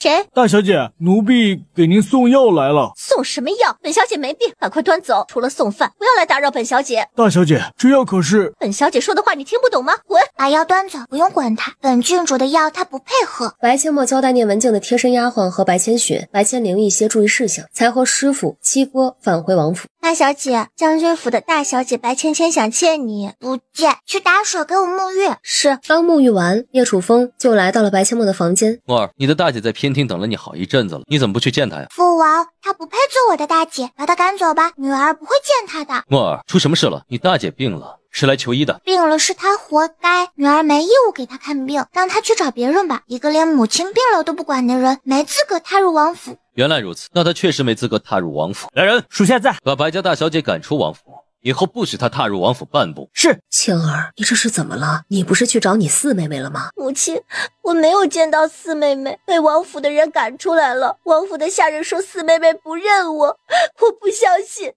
谁？大小姐，奴婢给您送药来了。送什么药？本小姐没病，赶快端走。除了送饭，不要来打扰本小姐。大小姐，这药可是……本小姐说的话你听不懂吗？滚！把药端走，不用管她。本郡主的药她不配合。白阡陌交代聂文静的贴身丫鬟和白千雪、白千灵一些注意事项，才和师傅七哥返回王府。大小姐，将军府的大小姐白芊芊想见你。不见，去打水给我沐浴。是。刚沐浴完，叶楚风就来到了白阡陌的房间。墨儿，你的大姐在偏厅等了你好一阵子了，你怎么不去见她呀？父王，她不配做我的大姐，把她赶走吧，女儿不会见她的。墨儿，出什么事了？你大姐病了，是来求医的。病了是她活该，女儿没义务给她看病，让她去找别人吧。一个连母亲病了都不管的人，没资格踏入王府。原来如此，那她确实没资格踏入王府。来人，属下在，把白家大小姐赶出王府，以后不许她踏入王府半步。是。青儿，你这是怎么了？你不是去找你四妹妹了吗？母亲，我没有见到四妹妹，被王府的人赶出来了。王府的下人说四妹妹不认我，我不相信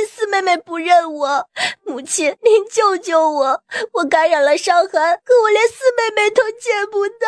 四妹妹不认我。母亲，您救救我！我感染了伤寒，可我连四妹妹都见不到。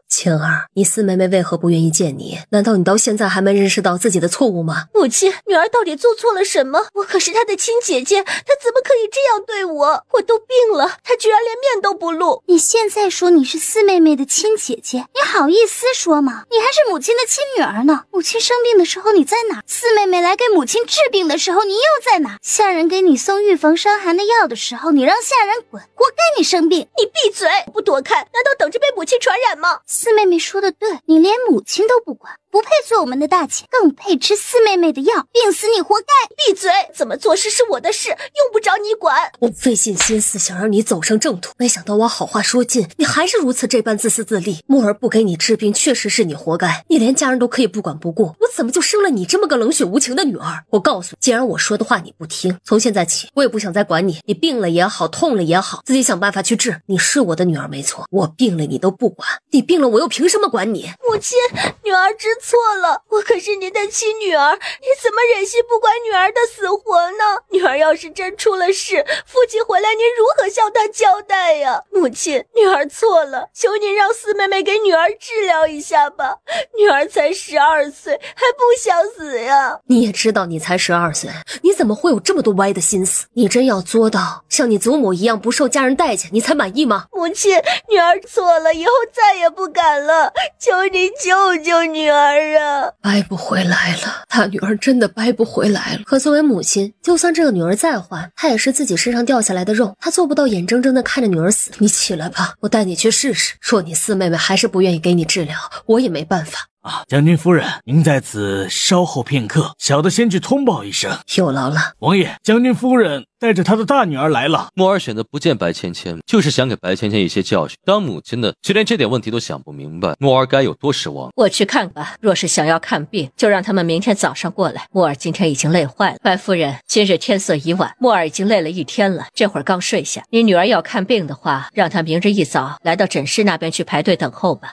青儿，你四妹妹为何不愿意见你？难道你到现在还没认识到自己的错误吗？母亲，女儿到底做错了什么？我可是她的亲姐姐，她怎么可以这样对我？我都病了，她居然连面都不露。你现在说你是四妹妹的亲姐姐，你好意思说吗？你还是母亲的亲女儿呢。母亲生病的时候你在哪？四妹妹来给母亲治病的时候你又在哪？下人给你送预防伤寒的药的时候你让下人滚，活该你生病。你闭嘴，不躲开，难道等着被母亲传染吗？四妹妹说的对，你连母亲都不管，不配做我们的大姐，更不配吃四妹妹的药，病死你活该。闭嘴，怎么做事是我的事，用不着你管。我费尽心思想让你走上正途，没想到我好话说尽，你还是如此这般自私自利。墨儿不给你治病，确实是你活该，你连家人都可以不管不顾，我怎么就生了你这么个冷血无情的女儿？我告诉你，既然我说的话你不听，从现在起我也不想再管你，你病了也好，痛了也好，自己想办法去治。你是我的女儿没错，我病了你都不管，你病了我又凭什么管你？母亲，女儿知错了，我可是您的亲女儿，你怎么忍心不管女儿的死活呢？女儿要是真出了事，父亲回来您如何向他交代呀？母亲，女儿错了，求您让四妹妹给女儿治疗一下吧。女儿才12岁，还不想死呀。你也知道你才12岁，你怎么会有这么多歪的心思？你真要做到像你祖母一样不受家人待见，你才满意吗？母亲，女儿错了，以后再也不敢了，求您救救女儿啊！掰不回来了，大女儿真的掰不回来了。可作为母亲，就算这个女儿再坏，她也是自己身上掉下来的肉，她做不到眼睁睁地看着女儿死。你起来吧，我带你去试试。若你四妹妹还是不愿意给你治疗，我也没办法。将军夫人，您在此稍后片刻，小的先去通报一声。有劳了。王爷，将军夫人带着她的大女儿来了。墨儿选择不见白芊芊，就是想给白芊芊一些教训。当母亲的却连这点问题都想不明白，墨儿该有多失望。我去看吧，若是想要看病，就让他们明天早上过来。墨儿今天已经累坏了。白夫人，今日天色已晚，墨儿已经累了一天了，这会儿刚睡下。你女儿要看病的话，让她明日一早来到诊室那边去排队等候吧。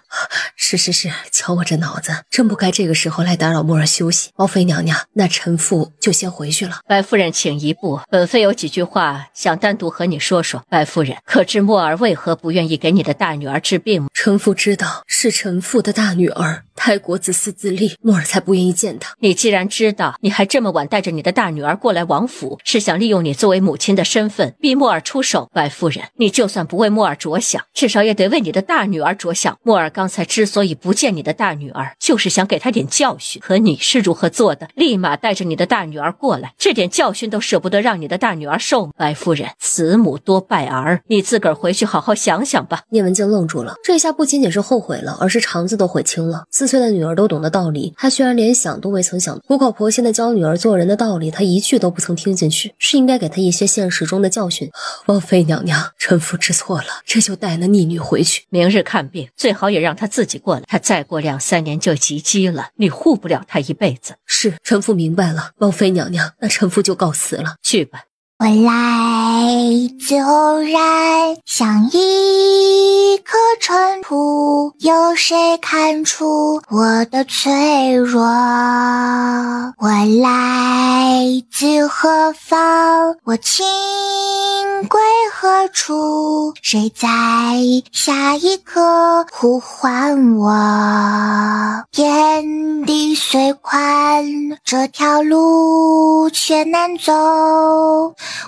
是，瞧我这脑子，真不该这个时候来打扰墨儿休息。王妃娘娘，那臣妇就先回去了。白夫人请一步，本妃有几句话想单独和你说说。白夫人，可知墨儿为何不愿意给你的大女儿治病吗？臣妇知道，是臣妇的大女儿太过自私自利，墨儿才不愿意见她。你既然知道，你还这么晚带着你的大女儿过来王府，是想利用你作为母亲的身份逼墨儿出手。白夫人，你就算不为墨儿着想，至少也得为你的大女儿着想。墨儿刚才之所以不见你的大女儿，就是想给她点教训。可你是如何做的？立马带着你的大女儿过来，这点教训都舍不得让你的大女儿受吗？白夫人，慈母多败儿，你自个儿回去好好想想吧。聂文静愣住了，这下不仅仅是后悔了，而是肠子都悔青了。4岁的女儿都懂得道理，她居然连想都未曾想。苦口婆心的教女儿做人的道理，她一句都不曾听进去，是应该给她一些现实中的教训。王妃娘娘，臣妇知错了，这就带那逆女回去。明日看病，最好也让她自己过来，她再过2、3年就及笄了，你护不了她一辈子。是，臣妇明白了。王妃娘娘，那臣妇就告辞了。去吧。我来自然像一棵尘土，有谁看出我的脆弱？我来自何方？我情归何处？谁在下一刻呼唤我？这条路却难走，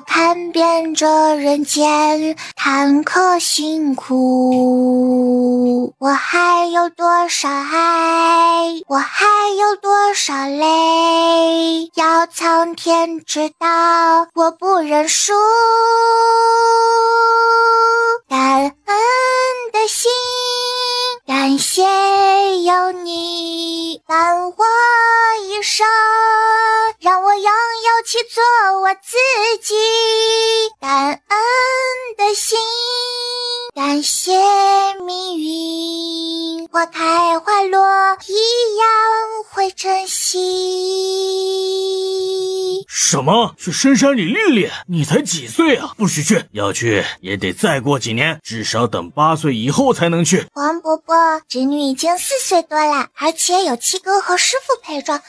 看遍这人间坎坷辛苦。我还有多少爱，我还有多少泪，要苍天知道，我不认输。感恩的心，感谢有你伴我一生，让我拥有起做我自己。感恩的心，感谢命运，花开花落一样会珍惜。什么？去深山里历练？你才几岁啊？不许去！要去也得再过几年，至少等8岁以后才能去。黄伯伯，侄女已经4岁多了，而且有七哥和师傅陪着，会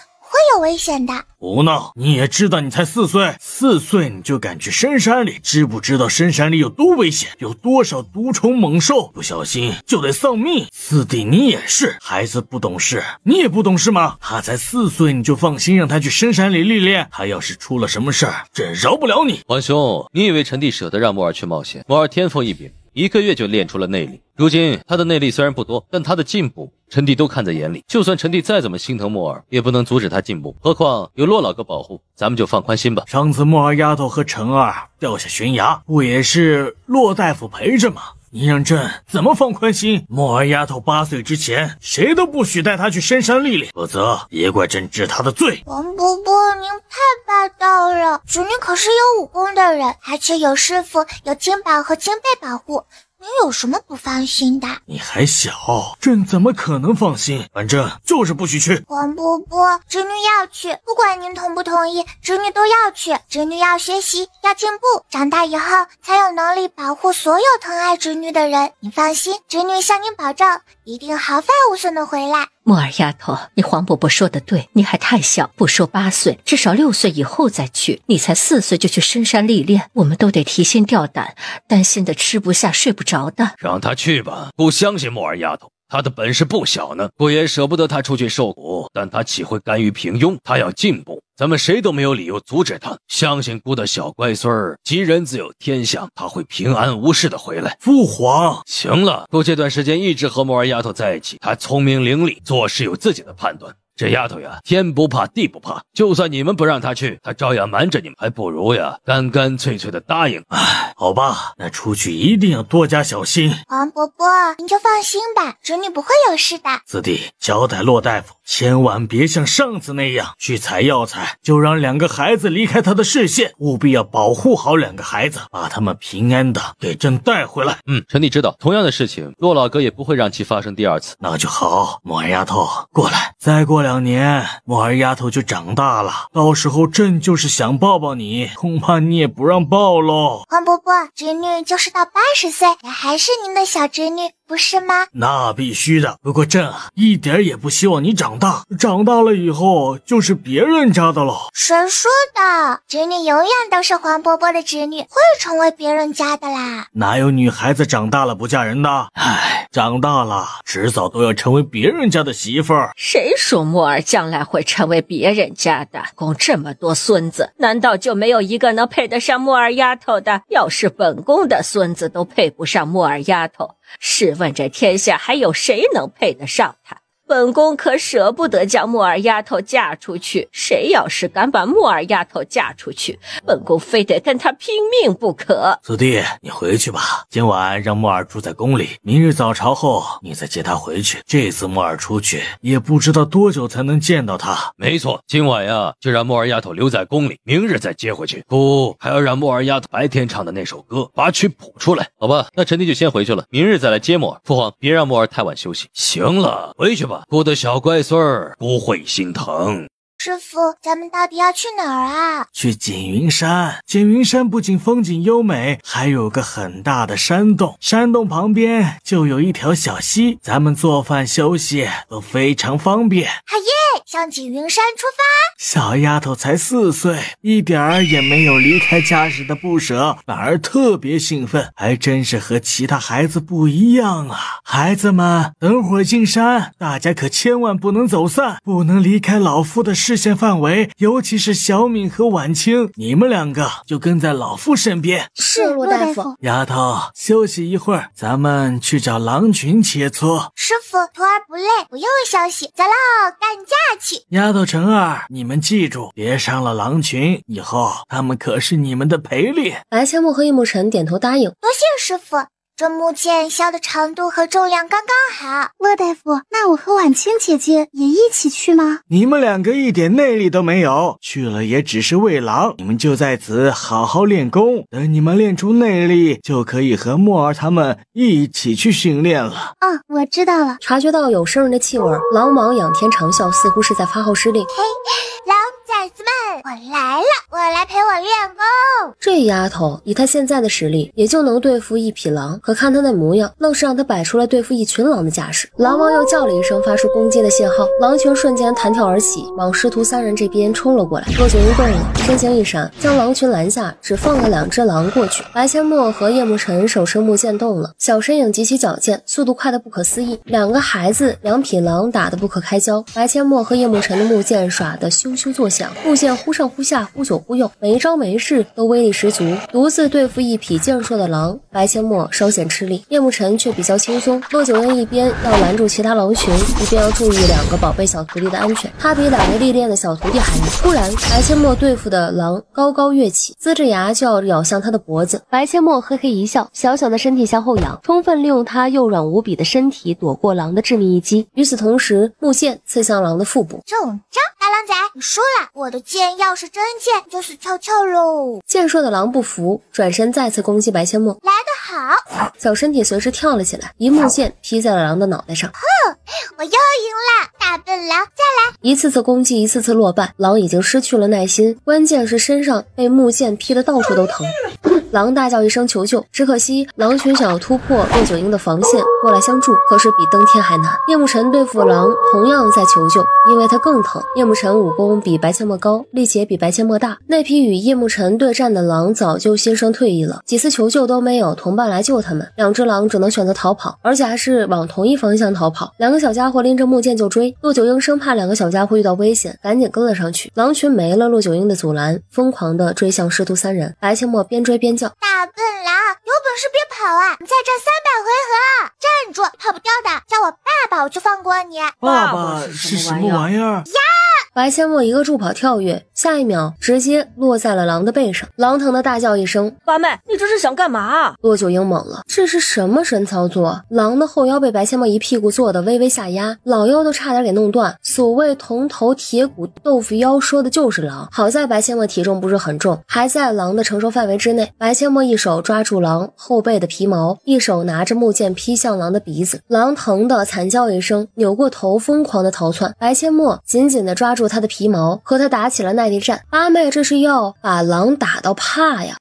有危险的。胡闹！你也知道你才4岁，4岁你就敢去深山里，知不知道深山里有多危险，有多少毒虫猛兽，不小心就得丧命。四弟你也是，孩子不懂事，你也不懂事吗？他才4岁，你就放心让他去深山里历练，他要是出了什么事儿，真饶不了你。皇兄，你以为陈帝舍得让木儿去冒险？木儿天赋异禀，1个月就练出了内力。如今他的内力虽然不多，但他的进步陈帝都看在眼里，就算陈帝再怎么心疼木儿，也不能阻止他进步。何况有骆老哥保护，咱们就放宽心吧。上次木儿丫头和陈儿掉下悬崖，不也是骆大夫陪着吗？你让朕怎么放宽心？木儿丫头8岁之前，谁都不许带她去深山历练，否则别怪朕治她的罪。王伯伯，您太霸道了，侄女可是有武功的人，而且有师傅、有金宝和金贝保护。你有什么不放心的？你还小，朕怎么可能放心？反正就是不许去。王伯伯，侄女要去，不管您同不同意，侄女都要去。侄女要学习，要进步，长大以后才有能力保护所有疼爱侄女的人。你放心，侄女向您保证，一定毫发无损的回来。木儿丫头，你黄伯伯说的对，你还太小，不说8岁，至少6岁以后再去。你才4岁就去深山历练，我们都得提心吊胆，担心的吃不下睡不着的。让他去吧，不相信木儿丫头，他的本事不小呢，不也舍不得他出去受苦，但他岂会甘于平庸？他要进步，咱们谁都没有理由阻止他。相信姑的小乖孙儿，吉人自有天相，他会平安无事的回来。父皇，行了，姑这段时间一直和木儿丫头在一起，她聪明伶俐，做事有自己的判断。这丫头呀，天不怕地不怕，就算你们不让她去，她照样瞒着你们，还不如呀干干脆脆的答应。唉，好吧，那出去一定要多加小心。王伯伯，您就放心吧，侄女不会有事的。四弟，交代骆大夫，千万别像上次那样去采药材，就让2个孩子离开他的视线，务必要保护好2个孩子，把他们平安的给朕带回来。臣弟知道，同样的事情，骆老哥也不会让其发生第2次。那就好，木儿丫头，过来，再过2年，木儿丫头就长大了，到时候朕就是想抱抱你，恐怕你也不让抱喽。王伯伯，侄女就是到80岁，也还是您的小侄女，不是吗？那必须的，不过朕一点也不希望你长大，长大了以后就是别人家的了。谁说的？侄女永远都是黄伯伯的侄女，会成为别人家的啦。哪有女孩子长大了不嫁人的？唉，长大了迟早都要成为别人家的媳妇儿。谁说木儿将来会成为别人家的？供这么多孙子，难道就没有一个能配得上木儿丫头的？要是本宫的孙子都配不上木儿丫头，试问这天下还有谁能配得上她？本宫可舍不得将木儿丫头嫁出去，谁要是敢把木儿丫头嫁出去，本宫非得跟她拼命不可。四弟，你回去吧，今晚让木儿住在宫里，明日早朝后你再接她回去。这次木儿出去，也不知道多久才能见到她。没错，今晚呀，就让木儿丫头留在宫里，明日再接回去。姑还要让木儿丫头白天唱的那首歌，把曲谱出来。好吧，那臣弟就先回去了，明日再来接木儿。父皇，别让木儿太晚休息。行了，回去吧。姑的小乖孙儿不会心疼。师傅，咱们到底要去哪儿啊？去锦云山。锦云山不仅风景优美，还有个很大的山洞，山洞旁边就有一条小溪，咱们做饭休息都非常方便。好耶，向锦云山出发。小丫头才4岁，一点儿也没有离开家时的不舍，反而特别兴奋，还真是和其他孩子不一样啊。孩子们，等会儿进山，大家可千万不能走散，不能离开老夫的手视线范围，尤其是小敏和婉清，你们2个就跟在老夫身边。是骆大夫。丫头，休息一会儿，咱们去找狼群切磋。师傅，徒儿不累，不用休息，走喽，干架去。丫头晨儿，你们记住，别伤了狼群，以后他们可是你们的陪练。白千木和叶慕辰点头答应。多谢师傅。这木剑削的长度和重量刚刚好。骆大夫，那我和婉清姐姐也一起去吗？你们2个一点内力都没有，去了也只是喂狼，你们就在此好好练功，等你们练出内力，就可以和墨儿他们一起去训练了。我知道了。察觉到有生人的气味，狼王仰天长啸，似乎是在发号施令。狼崽子们，我来了，过来陪我练功。这丫头以她现在的实力，也就能对付1匹狼，可看她那模样，愣是让她摆出来对付一群狼的架势。狼王又叫了一声，发出攻击的信号，狼群瞬间弹跳而起，往师徒3人这边冲了过来。骆九一动了，身形一闪，将狼群拦下，只放了2只狼过去。白千墨和叶慕辰手持木剑动了，小身影极其矫健，速度快得不可思议。2个孩子2匹狼打得不可开交，白千墨和叶慕辰的木剑耍得咻咻作响，木剑忽上忽下，忽左忽右，每一招每一式都威力十足。独自对付1匹健硕的狼，白千墨稍显吃力，叶慕辰却比较轻松。骆九渊一边要拦住其他狼群，一边要注意2个宝贝小徒弟的安全，他比2个历练的小徒弟还难。突然，白千墨对付的狼高高跃起，呲着牙就要咬向他的脖子。白千墨嘿嘿一笑，小小的身体向后仰，充分利用他幼软无比的身体躲过狼的致命一击。与此同时，木剑刺向狼的腹部。中招，大狼崽，你输了！我的剑要是真剑，就死翘翘喽。健硕的狼不服，转身再次攻击白千墨。来得好，小身体随之跳了起来，一木剑劈在了狼的脑袋上。我又赢了，大笨狼，再来！一次次攻击，一次次落败，狼已经失去了耐心，关键是身上被木剑劈得到处都疼。狼大叫一声求救，只可惜狼群想要突破骆九婴的防线过来相助，可是比登天还难。叶慕辰对付狼同样在求救，因为他更疼。叶慕辰武功比白千墨高，力气也比白千墨大，那批与叶慕辰对战的狼早就心生退意了，几次求救都没有同伴来救他们，2只狼只能选择逃跑，而且还是往同一方向逃跑。2个小家伙拎着木剑就追，骆九婴生怕2个小家伙遇到危险，赶紧跟了上去。狼群没了骆九婴的阻拦，疯狂地追向师徒3人。白千墨边追边叫：大笨狼，有本事别跑啊！你再战300回合，站住，跑不掉的，叫我爸爸，我就放过你。爸爸是什么玩意儿？白千墨一个助跑跳跃，下一秒直接落在了狼的背上。狼疼的大叫一声：八妹，你这是想干嘛？骆九婴懵了，这是什么神操作？狼的后腰被白千墨一屁股坐得微微下压，老腰都差点给弄断。所谓铜头铁骨豆腐腰，说的就是狼。好在白千墨体重不是很重，还在狼的承受范围之内。白千墨一手抓住狼后背的皮毛，一手拿着木剑劈向狼的鼻子。狼疼得惨叫一声，扭过头疯狂的逃窜。白千墨紧紧地抓住他的皮毛，和他打起了耐力战。八妹这是要把狼打到怕呀！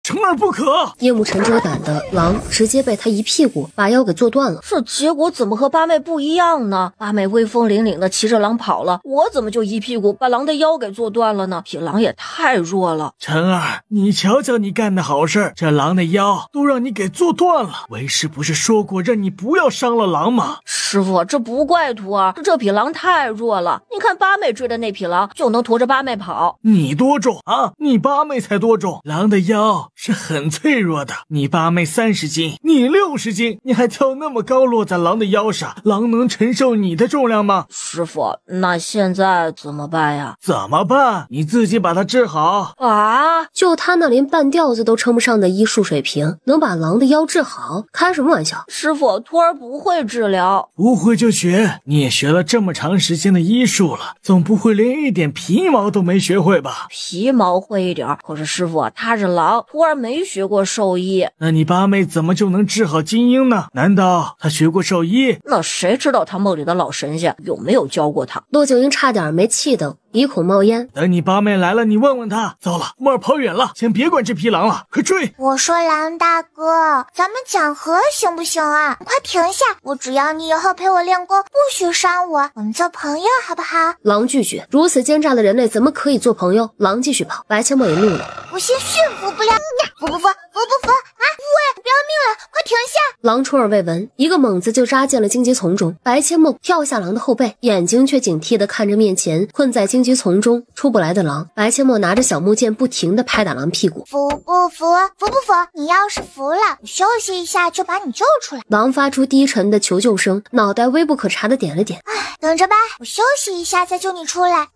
成而不可！夜幕沉追赶的狼直接被他一屁股把腰给坐断了。这结果怎么和八妹不一样呢？八妹威风凛凛的骑着狼跑了，我怎么就一屁股把狼的腰给坐断了呢？匹狼也太弱了。晨儿，你瞧瞧你干的好事，这狼的腰都让你给坐断了。为师不是说过让你不要伤了狼吗？师傅，这不怪徒儿，这匹狼太弱了。你看八妹追的那匹狼就能驮着八妹跑。你多重啊？你八妹才多重？狼的腰是很脆弱的，你八妹30斤，你60斤，你还跳那么高落在狼的腰上，狼能承受你的重量吗？师傅，那现在怎么办呀？怎么办？你自己把它治好啊！就他那连半吊子都称不上的医术水平，能把狼的腰治好？开什么玩笑？师傅，徒儿不会治疗。不会就学，你也学了这么长时间的医术了，总不会连一点皮毛都没学会吧？皮毛会一点，可是师傅他是狼，徒儿没学过兽医。那你八妹怎么就能治好金鹰呢？难道她学过兽医？那谁知道他梦里的老神仙有没有教过他？骆九婴差点没气得鼻孔冒烟。等你八妹来了，你问问她。糟了，木儿跑远了，先别管这匹狼了，快追！我说狼大哥，咱们讲和行不行啊？快停下！我只要你以后陪我练功，不许伤我，我们做朋友好不好？狼拒绝，如此奸诈的人类怎么可以做朋友？狼继续跑，白千墨也怒了，我先驯服不了，服不服啊？喂，不要命了，快停下！狼出尔未闻，一个猛子就扎进了荆棘丛中。白千墨跳下狼的后背，眼睛却警惕地看着面前困在荆荆棘丛中出不来的狼。白阡陌拿着小木剑不停地拍打狼屁股。服不服？服不服？你要是服了，我休息一下就把你救出来。狼发出低沉的求救声，脑袋微不可察的点了点。等着吧，我休息一下再救你出来。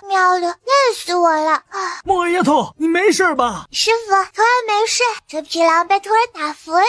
喵的，累死我了。木耳丫头，你没事吧？师傅，徒儿没事，这匹狼被徒儿打服了。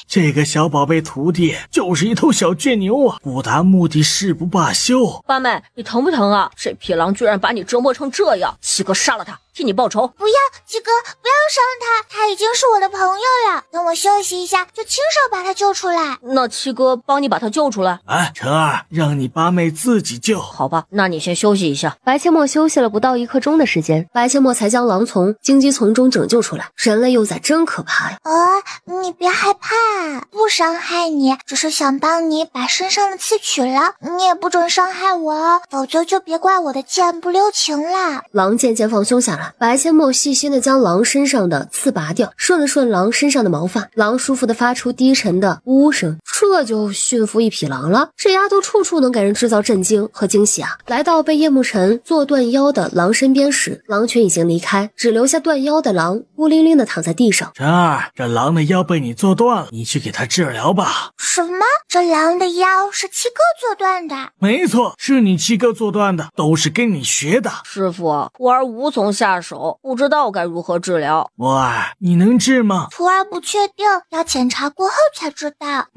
这个小宝贝徒弟就是一头小倔牛啊，不达目的誓不罢休。八妹，你疼不疼啊？这匹狼居然把你折磨成这样，七哥杀了他，替你报仇。不要，七哥，不要伤他，他已经是我的朋友了。等我休息一下，就亲手把他救出来。那七哥帮你把他救出来。哎，晨儿，让你八妹自己救。好吧，那你先休息一下。白阡陌休息了不到1刻钟的时间，白阡陌才将狼从荆棘丛中拯救出来。人类幼崽真可怕呀！你别害怕，不伤害你，只是想帮你把身上的刺取了。你也不准伤害我哦，否则就别怪我的剑不留情了。狼渐渐放松下来，白阡陌细心的将狼身上的刺拔掉，顺了顺狼身上的毛发，狼舒服的发出低沉的呜声。这就驯服一匹狼了，这丫头处处能给人制造震惊和惊喜啊！来到被叶慕辰做断腰的狼身边时，狼群已经离开，只留下断腰的狼孤零零的躺在地上。晨儿，这狼的腰被你做断了，你去给它治疗吧。什么？这狼的腰是七哥做断的？没错，是你七哥做断的，都是跟你学的。师傅，徒儿无从下手，不知道该如何治疗。木耳，你能治吗？徒儿不确定，要检查过后才知道。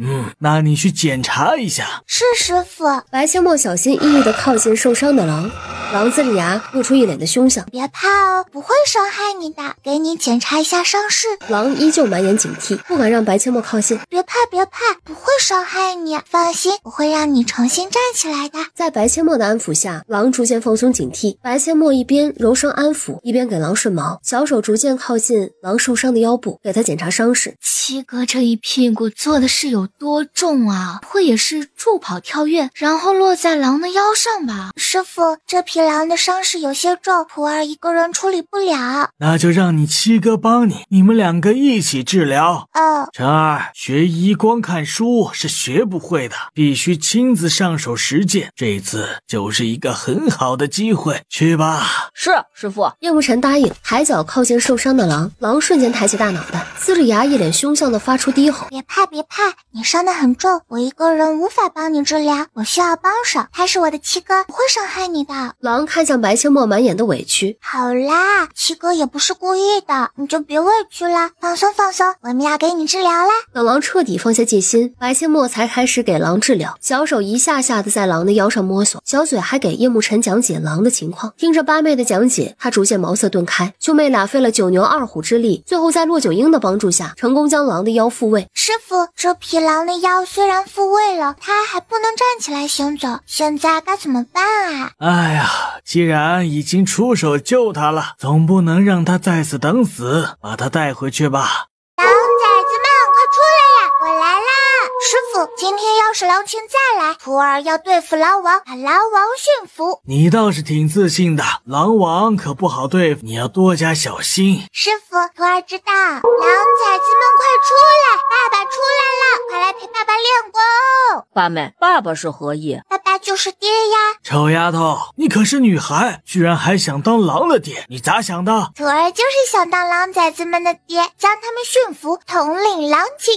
那你去检查一下。是师傅。白阡陌小心翼翼地靠近受伤的狼，狼呲着牙，露出一脸的凶相。别怕哦，不会伤害你的，给你检查一下伤势。狼依旧满眼警惕，不敢让白阡陌靠近。别怕，别怕，不会伤害你，放心，我会让你重新站起来的。在白阡陌的安抚下，狼逐渐放松警惕。白阡陌一边柔声安抚，一边给狼顺毛，小手逐渐靠近狼受伤的腰部，给他检查伤势。七哥这一屁股坐的是有多重啊？不会也是助跑跳跃，然后落在狼的腰上吧？师傅，这匹狼的伤势有些重，徒儿一个人处理不了。那就让你七哥帮你，你们两个一起治疗。晨儿，学医光看书是学不会的，必须亲自上手实践。这次就是一个很好的机会，去吧。是，师傅。叶慕辰答应，抬脚靠近受伤的狼，狼瞬间抬起大脑袋，呲着牙，一脸凶相的发出低吼。别怕，别怕，你伤得很重，我一个人无法帮你治疗，我需要帮手，他是我的七哥，不会伤害你的。狼看向白阡陌，满眼的委屈。好啦，七哥也不是故意的，你就别委屈了，放松放松，我们要给你治疗啦。等狼彻底放下戒心，白阡陌才开始给狼治疗，小手一下下的在狼的腰上摸索，小嘴还给叶慕辰讲解狼的情况。听着八妹的讲解，他逐渐茅塞顿开，兄妹俩费了9牛2虎之力，最后在骆九婴的帮助下，成功将狼的腰复位。师傅，这匹狼的腰虽然复位了，它还不能站起来行走，现在该怎么办啊？哎呀，既然已经出手救他了，总不能让他在此等死，把他带回去吧。狼崽子们，快出来呀！我来啦！师傅，今天要是狼群再来，徒儿要对付狼王，把狼王驯服。你倒是挺自信的，狼王可不好对付，你要多加小心。师傅，徒儿知道。狼崽子们快出来，爸爸出来了，快来陪爸爸练功。八妹，爸爸是何意？爸爸就是爹呀。臭丫头，你可是女孩，居然还想当狼的爹，你咋想的？徒儿就是想当狼崽子们的爹，将他们驯服，统领狼群。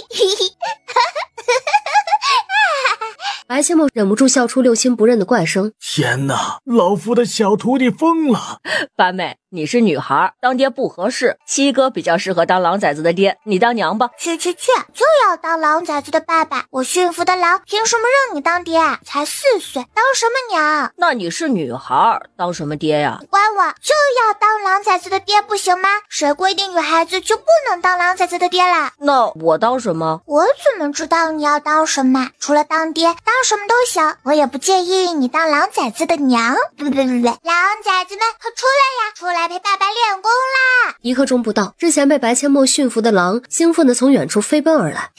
白阡陌忍不住笑出六亲不认的怪声。天哪，老夫的小徒弟疯了。八妹，你是女孩，当爹不合适，七哥比较适合当狼崽子的爹，你当娘吧。去，就要当狼崽子的爸爸。我驯服的狼凭什么让你当爹？才4岁，当什么娘？那你是女孩，当什么爹呀？管我，就要当狼崽子的爹不行吗？谁规定女孩子就不能当狼崽子的爹啦？那我当什么？我怎么知道你要当什么？除了当爹，当什么都行，我也不介意你当狼崽子的娘。不，狼崽子们快出来呀，出来陪爸爸练功啦！ 1刻钟不到，之前被白阡陌驯服的狼兴奋地从远处飞奔而来。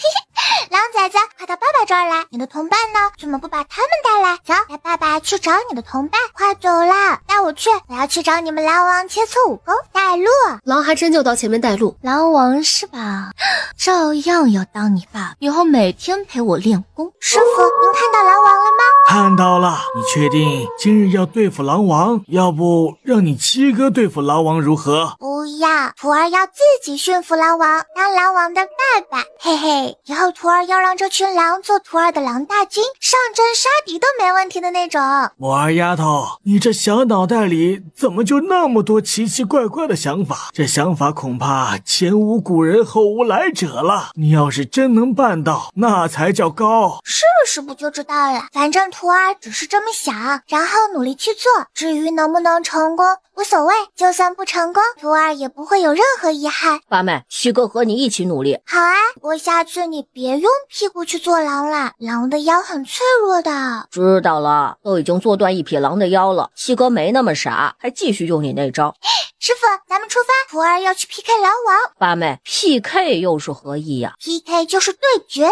狼崽子，快到爸爸这儿来！你的同伴呢？怎么不把他们带来？走，带爸爸去找你的同伴，快走啦！带我去，我要去找你们狼王切磋武功，带路。狼还真就到前面带路。狼王是吧？照样要当你爸，以后每天陪我练功。师傅，您看到狼王了吗？看到了。你确定今日要对付狼王？要不让你七哥对付狼王如何？不要，徒儿要自己驯服狼王，当狼王的爸爸。嘿嘿，以后徒儿要让这群狼做徒儿的狼大军，上阵杀敌都没问题的那种。墨儿丫头，你这小脑袋里怎么就那么多奇奇怪怪的想法？这想法恐怕前无古人后无来者了。你要是真能办到，那才叫高。试试不就知道了？反正徒儿只是这么想，然后努力去做。至于能不能成功，无所谓，就算不成功，徒儿也不会有任何遗憾。八妹，七哥和你一起努力。好啊，不过下次你别用屁股去做狼了，狼的腰很脆弱的。知道了，都已经做断一匹狼的腰了。七哥没那么傻，还继续用你那招。师傅，咱们出发，徒儿要去 PK 狼王。八妹 ，PK 又是何意呀？PK 就是对决。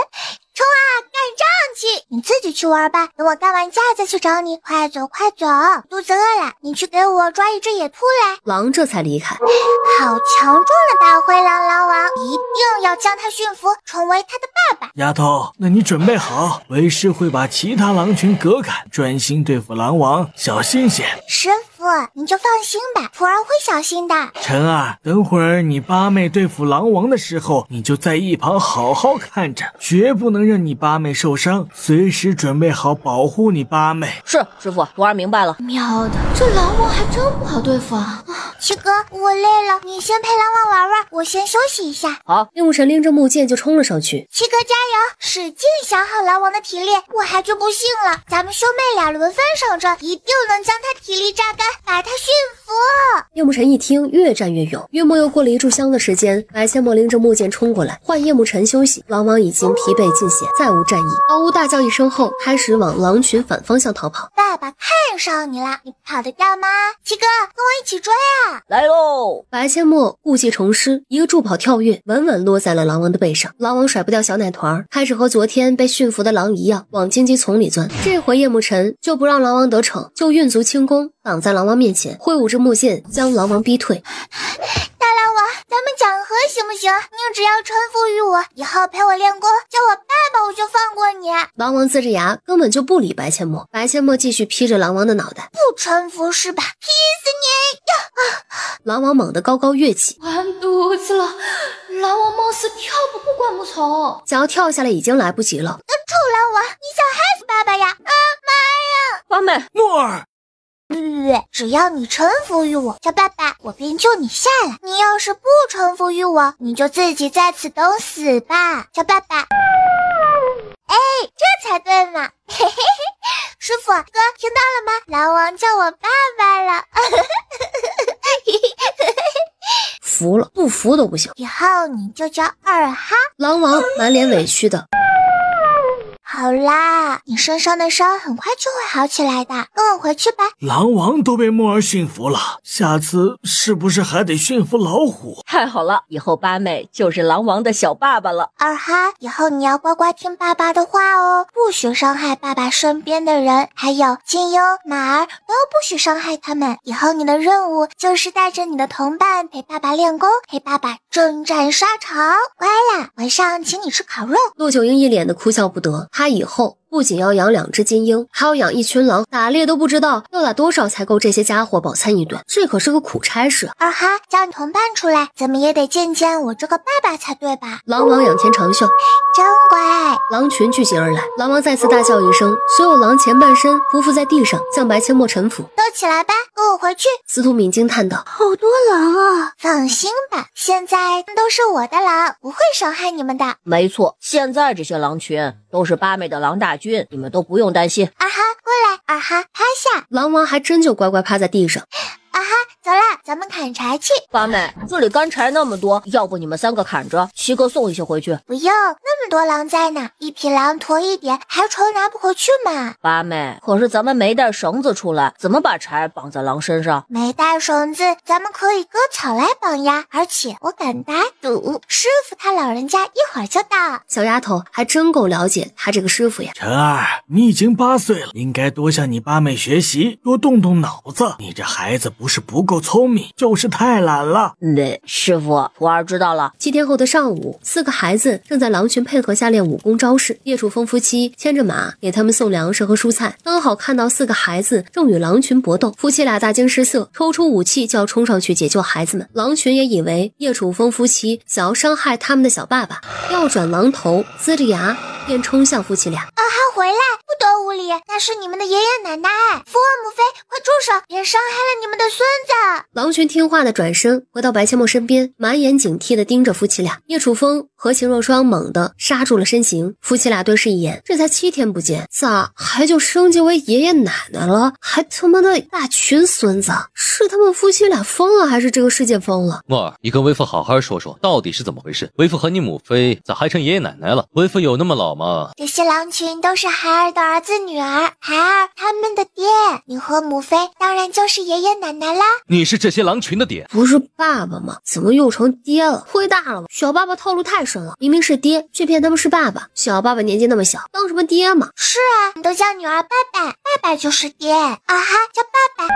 冲啊，干仗去！你自己去玩吧，等我干完架再去找你。快走快走，肚子饿了，你去给我抓一只野兔来。狼这才离开。好强壮的大灰狼狼王，一定要将他驯服，成为他的爸爸。丫头，那你准备好，为师会把其他狼群隔开，专心对付狼王。小心些。师傅，您就放心吧，徒儿会小心的。晨儿，等会儿你八妹对付狼王的时候，你就在一旁好好看着，绝不能让你八妹受伤，随时准备好保护你八妹。是，师傅，徒儿明白了。喵的，这狼王还真不好对付啊！七哥，我累了，你先陪狼王玩玩，我先休息一下。好，叶慕辰拎着木剑就冲了上去。七哥加油，使劲消耗狼王的体力，我还就不信了，咱们兄妹俩轮番上阵，一定能将他体力榨干，把他驯服。叶慕辰一听，越战越勇。约莫又过了一炷香的时间，白千墨拎着木剑冲过来，换叶慕辰休息。狼王已经疲惫尽显，再无战意。嗷呜大叫一声后，开始往狼群反方向逃跑。爸爸看上你了，你跑得掉吗？七哥，跟我一起追啊！来喽！白千墨故技重施，一个助跑跳跃，稳稳落在了狼王的背上。狼王甩不掉小奶团，开始和昨天被驯服的狼一样，往荆棘丛里钻。这回叶慕辰就不让狼王得逞，就运足轻功挡在狼王面前，挥舞着木剑将狼王逼退。大狼王，咱们讲和行不行？你只要臣服于我，以后陪我练功，叫我爸爸，我就放过你。狼王呲着牙，根本就不理白千墨。白千墨继续劈着狼王的脑袋，不臣服是吧？劈死你！狼王猛地高高跃起，完犊子了！狼王貌似跳步不管不从，想要跳下来已经来不及了。臭狼王，你想害死爸爸呀？啊妈呀！八妹，墨儿。只要你臣服于我，小爸爸，我便救你下来。你要是不臣服于我，你就自己在此等死吧，小爸爸。哎，这才对嘛！嘿嘿嘿，师傅哥听到了吗？狼王叫我爸爸了。服了，不服都不行。以后你就叫二哈。狼王满脸委屈的。好啦，你身上的伤很快就会好起来的，跟我回去吧。狼王都被墨儿驯服了，下次是不是还得驯服老虎？太好了，以后八妹就是狼王的小爸爸了。二哈，以后你要乖乖听爸爸的话哦，不许伤害爸爸身边的人，还有金优、马儿都不许伤害他们。以后你的任务就是带着你的同伴陪爸爸练功，陪爸爸征战沙场。乖啦，晚上请你吃烤肉。陆九英一脸的哭笑不得，他以后不仅要养2只金鹰，还要养一群狼，打猎都不知道要打多少才够这些家伙饱餐一顿，这可是个苦差事。二哈，叫你同伴出来，怎么也得见见我这个爸爸才对吧？狼王仰天长啸，真乖。狼群聚集而来，狼王再次大叫一声，所有狼前半身匍匐在地上，向白千墨臣服。都起来吧，跟我回去。司徒敏惊叹道：好多狼啊！放心吧，现在都是我的狼，不会伤害你们的。没错，现在这些狼群都是八妹的狼大军，你们都不用担心。二哈，过来，二哈趴下。狼王还真就乖乖趴在地上。二哈，走了，咱们砍柴去。八妹，这里干柴那么多，要不你们3个砍着，七哥送一些回去。不用，那么多狼在呢，一匹狼驮一点，还愁拿不回去吗？八妹，可是咱们没带绳子出来，怎么把柴绑在狼身上？没带绳子，咱们可以割草来绑呀。而且我敢打赌，师傅他老人家一会儿就到。小丫头还真够了解他这个师傅呀。晨儿，你已经8岁了，应该多向你八妹学习，多动动脑子。你这孩子不是不够聪明，就是太懒了。师傅，徒儿知道了。7天后的上午，4个孩子正在狼群配合下练武功招式。叶楚风夫妻牵着马给他们送粮食和蔬菜，刚好看到4个孩子正与狼群搏斗，夫妻俩大惊失色，抽出武器就要冲上去解救孩子们。狼群也以为叶楚风夫妻想要伤害他们的小爸爸，要转狼头，呲着牙便冲向夫妻俩。还回来，不得无礼，那是你们的爷爷奶奶。父王母妃，快住手，别伤害了你们的孙子。狼群听话的转身回到白千墨身边，满眼警惕的盯着夫妻俩。叶楚风和秦若霜猛地刹住了身形，夫妻俩对视一眼，这才7天不见，咋还就升级为爷爷奶奶了？还他妈的大群孙子，是他们夫妻俩疯了，还是这个世界疯了？墨儿，你跟为父好好说说，到底是怎么回事？为父和你母妃咋还成爷爷奶奶了？为父有那么老吗？这些狼群都是孩儿的儿子女儿，孩儿他们的爹，你和母妃当然就是爷爷奶奶啦。你是这些狼群的爹？不是爸爸吗？怎么又成爹了？灰大了吗？小爸爸套路太深了，明明是爹，却骗他们是爸爸。小爸爸年纪那么小，当什么爹嘛？是啊，你都叫女儿爸爸，爸爸就是爹啊哈，叫爸爸。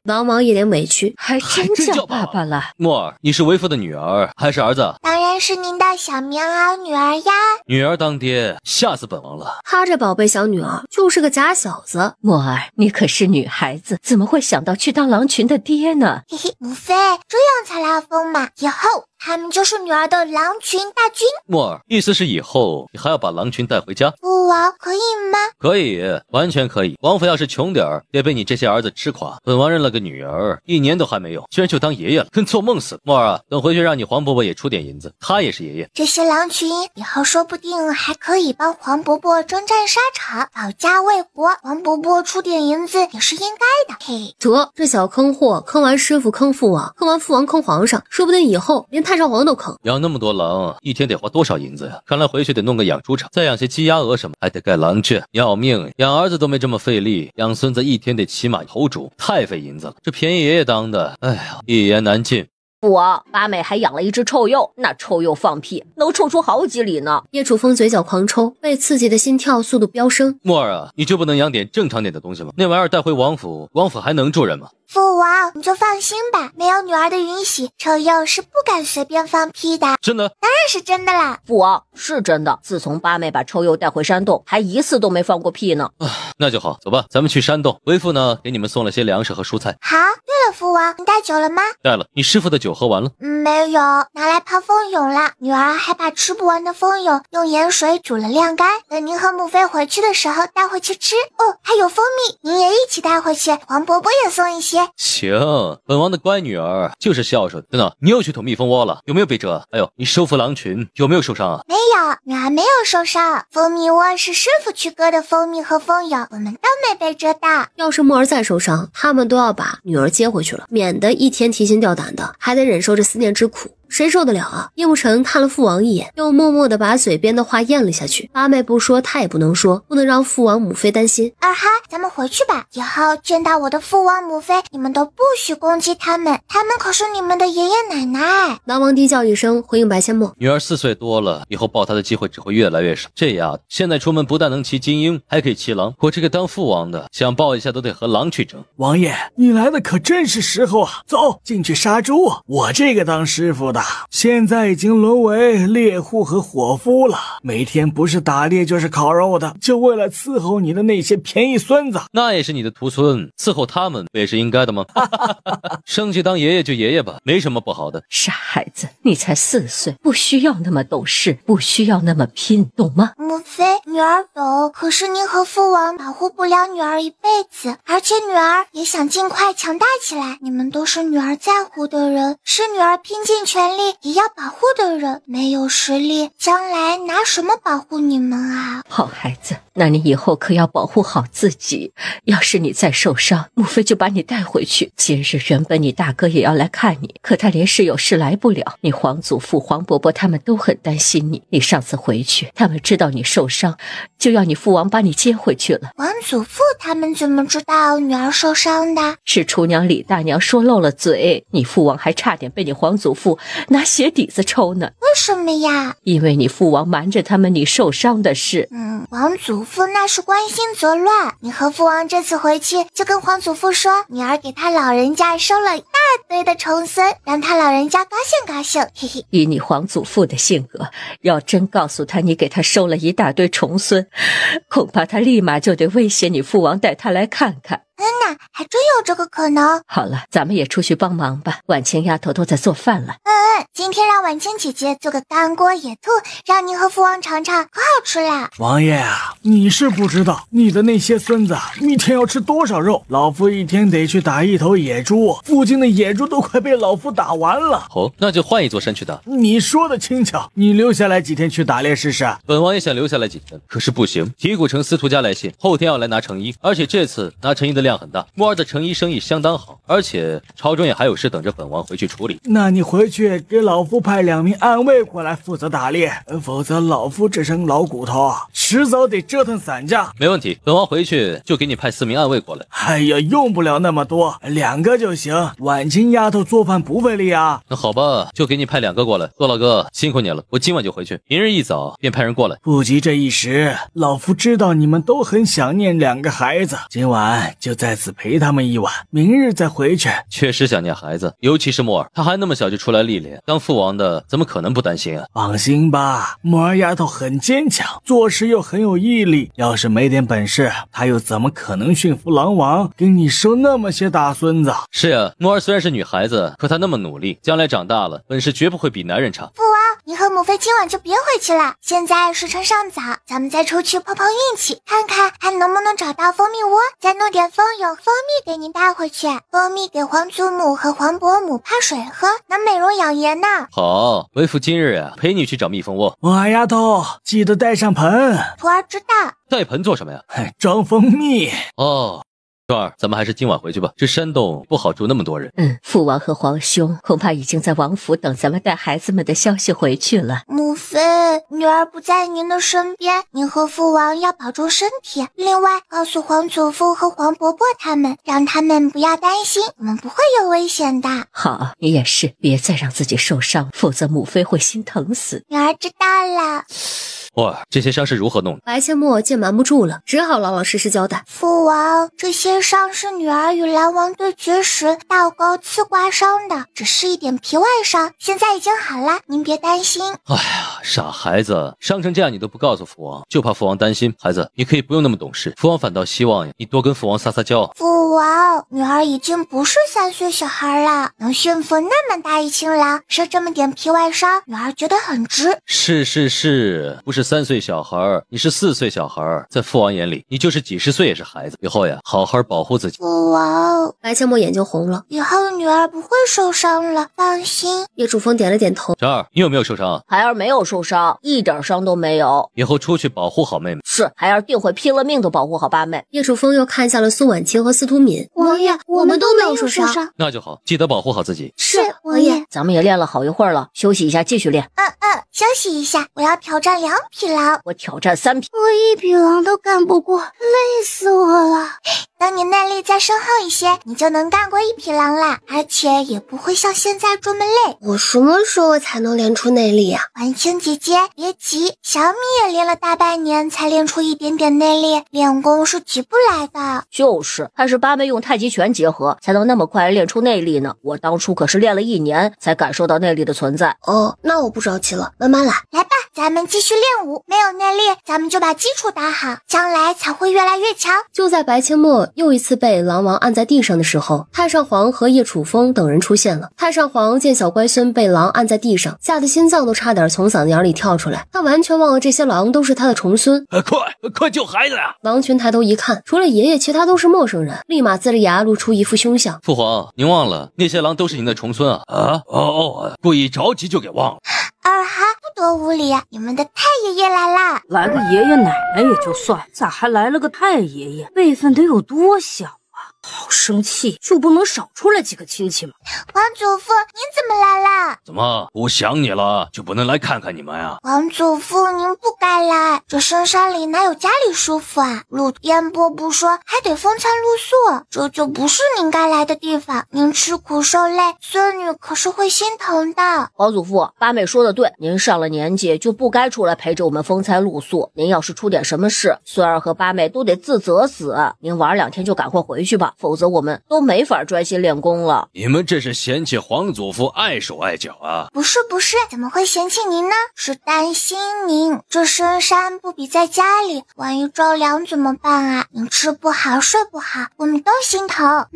王王一脸委屈，还真叫爸爸了。墨儿，你是为父的女儿还是儿子？当然是您的小棉袄女儿呀。女儿当爹，吓死本王了。他这宝贝小女儿就是个假小子。墨儿，你可是女孩子，怎么会想到去当狼群的爹呢？嘿嘿，母妃，这样才拉风嘛，以后他们就是女儿的狼群大军。墨儿，意思是以后你还要把狼群带回家？父王可以吗？可以，完全可以。王府要是穷点儿，得被你这些儿子吃垮。本王认了个女儿，1年都还没有，居然就当爷爷了，跟做梦似的。墨儿啊，等回去让你黄伯伯也出点银子，他也是爷爷。这些狼群以后说不定还可以帮黄伯伯征战沙场，保家卫国。黄伯伯出点银子也是应该的。嘿，得，这小坑货坑完师傅坑父王，坑完父王坑皇上，说不定以后连太上皇都坑。养那么多狼，一天得花多少银子呀？看来回去得弄个养猪场，再养些鸡鸭鹅什么，还得盖狼圈。要命，养儿子都没这么费力，养孙子一天得起码头猪，太费银子了。这便宜爷爷当的，哎呀，一言难尽。父王，八妹还养了一只臭鼬，那臭鼬放屁能臭出好几里呢。叶楚风嘴角狂抽，被刺激的心跳速度飙升。墨儿啊，你就不能养点正常点的东西吗？那玩意儿带回王府，王府还能住人吗？父王，你就放心吧，没有女儿的允许，臭鼬是不敢随便放屁的。真的？当然是真的啦。父王，是真的。自从八妹把臭鼬带回山洞，还一次都没放过屁呢。那就好，走吧，咱们去山洞。为父呢，给你们送了些粮食和蔬菜。好，对了，父王，你带酒了吗？带了。你师傅的酒喝完了？没有，拿来泡蜂蛹了。女儿还把吃不完的蜂蛹用盐水煮了晾干，等您和母妃回去的时候带回去吃。哦，还有蜂蜜，您也一起带回去。黄伯伯也送一些。行，本王的乖女儿就是孝顺。等等，你又去捅蜜蜂窝了，有没有被蛰？还有，你收服狼群有没有受伤啊？没有，女儿没有受伤。蜂蜜窝是师傅去割的蜂蜜和蜂蛹，我们都没被蛰到。要是墨儿再受伤，他们都要把女儿接回去了，免得一天提心吊胆的，还得忍受着思念之苦。谁受得了啊？叶慕辰看了父王一眼，又默默地把嘴边的话咽了下去。八妹不说，他也不能说，不能让父王母妃担心。二哈，咱们回去吧。以后见到我的父王母妃，你们都不许攻击他们，他们可是你们的爷爷奶奶。狼王低叫一声，回应白仙墨：女儿4岁多了，以后抱她的机会只会越来越少。这丫头现在出门不但能骑金鹰，还可以骑狼。我这个当父王的，想抱一下都得和狼去争。王爷，你来的可真是时候啊！走，进去杀猪。我这个当师傅的，现在已经沦为猎户和伙夫了，每天不是打猎就是烤肉的，就为了伺候你的那些便宜孙子。那也是你的徒孙，伺候他们不也是应该的吗？升级当爷爷就爷爷吧，没什么不好的。傻孩子，你才4岁，不需要那么懂事，不需要那么拼，懂吗？母妃，女儿懂，可是您和父王保护不了女儿一辈子，而且女儿也想尽快强大起来。你们都是女儿在乎的人，是女儿拼尽全权利也要保护的人，没有实力，将来拿什么保护你们啊？好孩子，那你以后可要保护好自己。要是你再受伤，母妃就把你带回去。今日原本你大哥也要来看你，可他连事有事来不了。你皇祖父、皇伯伯他们都很担心你。你上次回去，他们知道你受伤，就要你父王把你接回去了。皇祖父他们怎么知道女儿受伤的？是厨娘李大娘说漏了嘴，你父王还差点被你皇祖父拿鞋底子抽呢。为什么呀？因为你父王瞒着他们你受伤的事。皇祖父那是关心则乱。你和父王这次回去就跟皇祖父说，女儿给他老人家收了一大堆的重孙，让他老人家高兴高兴，嘿嘿。以你皇祖父的性格，要真告诉他你给他收了一大堆重孙，恐怕他立马就得威胁你父王带他来看看。呐，还真有这个可能。好了，咱们也出去帮忙吧。婉清丫头都在做饭了。今天让婉清姐姐做个干锅野兔，让您和父王尝尝，可好吃啦。王爷啊，你是不知道，你的那些孙子一天要吃多少肉，老夫一天得去打一头野猪，附近的野猪都快被老夫打完了。哦，那就换一座山去打。你说的轻巧，你留下来几天去打猎试试。本王也想留下来几天，可是不行，提古城司徒家来信，后天要来拿成衣，而且这次拿成衣的量很大。木儿的成衣生意相当好，而且朝中也还有事等着本王回去处理。那你回去给老夫派2名暗卫过来负责打猎，否则老夫这身老骨头迟早得折腾散架。没问题，本王回去就给你派4名暗卫过来。哎呀，用不了那么多，2个就行。婉清丫头做饭不费力啊。那好吧，就给你派2个过来。骆老哥辛苦你了，我今晚就回去，明日一早便派人过来。不急这一时，老夫知道你们都很想念2个孩子，今晚就在此陪他们一晚，明日再回去。确实想念孩子，尤其是莫儿，他还那么小就出来历练，当父王的怎么可能不担心啊？放心吧，莫儿丫头很坚强，做事又很有毅力，要是没点本事，她又怎么可能驯服狼王，给你生那么些大孙子？是呀，莫儿虽然是女孩子，可她那么努力，将来长大了，本事绝不会比男人差。父王，你和母妃今晚就别回去了，现在时辰尚早，咱们再出去碰碰运气，看看还能不能找到蜂蜜窝，再弄点蜂蛹、蜂蜜给您带回去。蜂蜜给皇祖母和皇伯母泡水喝，能美容养颜呢。好，为父今日呀，陪你去找蜜蜂窝。莫儿丫头，记得带上盆。徒儿知道。带盆做什么呀？装蜂蜜。哦。双儿，咱们还是今晚回去吧，这山洞不好住那么多人。父王和皇兄恐怕已经在王府等咱们带孩子们的消息回去了。母妃，女儿不在您的身边，您和父王要保重身体。另外，告诉皇祖父和皇伯伯他们，让他们不要担心，我们不会有危险的。好，你也是，别再让自己受伤，否则母妃会心疼死。女儿知道了。莫儿，这些伤是如何弄的？白阡陌见瞒不住了，只好老老实实交代。父王，这些伤是女儿与狼王对决时倒钩刺刮伤的，只是一点皮外伤，现在已经好了，您别担心。哎呀，傻孩子，伤成这样你都不告诉父王，就怕父王担心。孩子，你可以不用那么懂事，父王反倒希望你多跟父王撒撒娇。父王，女儿已经不是3岁小孩了，能驯服那么大一群狼，受这么点皮外伤，女儿觉得很值。是，不是3岁小孩，你是4岁小孩，在父王眼里，你就是几十岁也是孩子。以后呀，好好保护自己。父王，白阡陌眼睛红了，以后女儿不会受伤了，放心。叶主峰点了点头。张儿，你有没有受伤？孩儿没有受伤，一点伤都没有。以后出去保护好妹妹。是，孩儿定会拼了命的保护好八妹。叶主峰又看向了苏婉清和司徒敏。王爷，我们都没有受伤。那就好，记得保护好自己。是，王爷。咱们也练了好一会儿了，休息一下继续练。休息一下，我要挑战2匹狼。我挑战3匹。我1匹狼都干不过，累死我了。等你内力再深厚一些，你就能干过1匹狼啦，而且也不会像现在这么累。我什么时候才能练出内力呀？婉清姐姐别急，小米也练了大半年才练出一点点内力，练功是急不来的。就是，还是八妹用太极拳结合，才能那么快练出内力呢。我当初可是练了1年才感受到内力的存在。哦，那我不着急了，慢慢来。来吧，咱们继续练武，没有内力，咱们就把基础打好，将来才会越来越强。就在白阡陌又一次被狼狼王按在地上的时候，太上皇和叶楚风等人出现了。太上皇见小乖孙被狼按在地上，吓得心脏都差点从嗓子眼里跳出来，他完全忘了这些狼都是他的重孙。快救孩子呀！狼群抬头一看，除了爷爷，其他都是陌生人，立马龇着牙露出一副凶相。父皇，您忘了那些狼都是您的重孙啊！故意着急就给忘了。二哈，不得无礼，你们的太爷爷来啦！来个爷爷奶奶也就算，咋还来了个太爷爷？辈分得有多小啊！好生气，就不能少出来几个亲戚吗？皇祖父，您怎么来啦？怎么不想你了就不能来看看你们呀？皇祖父，您不该来，这深山里哪有家里舒服啊？路颠簸不说，还得风餐露宿，这就不是您该来的地方。您吃苦受累，孙女可是会心疼的。皇祖父，八妹说的对，您上了年纪就不该出来陪着我们风餐露宿。您要是出点什么事，孙儿和八妹都得自责死。您玩2天就赶快回去吧，否则我们都没法专心练功了。你们这是嫌弃皇祖父碍手碍脚啊？不是，怎么会嫌弃您呢？是担心您，这深山不比在家里，万一着凉怎么办啊？您吃不好睡不好，我们都心疼。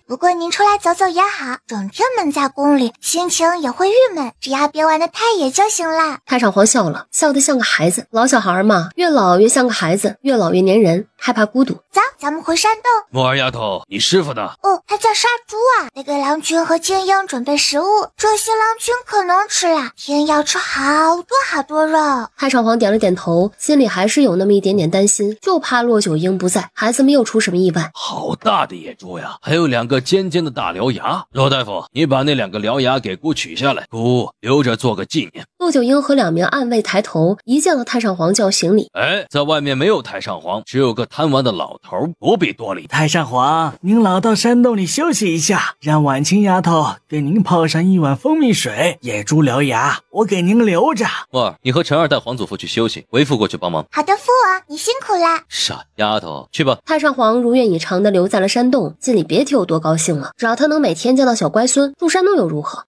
不过您出来走走也好，整天闷在宫里，心情也会郁闷，只要别玩得太野就行了。太上皇笑了，笑得像个孩子。老小孩嘛，越老越像个孩子，越老越粘人，害怕孤独。走，咱们回山洞。木儿丫头，你师傅呢？他在杀猪啊，得给狼群和精英准备食物，这些狼群可能吃了，天要吃好多肉。太上皇点了点头，心里还是有那么一点点担心，就怕骆九婴不在，孩子们又出什么意外。好大的野猪呀，还有2个尖尖的大獠牙。骆大夫，你把那2个獠牙给姑取下来，姑留着做个纪念。骆九婴和2名暗卫抬头，一见到太上皇就要行礼。在外面没有太上皇，只有个贪玩的老头，不必多礼。太上皇，您老到山洞里休息一下，让婉清丫头给您泡上1碗蜂蜜水。野猪獠牙我给您留着。莫儿，你和陈儿带皇祖父去休息，为父过去帮忙。好的，父王，你辛苦啦。傻丫头，去吧。太上皇如愿以偿地留在了山洞，心里别提有多高兴了。只要他能每天见到小乖孙，住山洞又如何？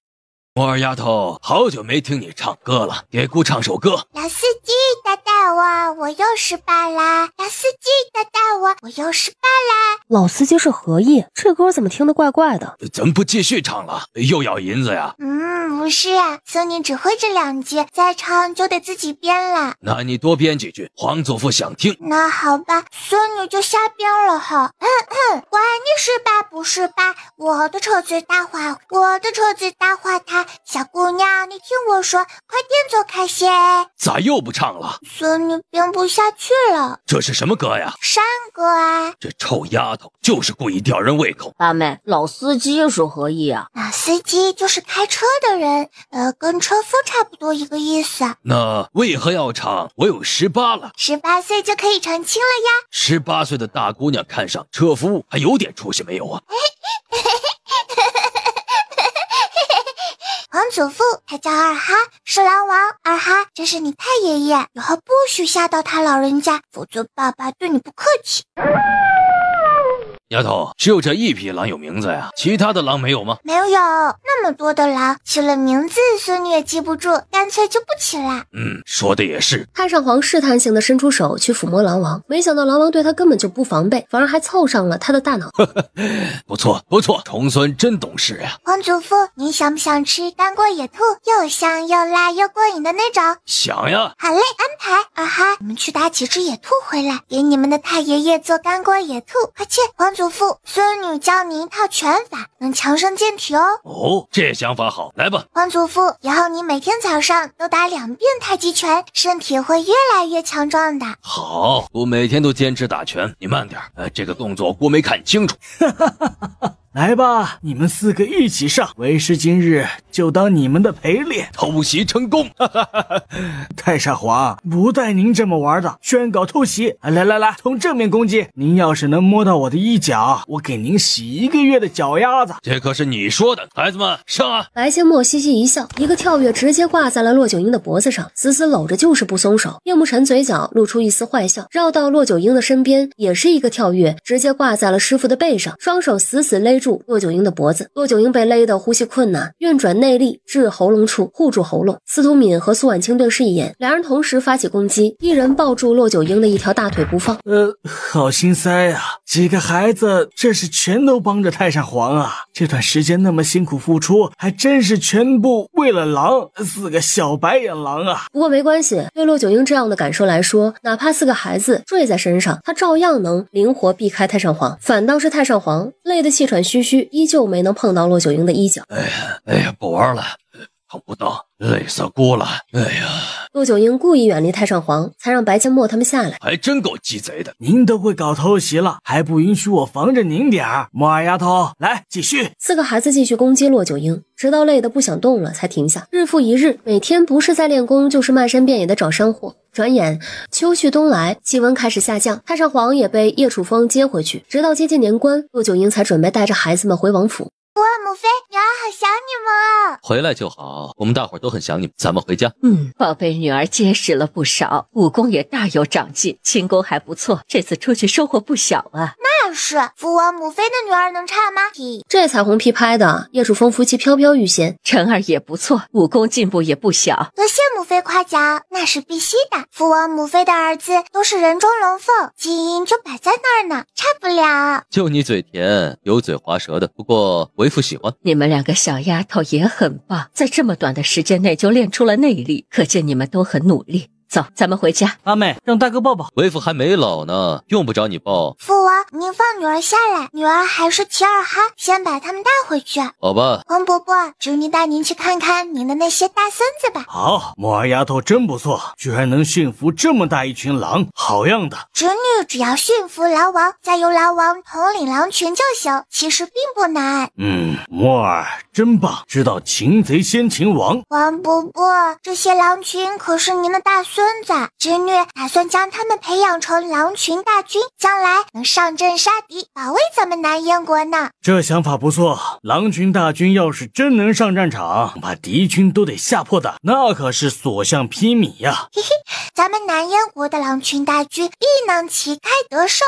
莫儿丫头，好久没听你唱歌了，给姑唱首歌。老司机带带我又18啦。老司机带带我又18啦。老司机是何意？这歌怎么听得怪怪的？怎么不继续唱了？又要银子呀？不是啊，孙女只会这2句，再唱就得自己编了。那你多编几句，皇祖父想听。那好吧，孙女就瞎编了哈。管你18不18，我的车子大花它。小姑娘，你听我说，快点走开些。咋又不唱了？孙女编不下去了。这是什么歌呀？山歌啊。这臭丫头就是故意吊人胃口。八妹，老司机是何意啊？老司机就是开车的人，跟车夫差不多一个意思。那为何要唱我有18了？18岁就可以成亲了呀。18岁的大姑娘看上车夫，还有点出息没有啊？皇祖父他叫二哈，是狼王。二哈，这是你太爷爷，以后不许吓到他老人家，否则爸爸对你不客气。丫头，只有这1匹狼有名字呀，其他的狼没有吗？没有，那么多的狼，起了名字孙女也记不住，干脆就不起了。说的也是。太上皇试探性地伸出手去抚摸狼王，没想到狼王对他根本就不防备，反而还凑上了他的大脑。不错，重孙真懂事呀。皇祖父，您想不想吃干锅野兔？又香又辣又过瘾的那种。想呀。好嘞，安排。二哈，你们去打几只野兔回来，给你们的太爷爷做干锅野兔。快去。皇祖父，孙女教你一套拳法，能强身健体哦。这想法好，来吧。皇祖父，以后你每天早上都打2遍太极拳，身体会越来越强壮的。好，我每天都坚持打拳。你慢点，这个动作我没看清楚。来吧，你们4个一起上，为师今日就当你们的陪练。偷袭成功！太上皇不带您这么玩的，宣告偷袭！来，从正面攻击。您要是能摸到我的衣角，我给您洗1个月的脚丫子。这可是你说的，孩子们上啊！白阡陌嘻嘻一笑，一个跳跃直接挂在了骆九婴的脖子上，死死搂着就是不松手。叶慕辰嘴角露出一丝坏笑，绕到骆九婴的身边，也是一个跳跃，直接挂在了师傅的背上，双手死死勒住骆九婴的脖子。骆九婴被勒得呼吸困难，运转内力至喉咙处护住喉咙。司徒敏和苏婉清对视一眼，两人同时发起攻击，一人抱住骆九婴的一条大腿不放。好心塞啊！几个孩子这是全都帮着太上皇啊！这段时间那么辛苦付出，还真是全部为了狼，4个小白眼狼啊！不过没关系，对骆九婴这样的感受来说，哪怕4个孩子坠在身上，他照样能灵活避开太上皇。反倒是太上皇累得气喘吁吁，依旧没能碰到骆九婴的衣角。哎呀，不玩了，碰不到，累死锅了。哎呀，骆九婴故意远离太上皇，才让白阡陌他们下来。还真够鸡贼的。您都会搞偷袭了，还不允许我防着您点儿？莫尔丫头，来继续。4个孩子继续攻击骆九婴，直到累得不想动了才停下。日复一日，每天不是在练功，就是漫山遍野的找山货。转眼秋去冬来，气温开始下降，太上皇也被叶楚风接回去。直到接近年关，骆九婴才准备带着孩子们回王府。母妃，女儿好想你们啊！回来就好，我们大伙儿都很想你们，咱们回家。宝贝女儿结实了不少，武功也大有长进，轻功还不错，这次出去收获不小啊。那是，父王母妃的女儿能差吗？这彩虹屁拍的，叶楚风夫妻飘飘欲仙。晨儿也不错，武功进步也不小。多谢母妃夸奖，那是必须的。父王母妃的儿子都是人中龙凤，基因就摆在那儿呢，差不了。就你嘴甜，油嘴滑舌的，不过为父喜欢。你们2个小丫头也很棒，在这么短的时间内就练出了内力，可见你们都很努力。走，咱们回家。阿妹，让大哥抱抱。为父还没老呢，用不着你抱。父王，您放女儿下来，女儿还是齐尔哈，先把他们带回去。好吧。黄伯伯，侄女带您去看看您的那些大孙子吧。好，莫尔丫头真不错，居然能驯服这么大一群狼，好样的。侄女只要驯服狼王，再由狼王统领狼群就行，其实并不难。莫尔真棒，知道擒贼先擒王。王伯伯，这些狼群可是您的大孙子，侄女打算将他们培养成狼群大军，将来能上阵杀敌，保卫咱们南燕国呢。这想法不错，狼群大军要是真能上战场，恐怕敌军都得吓破胆，那可是所向披靡呀。嘿嘿，咱们南燕国的狼群大军必能旗开得胜。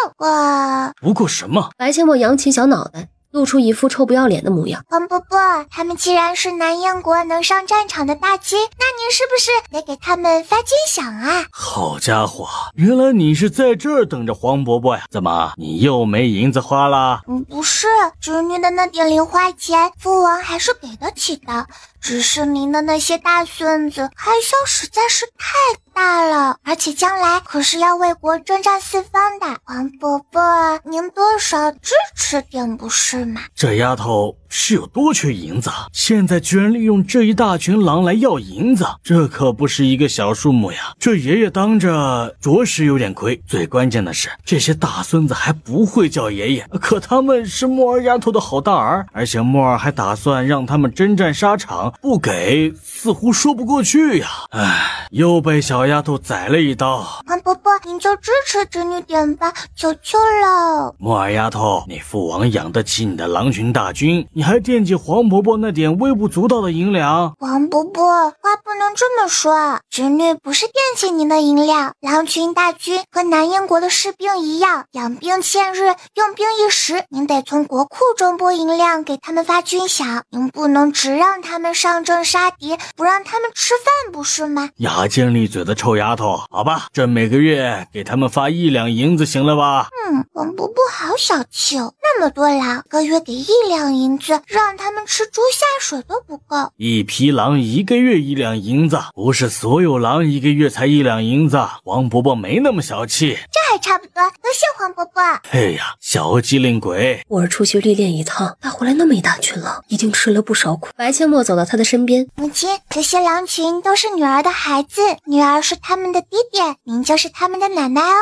不过什么？白阡陌扬起小脑袋，露出一副臭不要脸的模样。黄伯伯，他们既然是南燕国能上战场的大军，那您是不是得给他们发军饷啊？好家伙，原来你是在这儿等着黄伯伯呀？怎么，你又没银子花了？不是，侄女的那点零花钱，父王还是给得起的。只是您的那些大孙子开销实在是太大了，而且将来可是要为国征战四方的。黄伯伯，您多少支持点不是吗？这丫头是有多缺银子，现在居然利用这一大群狼来要银子，这可不是一个小数目呀！这爷爷当着着实有点亏。最关键的是，这些大孙子还不会叫爷爷，可他们是莫儿丫头的好大儿，而且莫儿还打算让他们征战沙场，不给似乎说不过去呀。唉，又被小丫头宰了一刀。黄伯伯，您就支持侄女点吧，求求了。莫儿丫头，你父王养得起你的狼群大军，你还惦记黄伯伯那点微不足道的银两？黄伯伯，话不能这么说，侄女不是惦记您的银两，狼群大军和南燕国的士兵一样，养兵千日，用兵一时，您得从国库中拨银两给他们发军饷，您不能只让他们上阵杀敌，不让他们吃饭，不是吗？牙尖利嘴的臭丫头，好吧，这每个月给他们发1两银子行了吧？黄伯伯好小气哦，那么多狼，个月给1两银子，让他们吃猪下水都不够。一匹狼1个月1两银子，不是所有狼1个月才1两银子，黄伯伯没那么小气。这还差不多，多谢黄伯伯。哎呀，小机灵鬼！我儿出去历练一趟，带回来那么一大群狼，一定吃了不少苦。白阡陌走到他的身边，母亲，这些狼群都是女儿的孩子，女儿是他们的爹爹，您就是他们的奶奶哦。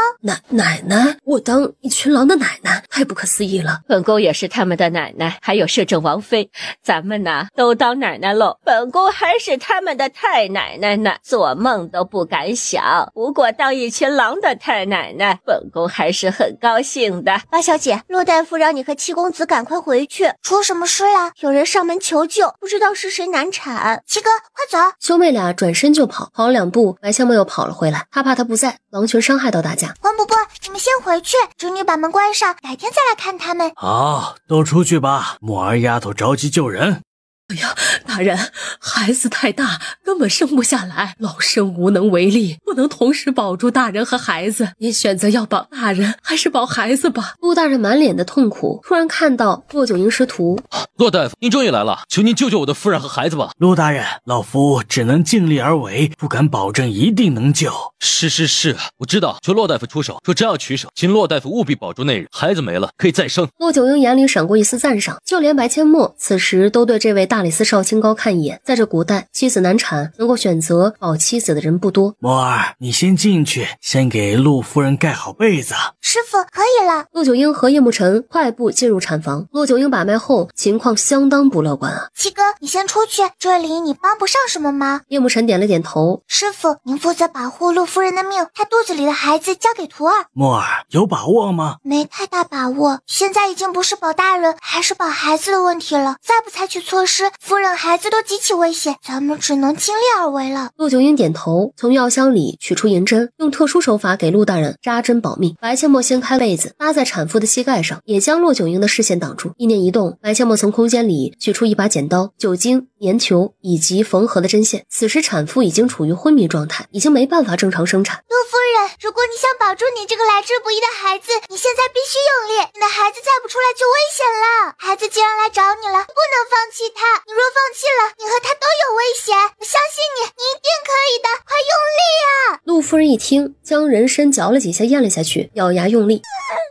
奶奶？我当一群狼的奶奶，太不可思议了。本宫也是他们的奶奶，还有摄政王妃，咱们呐都当奶奶喽。本宫还是他们的太奶奶呢，做梦都不敢想。不过当一群狼的太奶奶，本宫还是很高兴的。八小姐，骆大夫让你和七公子赶快回去，出什么事了？有人上门求救，不知道是谁难产。七哥，快走！兄妹俩转身就跑，跑了2步，白阡陌又跑了回来，他怕他不在，狼群伤害到大家。黄伯伯，你们先回去，侄女把门关上，改天再来看他们。好，都出去吧，木儿丫头着急救人。哎呀，大人，孩子太大，根本生不下来，老身无能为力，不能同时保住大人和孩子。您选择要保大人还是保孩子吧？陆大人满脸的痛苦，突然看到骆九婴师徒。骆大夫，您终于来了，求您救救我的夫人和孩子吧。陆大人，老夫只能尽力而为，不敢保证一定能救。是，我知道，求骆大夫出手。若真要取舍，请骆大夫务必保住那日，孩子没了可以再生。骆九婴眼里闪过一丝赞赏，就连白阡陌此时都对这位大理寺少卿高看一眼。在这古代，妻子难产，能够选择保妻子的人不多。墨儿，你先进去，先给陆夫人盖好被子。师傅，可以了。骆九婴和叶慕辰快步进入产房。骆九婴把脉后，情况相当不乐观啊。七哥，你先出去，这里你帮不上什么忙。叶慕辰点了点头。师傅，您负责保护陆夫人的命，她肚子里的孩子交给徒儿。墨儿，有把握吗？没太大把握，现在已经不是保大人还是保孩子的问题了，再不采取措施，夫人孩子都极其危险，咱们只能尽力而为了。骆九婴点头，从药箱里取出银针，用特殊手法给陆大人扎针保命。白阡陌掀开被子，搭在产妇的膝盖上，也将骆九婴的视线挡住。意念一动，白阡陌从空间里取出一把剪刀、酒精、粘球以及缝合的针线。此时产妇已经处于昏迷状态，已经没办法正常生产。陆夫人，如果你想保住你这个来之不易的孩子，你现在必须用力，你的孩子再不出来就危险了。孩子既然来找你了，不能放弃他，你若放弃了，你和他都有危险。我相信你，你一定可以的，快用力啊！陆夫人一听，将人参嚼了几下咽了下去，咬牙用力。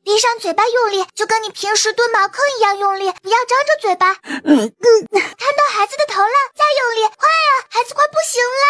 闭上嘴巴用力，就跟你平时蹲茅坑一样用力，不要张着嘴巴。看到孩子的头了，再用力，快啊，孩子快不行了。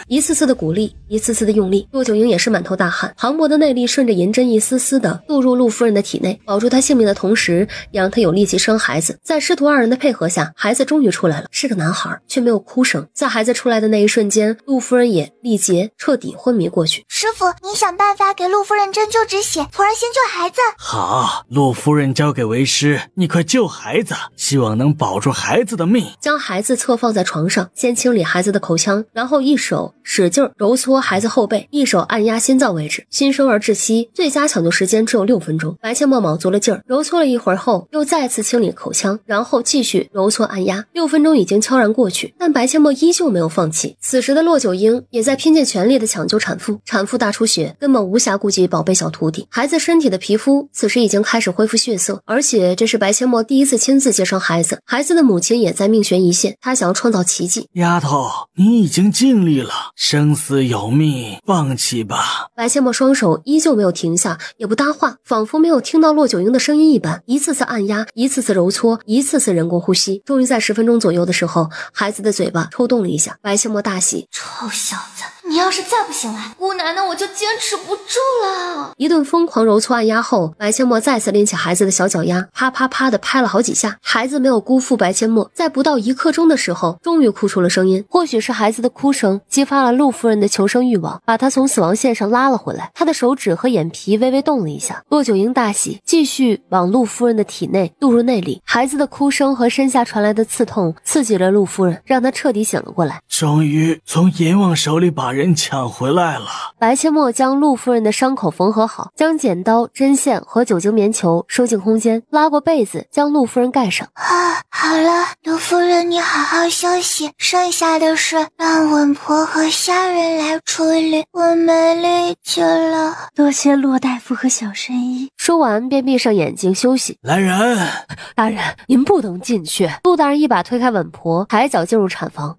一次次的鼓励，一次次的用力，骆九婴也是满头大汗，磅礴的内力顺着银针一丝丝的渡入陆夫人的体内，保住她性命的同时，也让她有力气生孩子。在师徒二人的配合下，孩子终于出来了，是个男孩，却没有哭声。在孩子出来的那一瞬间，陆夫人也力竭，彻底昏迷过去。师傅，你想办法给陆夫人针灸止血，徒儿先救孩子。好，陆夫人交给为师，你快救孩子，希望能保住孩子的命。将孩子侧放在床上，先清理孩子的口腔，然后一手使劲揉搓孩子后背，一手按压心脏位置。新生儿窒息，最佳抢救时间只有6分钟。白阡陌卯足了劲儿，揉搓了一会儿后，又再次清理口腔，然后继续揉搓按压。6分钟已经悄然过去，但白阡陌依旧没有放弃。此时的骆九婴也在拼尽全力的抢救产妇，产妇大出血，根本无暇顾及宝贝小徒弟。孩子身体的皮肤此时已经开始恢复血色，而且这是白阡陌第一次亲自接生孩子，孩子的母亲也在命悬一线，她想要创造奇迹。丫头，你已经尽力了，生死有命，放弃吧。白阡陌双手依旧没有停下，也不搭话，仿佛没有听到骆九婴的声音一般，一次次按压，一次次揉搓，一次次人工呼吸。终于在10分钟左右的时候，孩子的嘴巴抽动了一下，白阡陌大喜，臭小子，你要是再不醒来，姑奶奶我就坚持不住了。一顿疯狂揉搓按压后，白阡陌再次拎起孩子的小脚丫，啪啪啪的拍了好几下。孩子没有辜负白阡陌，在不到1刻钟的时候，终于哭出了声音。或许是孩子的哭声激发了陆夫人的求生欲望，把她从死亡线上拉了回来。她的手指和眼皮微微动了一下。骆九婴大喜，继续往陆夫人的体内渡入内力。孩子的哭声和身下传来的刺痛刺激了陆夫人，让她彻底醒了过来。终于从阎王手里把人抢回来了。白阡陌将陆夫人的伤口缝合好，将剪刀、针线和酒精棉球收进空间，拉过被子将陆夫人盖上。好了，陆夫人你好好休息，剩下的事让稳婆和下人来处理，我没力气了。多谢骆大夫和小神医。说完便闭上眼睛休息。来人！大人，您不能进去。陆大人一把推开稳婆，抬脚进入产房。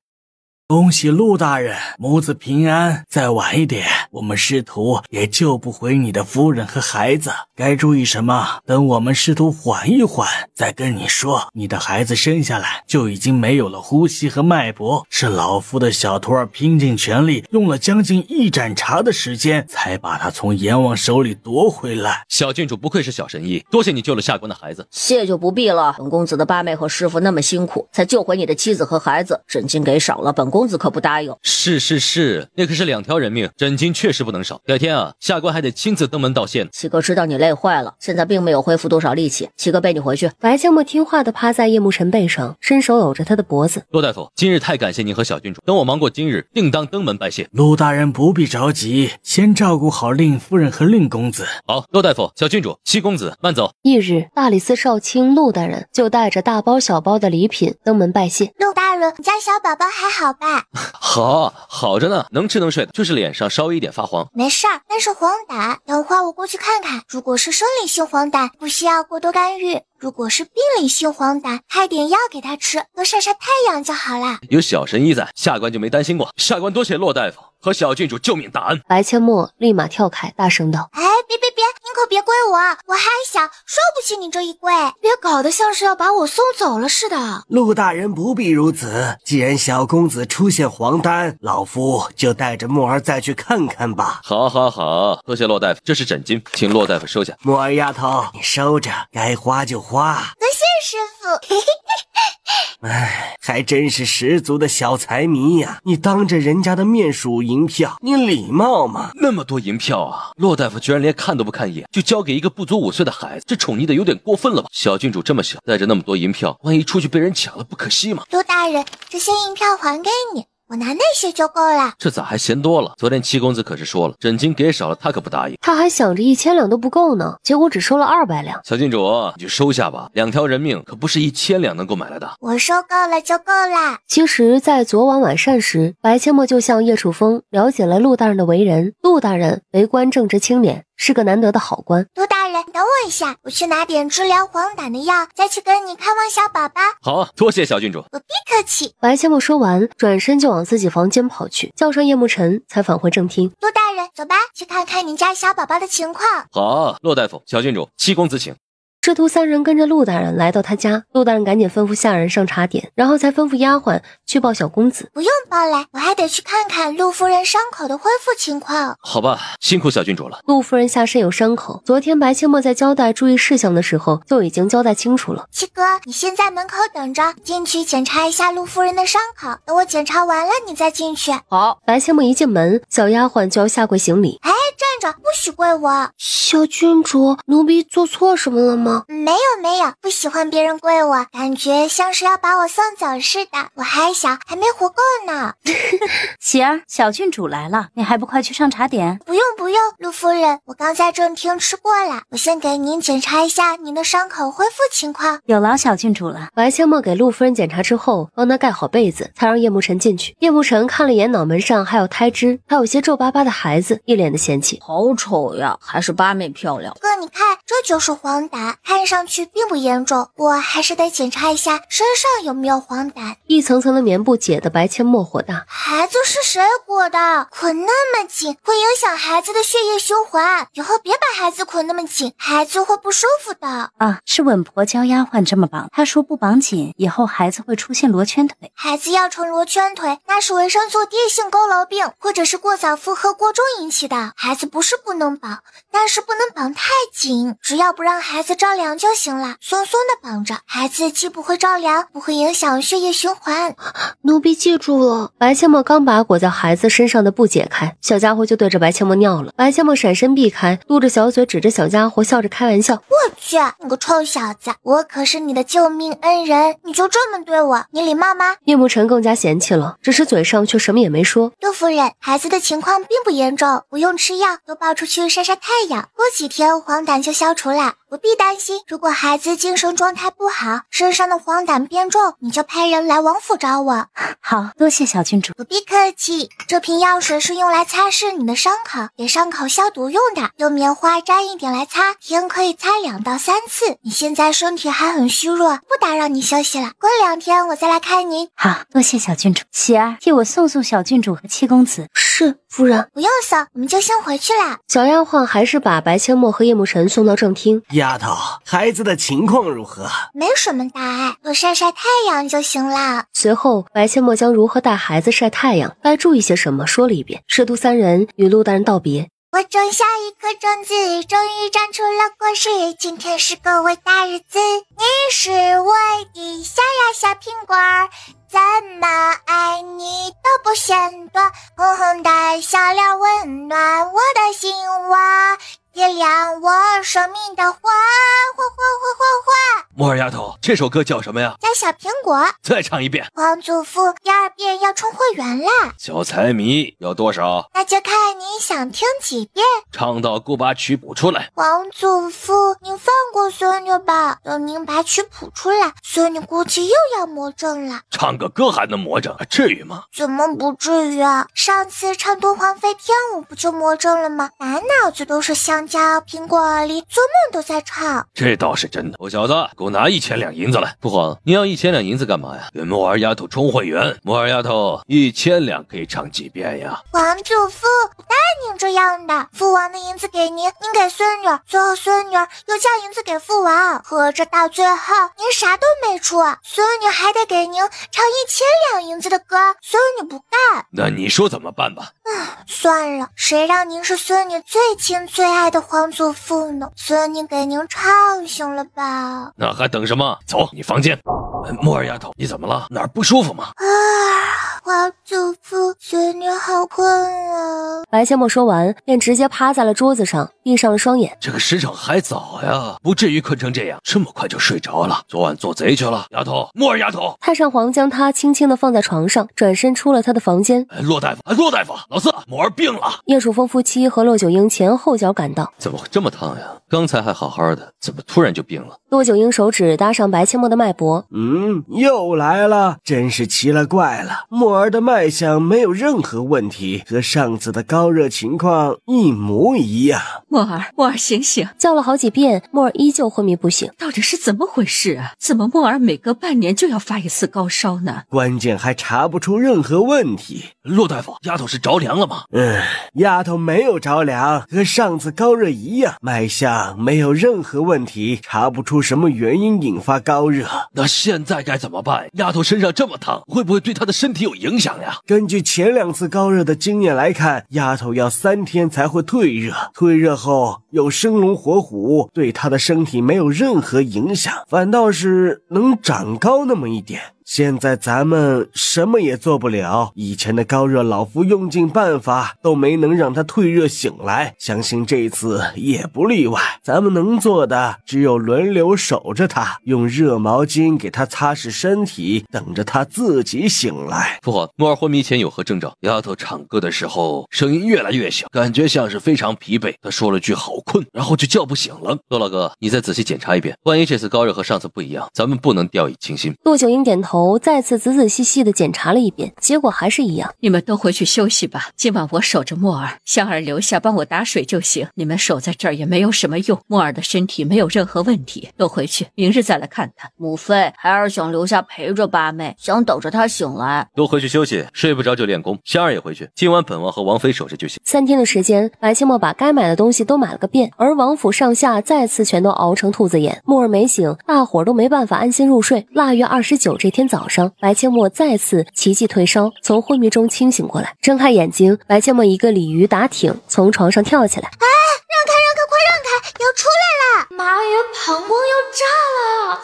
恭喜陆大人，母子平安。再晚一点，我们师徒也救不回你的夫人和孩子。该注意什么？等我们师徒缓一缓，再跟你说。你的孩子生下来就已经没有了呼吸和脉搏，是老夫的小徒儿拼尽全力，用了将近1盏茶的时间，才把他从阎王手里夺回来。小郡主不愧是小神医，多谢你救了下官的孩子。谢就不必了，本公子的八妹和师傅那么辛苦，才救回你的妻子和孩子，真金给少了，本公公子可不答应。是，那可是2条人命，真金确实不能少。改天啊，下官还得亲自登门道谢呢。七哥知道你累坏了，现在并没有恢复多少力气，七哥背你回去。白千墨听话的趴在叶慕辰背上，伸手搂着他的脖子。骆大夫，今日太感谢您和小郡主，等我忙过今日，定当登门拜谢。陆大人不必着急，先照顾好令夫人和令公子。好，骆大夫、小郡主、七公子，慢走。翌日，大理寺少卿陆大人就带着大包小包的礼品登门拜谢。陆大人，你家小宝宝还好吧？好着呢，能吃能睡的，就是脸上稍微一点发黄。没事儿，那是黄疸，等会儿我过去看看。如果是生理性黄疸，不需要过多干预；如果是病理性黄疸，开点药给他吃，多晒晒太阳就好了。有小神医在，下官就没担心过。下官多谢骆大夫和小郡主救命大恩。白千墨立马跳开，大声道：哎，别，你可别跪我还小，受不起你这一跪，别搞得像是要把我送走了似的。陆大人不必如此，既然小公子出现黄疸，老夫就带着墨儿再去看看吧。好，多谢骆大夫，这是诊金，请骆大夫收下。墨儿丫头，你收着，该花就花。多谢师傅。哎，还真是十足的小财迷呀！你当着人家的面数银票，你礼貌吗？那么多银票啊，骆大夫居然连看都不看一眼，就交给一个不足5岁的孩子，这宠溺的有点过分了吧？小郡主这么小，带着那么多银票，万一出去被人抢了，不可惜吗？陆大人，这些银票还给你，我拿那些就够了。这咋还嫌多了？昨天七公子可是说了，诊金给少了他可不答应。他还想着1000两都不够呢，结果只收了200两。小郡主，你就收下吧，2条人命可不是1000两能够买来的。我收够了就够了。其实，在昨晚晚膳时，白千墨就向叶楚风了解了陆大人的为人。陆大人为官正直清廉，是个难得的好官。陆大人，等我一下，我去拿点治疗黄疸的药，再去跟你看望小宝宝。好，多谢小郡主。不必客气。白千墨说完，转身就往自己房间跑去，叫上叶慕辰，才返回正厅。陆大人，走吧，去看看你家小宝宝的情况。好，骆大夫、小郡主，七公子请。师徒3人跟着陆大人来到他家，陆大人赶紧吩咐下人上茶点，然后才吩咐丫鬟去抱小公子。不用抱来，我还得去看看陆夫人伤口的恢复情况。好吧，辛苦小郡主了。陆夫人下身有伤口，昨天白千墨在交代注意事项的时候就已经交代清楚了。七哥，你先在门口等着，进去检查一下陆夫人的伤口，等我检查完了你再进去。好。白千墨一进门，小丫鬟就要下跪行礼。哎，站着，不许跪我。小郡主，奴婢做错什么了吗？没有，不喜欢别人跪我，感觉像是要把我送走似的。我还小，还没活够呢。喜儿，小郡主来了，你还不快去上茶点？不用，陆夫人，我刚在正厅吃过了，我先给您检查一下您的伤口恢复情况。有劳小郡主了。白千墨给陆夫人检查之后，帮她盖好被子，才让叶慕辰进去。叶慕辰看了眼脑门上还有胎脂，还有些皱巴巴的孩子，一脸的嫌弃。好丑呀，还是八妹漂亮。哥，你看，这就是黄疸，看上去并不严重，我还是得检查一下身上有没有黄疸。一层层的棉布解得白千墨火大。孩子是谁裹的？捆那么紧，会影响孩子的血液循环，以后别把孩子捆那么紧，孩子会不舒服的。啊，是稳婆教丫鬟这么绑，她说不绑紧，以后孩子会出现罗圈腿。孩子要成罗圈腿，那是维生素 D 性佝偻病，或者是过早负荷过重引起的。孩子不是不能绑，但是不能绑太紧，只要不让孩子着凉就行了，松松的绑着，孩子既不会着凉，不会影响血液循环。奴婢记住了。白千墨刚把裹在孩子身上的布解开，小家伙就对着白千墨尿了。白千墨闪身避开，嘟着小嘴指着小家伙，笑着开玩笑：我去，你个臭小子，我可是你的救命恩人，你就这么对我，你礼貌吗？叶慕辰更加嫌弃了，只是嘴上却什么也没说。陆夫人，孩子的情况并不严重，不用吃药，都抱出去晒晒太阳，过几天黄疸就消除了，不必担心。如果孩子精神状态不好，身上的黄疸变重，你就派人来王府找我。好，多谢小郡主。不必客气，这瓶药水是用来擦拭你的伤口，给伤口消毒用的，用棉花沾一点来擦，天可以擦2到3次。你现在身体还很虚弱，不打扰你休息了，过2天我再来看您。好，多谢小郡主。喜儿，替我送小郡主和七公子。是，夫人。不用送，我们就先回去了。小丫鬟还是把白千墨和叶慕辰送到正厅。丫头，孩子的情况如何？没什么大碍，多晒晒太阳就行了。随后，白千墨将如何带孩子晒太阳，该注意些什么说了一遍。师徒3人与陆大人道别。我种下一颗种子，终于长出了果实。今天是个伟大日子，你是我的小呀小苹果儿，怎么爱你都不嫌多，红红的笑脸温暖我的心窝，点亮我生命的花，花花花花花。木耳丫头，这首歌叫什么呀？叫小苹果。再唱一遍。皇祖父第2遍要充会员啦。小财迷要多少？那就看你想听几遍。唱到够把曲谱出来。皇祖父，您放过孙女吧，等您把曲谱出来，孙女估计又要魔怔了。唱个歌还能魔怔，至于吗？怎么不至于啊？上次唱敦煌飞天舞不就魔怔了吗？满脑子都是香蕉、苹果梨，做梦都在唱。这倒是真的。我小子，给我拿1000两银子来。父皇，你要1000两银子干嘛呀？给木耳丫头充会员。木耳丫头，1000两可以唱几遍呀？皇祖父，不带您这样的。父王的银子给您，您给孙女，最后孙女又将银子给父王，合着到最后您啥都没出，孙女还得给您唱1000两银子的歌，孙女不干。那你说怎么办吧？算了，谁让您是孙女最亲最爱的皇祖父呢？孙女给您唱行了吧？那还等什么？走，你房间。木耳丫头，你怎么了？哪儿不舒服吗？皇祖父，孙女好困啊。白千墨说完，便直接趴在了桌子上，闭上了双眼。这个时辰还早呀，不至于困成这样，这么快就睡着了。昨晚做贼去了，丫头，木耳丫头。太上皇将她轻轻地放在床上，转身出了他的房间。骆大夫，骆大夫，老四，木耳病了。叶楚风夫妻和骆九婴前后脚赶到。怎么会这么烫呀？刚才还好好的，怎么突然就病了？骆九婴手指搭上白千墨的脉搏。又来了，真是奇了怪了。木耳的脉象没有任何问题，和上次的高热情况一模一样。墨儿醒醒！叫了好几遍，墨儿依旧昏迷不醒。到底是怎么回事啊？怎么墨儿每隔半年就要发一次高烧呢？关键还查不出任何问题。骆大夫，丫头是着凉了吗？丫头没有着凉，和上次高热一样，脉象没有任何问题，查不出什么原因引发高热。那现在该怎么办？丫头身上这么烫，会不会对她的身体有影响呀？根据前2次高热的经验来看，丫头要3天才会退热，退热后有生龙活虎，对她的身体没有任何影响，反倒是能长高那么一点。现在咱们什么也做不了，以前的高热老夫用尽办法都没能让他退热醒来，相信这次也不例外。咱们能做的只有轮流守着他，用热毛巾给他擦拭身体，等着他自己醒来。父皇，木耳昏迷前有何征兆？丫头唱歌的时候声音越来越小，感觉像是非常疲惫。她说了句好困，然后就叫不醒了。骆老哥，你再仔细检查一遍，万一这次高热和上次不一样，咱们不能掉以轻心。骆九婴点头，再次仔仔细细地检查了一遍，结果还是一样。你们都回去休息吧，今晚我守着墨儿，香儿留下帮我打水就行。你们守在这儿也没有什么用，墨儿的身体没有任何问题，都回去，明日再来看他。母妃孩儿想留下陪着八妹，想等着她醒来。都回去休息，睡不着就练功。香儿也回去，今晚本王和王妃守着就行。3天的时间，白千墨把该买的东西都买了个遍，而王府上下再次全都熬成兔子眼。墨儿没醒，大伙儿都没办法安心入睡。腊月29这天早上，白千墨再次奇迹退烧，从昏迷中清醒过来，睁开眼睛，白千墨一个鲤鱼打挺，从床上跳起来。让开，快让开，要出来了！妈呀，膀胱要炸了！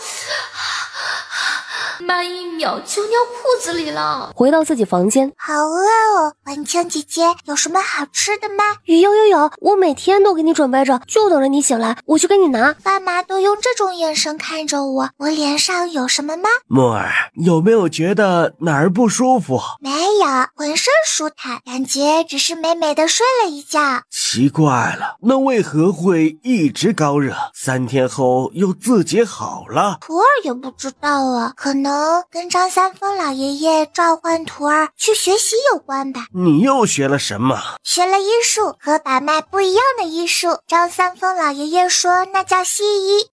慢1秒就尿裤子里了。回到自己房间，好饿哦，文清姐姐有什么好吃的吗？有，我每天都给你准备着，就等着你醒来，我去给你拿。爸妈都用这种眼神看着我，我脸上有什么吗？木耳，有没有觉得哪儿不舒服？没有，浑身舒坦，感觉只是美美的睡了一觉。奇怪了，那为何会一直高热，3天后又自己好了？徒儿也不知道啊，可能跟张三丰老爷爷召唤徒儿去学习有关吧。你又学了什么？学了医术，和把脉不一样的医术。张三丰老爷爷说那叫西医。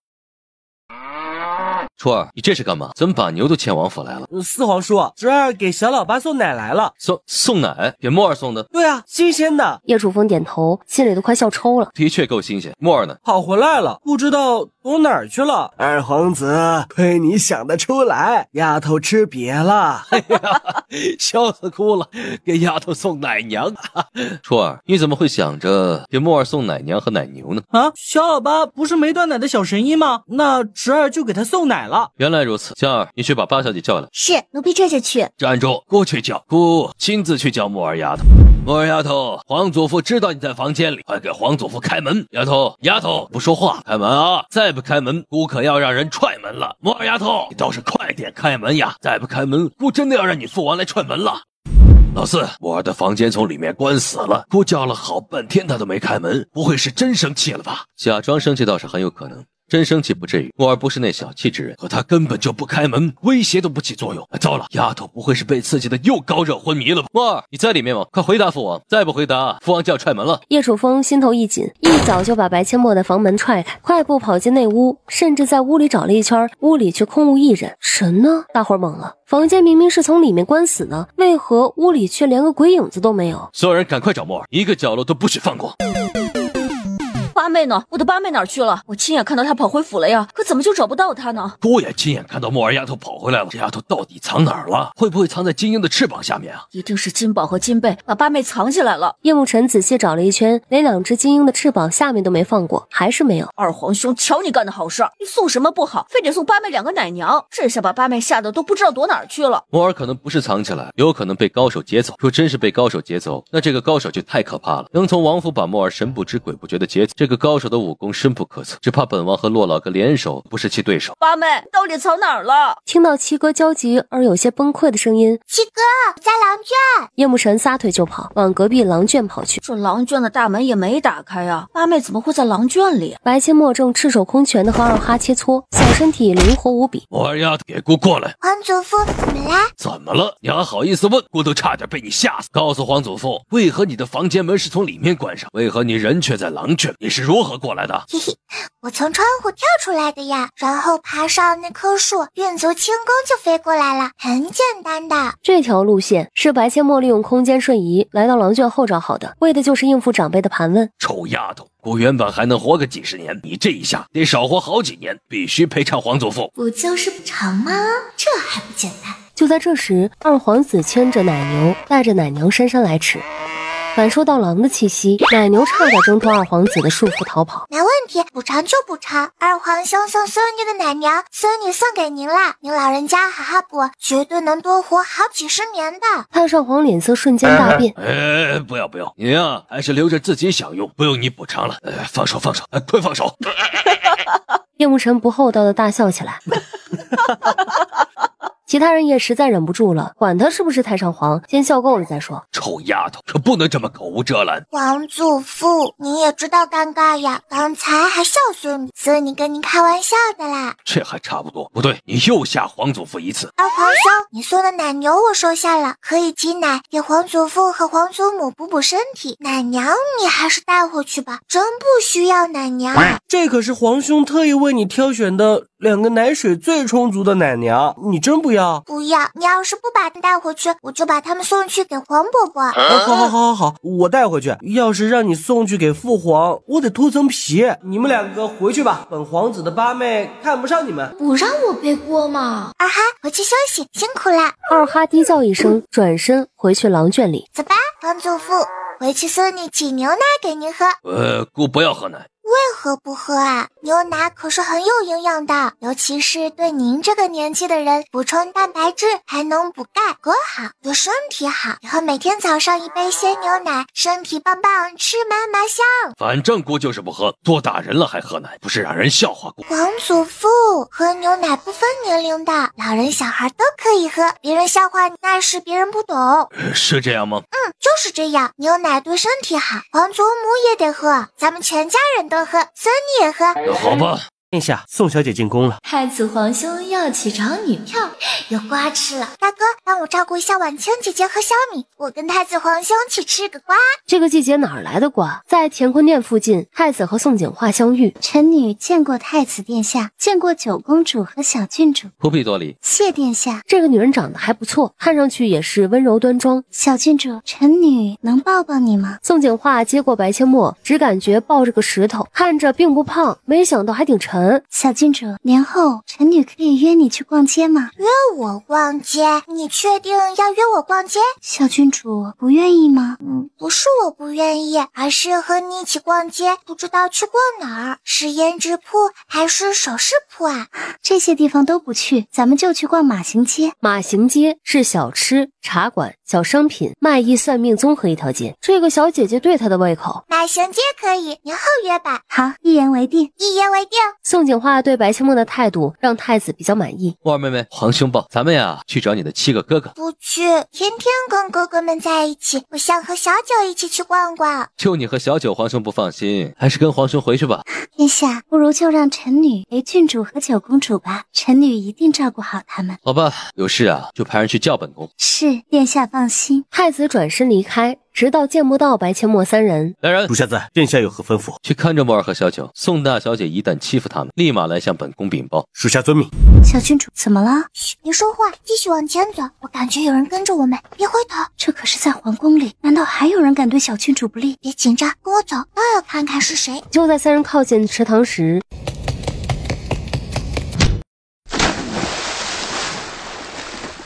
初儿，你这是干嘛？怎么把牛都牵王府来了？四皇叔，侄儿给小老八送奶来了。送奶？给墨儿送的？对啊，新鲜的。叶楚风点头，心里都快笑抽了。的确够新鲜。墨儿呢？跑回来了，不知道躲哪儿去了。二皇子，亏你想得出来，丫头吃瘪了。哎呀，笑死哭了，给丫头送奶娘。初儿，你怎么会想着给墨儿送奶娘和奶牛呢？啊，小老八不是没断奶的小神医吗？那12就给她送奶了。原来如此，香儿，你去把八小姐叫来。是，奴婢这就去。站住，过去叫，姑亲自去叫木儿丫头。木儿丫头，皇祖父知道你在房间里，快给皇祖父开门。丫头，不说话，开门啊！再不开门，姑可要让人踹门了。木儿丫头，你倒是快点开门呀！再不开门，姑真的要让你父王来踹门了。老四，木儿的房间从里面关死了，姑叫了好半天他都没开门，不会是真生气了吧？假装生气倒是很有可能。真生气不至于，木儿不是那小气之人，可他根本就不开门，威胁都不起作用。糟了，丫头不会是被刺激的又高热昏迷了吧？木儿，你在里面吗？快回答父王，再不回答，父王就要踹门了。叶楚风心头一紧，一脚就把白阡陌的房门踹开，快步跑进内屋，甚至在屋里找了一圈，屋里却空无一人。神呢？大伙儿懵了，房间明明是从里面关死的，为何屋里却连个鬼影子都没有？所有人赶快找木儿，一个角落都不许放过。八妹呢？我的八妹哪儿去了？我亲眼看到她跑回府了呀，可怎么就找不到她呢？姑也亲眼看到木儿丫头跑回来了，这丫头到底藏哪儿了？会不会藏在金鹰的翅膀下面啊？一定是金宝和金贝把八妹藏起来了。叶慕辰仔细找了一圈，连2只金鹰的翅膀下面都没放过，还是没有。二皇兄，瞧你干的好事，你送什么不好，非得送八妹2个奶娘，这下把八妹吓得都不知道躲哪儿去了。木儿可能不是藏起来，有可能被高手劫走。若真是被高手劫走，那这个高手就太可怕了，能从王府把木儿神不知鬼不觉的劫走。这个高手的武功深不可测，只怕本王和骆老哥联手不是其对手。八妹到底藏哪儿了？听到七哥焦急而有些崩溃的声音，七哥在狼圈。叶慕辰撒腿就跑，往隔壁狼圈跑去。这狼圈的大门也没打开啊，八妹怎么会在狼圈里？白阡陌正赤手空拳的和二哈切磋，小身体灵活无比。木儿丫头，给姑过来！皇祖父怎么啦？怎么了？你还好意思问？姑都差点被你吓死。告诉皇祖父，为何你的房间门是从里面关上？为何你人却在狼圈？你是如何过来的？嘿嘿，我从窗户跳出来的呀，然后爬上那棵树，运足轻功就飞过来了，很简单的。这条路线是白阡陌利用空间瞬移来到狼圈后找好的，为的就是应付长辈的盘问。臭丫头，姑原本还能活个几十年，你这一下得少活好几年，必须赔偿皇祖父。不就是补偿吗？这还不简单？就在这时，二皇子牵着奶牛，带着奶娘姗姗来迟。感受到狼的气息，奶牛差点挣脱二皇子的束缚逃跑。没问题，补偿就补偿。二皇兄送孙女的奶娘，孙女送给您啦，您老人家好好补，绝对能多活好几十年的。太上皇脸色瞬间大变。不要，你呀，还是留着自己享用，不用你补偿了。放手，快放手！叶慕辰不厚道的大笑起来。其他人也实在忍不住了，管他是不是太上皇，先笑够了再说。臭丫头，可不能这么口无遮拦。皇祖父，你也知道尴尬呀，刚才还笑孙女，孙女跟您开玩笑的啦。这还差不多。不对，你又吓皇祖父一次。二皇兄，你送的奶牛我收下了，可以挤奶给皇祖父和皇祖母补身体。奶娘你还是带回去吧，真不需要奶娘。这可是皇兄特意为你挑选的2个奶水最充足的奶娘，你真不要？不要，你要是不把它带回去，我就把它们送去给黄伯伯。好，我带回去。要是让你送去给父皇，我得脱层皮。你们2个回去吧，本皇子的八妹看不上你们。不让我背锅吗？二哈，回去休息，辛苦啦。二哈低叫一声，转身回去狼圈里。走吧，皇祖父，回去孙女挤牛奶给您喝。姑不要喝奶。为何不喝啊？牛奶可是很有营养的，尤其是对您这个年纪的人，补充蛋白质，还能补钙，多好，对身体好。以后每天早上1杯鲜牛奶，身体棒棒，吃嘛嘛香。反正姑就是不喝，多大人了还喝奶，不是让人笑话姑。皇祖父，喝牛奶不分年龄的，老人小孩都可以喝，别人笑话你那是别人不懂。是这样吗？就是这样，牛奶对身体好，皇祖母也得喝，咱们全家人都喝，孙女也喝。好吧。殿下，宋小姐进宫了。太子皇兄要去找女票，有瓜吃了。大哥，帮我照顾一下婉清姐姐和小米，我跟太子皇兄去吃个瓜。这个季节哪来的瓜？在乾坤殿附近，太子和宋景化相遇。臣女见过太子殿下，见过九公主和小郡主。不必多礼。谢殿下。这个女人长得还不错，看上去也是温柔端庄。小郡主，臣女能抱抱你吗？宋景化接过白阡陌，只感觉抱着个石头，看着并不胖，没想到还挺沉。臣。小郡主，年后臣女可以约你去逛街吗？约我逛街？你确定要约我逛街？小郡主不愿意吗？不是我不愿意，而是和你一起逛街，不知道去逛哪儿，是胭脂铺还是首饰铺啊？这些地方都不去，咱们就去逛马行街。马行街是小吃、茶馆、小商品、卖艺算命综合一条街，这个小姐姐对她的胃口。马行街可以，年后约吧。好，一言为定。一言为定。宋景化对白千墨的态度让太子比较满意。墨儿妹妹，皇兄报，咱们呀去找你的7个哥哥。不去，天天跟哥哥们在一起，我想和小九一起去逛逛。就你和小九，皇兄不放心，还是跟皇兄回去吧。殿下，不如就让臣女陪郡主和九公主吧，臣女一定照顾好他们。好吧，有事啊就派人去叫本宫。是，殿下放心。太子转身离开，直到见不到白千墨3人。来人，属下在，殿下有何吩咐？去看着墨儿和小九。宋大小姐一旦欺负他们，立马来向本宫禀报。属下遵命。小郡主怎么了？嘘，别说话，继续往前走。我感觉有人跟着我们，别回头。这可是在皇宫里，难道还有人敢对小郡主不利？别紧张，跟我走，倒要看看是谁。就在3人靠近池塘时，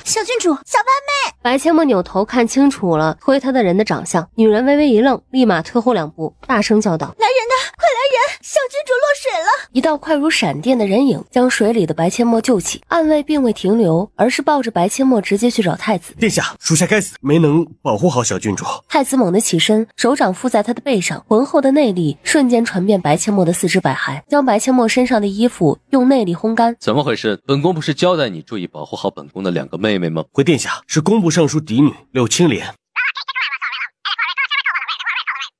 小郡主，小八妹，白千墨扭头看清楚了推她的人的长相，女人微微一愣，立马退后2步，大声叫道：来人呐，快来人！小郡主落水了！一道快如闪电的人影将水里的白千墨救起，暗卫并未停留，而是抱着白千墨直接去找太子。殿下，属下该死，没能保护好小郡主。太子猛地起身，手掌附在他的背上，浑厚的内力瞬间传遍白千墨的4肢百骸，将白千墨身上的衣服用内力烘干。怎么回事？本宫不是交代你注意保护好本宫的2个妹妹吗？回殿下，是工部尚书嫡女柳青莲。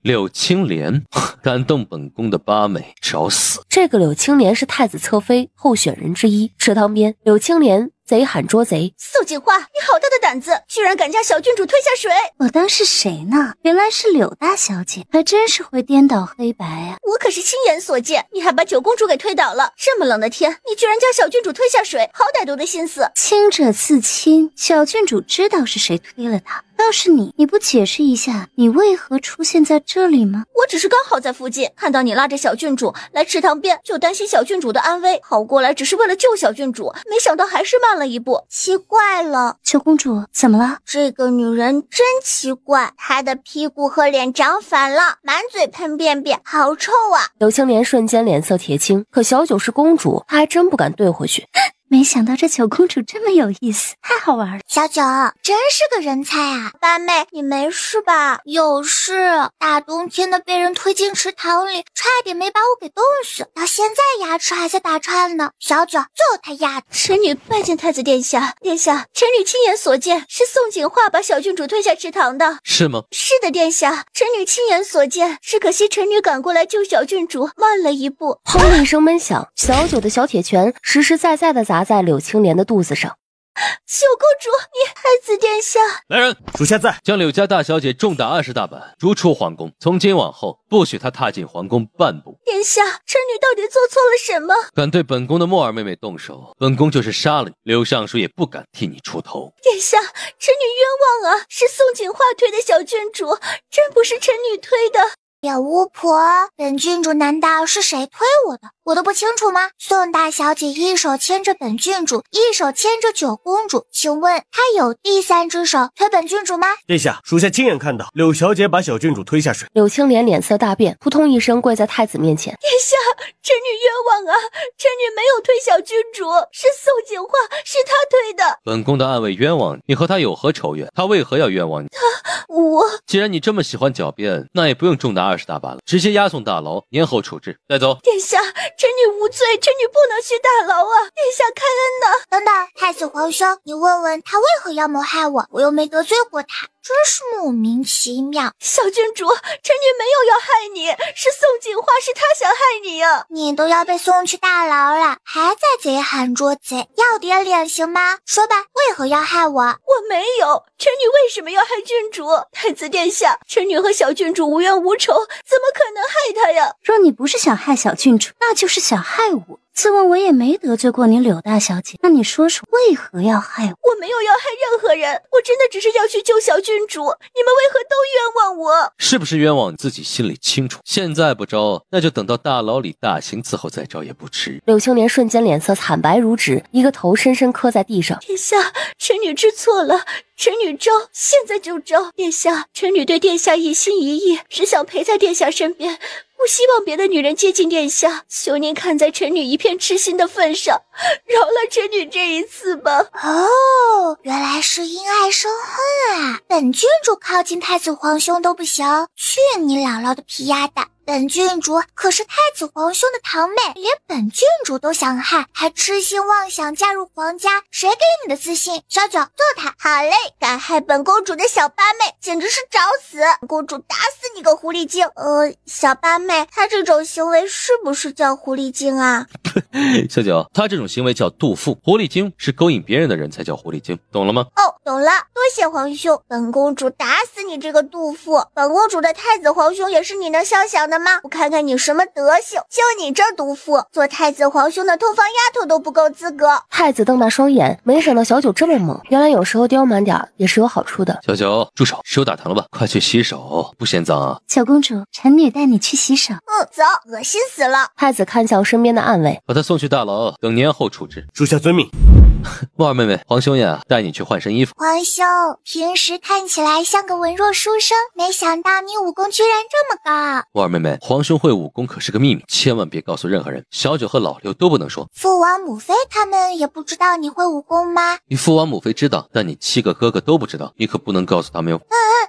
柳青莲敢动本宫的八妹，找死！这个柳青莲是太子侧妃候选人之一。池塘边，柳青莲贼喊捉贼。宋景化，你好大的胆子，居然敢将小郡主推下水！我当是谁呢？原来是柳大小姐，还真是会颠倒黑白啊！我可是亲眼所见，你还把九公主给推倒了。这么冷的天，你居然将小郡主推下水，好歹毒的心思！亲者自亲，小郡主知道是谁推了她。倒是你不解释一下，你为何出现在这里吗？我只是刚好在附近，看到你拉着小郡主来池塘边，就担心小郡主的安危，跑过来只是为了救小郡主，没想到还是慢了一步，奇怪了。九公主怎么了？这个女人真奇怪，她的屁股和脸长反了，满嘴喷便便，好臭啊！柳青莲瞬间脸色铁青，可小九是公主，她还真不敢对回去。没想到这九公主这么有意思，太好玩了。小九真是个人才啊！八妹，你没事吧？有事，大冬天的被人推进池塘里，差点没把我给冻死，到现在牙齿还在打颤呢。小九就他丫的！臣女拜见太子殿下。殿下，臣女亲眼所见，是宋景化把小郡主推下池塘的。是吗？是的，殿下，臣女亲眼所见，是可惜臣女赶过来救小郡主慢了一步。砰的一声闷响，小九的小铁拳实实在在的砸在柳青莲的肚子上。九公主，你太子殿下！来人，属下在，将柳家大小姐重打20大板，逐出皇宫。从今往后，不许她踏进皇宫半步。殿下，臣女到底做错了什么？敢对本宫的墨儿妹妹动手，本宫就是杀了你，柳尚书也不敢替你出头。殿下，臣女冤枉啊！是宋景化推的小郡主，真不是臣女推的。小巫婆，本郡主难道是谁推我的？我都不清楚吗？宋大小姐一手牵着本郡主，一手牵着九公主，请问她有第3只手推本郡主吗？殿下，属下亲眼看到柳小姐把小郡主推下水。柳青莲脸色大变，扑通一声跪在太子面前。殿下，臣女冤枉啊！臣女没有推小郡主，是宋景化，是他推的。本宫的暗卫冤枉你，和他有何仇怨？他为何要冤枉你？我既然你这么喜欢狡辩，那也不用重打20大板了，直接押送大牢，年后处置。带走。殿下，臣女无罪，臣女不能去大牢啊！殿下开恩呐！等等，太子皇兄，你问问他为何要谋害我？我又没得罪过他，真是莫名其妙。小郡主，臣女没有要害你，是宋景化，是他想害你啊！你都要被送去大牢了，还在贼喊捉贼，要点脸行吗？说吧，为何要害我？我没有，臣女为什么要害郡主？太子殿下，臣女和小郡主无冤无仇，怎么可能害他呀？若你不是想害小郡主，那就是想害我。自问我也没得罪过你柳大小姐，那你说说为何要害我？我没有要害任何人，我真的只是要去救小郡主，你们为何都冤枉我？是不是冤枉你自己心里清楚，现在不招，那就等到大牢里大刑伺候再招也不迟。柳青莲瞬间脸色惨白如纸，一个头深深磕在地上。殿下，臣女知错了，臣女招，现在就招。殿下，臣女对殿下一心一意，只想陪在殿下身边，不希望别的女人接近殿下，求您看在臣女一片痴心的份上，饶了臣女这一次吧。哦，原来是因爱生恨啊！本郡主靠近太子皇兄都不行，去你姥姥的皮丫的！本郡主可是太子皇兄的堂妹，连本郡主都想害，还痴心妄想嫁入皇家，谁给你的自信？小九，揍他！好嘞，敢害本公主的小八妹，简直是找死！公主打死你个狐狸精！小八妹，她这种行为是不是叫狐狸精啊？小九，她这种行为叫妒妇，狐狸精是勾引别人的人才叫狐狸精，懂了吗？哦，懂了，多谢皇兄，本公主打死你这个妒妇！本公主的太子皇兄也是你能肖想的吗？我看看你什么德行，就你这毒妇，做太子皇兄的偷房丫头都不够资格。太子瞪大双眼，没想到小九这么猛，原来有时候刁蛮点也是有好处的。小九，住手，手打疼了吧？快去洗手，不嫌脏啊。小公主，臣女带你去洗手。走，恶心死了。太子看向身边的暗卫，把他送去大牢，等年后处置。属下遵命。木儿妹妹，皇兄呀，带你去换身衣服。皇兄，平时看起来像个文弱书生，没想到你武功居然这么高。木儿妹妹，皇兄会武功可是个秘密，千万别告诉任何人，小九和老六都不能说。父王母妃他们也不知道你会武功吗？你父王母妃知道，但你7个哥哥都不知道，你可不能告诉他们哟。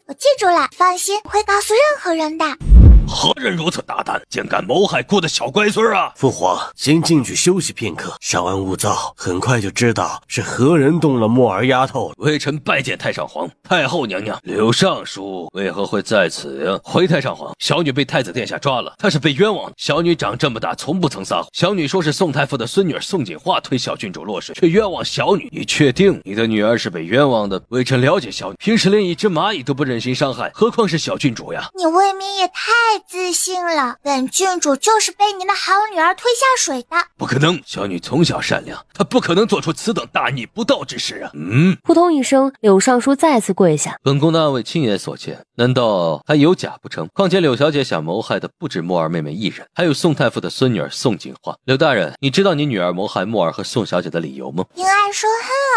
我记住了，放心，不会告诉任何人的。何人如此大胆，竟敢谋害姑的小乖孙啊！父皇，先进去休息片刻，稍安勿躁，很快就知道是何人动了木儿丫头。微臣拜见太上皇。太后娘娘，柳尚书为何会在此呀？回太上皇，小女被太子殿下抓了，她是被冤枉的。小女长这么大，从不曾撒谎。小女说是宋太傅的孙女儿宋锦化推小郡主落水，却冤枉小女。你确定你的女儿是被冤枉的？微臣了解小女，平时连一只蚂蚁都不忍心伤害，何况是小郡主呀？你未免也太自信了，本郡主就是被你的好女儿推下水的。不可能，小女从小善良，她不可能做出此等大逆不道之事啊！扑通一声，柳尚书再次跪下。本宫的暗卫亲眼所见，难道还有假不成？况且柳小姐想谋害的不止木儿妹妹一人，还有宋太傅的孙女儿宋锦化。柳大人，你知道你女儿谋害木儿和宋小姐的理由吗？因爱生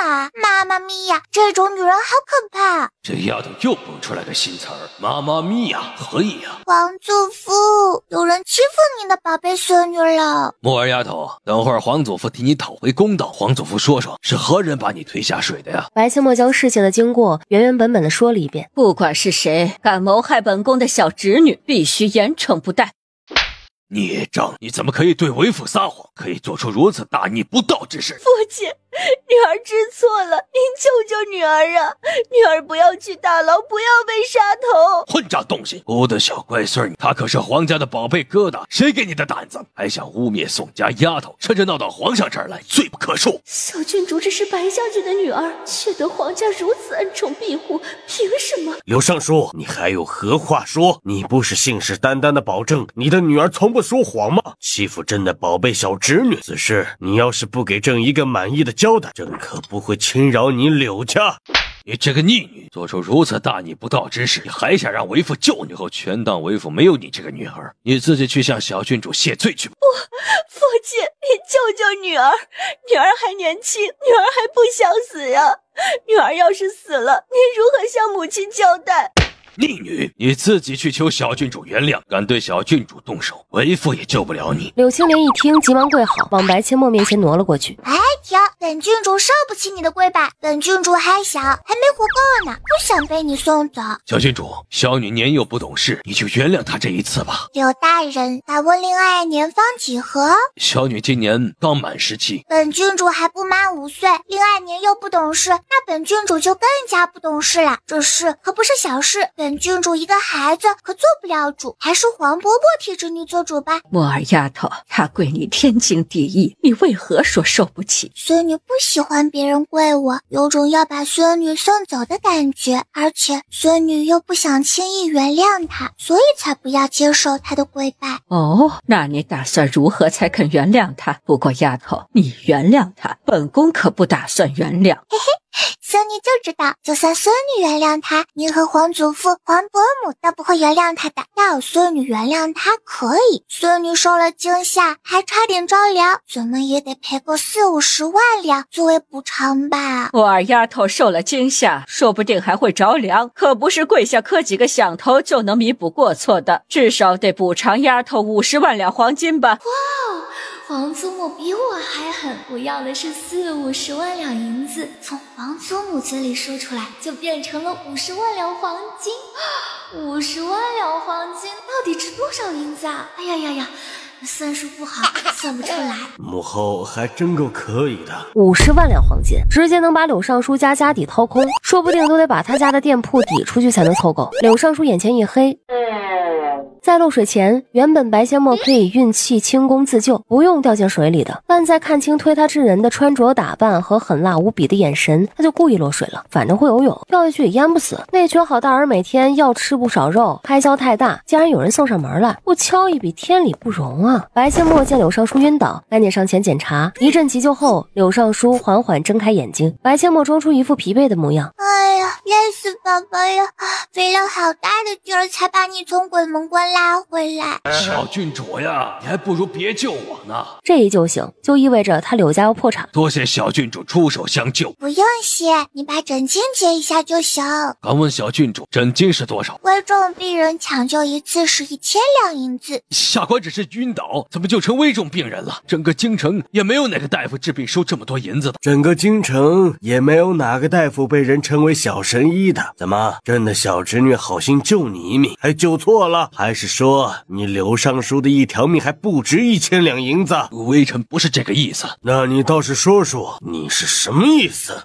恨啊！妈妈咪呀，这种女人好可怕！这丫头又蹦出来个新词儿，妈妈咪呀，何意呀？皇祖父，有人欺负你的宝贝孙女了。木儿丫头，等会儿皇祖父替你讨回公道。皇祖父说说，是何人把你推下水的呀？白切莫将事情的经过原本的说了一遍。不管是谁敢谋害本宫的小侄女，必须严惩不贷。孽障！你怎么可以对为父撒谎，可以做出如此大逆不道之事？父亲，女儿知错了，您救救女儿啊！女儿不要去大牢，不要被杀头！混账东西！姑的小乖孙儿，他可是皇家的宝贝疙瘩，谁给你的胆子？还想污蔑宋家丫头，甚至闹到皇上这儿来，罪不可恕！小郡主只是白将军的女儿，却得皇家如此恩宠庇护，凭什么？柳尚书，你还有何话说？你不是信誓旦旦的保证你的女儿从不说谎吗？欺负朕的宝贝小侄女，此事你要是不给朕一个满意的交代，朕可不会轻饶你柳家。你这个逆女，做出如此大逆不道之事，你还想让为父救你？以后全当为父没有你这个女儿，你自己去向小郡主谢罪去吧。父亲，你救救女儿，女儿还年轻，女儿还不想死呀！女儿要是死了，您如何向母亲交代？逆女，你自己去求小郡主原谅，敢对小郡主动手，为父也救不了你。柳青莲一听，急忙跪好，往白切莫面前挪了过去。哎，停！本郡主受不起你的跪拜，本郡主还小，还没活够呢，不想被你送走。小郡主，小女年幼不懂事，你就原谅她这一次吧。柳大人，敢问令爱年方几何？小女今年刚满17。本郡主还不满5岁，令爱年又不懂事，那本郡主就更加不懂事了。这事可不是小事，本郡主一个孩子可做不了主，还是黄伯伯替侄女做主吧。木儿丫头，她跪你天经地义，你为何说受不起？孙女不喜欢别人跪我，有种要把孙女送走的感觉，而且孙女又不想轻易原谅他，所以才不要接受他的跪拜。哦，那你打算如何才肯原谅他？不过丫头，你原谅他，本宫可不打算原谅。嘿嘿，孙女就知道，就算孙女原谅他，你和皇祖父、皇伯母都不会原谅他的。要孙女原谅他可以，孙女受了惊吓，还差点着凉，怎么也得赔个40-50万两作为补偿吧。我二丫头受了惊吓，说不定还会着凉，可不是跪下磕几个响头就能弥补过错的，至少得补偿丫头50万两黄金吧。哇哦，皇祖母比我还狠，我要的是40-50万两银子，从皇祖母嘴里说出来就变成了50万两黄金。50万两黄金到底值多少银子啊？哎呀呀呀，算术不好，算不出来。母后还真够可以的，50万两黄金，直接能把柳尚书家家底掏空，说不定都得把他家的店铺抵出去才能凑够。柳尚书眼前一黑。在落水前，原本白仙墨可以运气轻功自救，不用掉进水里的，但在看清推他之人的穿着打扮和狠辣无比的眼神，他就故意落水了。反正会游泳，掉下去也淹不死。那群好大儿每天要吃不少肉，开销太大，竟然有人送上门来，不敲一笔天理不容啊！白仙墨见柳尚书晕倒，赶紧上前检查。一阵急救后，柳尚书缓缓睁开眼睛，白仙墨装出一副疲惫的模样。哎呀，累死宝宝了，费了好大的劲儿才把你从鬼门关拉回来。小郡主呀，你还不如别救我呢。这一救醒，就意味着他柳家要破产。多谢小郡主出手相救。不用谢，你把枕巾结一下就行。敢问小郡主，枕巾是多少？危重病人抢救一次是1000两银子。下官只是晕倒，怎么就成危重病人了？整个京城也没有哪个大夫治病收这么多银子的。整个京城也没有哪个大夫被人称为小神医的。怎么，朕的小侄女好心救你一命，还救错了？还是说你柳尚书的一条命还不值1000两银子？微臣不是这个意思。那你倒是说说，你是什么意思？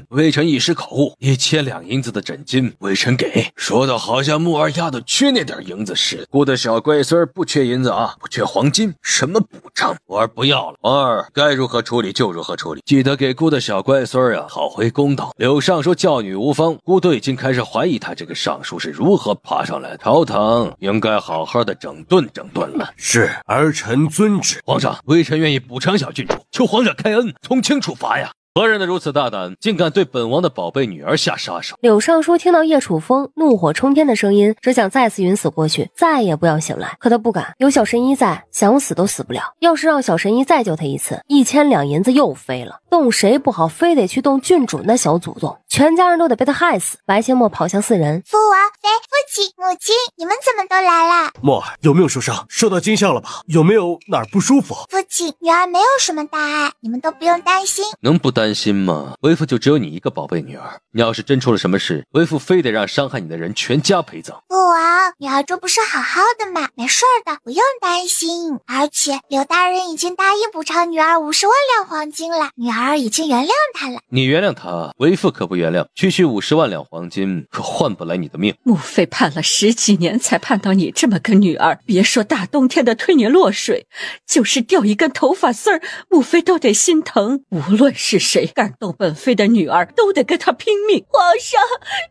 微臣一时口误，1000两银子的枕巾，微臣给。说的好像木儿丫头缺那点银子似的。姑的小乖孙不缺银子啊，不缺黄金，什么补偿？我儿不要了，我儿该如何处理就如何处理，记得给姑的小乖孙啊讨回公道。柳尚书教女无方，姑都已经开始怀疑他这个尚书是如何爬上来的。朝堂应该好好的整顿整顿了。是，儿臣遵旨。皇上，微臣愿意补偿小郡主，求皇上开恩，从轻处罚呀。何人的如此大胆，竟敢对本王的宝贝女儿下杀手？柳尚书听到叶楚风怒火冲天的声音，只想再次晕死过去，再也不要醒来。可他不敢，有小神医在，想死都死不了。要是让小神医再救他一次，1000两银子又飞了。动谁不好，非得去动郡主那小祖宗，全家人都得被他害死。白仙墨跑向4人，父王、妃、父亲、母亲，你们怎么都来了？墨儿有没有受伤？受到惊吓了吧？有没有哪儿不舒服？父亲，女儿没有什么大碍，你们都不用担心。能不担心吗？为父就只有你一个宝贝女儿，你要是真出了什么事，为父非得让伤害你的人全家陪葬。父王，女儿这不是好好的吗？没事的，不用担心。而且柳大人已经答应补偿女儿50万两黄金了，女儿已经原谅他了。你原谅他，为父可不原谅。区区50万两黄金，可换不来你的命。母妃盼了10几年才盼到你这么个女儿，别说大冬天的推你落水，就是掉一根头发丝儿，母妃都得心疼。无论是谁敢动本妃的女儿，都得跟她拼命。皇上，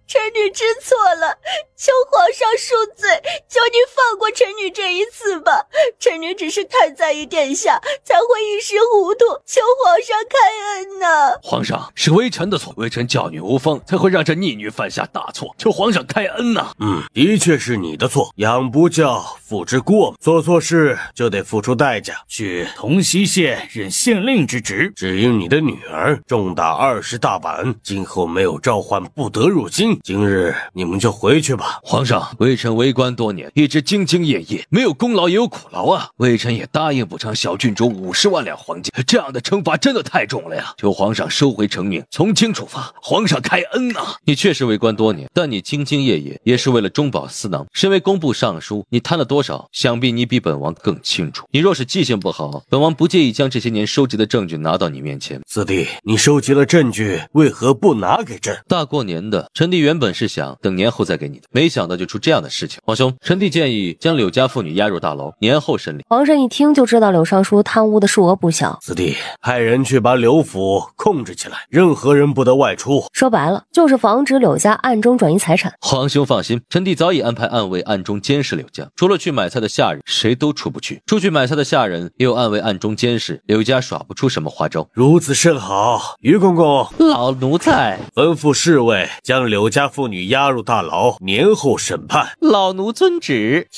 臣女知错了，求皇上恕罪，求您放过臣女这一次吧。臣女只是太在意殿下，才会一时糊涂，求皇上开恩呐。皇上，是微臣的错，微臣教女无方，才会让这逆女犯下大错，求皇上开恩呐。的确是你的错，养不教，父之过，做错事就得付出代价。去同溪县任县令之职，至于你的女儿，重打20大板，今后没有召唤不得入京。今日你们就回去吧。皇上，微臣为官多年，一直兢兢业业，没有功劳也有苦劳啊。微臣也答应补偿小郡主50万两黄金，这样的惩罚真的太重了呀！求皇上收回成命，从轻处罚，皇上开恩呐！你确实为官多年，但你兢兢业业也是为了中饱私囊。身为工部尚书，你贪了多少，想必你比本王更清楚。你若是记性不好，本王不介意将这些年收集的证据拿到你面前。四弟，你收集了证据，为何不拿给朕？大过年的，臣弟原本是想等年后再给你的。没想到就出这样的事情。皇兄，臣弟建议将柳家妇女押入大牢，年后审理。皇上一听就知道柳尚书贪污的数额不小。子弟，派人去把柳府控制起来，任何人不得外出。说白了，就是防止柳家暗中转移财产。皇兄放心，臣弟早已安排暗卫暗中监视柳家，除了去买菜的下人，谁都出不去。出去买菜的下人也有暗卫暗中监视，柳家耍不出什么花招。如此甚好。于公公，老奴才吩咐侍卫将柳家妇女押入大牢，年后审判。老奴遵旨。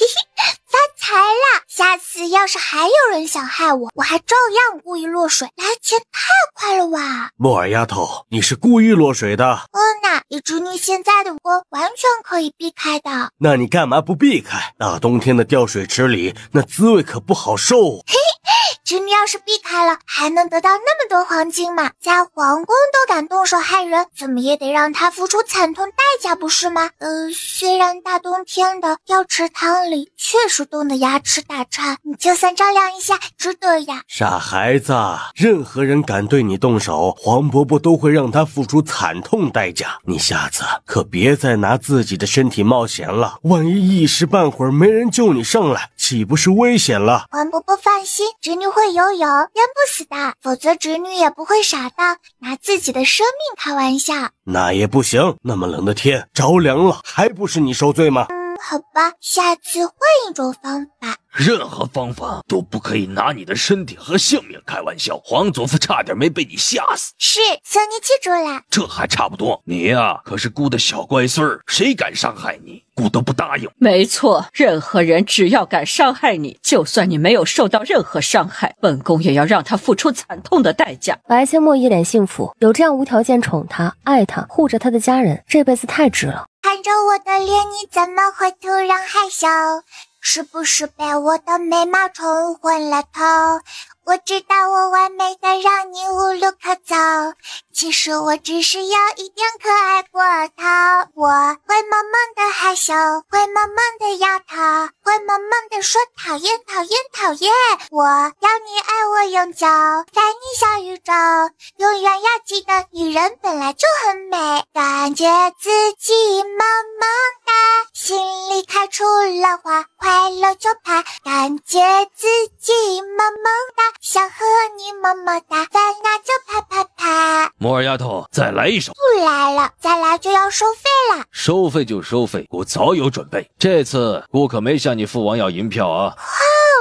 发财了！下次要是还有人想害我，我还照样故意落水，来钱太快了哇！莫尔丫头，你是故意落水的？那以侄女现在的我，完全可以避开的。那你干嘛不避开？大冬天的掉水池里，那滋味可不好受。侄女要是避开了，还能得到那么多黄金吗？在皇宫都敢动手害人，怎么也得让她付出惨痛代价，不是吗？虽然大冬天的掉池塘里确实冻得牙齿打颤，你就算照亮一下，值得呀。傻孩子，任何人敢对你动手，黄伯伯都会让他付出惨痛代价。你下次可别再拿自己的身体冒险了，万一一时半会儿没人救你上来，岂不是危险了？皇伯伯放心，侄女会游泳，淹不死的，否则侄女也不会傻到拿自己的生命开玩笑。那也不行，那么冷的天，着凉了还不是你受罪吗？好吧，下次换一种方法。任何方法都不可以拿你的身体和性命开玩笑。皇祖父差点没被你吓死。是，孙女记住了。这还差不多，你呀可是姑的小乖孙儿，谁敢伤害你，姑都不答应。没错，任何人只要敢伤害你，就算你没有受到任何伤害，本宫也要让他付出惨痛的代价。白千墨一脸幸福，有这样无条件宠他、爱他、护着他的家人，这辈子太值了。看着我的脸，你怎么会突然害羞？是不是被我的美貌冲昏了头？我知道我完美的让你无路可走，其实我只是有一点可爱过头。我会萌萌的害羞，会萌萌的摇头，会萌萌的说讨厌讨厌讨厌。我要你爱我永久，在你小宇宙，永远要记得女人本来就很美。感觉自己萌萌哒，心里开出了花，快乐就怕。感觉自己萌萌哒，想和你么么哒，烦恼就啪啪啪。摩尔丫头，再来一首。不来了，再来就要收费了。收费就收费，姑早有准备。这次姑可没向你父王要银票啊。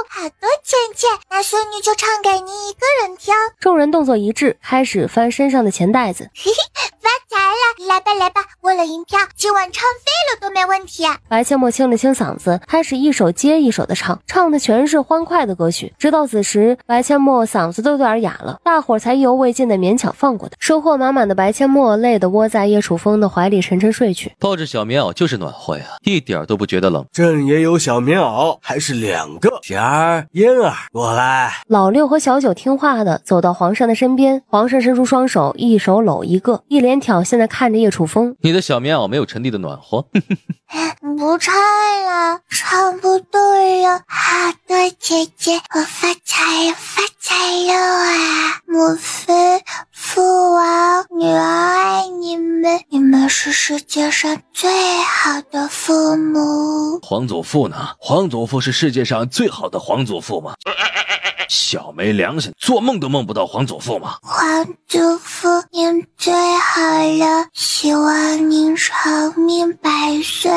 好多钱钱，那孙女就唱给你一个人听。众人动作一致，开始翻身上的钱袋子。嘿嘿，发财了！来吧来吧，为了银票，今晚唱飞了都没问题。白千墨清了清嗓子，开始一首接一首的唱，唱的全是欢快的歌曲。直到此时，白千墨嗓子都有点哑了，大伙儿才意犹未尽的勉强放过他。收获满满的白千墨累得窝在叶楚风的怀里沉沉睡去。抱着小棉袄就是暖和呀，一点都不觉得冷。朕也有小棉袄，还是2个。贤儿、嫣儿，过来。老六和小九听话的走到皇上的身边，皇上伸出双手，一手搂一个，一脸挑衅的看着叶楚风。你的小棉袄没有臣弟的暖和。不唱了，唱不对了。好的姐姐，我发财发财了啊！母妃、父王、女儿爱你们，你们是世界上最好的父母。皇祖父呢？皇祖父是世界上最好的皇祖父吗？小没良心，做梦都梦不到皇祖父吗？皇祖父您最好了，希望您长命百岁。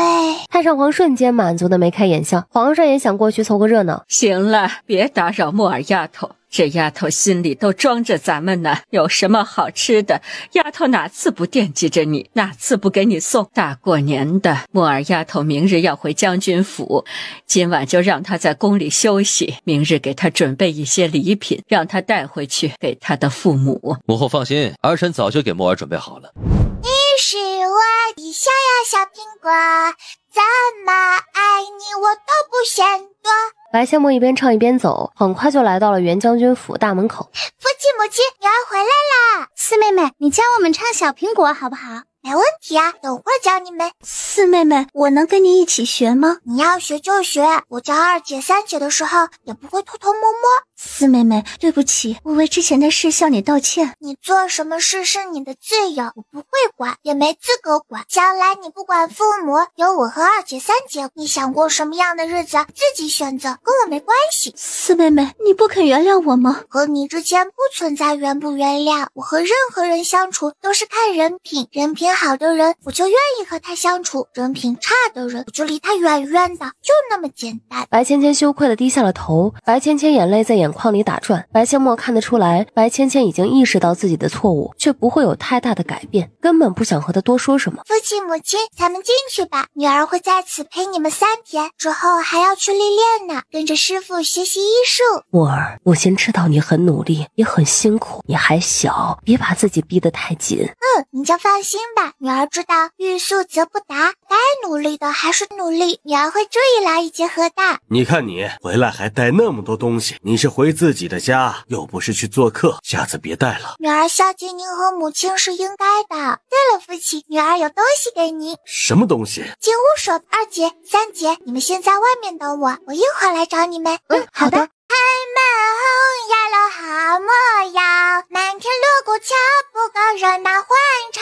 太上皇瞬间满足的眉开眼笑，皇上也想过去凑个热闹。行了，别打扰莫尔丫头，这丫头心里都装着咱们呢，有什么好吃的，丫头哪次不惦记着你，哪次不给你送。大过年的，莫尔丫头明日要回将军府，今晚就让她在宫里休息，明日给她准备一些礼品，让她带回去给她的父母。母后放心，儿臣早就给莫儿准备好了。你是我的小呀小苹果，怎么爱你我都不嫌多。白千墨一边唱一边走，很快就来到了原将军府大门口。父亲母亲，女儿回来啦！四妹妹，你教我们唱小苹果好不好？没问题啊，等会儿教你们。四妹妹，我能跟你一起学吗？你要学就学，我教2姐3姐的时候也不会偷偷摸摸，四妹妹，对不起，我为之前的事向你道歉。你做什么事是你的自由，我不会管，也没资格管。将来你不管父母，有我和二姐、三姐，你想过什么样的日子自己选择，跟我没关系。四妹妹，你不肯原谅我吗？和你之间不存在原不原谅，我和任何人相处都是看人品，人品好的人我就愿意和他相处，人品差的人我就离他远远的，就那么简单。白芊芊羞愧地低下了头，白芊芊眼泪在眼眶里打转。白千墨看得出来，白芊芊已经意识到自己的错误，却不会有太大的改变，根本不想和他多说什么。父亲母亲，咱们进去吧，女儿会在此陪你们3天，之后还要去历练呢，跟着师傅学习医术。墨儿，母亲知道你很努力，也很辛苦，你还小，别把自己逼得太紧。你就放心吧，女儿知道欲速则不达，该努力的还是努力，女儿会注意劳逸结合的。你看你回来还带那么多东西，你是回自己的家，又不是去做客，下次别带了。女儿孝敬您和母亲是应该的。对了，父亲，女儿有东西给您。什么东西？进屋说，二姐、三姐，你们先在外面等我，我一会儿来找你们。好的。开门红呀了好模样，满天锣鼓敲不够热闹欢唱。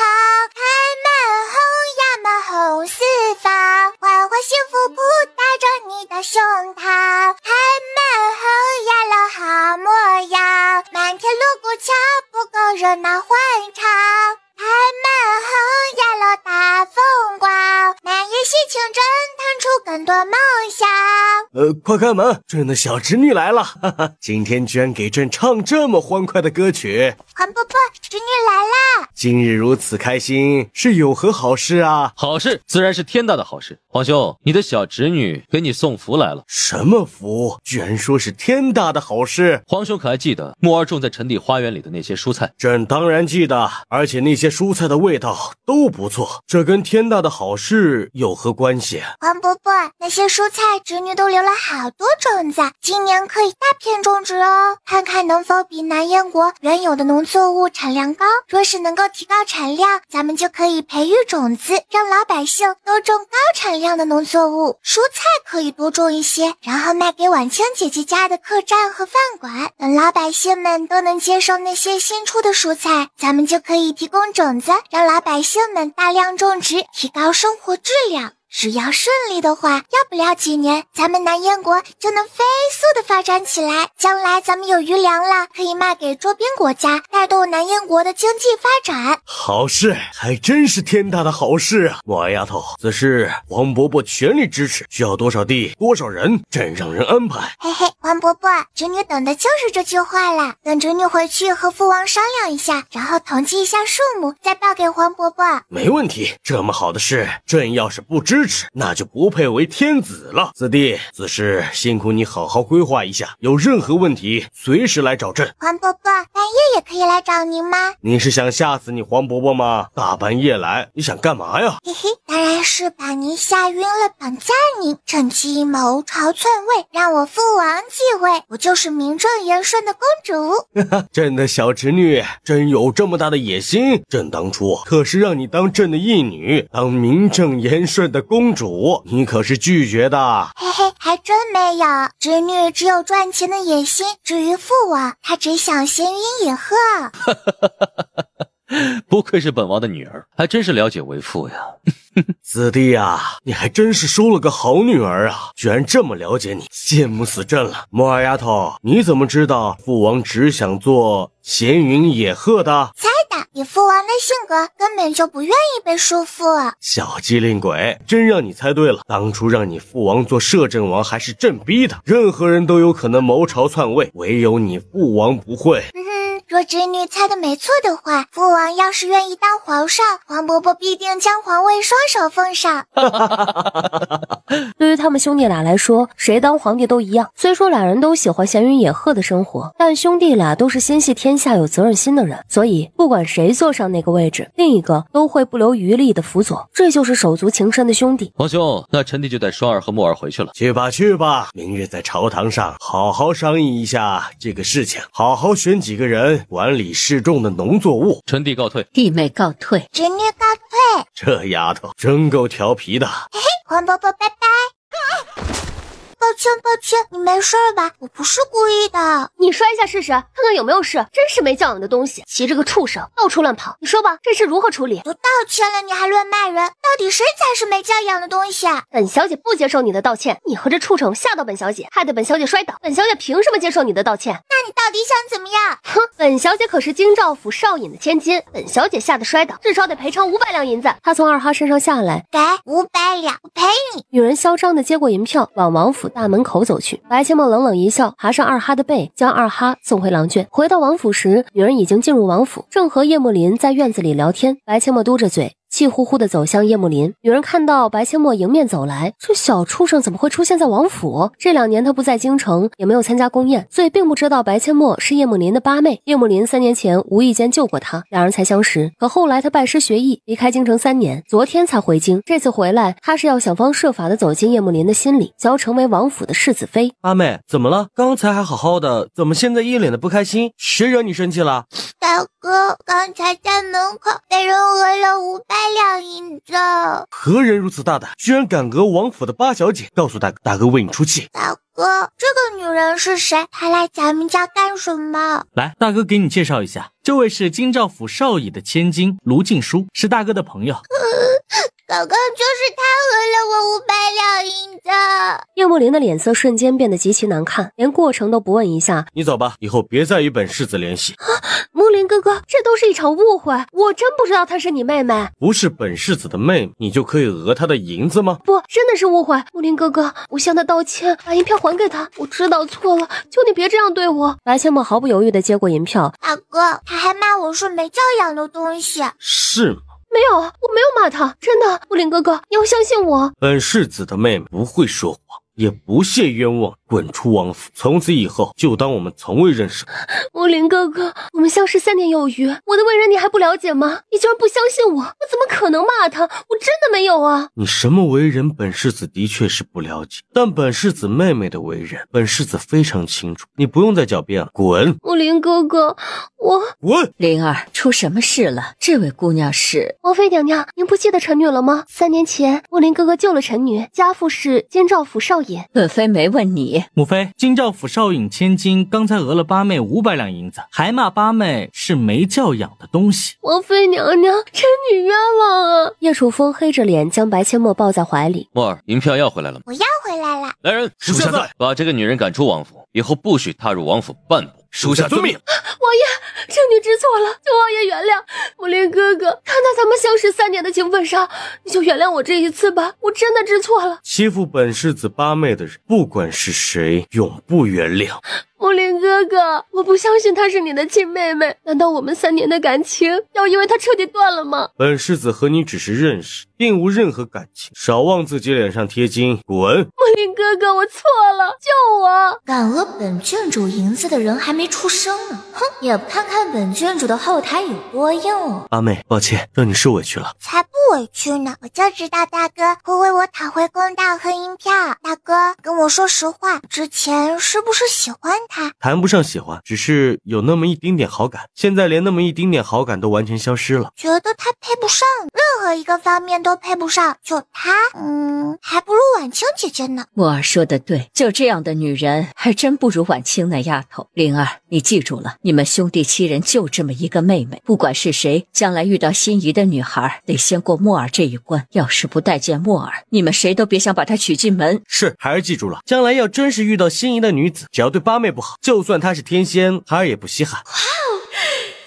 开门红呀嘛红四方，欢欢幸福谱带着你的胸膛。开门红呀了好模样，满天锣鼓敲不够热闹欢唱。开门红呀了大风光，满眼喜庆蒸腾出更多梦想。快开门，朕的小侄女来了，哈哈，今天居然给朕唱这么欢快的歌曲。黄伯伯，侄女来啦！今日如此开心，是有何好事啊？好事，自然是天大的好事。皇兄，你的小侄女给你送福来了。什么福？居然说是天大的好事？皇兄可还记得墨儿种在陈地花园里的那些蔬菜？朕当然记得，而且那些蔬菜的味道都不错，这跟天大的好事有何关系？黄伯伯，那些蔬菜侄女都留了好多种子，今年可以大片种植哦，看看能否比南燕国原有的农作物产量高。若是能够提高产量，咱们就可以培育种子，让老百姓都种高产量的农作物。蔬菜可以多种一些，然后卖给晚清姐姐家的客栈和饭馆，等老百姓们都能接受那些新出的蔬菜，咱们就可以提供种子，让老百姓们大量种植，提高生活质量。只要顺利的话，要不了几年，咱们南燕国就能飞速的发展起来。将来咱们有余粮了，可以卖给周边国家，带动南燕国的经济发展。好事，还真是天大的好事啊！墨儿丫头，此事黄伯伯全力支持，需要多少地，多少人，朕让人安排。嘿嘿，黄伯伯，侄女等的就是这句话了。等侄女回去和父王商量一下，然后统计一下数目，再报给黄伯伯。没问题，这么好的事，朕要是不支持，那就不配为天子了。子弟，此事辛苦你好好规划一下，有任何问题随时来找朕。黄伯伯，半夜也可以来找您吗？你是想吓死你黄伯伯吗？大半夜来，你想干嘛呀？嘿嘿，当然是把您吓晕了，绑架您，趁机谋朝篡位，让我父王继位，我就是名正言顺的公主。朕的小侄女真有这么大的野心，朕当初可是让你当朕的义女，当名正言顺的公主，你可是拒绝的。嘿嘿，还真没有，侄女只有赚钱的野心，至于父王，他只想闲云野鹤。不愧是本王的女儿，还真是了解为父呀。子弟啊，你还真是收了个好女儿啊，居然这么了解你，羡慕死朕了。墨儿丫头，你怎么知道父王只想做闲云野鹤的？猜的，以父王的性格，根本就不愿意被束缚。小机灵鬼，真让你猜对了。当初让你父王做摄政王，还是朕逼的。任何人都有可能谋朝篡位，唯有你父王不会。若侄女猜的没错的话，父王要是愿意当皇上，黄伯伯必定将皇位双手奉上。对于他们兄弟俩来说，谁当皇帝都一样。虽说俩人都喜欢闲云野鹤的生活，但兄弟俩都是心系天下、有责任心的人，所以不管谁坐上那个位置，另一个都会不留余力的辅佐。这就是手足情深的兄弟。皇兄，那臣弟就带双儿和墨儿回去了。去吧去吧，明日在朝堂上好好商议一下这个事情，好好选几个人管理适种的农作物。臣弟告退。弟妹告退。侄女告退。这丫头真够调皮的。嘿嘿，黄伯伯拜拜。抱歉，你没事吧？我不是故意的。你摔一下试试，看看有没有事。真是没教养的东西，骑着个畜生到处乱跑。你说吧，这事如何处理？都道歉了，你还乱骂人，到底谁才是没教养的东西啊？本小姐不接受你的道歉，你和这畜生吓到本小姐，害得本小姐摔倒。本小姐凭什么接受你的道歉？那你到底想怎么样？哼，本小姐可是京兆府少尹的千金，本小姐吓得摔倒，至少得赔偿500两银子。她从二哈身上下来，给500两，我赔你。女人嚣张地接过银票，往王府大门口走去。白千墨冷冷一笑，爬上二哈的背，将二哈送回狼圈。回到王府时，女人已经进入王府，正和叶慕林在院子里聊天。白千墨嘟着嘴，气呼呼地走向叶慕林。女人看到白千墨迎面走来，这小畜生怎么会出现在王府？这2年他不在京城，也没有参加宫宴，所以并不知道白千墨是叶慕林的八妹。叶慕林3年前无意间救过他，两人才相识。可后来他拜师学艺，离开京城3年，昨天才回京。这次回来，他是要想方设法地走进叶慕林的心里，想要成为王府的世子妃。八妹，怎么了？刚才还好好的，怎么现在一脸的不开心？谁惹你生气了？大哥，刚才在门口被人讹了500两银子。何人如此大胆，居然敢讹王府的八小姐？告诉大哥，大哥为你出气。大哥，这个女人是谁？她来咱们家干什么？来，大哥给你介绍一下，这位是京兆府少尹的千金卢静书，是大哥的朋友。刚刚就是他讹了我500两银子。叶慕林的脸色瞬间变得极其难看，连过程都不问一下。你走吧，以后别再与本世子联系。慕林哥哥，这都是一场误会，我真不知道她是你妹妹。不是本世子的妹妹，你就可以讹她的银子吗？不，真的是误会。慕林哥哥，我向他道歉，把银票还给他，我知道错了，求你别这样对我。白千墨毫不犹豫地接过银票。大哥，他还骂我是没教养的东西。是吗？没有，我没有骂他，真的。慕林哥哥，你要相信我。本世子的妹妹不会说谎，也不屑冤枉，滚出王府，从此以后就当我们从未认识过。慕林哥哥，我们相识3年有余，我的为人你还不了解吗？你居然不相信我，我怎么可能骂他？我真的没有啊！你什么为人，本世子的确是不了解，但本世子妹妹的为人，本世子非常清楚，你不用再狡辩了，滚！慕林哥哥，我滚！灵儿，出什么事了？这位姑娘是王妃娘娘，您不记得臣女了吗？3年前，慕林哥哥救了臣女，家父是京兆府少尹。本妃没问你。母妃，京兆府少尹千金刚才讹了八妹500两银子，还骂八妹是没教养的东西。王妃娘娘，臣女冤枉啊！叶楚风黑着脸将白千墨抱在怀里。墨儿，银票要回来了吗？我要回来了。来人，属下在。把这个女人赶出王府，以后不许踏入王府半步。属下遵命。王爷，臣女知错了，求王爷原谅。慕林哥哥，看在咱们相识3年的情分上，你就原谅我这一次吧，我真的知错了。欺负本世子八妹的人，不管是谁，永不原谅。慕林哥哥，我不相信她是你的亲妹妹，难道我们3年的感情要因为她彻底断了吗？本世子和你只是认识，并无任何感情，少往自己脸上贴金，滚！慕林哥哥，我错了，救我！敢讹本郡主银子的人还没出生呢，哼，也不看看本郡主的后台有多硬哦。八妹，抱歉，让你受委屈了。才不委屈呢，我就知道大哥会为我讨回公道和银票。大哥，跟我说实话，之前是不是喜欢他？谈不上喜欢，只是有那么一丁点好感，现在连那么一丁点好感都完全消失了。觉得他配不上，任何一个方面都配不上，就他，还不如婉清姐姐呢。墨儿说的对，就这样的女人还真不如婉清那丫头。灵儿，你记住了，你们兄弟7人就这么一个妹妹，不管是谁，将来遇到心仪的女孩，得先过墨儿这一关。要是不待见墨儿，你们谁都别想把她娶进门。是，孩儿记住了，将来要真是遇到心仪的女子，只要对八妹不好，就算她是天仙，孩儿也不稀罕。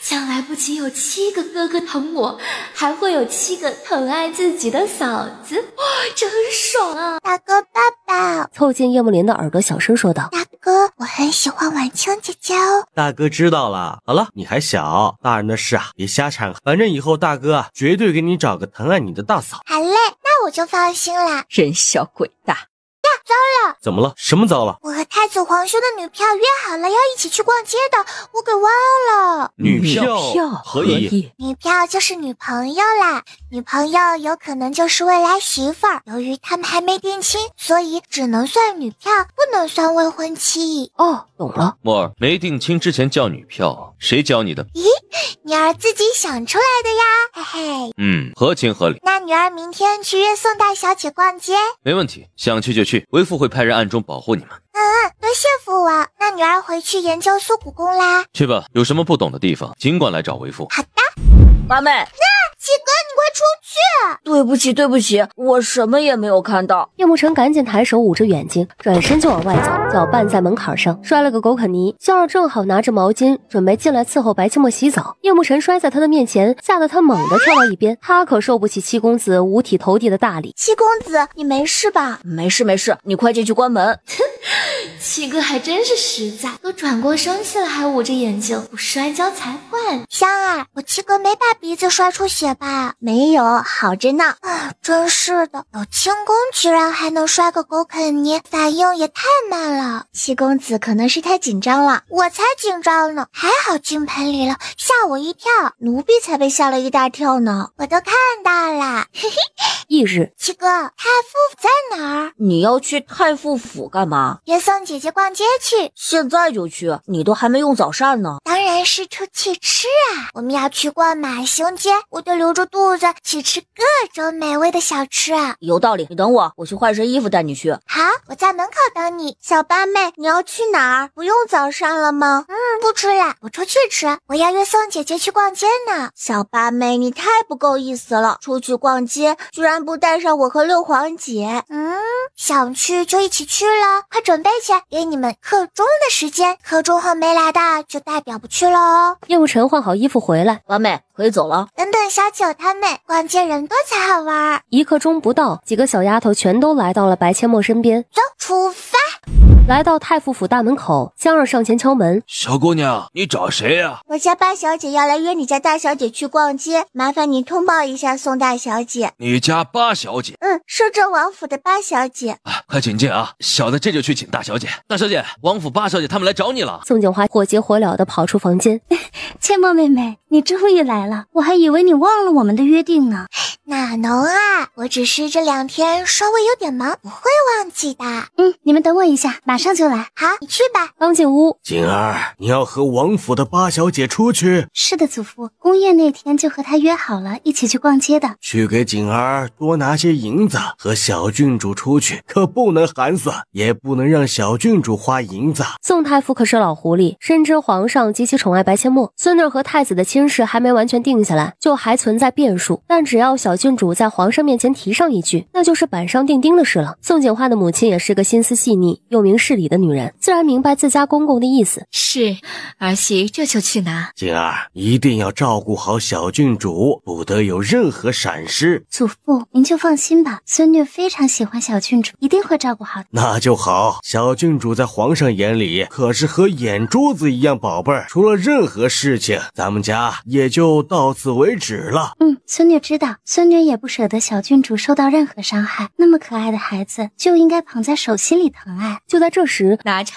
将来不仅有7个哥哥疼我，还会有7个疼爱自己的嫂子，哇，真爽啊！大哥爸爸，凑近叶慕林的耳朵小声说道：大哥，我很喜欢婉清姐姐哦。大哥知道了。好了，你还小，大人的事啊，别瞎掺和。反正以后大哥啊，绝对给你找个疼爱你的大嫂。好嘞，那我就放心了。人小鬼大。糟了！怎么了？什么糟了？我和太子皇兄的女票约好了要一起去逛街的，我给忘了。女票何以？女票就是女朋友啦，女朋友有可能就是未来媳妇儿。由于他们还没定亲，所以只能算女票，不能算未婚妻。哦，懂了。墨儿，没定亲之前叫女票，谁教你的？咦，女儿自己想出来的呀，嘿嘿。合情合理。那女儿明天去约宋大小姐逛街？没问题，想去就去，为父会派人暗中保护你们。多谢父王。那女儿回去研究苏古宫啦。去吧，有什么不懂的地方，尽管来找为父。好的。八妹，七哥，你快出去！对不起，我什么也没有看到。叶慕辰赶紧抬手捂着眼睛，转身就往外走，脚绊在门槛上，摔了个狗啃泥。萧儿正好拿着毛巾准备进来伺候白清墨洗澡，叶慕辰摔在他的面前，吓得他猛地跳到一边。他可受不起七公子五体投地的大礼。七公子，你没事吧？没事，你快进去关门。七哥还真是实在，都转过身去了还捂着眼睛，不摔跤才怪呢。香儿，我七哥没把鼻子摔出血吧？没有，好着呢。真是的，有轻功居然还能摔个狗啃泥，反应也太慢了。七公子可能是太紧张了，我才紧张呢，还好进盆里了，吓我一跳，奴婢才被吓了一大跳呢。我都看到了。嘿嘿。翌日，七哥，太傅府在哪儿？你要去太傅府干嘛？约宋姐姐逛街去。现在就去？你都还没用早膳呢。当然是出去吃啊！我们要去逛马行街，我得留着肚子去吃各种美味的小吃啊！有道理，你等我去换身衣服带你去。好，我在门口等你。小八妹，你要去哪儿？不用早膳了吗？不吃了，我出去吃。我要约宋姐姐去逛街呢。小八妹，你太不够意思了，出去逛街居然不带上我和六皇姐。想去就一起去了，快准备去，给你们课钟的时间，课钟后没来的就代表不去了哦。叶慕辰换好衣服回来，八妹可以走了。等等小九他们，逛街人多才好玩。一刻钟不到，几个小丫头全都来到了白千墨身边。走，出发。来到太傅府大门口，香儿上前敲门。小姑娘，你找谁呀？我家八小姐要来约你家大小姐去逛街，麻烦你通报一下宋大小姐。你家八小姐？摄政王府的八小姐。快请进啊！小的这就去请大小姐。大小姐，王府八小姐他们来找你了。宋景华火急火燎地跑出房间。千墨妹妹，你终于来了，我还以为你忘了我们的约定呢。哪能啊，我只是这2天稍微有点忙，不会忘记的。你们等我一下，马上就来。好，你去吧。刚进屋，景儿，你要和王府的八小姐出去？是的，祖父，宫宴那天就和她约好了，一起去逛街的。去给景儿多拿些银子，和小郡主出去，可不能寒酸，也不能让小郡主花银子。宋太傅可是老狐狸，深知皇上极其宠爱白千墨，孙女和太子的亲事还没完全定下来，就还存在变数。但只要小郡主在皇上面前提上一句，那就是板上钉钉的事了。宋景华的母亲也是个心思细腻又明事理的女人，自然明白自家公公的意思。是，儿媳这就去拿。景儿，一定要照顾好小郡主，不得有任何闪失。祖父，您就放心吧，孙女非常喜欢小郡主，一定会照顾好的。那就好，小郡主在皇上眼里可是和眼珠子一样宝贝儿，出了任何事情，咱们家也就到此为止了。孙女知道，孙女也不舍得小郡主受到任何伤害，那么可爱的孩子就应该捧在手心里疼爱。就在这时，拿着，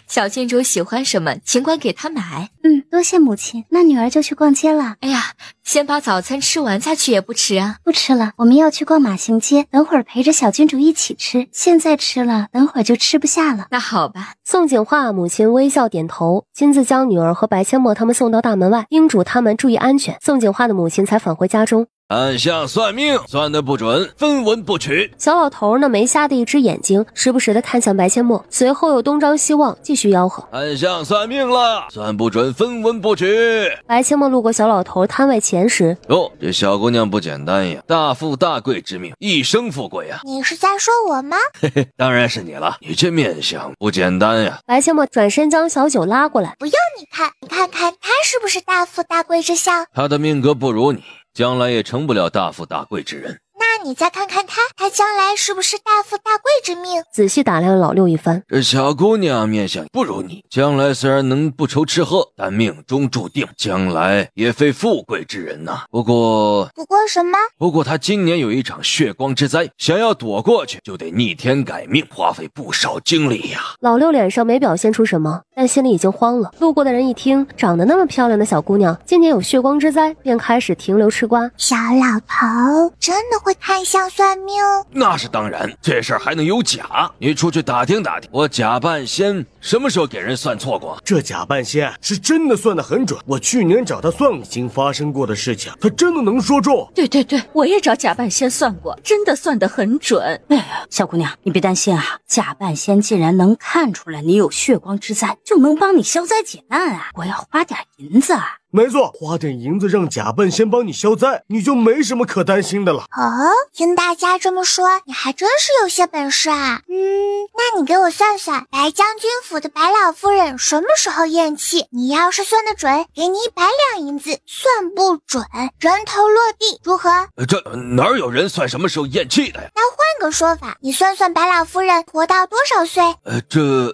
小郡主喜欢什么，尽管给她买。多谢母亲，那女儿就去逛街了。哎呀，先把早餐吃完再去也不迟啊。不吃了，我们要去逛马行街，等会儿陪着小郡主一起吃，现在吃了，等会儿就吃不下了。那好吧。宋景华母亲微笑点头，亲自将女儿和白千墨他们送到大门外，叮嘱他们注意安全。宋景华的母亲才返回家中。暗箱算命，算得不准，分文不取。小老头那没瞎的一只眼睛，时不时地看向白千墨，随后又东张西望，继续吆喝：暗箱算命了，算不准，分文不取。白千墨路过小老头摊位前时，哟，这小姑娘不简单呀，大富大贵之命，一生富贵呀。你是在说我吗？嘿嘿，当然是你了，你这面相不简单呀。白千墨转身将小九拉过来，不用你看，你看看他是不是大富大贵之相？他的命格不如你，将来也成不了大富大贵之人。那你再看看他将来是不是大富大贵之命？仔细打量老六一番，这小姑娘面相不如你，将来虽然能不愁吃喝，但命中注定将来也非富贵之人呐。不过什么？不过她今年有一场血光之灾，想要躲过去，就得逆天改命，花费不少精力呀。老六脸上没表现出什么，但心里已经慌了。路过的人一听，长得那么漂亮的小姑娘今年有血光之灾，便开始停留吃瓜。小老头真的会看相算命？那是当然，这事儿还能有假？你出去打听打听，我假半仙什么时候给人算错过？这假半仙是真的算得很准，我去年找他算已经发生过的事情，他真的能说中。对对对，我也找假半仙算过，真的算得很准。哎呀，小姑娘，你别担心啊，假半仙既然能看出来你有血光之灾，就能帮你消灾解难啊！我要花点银子啊！没错，花点银子让假扮仙帮你消灾，你就没什么可担心的了。哦，听大家这么说，你还真是有些本事啊。那你给我算算，白将军府的白老夫人什么时候咽气？你要是算得准，给你100两银子；算不准，人头落地，如何？这哪有人算什么时候咽气的呀？那换个说法，你算算白老夫人活到多少岁？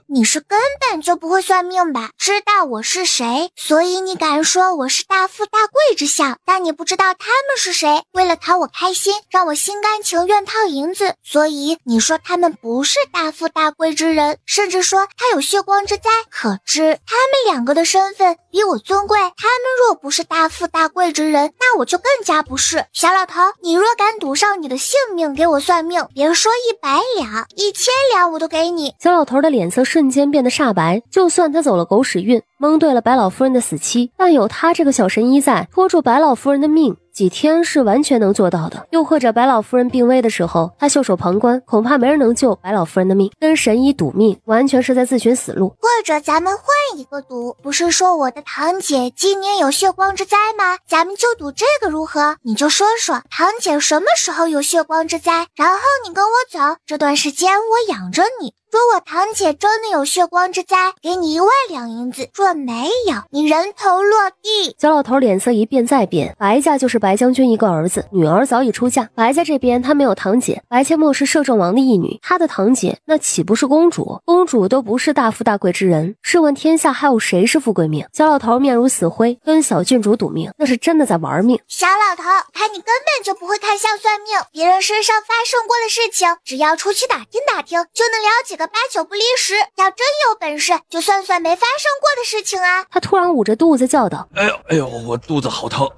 你是根本就不会算命吧？知道我是谁，所以你敢说我是大富大贵之相，但你不知道他们是谁。为了讨我开心，让我心甘情愿掏银子，所以你说他们不是大富大贵之人，甚至说他有血光之灾。可知他们2个的身份比我尊贵，他们若不是大富大贵之人，那我就更加不是。小老头，你若敢赌上你的性命给我算命，别说100两，1000两我都给你。小老头的脸色瞬间变得煞白，就算他走了狗屎运，蒙对了白老夫人的死期，但有他这个小神医在，拖住白老夫人的命，几天是完全能做到的。又或者白老夫人病危的时候，他袖手旁观，恐怕没人能救白老夫人的命。跟神医赌命，完全是在自寻死路。或者咱们换一个赌，不是说我的堂姐今年有血光之灾吗？咱们就赌这个如何？你就说说堂姐什么时候有血光之灾，然后你跟我走，这段时间我养着你。若我堂姐真的有血光之灾，给你1万两银子；若没有，你人头落地。小老头脸色一变再变，白家就是白将军一个儿子，女儿早已出嫁。白家这边他没有堂姐，白切莫是摄政王的义女，他的堂姐那岂不是公主？公主都不是大富大贵之人，试问天下还有谁是富贵命？小老头面如死灰，跟小郡主赌命，那是真的在玩命。小老头，看你根本就不会看相算命，别人身上发生过的事情，只要出去打听打听，就能了解个8九不离10。要真有本事，就算算没发生过的事情啊！他突然捂着肚子叫道：哎呦，我肚子好疼！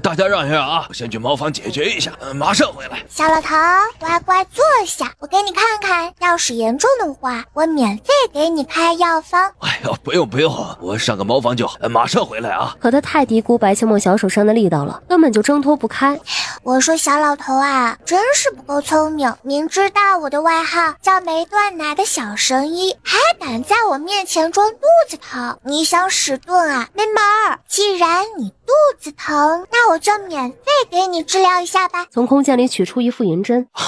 大家让一让啊，我先去茅房解决一下，马上回来。小老头，乖乖坐下，我给你看看，要是严重的话，我免费给你开药方。哎呦，不用，我上个茅房就好，马上回来啊！可他太低估白切莫小手上的力道了，根本就挣脱不开。我说小老头啊，真是不够聪明，明知道我的外号叫没断奶的小神医，还敢在我面前装肚子疼，你想使钝啊？没门儿！既然你肚子疼，那我就免费给你治疗一下吧。从空间里取出一副银针。哎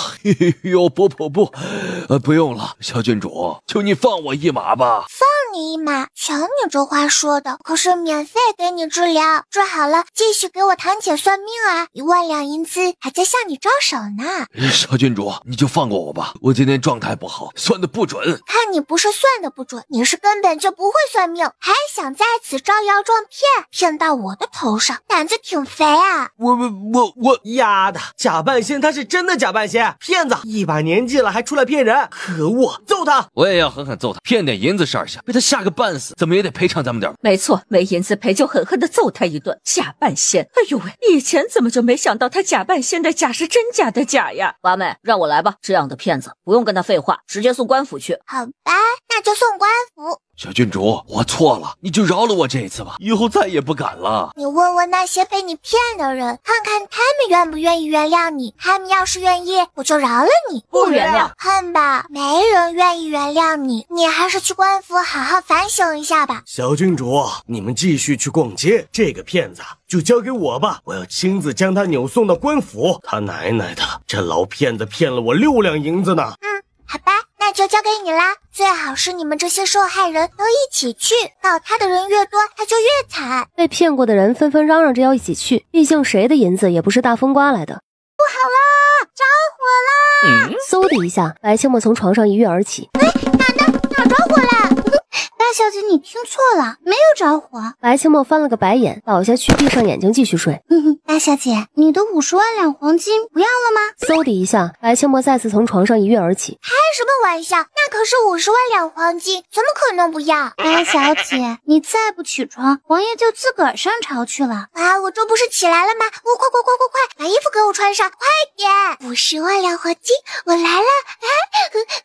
呦，不用了，小郡主，求你放我一马吧。放你一马？瞧你这话说的，可是免费给你治疗，治好了继续给我堂姐算命啊！1万两银子还在向你招手呢。小郡主，你就放过我吧，我今天状态不好，算得不准。看你不是算得不准，你是根本就不会算命，还想在此招摇撞骗到我的头上，胆子挺肥啊！我丫的，假扮仙他是真的假扮仙，骗子，一把年纪了还出来骗人，可恶，揍他！我也要狠狠揍他，骗点银子试下，被他吓个半死，怎么也得赔偿咱们点。没错，没银子赔就狠狠的揍他一顿。假扮仙，哎呦喂，以前怎么就没想到他假扮仙的假是真假的假呀？八妹，让我来吧，这样的骗子不用跟他废话，直接送官府去。好吧，那就送官府。小郡主，我错了，你就饶了我这一次吧，以后再也不敢了。你问问那些被你骗的人，看看他们愿不愿意原谅你。他们要是愿意，我就饶了你；不原谅，恨吧，没人愿意原谅你。你还是去官府好好反省一下吧。小郡主，你们继续去逛街，这个骗子就交给我吧，我要亲自将他扭送到官府。他奶奶的，这老骗子骗了我6两银子呢。好吧，那就交给你啦。最好是你们这些受害人都一起去，告他的人越多，他就越惨。被骗过的人纷纷嚷嚷着要一起去，毕竟谁的银子也不是大风刮来的。不好啦，着火啦！嗖的一下，白切莫从床上一跃而起。哪着火了？白小姐，你听错了，没有着火。白清墨翻了个白眼，倒下去闭上眼睛继续睡。大小姐，你的50万两黄金不要了吗？嗖的一下，白清墨再次从床上一跃而起。开什么玩笑？那可是50万两黄金，怎么可能不要？白小姐，你再不起床，王爷就自个儿上朝去了。啊，我这不是起来了吗？我快，把衣服给我穿上，快点！50万两黄金，我来了！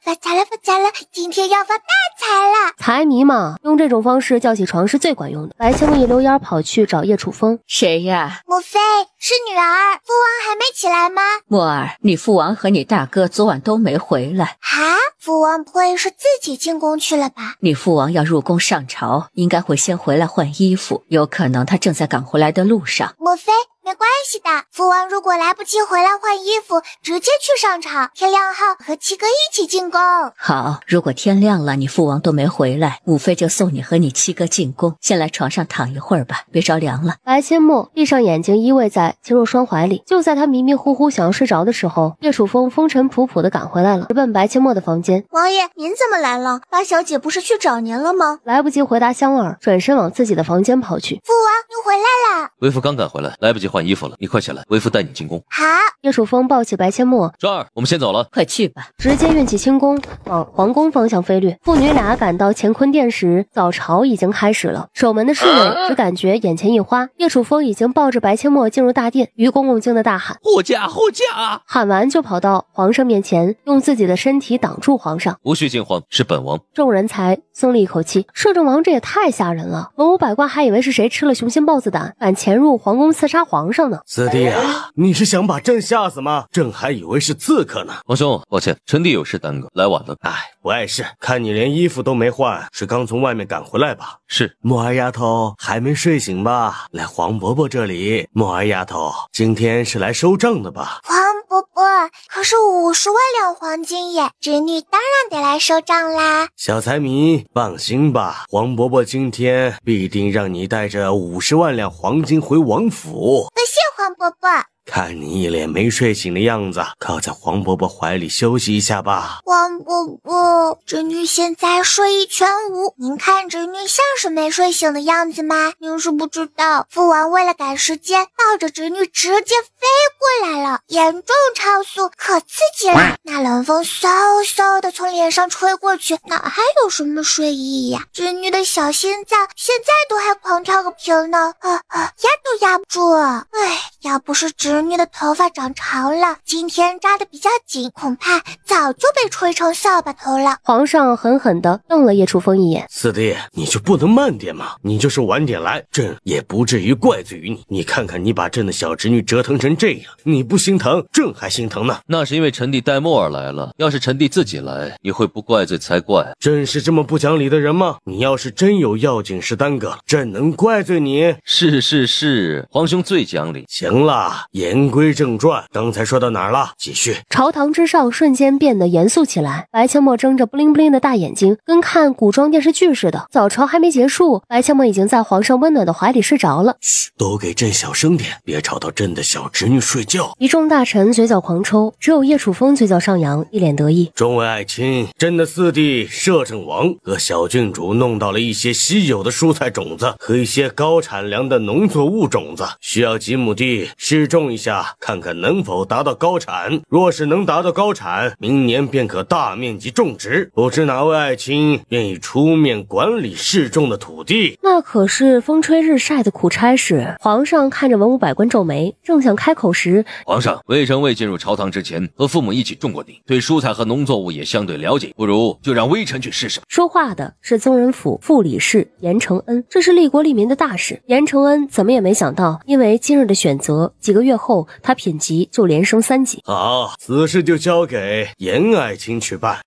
发财了，今天要发大财了！财迷嘛，用这种方式叫起床是最管用的。白清墨一溜烟跑去找叶楚风。谁呀？莫非是女儿？父王还没起来吗？墨儿，你父王和你大哥昨晚都没回来。啊，父王不会是自己进宫去了吧？你父王要入宫上朝，应该会先回来换衣服，有可能他正在赶回来的路上。莫非？没关系的，父王如果来不及回来换衣服，直接去上朝，天亮后和七哥一起进宫。好，如果天亮了你父王都没回来，母妃就送你和你七哥进宫，先来床上躺一会儿吧，别着凉了。白阡陌闭上眼睛依偎在秦若霜怀里，就在他迷迷糊糊想要睡着的时候，叶楚风风尘仆仆地赶回来了，直奔白阡陌的房间。王爷，您怎么来了？八小姐不是去找您了吗？来不及回答香儿，转身往自己的房间跑去。父王，你回来了。为父刚赶回来，来不及换衣服了，你快起来，为父带你进宫。好。叶楚风抱起白阡陌，双儿，我们先走了，快去吧。直接运起轻功往皇宫方向飞掠。父女俩赶到乾坤殿时，早朝已经开始了。守门的侍卫只感觉眼前一花，叶楚风已经抱着白阡陌进入大殿，于公公惊的大喊：护驾，护驾！喊完就跑到皇上面前，用自己的身体挡住皇上。无需惊慌，是本王。众人才松了一口气。摄政王这也太吓人了，文武百官还以为是谁吃了雄心豹子胆，敢潜入皇宫刺杀皇上呢。四弟啊，你是想把朕吓死吗？朕还以为是刺客呢。皇兄，抱歉，臣弟有事耽搁，来晚了。哎，不碍事，看你连衣服都没换，是刚从外面赶回来吧？是。墨儿丫头还没睡醒吧？来黄伯伯这里。墨儿丫头今天是来收账的吧？黄伯伯，可是50万两黄金耶，侄女当然得来收账啦。小财迷，放心吧，黄伯伯今天必定让你带着50万两黄金回王府。多谢黄伯伯。看你一脸没睡醒的样子，靠在黄伯伯怀里休息一下吧。黄伯伯，侄女现在睡意全无，您看侄女像是没睡醒的样子吗？您是不知道，父王为了赶时间，抱着侄女直接飞过来了，严重超速，可刺激了。那冷风嗖嗖的从脸上吹过去，哪还有什么睡意呀？侄女的小心脏现在都还狂跳个频呢，压都压不住。哎，要不是侄女的头发长长了，今天扎得比较紧，恐怕早就被吹成扫把头了。皇上狠狠地瞪了叶楚风一眼。四弟，你就不能慢点吗？你就是晚点来，朕也不至于怪罪于你。你看看你把朕的小侄女折腾成这样，你不心疼，朕还心疼呢。那是因为臣弟带墨儿来了，要是臣弟自己来，你会不怪罪才怪。朕是这么不讲理的人吗？你要是真有要紧事耽搁了，朕能怪罪你？是，皇兄最讲理。行了，言归正传，刚才说到哪儿了？继续。朝堂之上瞬间变得严肃起来，白阡陌睁着布灵布灵的大眼睛，跟看古装电视剧似的。早朝还没结束，白阡陌已经在皇上温暖的怀里睡着了。嘘，都给朕小声点，别吵到朕的小侄女睡觉。一众大臣嘴角狂抽，只有叶楚风嘴角上扬，一脸得意。众位爱卿，朕的四弟摄政王和小郡主弄到了一些稀有的蔬菜种子和一些高产粮的农作物种子，需要几亩地试种一下，看看能否达到高产。若是能达到高产，明年便可大面积种植。不知哪位爱卿愿意出面管理试种的土地？那可是风吹日晒的苦差事。皇上看着文武百官皱眉，正想开口时，皇上，微臣未进入朝堂之前，和父母一起种过地，对蔬菜和农作物也相对了解，不如就让微臣去试试。说话的是宗人府副理事严承恩，这是利国利民的大事。严承恩怎么也没想到，因为今日的选择，几个月后他品级就连升3级。好，此事就交给严爱卿去办。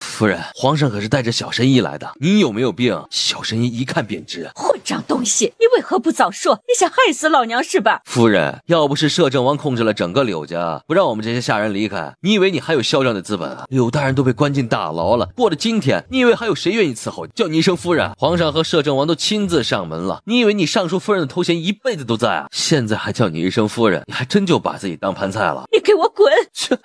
夫人，皇上可是带着小神医来的，你有没有病？小神医一看便知。混账东西，你为何不早说？你想害死老娘是吧？夫人，要不是摄政王控制了整个柳家，不让我们这些下人离开，你以为你还有嚣张的资本啊？柳大人都被关进大牢了，过了今天，你以为还有谁愿意伺候？叫你一声夫人，皇上和摄政王都亲自上门了，你以为你尚书夫人的头衔一辈子都在啊？现在还叫你一声夫人，你还真就把自己当盘菜了。你给我滚！切，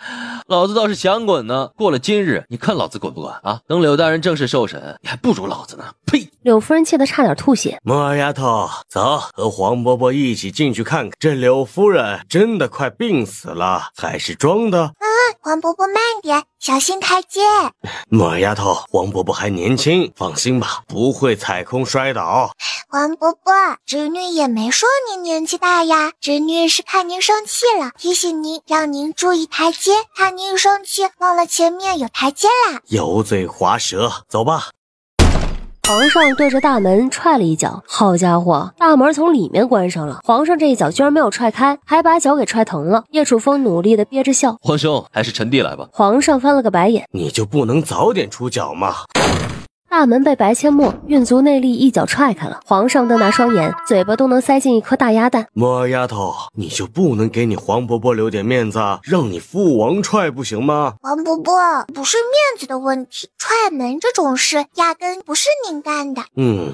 老子倒是想滚呢。过了今日，你看老子滚滚不滚啊？等柳大人正式受审，你还不如老子呢！呸！柳夫人气得差点吐血。木儿丫头，走，和黄伯伯一起进去看看，这柳夫人真的快病死了，还是装的？黄伯伯慢点，小心台阶。木儿丫头，黄伯伯还年轻，放心吧，不会踩空摔倒。黄伯伯，侄女也没说您年纪大呀，侄女是看您生气了，提醒您让您注意台阶，怕您一生气忘了前面有台阶啦。油嘴滑舌，走吧。皇上对着大门踹了一脚，好家伙，大门从里面关上了。皇上这一脚居然没有踹开，还把脚给踹疼了。叶楚风努力的憋着笑。皇兄，还是臣弟来吧。皇上翻了个白眼，你就不能早点出脚吗？大门被白阡陌运足内力一脚踹开了，皇上瞪大双眼，嘴巴都能塞进一颗大鸭蛋。木儿丫头，你就不能给你黄伯伯留点面子，让你父王踹不行吗？黄伯伯，不是面子的问题，踹门这种事压根不是您干的。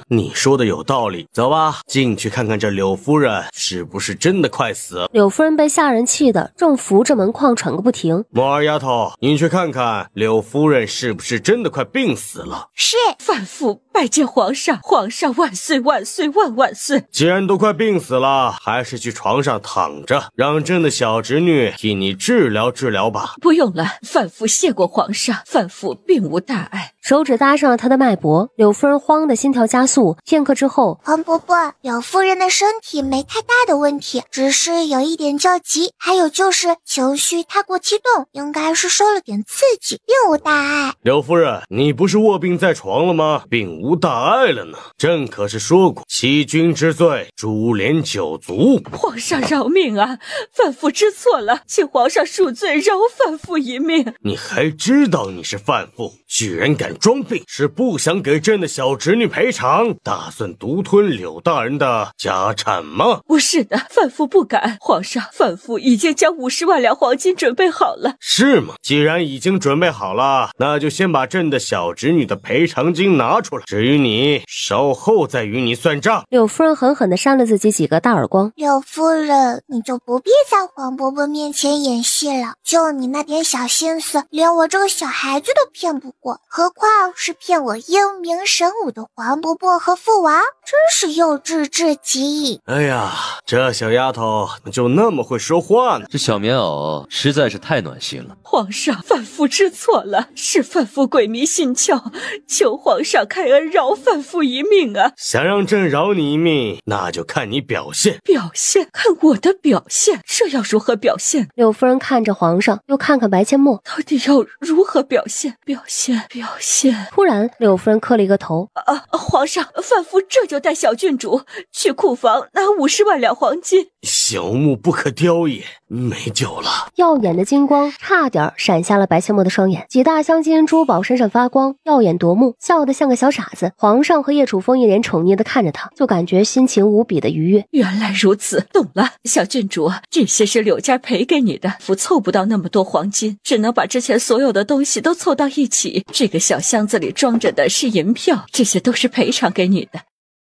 你说的有道理，走吧，进去看看这柳夫人是不是真的快死。柳夫人被下人气的正扶着门框喘个不停。木儿丫头，你去看看柳夫人是不是真的快病死了。是。范父拜见皇上，皇上万岁万岁万万岁！既然都快病死了，还是去床上躺着，让朕的小侄女替你治疗治疗吧。不用了，范父谢过皇上，范父并无大碍。手指搭上了他的脉搏，柳夫人慌的心跳加速。片刻之后，黄伯伯，柳夫人的身体没太大的问题，只是有一点焦急，还有就是情绪太过激动，应该是受了点刺激，并无大碍。柳夫人，你不是卧病在床了吗？并无大碍了呢。朕可是说过，欺君之罪，株连九族。皇上饶命啊！范父知错了，请皇上恕罪，饶范父一命。你还知道你是范父，居然敢装病，是不想给朕的小侄女赔偿，打算独吞柳大人的家产吗？不是的，范父不敢。皇上，范父已经将50万两黄金准备好了。是吗？既然已经准备好了，那就先把朕的小侄女的赔偿金拿出来，至于你，稍后再与你算账。柳夫人狠狠地扇了自己几个大耳光。柳夫人，你就不必在黄伯伯面前演戏了，就你那点小心思，连我这个小孩子都骗不过，何况是骗我英明神武的黄伯伯和父王，真是幼稚至极。哎呀，这小丫头就那么会说话呢？这小棉袄实在是太暖心了。皇上，范父知错了，是范父鬼迷心窍，求皇上开恩饶范父一命啊！想让朕饶你一命，那就看你表现。表现？看我的表现？这要如何表现？柳夫人看着皇上，又看看白阡陌，到底要如何表现？表现。突然，柳夫人磕了一个头。皇上，范父这就带小郡主去库房拿50万两黄金。小木不可雕也，没救了。耀眼的金光差点闪瞎了白阡陌的双眼，几大镶金珠宝闪闪发光，耀眼夺目，笑得像个小傻子。皇上和叶楚风一脸宠溺的看着他，就感觉心情无比的愉悦。原来如此，懂了，小郡主，这些是柳家赔给你的，父凑不到那么多黄金，只能把之前所有的东西都凑到一起。这个小箱子里装着的是银票，这些都是赔偿给你的。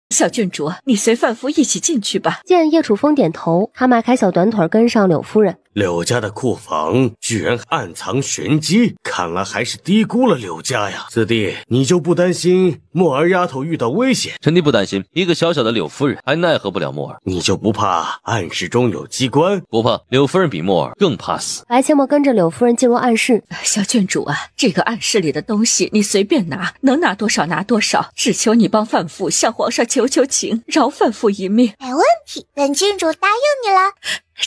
小郡主，你随范夫一起进去吧。见叶楚风点头，他迈开小短腿跟上柳夫人。柳家的库房居然暗藏玄机，看来还是低估了柳家呀。四弟，你就不担心墨儿丫头遇到危险？臣弟不担心，一个小小的柳夫人还奈何不了墨儿。你就不怕暗室中有机关？不怕，柳夫人比墨儿更怕死。白阡陌跟着柳夫人进入暗室。小郡主啊，这个暗室里的东西你随便拿，能拿多少拿多少，只求你帮范父向皇上求求情，饶范父一命。没问题，本郡主答应你了。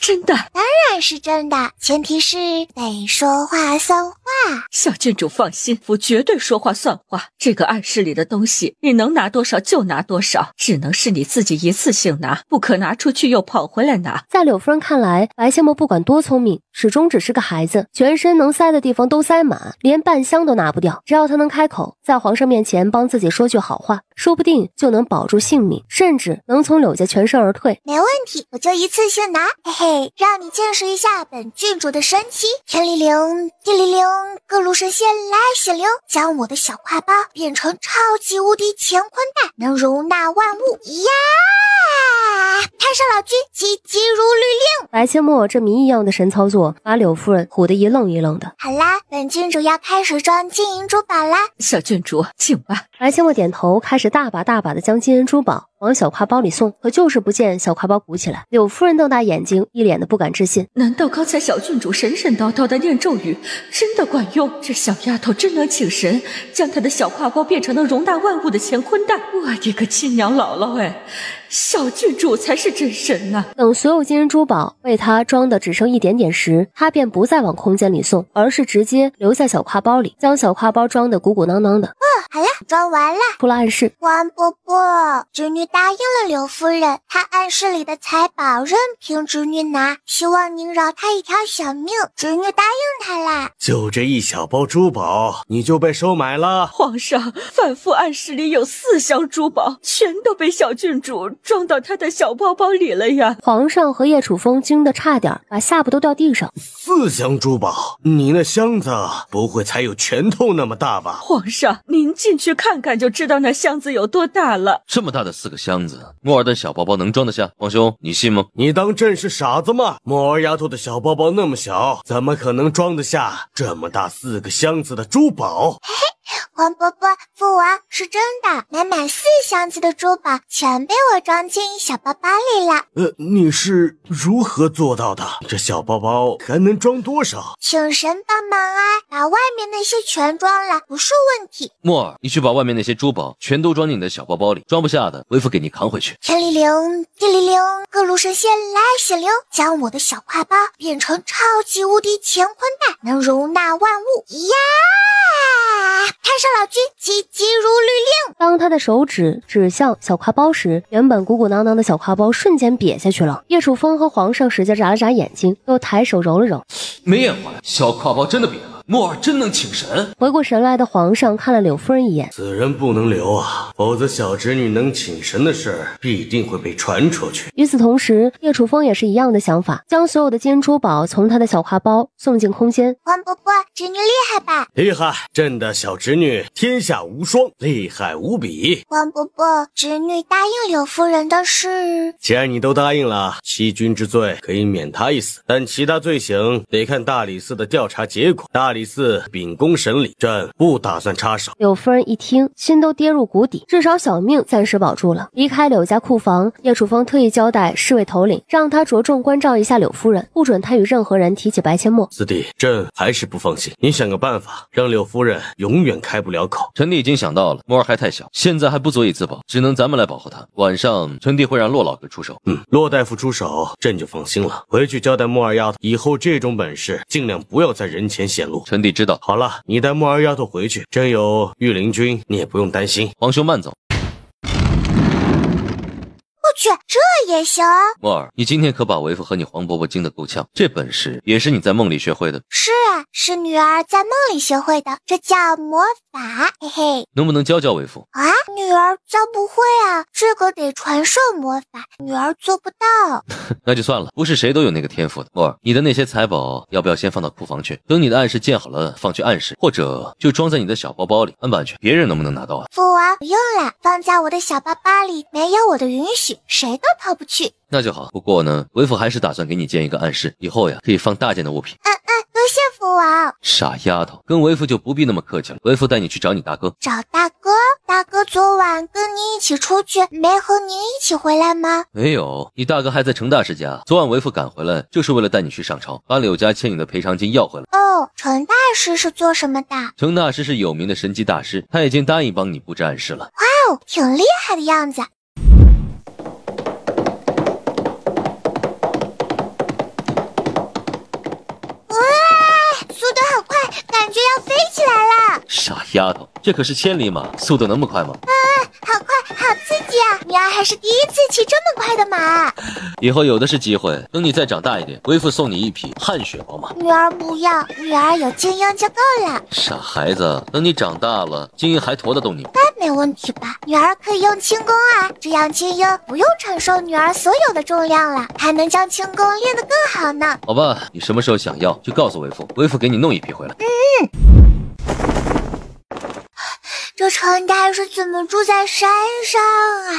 真的？当然是真的，前提是得说话算话。小郡主放心，我绝对说话算话。这个暗室里的东西，你能拿多少就拿多少，只能是你自己一次性拿，不可拿出去又跑回来拿。在柳夫人看来，白阡陌不管多聪明，始终只是个孩子，全身能塞的地方都塞满，连半箱都拿不掉。只要他能开口，在皇上面前帮自己说句好话，说不定就能保住性命，甚至能从柳家全身而退。没问题，我就一次性拿，嘿嘿，让你见识一下本郡主的神奇。天灵灵，地灵灵，各路神仙来显灵，将我的小挎包变成超级无敌乾坤袋，能容纳万物呀！太上老君，急如律令。白切莫这谜一样的神操作，把柳夫人唬得一愣一愣的。好啦，本郡主要开始装金银珠宝啦。小郡主，请吧。白切莫点头，开始大把的将金银珠宝往小挎包里送，可就是不见小挎包鼓起来。柳夫人瞪大眼睛，一脸的不敢置信。难道刚才小郡主神叨叨的念咒语真的管用？这小丫头真能请神，将她的小挎包变成能容纳万物的乾坤袋。我的个亲娘姥姥哎！小郡主才是真神呐！等所有金银珠宝被他装的只剩一点点时，他便不再往空间里送，而是直接留在小挎包里，将小挎包装得鼓鼓囊囊的。好了，装完了。出了暗示，王伯伯，侄女答应了柳夫人，她暗室里的财宝任凭侄女拿，希望您饶她一条小命。侄女答应她啦。就这一小包珠宝，你就被收买了？皇上，反复暗室里有4箱珠宝，全都被小郡主装到她的小包包里了呀！皇上和叶楚风惊得差点把下巴都掉地上。4箱珠宝，你那箱子不会才有拳头那么大吧？皇上，您进去看看就知道那箱子有多大了。这么大的4个箱子，莫儿的小包包能装得下？皇兄，你信吗？你当朕是傻子吗？莫儿丫头的小包包那么小，怎么可能装得下这么大4个箱子的珠宝？嘿嘿，王伯伯，父王是真的，满4箱子的珠宝全被我装进小包包里了。你是如何做到的？这小包包还能装多少？请神帮忙啊，把外面那些全装了，不是问题。莫儿，你去把外面那些珠宝全都装进你的小包包里，装不下的，为父给你扛回去。天灵灵，地灵灵，各路神仙来显灵，将我的小挎包变成超级无敌乾坤袋，能容纳万物呀！太上老君，急如律令。当他的手指指向小挎包时，原本鼓鼓囊囊的小挎包瞬间瘪下去了。叶楚风和皇上使劲眨了眨眼睛，又抬手揉了揉，没眼坏，小挎包真的瘪了。莫儿真能请神？回过神来的皇上看了柳夫人一眼，此人不能留啊，否则小侄女能请神的事必定会被传出去。与此同时，叶楚风也是一样的想法，将所有的金珠宝从他的小挎包送进空间。王伯伯，侄女厉害吧？厉害，朕的小侄女天下无双，厉害无比。王伯伯，侄女答应柳夫人的事，既然你都答应了，欺君之罪可以免他一死，但其他罪行得看大理寺的调查结果。大理寺秉公审理，朕不打算插手。柳夫人一听，心都跌入谷底，至少小命暂时保住了。离开柳家库房，叶楚风特意交代侍卫头领，让他着重关照一下柳夫人，不准他与任何人提起白阡陌。四弟，朕还是不放心，你想个办法，让柳夫人永远开不了口。臣弟已经想到了，莫儿还太小，现在还不足以自保，只能咱们来保护他。晚上，臣弟会让骆老哥出手。骆大夫出手，朕就放心了。回去交代莫二丫头，以后这种本事尽量不要在人前显露。臣弟知道。好了，你带莫二丫头回去，真有御林军，你也不用担心。皇兄慢走。我去，这也行？莫儿，你今天可把为父和你黄伯伯惊得够呛，这本事也是你在梦里学会的。是啊，是女儿在梦里学会的，这叫魔法，嘿嘿。能不能教教为父啊？女儿教不会啊，这个得传授魔法，女儿做不到。那就算了，不是谁都有那个天赋的。莫儿，你的那些财宝要不要先放到库房去？等你的暗室建好了，放去暗室，或者就装在你的小包包里，安不安全？别人能不能拿到啊？父王，不用了，放在我的小包包里，没有我的允许，谁都掏不去。那就好。不过呢，为父还是打算给你建一个暗室，以后呀可以放大件的物品。多谢父王。傻丫头，跟为父就不必那么客气了。为父带你去找你大哥。找大哥？大哥昨晚跟你一起出去，没和你一起回来吗？没有，你大哥还在程大师家。昨晚为父赶回来，就是为了带你去上朝，把柳家欠你的赔偿金要回来。哦，程大师是做什么的？程大师是有名的神级大师，他已经答应帮你布置暗室了。哇哦，挺厉害的样子。感觉要飞起来了！傻丫头，这可是千里马，速度那么快吗？好快，好刺激啊！女儿还是第一次骑这么快的马。以后有的是机会，等你再长大一点，为父送你一匹汗血宝马。女儿不要，女儿有精英就够了。傻孩子，等你长大了，精英还驮得动你？该没问题吧？女儿可以用轻功啊，这样精英不用承受女儿所有的重量了，还能将轻功练得更好呢。好吧，你什么时候想要就告诉为父，为父给你弄一匹回来。这程大师怎么住在山上啊？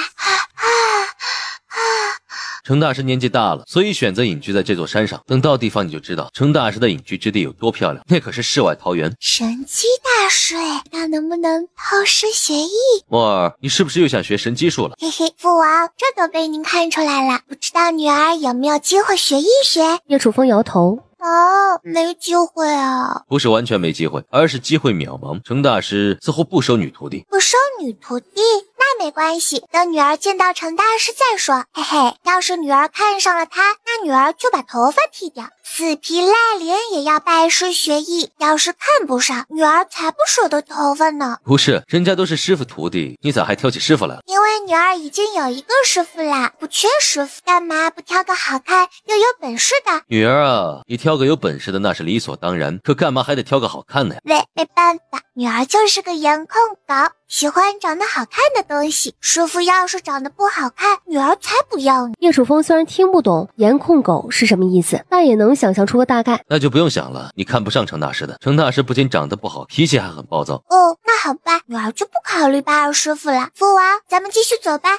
程大师年纪大了，所以选择隐居在这座山上。等到地方你就知道程大师的隐居之地有多漂亮，那可是世外桃源。神机大师哎，那能不能偷师学艺？莫儿，你是不是又想学神机术了？嘿嘿，父王，这都被您看出来了，不知道女儿有没有机会学一学？叶楚风摇头。哦，没机会啊。不是完全没机会，而是机会渺茫。程大师似乎不收女徒弟。不收女徒弟？那没关系，等女儿见到程大师再说。嘿嘿，要是女儿看上了他，那女儿就把头发剃掉，死皮赖脸也要拜师学艺。要是看不上，女儿才不舍得头发呢。不是，人家都是师傅徒弟，你咋还挑起师傅来了？因为女儿已经有一个师傅啦，不缺师傅，干嘛不挑个好看又有本事的？女儿啊，你挑个有本事的那是理所当然，可干嘛还得挑个好看的呀？喂，没办法，女儿就是个颜控狗，喜欢长得好看的东西。师傅要是长得不好看，女儿才不要呢。叶楚风虽然听不懂颜控狗是什么意思，但也能想象出个大概。那就不用想了，你看不上程大师的。程大师不仅长得不好，脾气还很暴躁。哦，那好吧，女儿就不考虑拜二师傅了。父王，咱们继续走吧。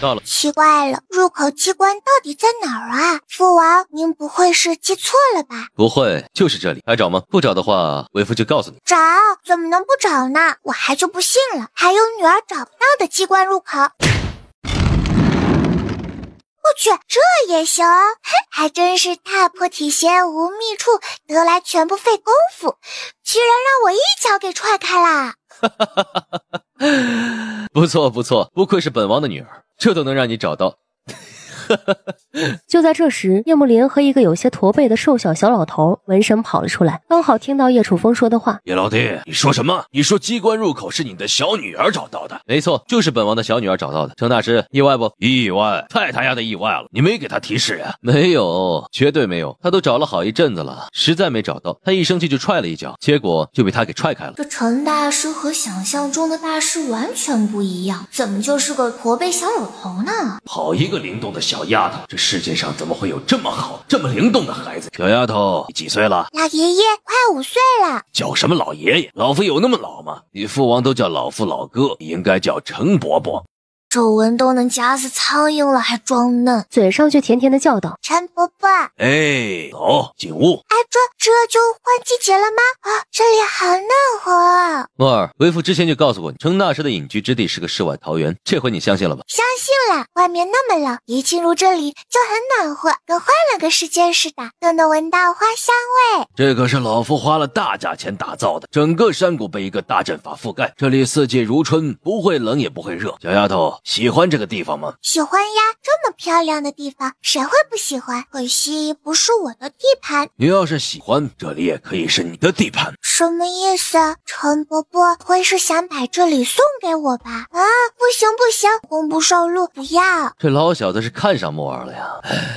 到了。奇怪了，入口机关到底在哪儿啊？父王，您不会是记错了吧？不会，就是这里。还找吗？不找的话，为父就告诉你。找？怎么能不找呢？我还就不信了，还有女儿找不到的机关入口。我去，这也行？还真是踏破铁鞋无觅处，得来全不费功夫，居然让我一脚给踹开啦！不错不错，不愧是本王的女儿，这都能让你找到。就在这时，叶慕林和一个有些驼背的瘦小小老头闻声跑了出来，刚好听到叶楚风说的话。叶老弟，你说什么？你说机关入口是你的小女儿找到的？没错，就是本王的小女儿找到的。程大师，意外不？意外，太他丫的意外了！你没给她提示呀？没有，绝对没有。他都找了好一阵子了，实在没找到，他一生气就踹了一脚，结果就被他给踹开了。这程大师和想象中的大师完全不一样，怎么就是个驼背小老头呢？好一个灵动的小丫头，这世界上怎么会有这么好、这么灵动的孩子？小丫头，你几岁了？老爷爷，快5岁了。叫什么老爷爷？老夫有那么老吗？你父王都叫老夫老哥，你应该叫程伯伯。皱纹都能夹死苍蝇了，还装嫩，嘴上却甜甜的叫道：“陈伯伯。”哎，走，进屋。哎，这就换季节了吗？啊，这里好嫩和。莫儿，为父之前就告诉过你，程大师的隐居之地是个世外桃源，这回你相信了吧？相信了，外面那么冷，一进入这里就很暖和，跟换了个世界似的，都能闻到花香味。这可是老夫花了大价钱打造的，整个山谷被一个大阵法覆盖，这里四季如春，不会冷也不会热。小丫头，喜欢这个地方吗？喜欢呀，这么漂亮的地方，谁会不喜欢？可惜不是我的地盘。你要是喜欢，这里也可以是你的地盘。什么意思？陈伯伯会是想把这里送给我吧？啊，不行不行，红不受禄，不要。这老小子是看上莫儿了呀。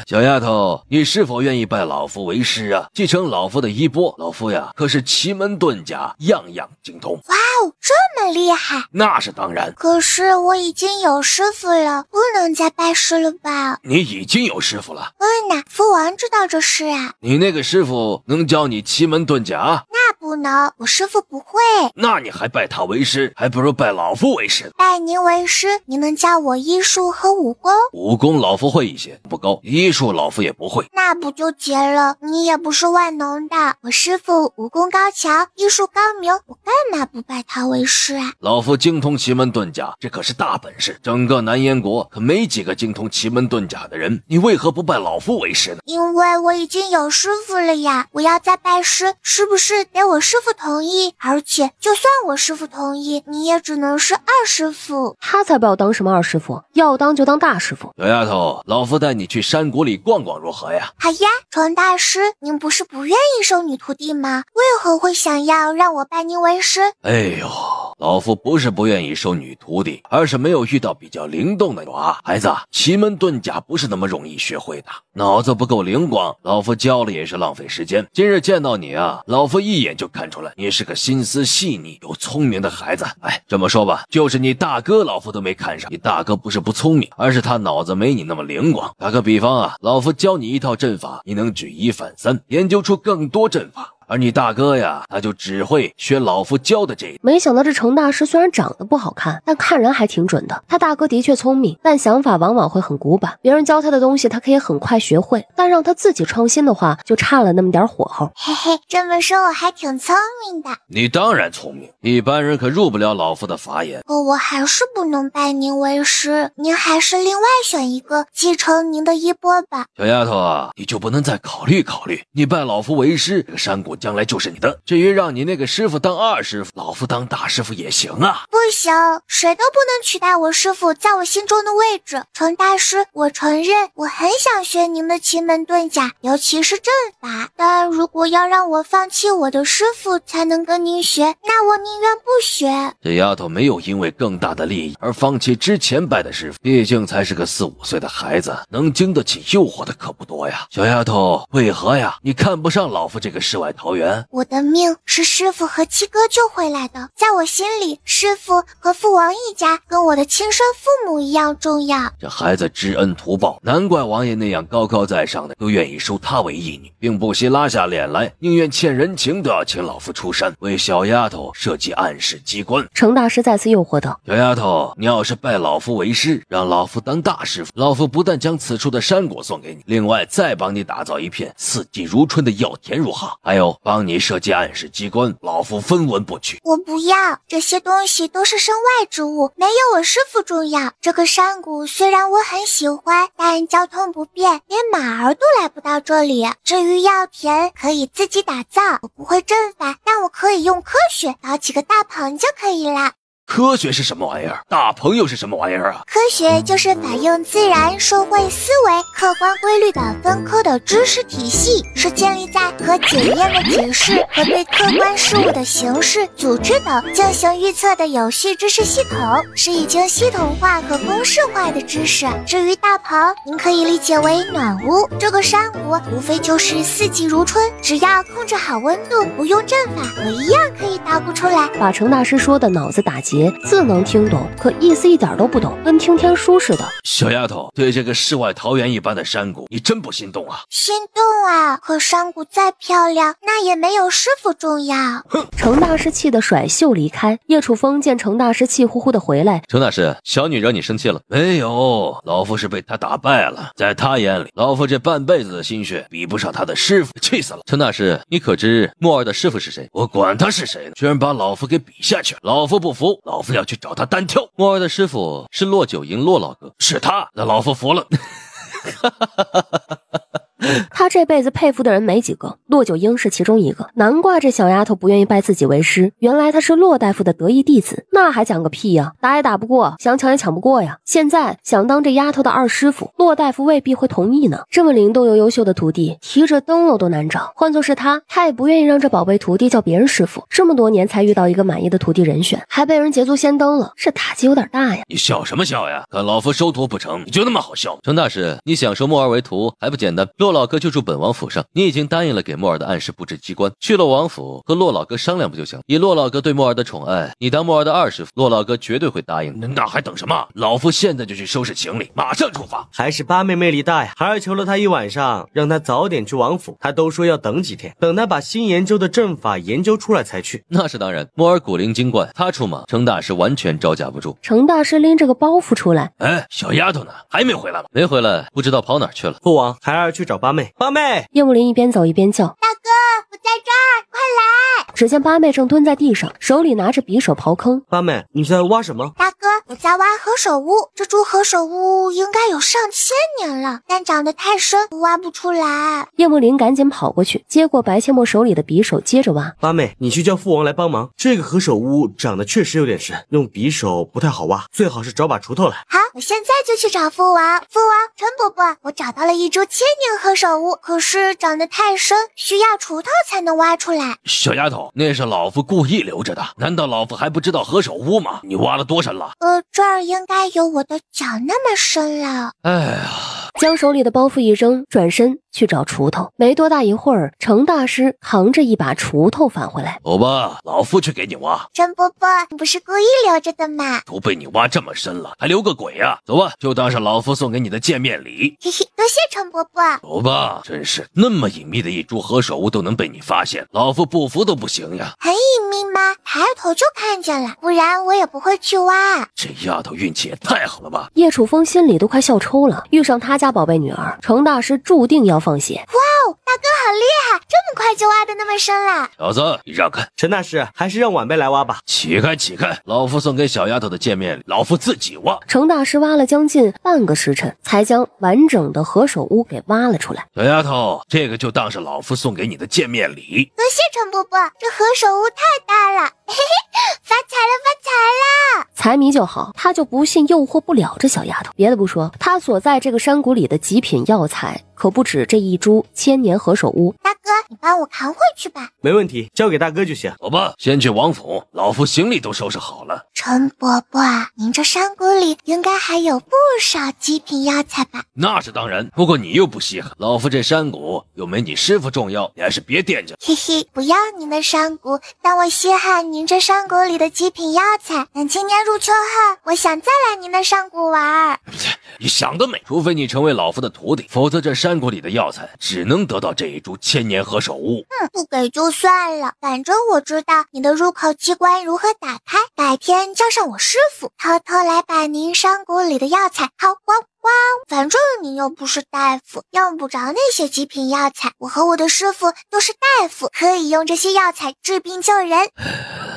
小丫头，你是否愿意拜老夫为师啊？继承老夫的衣钵，老夫呀可是奇门遁甲样样精通。哇哦，这么厉害！那是当然。可是我已经有师傅了，不能再拜师了吧？你已经有师傅了？呐，父王知道这事啊。你那个师傅能教你奇门遁甲？那不能，我师傅不会。那你还拜他为师，还不如拜老夫为师。拜您为师，您能教我医术和武功？武功老夫会一些，不高；医术老夫也不会。那不就结了？你也不是万能的，我师傅武功高强，医术高明，我干嘛不拜他为师啊？老夫精通奇门遁甲，这可是大本事，整个南燕国可没几个精通奇门遁甲的人，你为何不拜老夫为师呢？因为我已经有师傅了呀，我要再拜师，是不是得我师傅同意？而且就算我师傅同意，你也只能是二师傅。他才不要当什么二师傅，要当就当大师傅。小丫头，老夫带你去山谷里逛逛如何呀？好呀，程大师，您不是不愿意收女徒弟吗？为何会想要让我拜您为师？哎呦，老夫不是不愿意收女徒弟，而是没有遇到比较灵动的娃。孩子，奇门遁甲不是那么容易学会的，脑子不够灵光，老夫教了也是浪费时间。今日见到你啊，老夫一眼就看出来你是个心思细腻又聪明的孩子。哎，这么说吧，就是你大哥老夫都没看上。你大哥不是不聪明，而是他脑子没你那么灵光。打个比方啊，老夫教你一套阵法，你能举一反三，研究出更多阵法。而你大哥呀，他就只会学老夫教的这一。没想到这程大师虽然长得不好看，但看人还挺准的。他大哥的确聪明，但想法往往会很古板，别人教他的东西他可以很快学会，但让他自己创新的话就差了那么点火候。嘿嘿，这么说我还挺聪明的。你当然聪明，一般人可入不了老夫的法眼。可我还是不能拜您为师，您还是另外选一个继承您的衣钵吧。小丫头啊，你就不能再考虑考虑？你拜老夫为师，这个山谷将来就是你的。至于让你那个师傅当二师傅，老夫当大师傅也行啊。不行，谁都不能取代我师傅在我心中的位置。程大师，我承认我很想学您的奇门遁甲，尤其是阵法，但如果要让我放弃我的师傅才能跟您学，那我宁愿不学。这丫头没有因为更大的利益而放弃之前拜的师傅，毕竟才是个4、5岁的孩子，能经得起诱惑的可不多呀。小丫头，为何呀？你看不上老夫这个世外桃源？我的命是师傅和七哥救回来的，在我心里，师傅和父王一家跟我的亲生父母一样重要。这孩子知恩图报，难怪王爷那样高高在上的都愿意收他为义女，并不惜拉下脸来，宁愿欠人情都要请老夫出山，为小丫头设计暗示机关。程大师再次诱惑道：小丫头，你要是拜老夫为师，让老夫当大师傅，老夫不但将此处的山果送给你，另外再帮你打造一片四季如春的药田如何？还有帮你设计暗示机关，老夫分文不取。我不要，这些东西都是身外之物，没有我师傅重要。这个山谷虽然我很喜欢，但交通不便，连马儿都来不到这里。至于药田，可以自己打造，我不会阵法，但我可以用科学倒几个大棚就可以了。科学是什么玩意儿？大朋友是什么玩意儿啊？科学就是反映自然社会思维客观规律的分科的知识体系，是建立在可检验的解释和对客观事物的形式、组织等进行预测的有序知识系统，是已经系统化和公式化的知识。至于大棚，您可以理解为暖屋。这个山谷无非就是四季如春，只要控制好温度，不用阵法，我一样可以捣鼓出来。把程大师说的脑子打结，字能听懂，可意思一点都不懂，跟听天书似的。小丫头，对这个世外桃源一般的山谷，你真不心动啊？心动啊！可山谷再漂亮，那也没有师傅重要。哼！程大师气得甩袖离开。叶楚风见程大师气呼呼的回来，程大师，小女惹你生气了？没有，老夫是被他打败了。在他眼里，老夫这半辈子的心血比不上他的师傅，气死了。程大师，你可知墨儿的师傅是谁？我管他是谁呢，居然把老夫给比下去了。老夫不服，老夫要去找他单挑。墨儿的师傅是骆九营骆老哥，是他，那老夫服了。他这辈子佩服的人没几个，骆九婴是其中一个，难怪这小丫头不愿意拜自己为师，原来他是骆大夫的得意弟子，那还讲个屁呀！打也打不过，想抢也抢不过呀！现在想当这丫头的二师傅，骆大夫未必会同意呢。这么灵动又优秀的徒弟，提着灯笼都难找，换作是他也不愿意让这宝贝徒弟叫别人师傅。这么多年才遇到一个满意的徒弟人选，还被人捷足先登了，这打击有点大呀！你笑什么笑呀？看老夫收徒不成，你就那么好笑？程大师，你想收墨儿为徒还不简单？骆老哥就住本王府上，你已经答应了给墨儿的暗示布置机关，去了王府和骆老哥商量不就行？以骆老哥对墨儿的宠爱，你当墨儿的二师傅，骆老哥绝对会答应。那还等什么？老夫现在就去收拾行李，马上出发。还是八妹魅力大呀，孩儿求了他一晚上，让他早点去王府，他都说要等几天，等他把新研究的阵法研究出来才去。那是当然，墨儿古灵精怪，他出马，程大师完全招架不住。程大师拎着个包袱出来，哎，小丫头呢？还没回来吗？没回来，不知道跑哪儿去了。父王，孩儿去找八妹。八妹！叶慕林一边走一边叫：大哥，我在这儿，快来！只见八妹正蹲在地上，手里拿着匕首刨坑。八妹，你在挖什么？大哥，我在挖何首乌。这株何首乌应该有上千年了，但长得太深，挖不出来。叶慕林赶紧跑过去，接过白切墨手里的匕首，接着挖。八妹，你去叫父王来帮忙。这个何首乌长得确实有点深，用匕首不太好挖，最好是找把锄头来。好，我现在就去找父王。父王，陈伯伯，我找到了一株千年何首乌，可是长得太深，需要锄头才能挖出来。小丫头，那是老夫故意留着的，难道老夫还不知道何首乌吗？你挖了多深了？这儿应该有我的脚那么深了。哎呀，将手里的包袱一扔，转身去找锄头。没多大一会儿，程大师扛着一把锄头返回来。走吧，老夫去给你挖。陈伯伯，你不是故意留着的吗？都被你挖这么深了，还留个鬼呀！走吧，就当是老夫送给你的见面礼。嘿嘿，多谢陈伯伯。走吧，真是那么隐秘的一株何首乌都能被你发现，老夫不服都不行呀。很隐秘吗？抬头就看见了，不然我也不会去挖。这丫头运气也太好了吧！叶楚风心里都快笑抽了，遇上他家宝贝女儿，程大师注定要放血。哇哦，大哥好厉害，这么快就挖得那么深了。小子，你让开！陈大师，还是让晚辈来挖吧。起开，起开！老夫送给小丫头的见面礼，老夫自己挖。程大师挖了将近半个时辰，才将完整的何首乌给挖了出来。小丫头，这个就当是老夫送给你的见面礼。多谢陈伯伯，这何首乌太大了，嘿嘿，发财了，发财了！财迷就好，他就不信诱惑不了这小丫头。别的不说，他所在这个山谷里的极品药材可不止这一株千年何首乌。大哥，你帮我扛回去吧。没问题，交给大哥就行。走吧，先去王府，老夫行李都收拾好了。陈伯伯，您这山谷里应该还有不少极品药材吧？那是当然，不过你又不稀罕，老夫这山谷又没你师傅重要，你还是别惦记。嘿嘿，不要您的山谷，但我稀罕您这山谷里的极品药材。等今年入秋后，我想再来您的山谷玩。你想得美！除非你成为老夫的徒弟，否则这山谷里的药材只能得到这一株千年何首乌。不给就算了，反正我知道你的入口机关如何打开。改天叫上我师傅，偷偷来把您山谷里的药材薅光光。反正您又不是大夫，用不着那些极品药材。我和我的师傅都是大夫，可以用这些药材治病救人。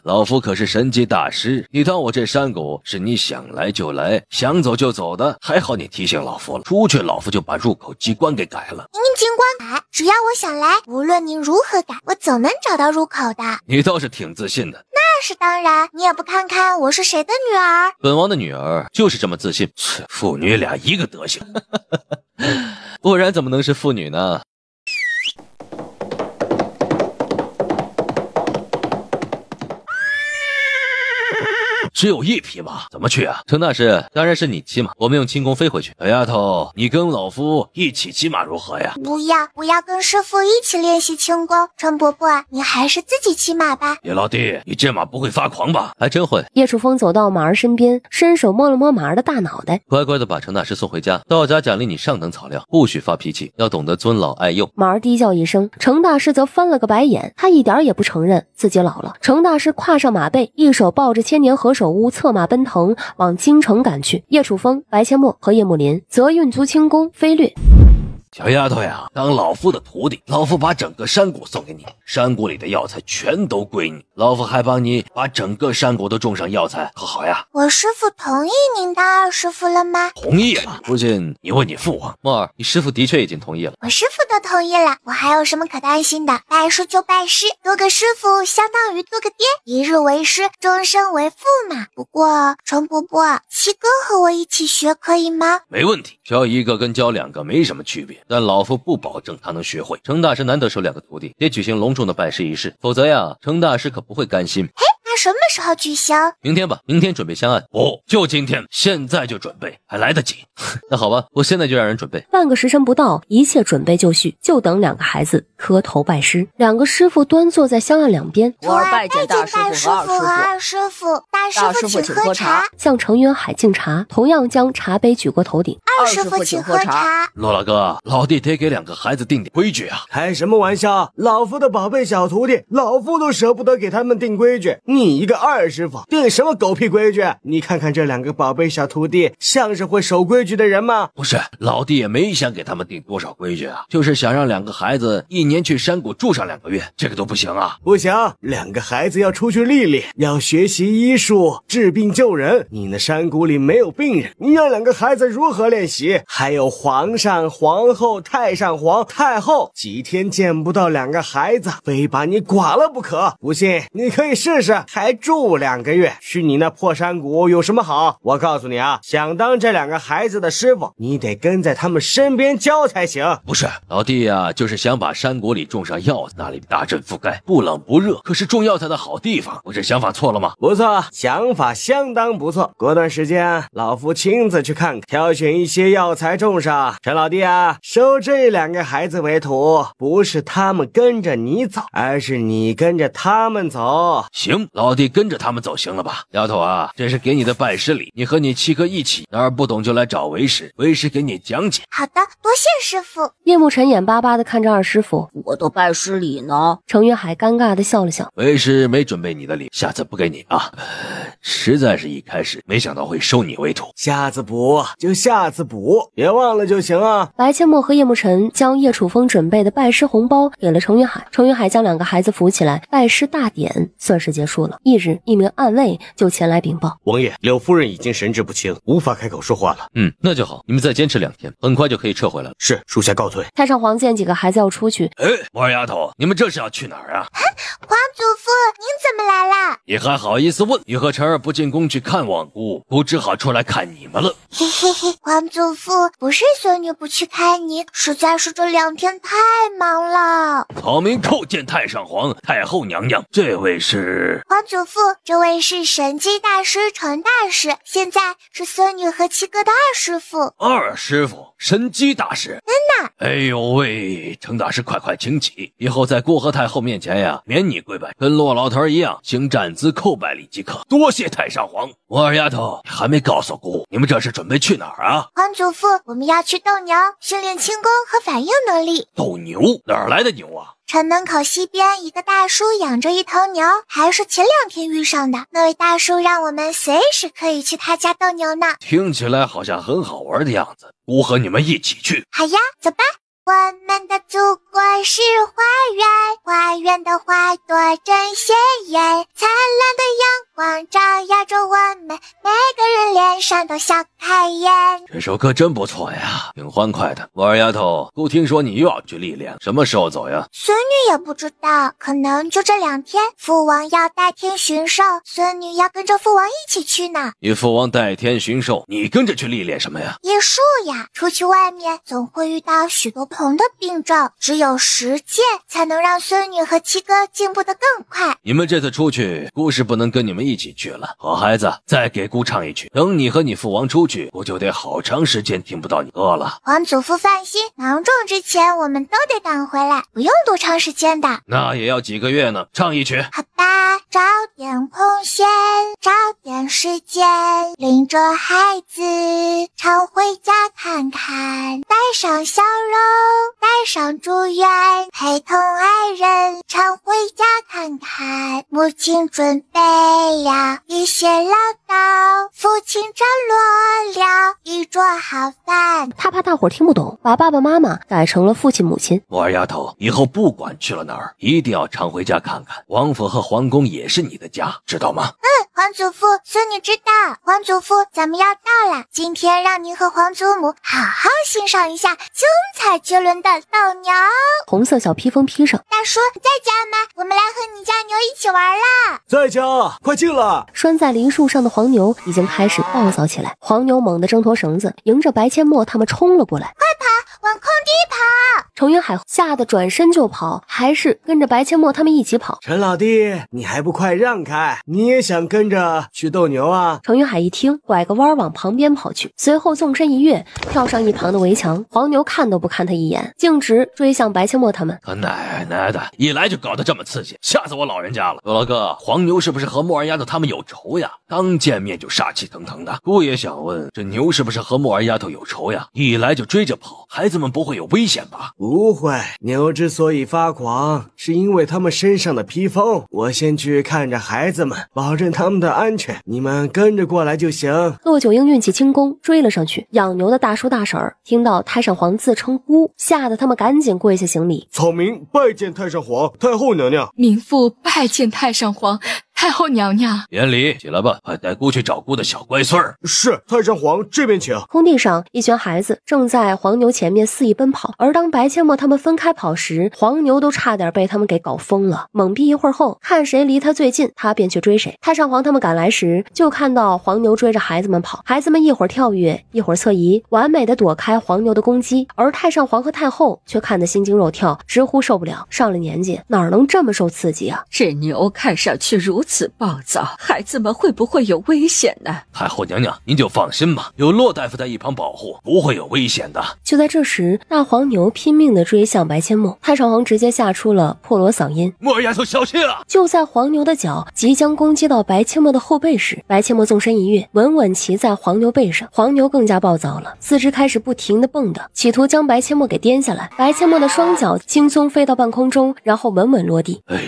老夫可是神级大师，你当我这山谷是你想来就来，想走就走的？还好你提醒老夫了，出去老夫就把入口机关给改了。您尽管改，只要我想来，无论您如何改，我总能找到入口的。你倒是挺自信的。那是当然，你也不看看我是谁的女儿？本王的女儿就是这么自信，父女俩一个德行，不然怎么能是父女呢？只有一匹马，怎么去啊？程大师，当然是你骑马，我们用轻功飞回去。小丫头，你跟老夫一起骑马如何呀？不要跟师傅一起练习轻功。陈伯伯，你还是自己骑马吧。叶老弟，你这马不会发狂吧？还真会。叶楚风走到马儿身边，伸手摸了摸马儿的大脑袋，乖乖的把程大师送回家。到家奖励你上等草料，不许发脾气，要懂得尊老爱幼。马儿低叫一声，程大师则翻了个白眼，他一点也不承认自己老了。程大师跨上马背，一手抱着千年何首乌，策马奔腾往京城赶去。叶楚风、白千墨和叶慕林则运足轻功飞掠。小丫头呀，当老夫的徒弟，老夫把整个山谷送给你，山谷里的药材全都归你，老夫还帮你把整个山谷都种上药材，可好呀？我师父同意您当二师父了吗？同意了。不信你问你父王。墨儿，你师父的确已经同意了。我师父都同意了，我还有什么可担心的？拜师就拜师，多个师父相当于多个爹，一日为师，终身为父嘛。不过程伯伯，七哥和我一起学可以吗？没问题，教一个跟教两个没什么区别，但老夫不保证他能学会。程大师难得收两个徒弟，得举行隆重的拜师仪式，否则呀，程大师可不会甘心。嘿，那什么时候举行？明天吧，明天准备香案。不，就今天，现在就准备，还来得及。那好吧，我现在就让人准备。半个时辰不到，一切准备就绪，就等两个孩子磕头拜师。两个师傅端坐在香案两边，徒儿拜见大师傅和二师傅。大师傅请喝茶。向程远海敬茶，同样将茶杯举过头顶。二师傅请喝茶。骆老哥，老弟得给两个孩子定点规矩啊！开什么玩笑？老夫的宝贝小徒弟，老夫都舍不得给他们定规矩，你一个二师傅定什么狗屁规矩？你看看这两个宝贝小徒弟，像是会守规矩的人吗？不是，老弟也没想给他们定多少规矩啊，就是想让两个孩子一年去山谷住上2个月，这个都不行啊！不行，两个孩子要出去历练，要学习医术，治病救人。你那山谷里没有病人，你让两个孩子如何练习？还有皇上、皇后、太上皇、太后，几天见不到两个孩子，非把你剐了不可。不信你可以试试。还住2个月，去你那破山谷有什么好？我告诉你啊，想当这2个孩子的师傅，你得跟在他们身边教才行。不是，老弟呀，就是想把山谷里种上药，那里大阵覆盖，不冷不热，可是种药材的好地方。我这想法错了吗？不错，想法相当不错。过段时间，老夫亲自去看看，挑选一些药材种上。陈老弟啊，收这2个孩子为徒，不是他们跟着你走，而是你跟着他们走。行，老弟跟着他们走行了吧？丫头啊，这是给你的拜师礼，你和你7哥一起，哪儿不懂就来找为师，为师给你讲解。好的，多谢师傅。叶慕辰眼巴巴地看着二师傅，我的拜师礼呢？程云海尴尬地笑了笑，为师没准备你的礼，下次不给你啊。实在是一开始没想到会收你为徒，下次补就下次补，别忘了就行啊。白千墨和叶慕辰将叶楚风准备的拜师红包给了程云海，程云海将2个孩子扶起来，拜师大典算是结束了。翌日，一名暗卫就前来禀报，王爷，柳夫人已经神志不清，无法开口说话了。那就好，你们再坚持2天，很快就可以撤回来了。是，属下告退。太上皇见几个孩子要出去，木儿丫头，你们这是要去哪儿啊？皇祖父，您怎么来了？你还好意思问？你和晨儿不进宫去看望姑，姑只好出来看你们了。嘿嘿嘿，皇祖父，不是孙女不去看你，实在是这2天太忙了。草民叩见太上皇、太后娘娘，这位是？皇祖父，这位是神机大师程大师，现在是孙女和7哥的2师傅。二师傅，神机大师。哎呦喂，程大师，快请起，以后在姑和太后面前呀，免你跪拜，跟骆老头一样，行站姿叩拜礼即可。多谢太上皇。我二丫头，你还没告诉姑，你们这是准备去哪儿啊？皇祖父，我们要去斗牛，训练轻功和反应能力。斗牛？哪儿来的牛啊？城门口西边一个大叔养着一头牛，还是前2天遇上的。那位大叔让我们随时可以去他家斗牛呢。听起来好像很好玩的样子，姑和你们一起去。好呀，走吧。我们的祖国是花园，花园的花朵真鲜艳，灿烂的阳光照耀着我们，每个人脸上都笑开颜。这首歌真不错呀，挺欢快的。我二丫头，姑听说你又要去历练，什么时候走呀？孙女也不知道，可能就这2天。父王要代天巡狩，孙女要跟着父王一起去呢。你父王代天巡狩，你跟着去历练什么呀？医术呀，出去外面总会遇到许多不同的病症，只有实践才能让孙女和7哥进步得更快。你们这次出去，姑是不能跟你们一起去了。好孩子，再给姑唱一曲。等你和你父王出去，姑就得好长时间听不到你歌了。皇祖父放心，芒种之前我们都得赶回来，不用多长时间的。那也要几个月呢，唱一曲。好吧，找点空闲，找点时间，领着孩子常回家看看，带上笑容，带上祝愿，陪同爱人常回家看看。母亲准备了一些唠叨，父亲张罗了一桌好饭。他怕大伙听不懂，把爸爸妈妈改成了父亲母亲。我二丫头，以后不管去了哪儿，一定要常回家看看。王府和皇宫也是你的家，知道吗？皇祖父，孙女知道。皇祖父，咱们要到了，今天让您和皇祖母好好欣赏一下精彩绝伦的斗牛。红色小披风披上，大叔在家吗？我们来和你家牛一起玩啦！在家，快进来！拴在梨树上的黄牛已经开始暴躁起来，黄牛猛地挣脱绳子，迎着白阡陌他们冲了过来。快跑，往空地跑！程云海吓得转身就跑，还是跟着白阡陌他们一起跑。陈老弟，你还不快让开？你也想跟着去斗牛啊？程云海一听，拐个弯往旁边跑去，随后纵身一跃，跳上一旁的围墙。黄牛看都不看他一眼，径直追向白阡陌他们。他奶奶的，一来就搞得这么刺激，吓死我老人家了。罗老哥，黄牛是不是和木儿丫头他们有仇呀？刚见面就杀气腾腾的。姑也想问，这牛是不是和木儿丫头有仇呀？一来就追着跑，孩子们不会有危险吧？不会，牛之所以发狂，是因为他们身上的披风。我先去看着孩子们，保证他们的安全，你们跟着过来就行。骆九婴运起轻功追了上去，养牛的大叔大婶儿听到太上皇自称姑，吓得他们赶紧跪下行礼。草民拜见太上皇、太后娘娘。民妇拜见太上皇、太后娘娘，免礼，起来吧，快带姑去找姑的小乖孙儿。是，太上皇这边请。空地上，一群孩子正在黄牛前面肆意奔跑，而当白阡陌他们分开跑时，黄牛都差点被他们给搞疯了。懵逼一会儿后，看谁离他最近，他便去追谁。太上皇他们赶来时，就看到黄牛追着孩子们跑，孩子们一会儿跳跃，一会儿侧移，完美的躲开黄牛的攻击，而太上皇和太后却看得心惊肉跳，直呼受不了，上了年纪哪能这么受刺激啊？这牛看上去如此暴躁，孩子们会不会有危险呢？太后娘娘，您就放心吧，有骆大夫在一旁保护，不会有危险的。就在这时，大黄牛拼命地追向白阡陌，太上皇直接吓出了破锣嗓音：墨儿丫头小心啊！就在黄牛的脚即将攻击到白阡陌的后背时，白阡陌纵身一跃，稳稳骑在黄牛背上。黄牛更加暴躁了，四肢开始不停地蹦跶，企图将白阡陌给颠下来。白阡陌的双脚轻松飞到半空中，然后稳稳落地。哎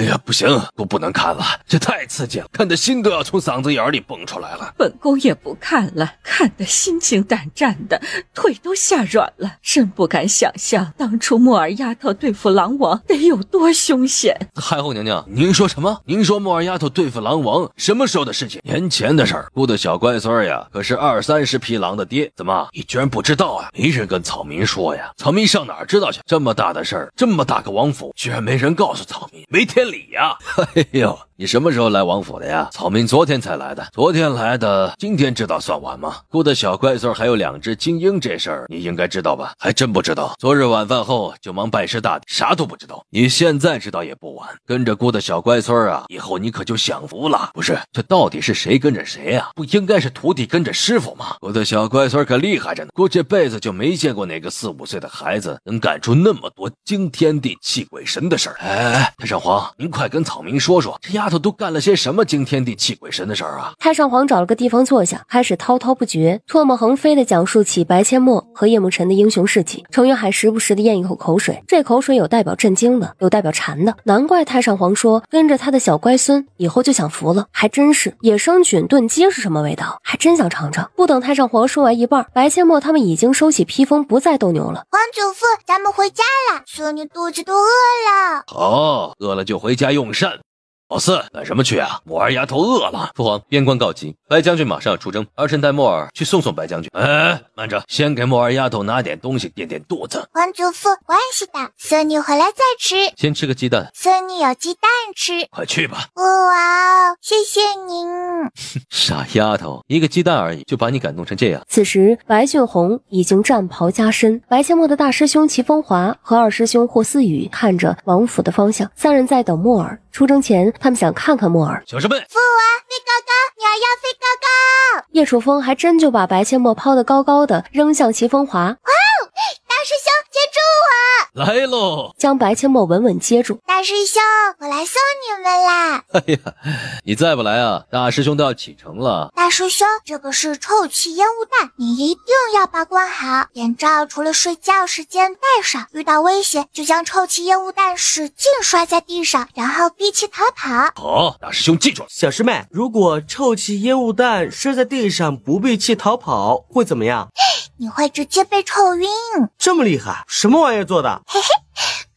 呀，不行，姑不能看了，这太刺激了，看得心都要从嗓子眼里蹦出来了。本宫也不看了，看得心惊胆战的，腿都吓软了，真不敢想象当初墨儿丫头对付狼王得有多凶险。太后娘娘，您说什么？您说墨儿丫头对付狼王什么时候的事情？年前的事儿。姑的小乖孙呀，可是20-30匹狼的爹，怎么你居然不知道啊？没人跟草民说呀？草民上哪儿知道去？这么大的事儿，这么大个王府，居然没人告诉草民，没天理呀！哎呦，你什么时候来王府的呀？草民昨天才来的，昨天来的，今天知道算晚吗？姑的小乖孙还有2只精英，这事儿你应该知道吧？还真不知道。昨日晚饭后就忙拜师大典，啥都不知道。你现在知道也不晚，跟着姑的小乖孙啊，以后你可就享福了。不是，这到底是谁跟着谁啊？不应该是徒弟跟着师傅吗？我的小乖孙可厉害着呢，姑这辈子就没见过哪个4、5岁的孩子能干出那么多惊天地泣鬼神的事儿。哎，太上皇，您快跟草民说说，这丫头都干了些什么惊天地泣鬼神的事儿啊？太上皇找了个地方坐下，开始滔滔不绝、唾沫横飞地讲述起白阡陌和叶慕辰的英雄事迹。程云海时不时地咽一口口水，这口水有代表震惊的，有代表馋的。难怪太上皇说跟着他的小乖孙以后就享福了，还真是。野生菌炖鸡是什么味道？还真想尝尝。不等太上皇说完一半，白阡陌他们已经收起披风，不再斗牛了。皇祖父，咱们回家了，孙女肚子都饿了。好，饿了就回家用膳。老四，干什么去啊？墨儿丫头饿了。父皇，边关告急，白将军马上要出征，儿臣带墨儿去送白将军。哎，慢着，先给墨儿丫头拿点东西垫垫肚子。皇祖父，关系的，孙女回来再吃。先吃个鸡蛋，孙女有鸡蛋吃。快去吧。哇，谢谢您。傻丫头，一个鸡蛋而已，就把你感动成这样。此时，白俊宏已经战袍加身，白阡陌的大师兄齐风华和二师兄霍思雨看着王府的方向，三人在等墨儿。出征前，他们想看看墨儿。小师妹，父王飞高高，女儿要飞高高。叶楚风还真就把白阡陌抛得高高的，扔向齐风华。哇哦，大师兄接住我！来喽！将白阡陌稳稳接住。大师兄，我来送你们啦！哎呀，你再不来啊，大师兄都要启程了。大师兄，这个是臭气烟雾弹，你一定要把关好。眼罩除了睡觉时间戴上，遇到危险就将臭气烟雾弹使劲摔在地上，然后闭气逃跑。好，大师兄记住了。小师妹，如果臭气烟雾弹摔在地上不闭气逃跑，会怎么样？你会直接被臭晕。这么厉害，什么玩意儿做的？嘿嘿，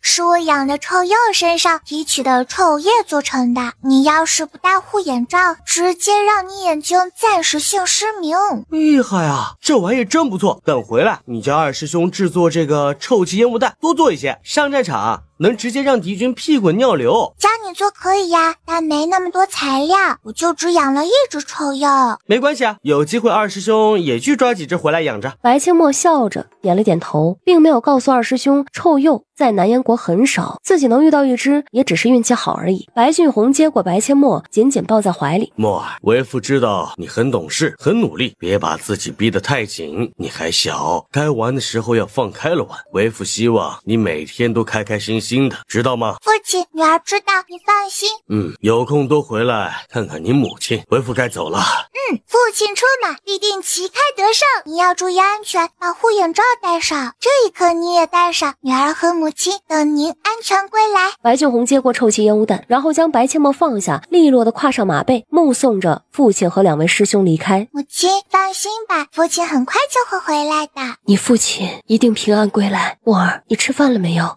是我养的臭鼬身上提取的臭液做成的。你要是不戴护眼罩，直接让你眼睛暂时性失明。厉害啊，这玩意真不错。等回来，你叫二师兄制作这个臭气烟雾弹，多做一些，上战场能直接让敌军屁滚尿流。教你做可以呀，但没那么多材料，我就只养了1只臭鼬。没关系啊，有机会二师兄也去抓几只回来养着。白阡陌笑着点了点头，并没有告诉二师兄臭鼬在南燕国很少，自己能遇到一只也只是运气好而已。白俊宏接过白阡陌，紧紧抱在怀里。墨儿，为父知道你很懂事，很努力，别把自己逼得太紧，你还小，该玩的时候要放开了玩。为父希望你每天都开开心心的，知道吗？父亲，女儿知道，你放心。有空多回来看看你母亲。为父该走了。父亲出马必定旗开得胜，你要注意安全，把护眼罩戴上，这一刻你也戴上，女儿和母亲等您安全归来。白俊宏接过臭气烟雾弹，然后将白阡陌放下，利落地跨上马背，目送着父亲和2位师兄离开。母亲放心吧，父亲很快就会回来的。你父亲一定平安归来。墨儿，你吃饭了没有？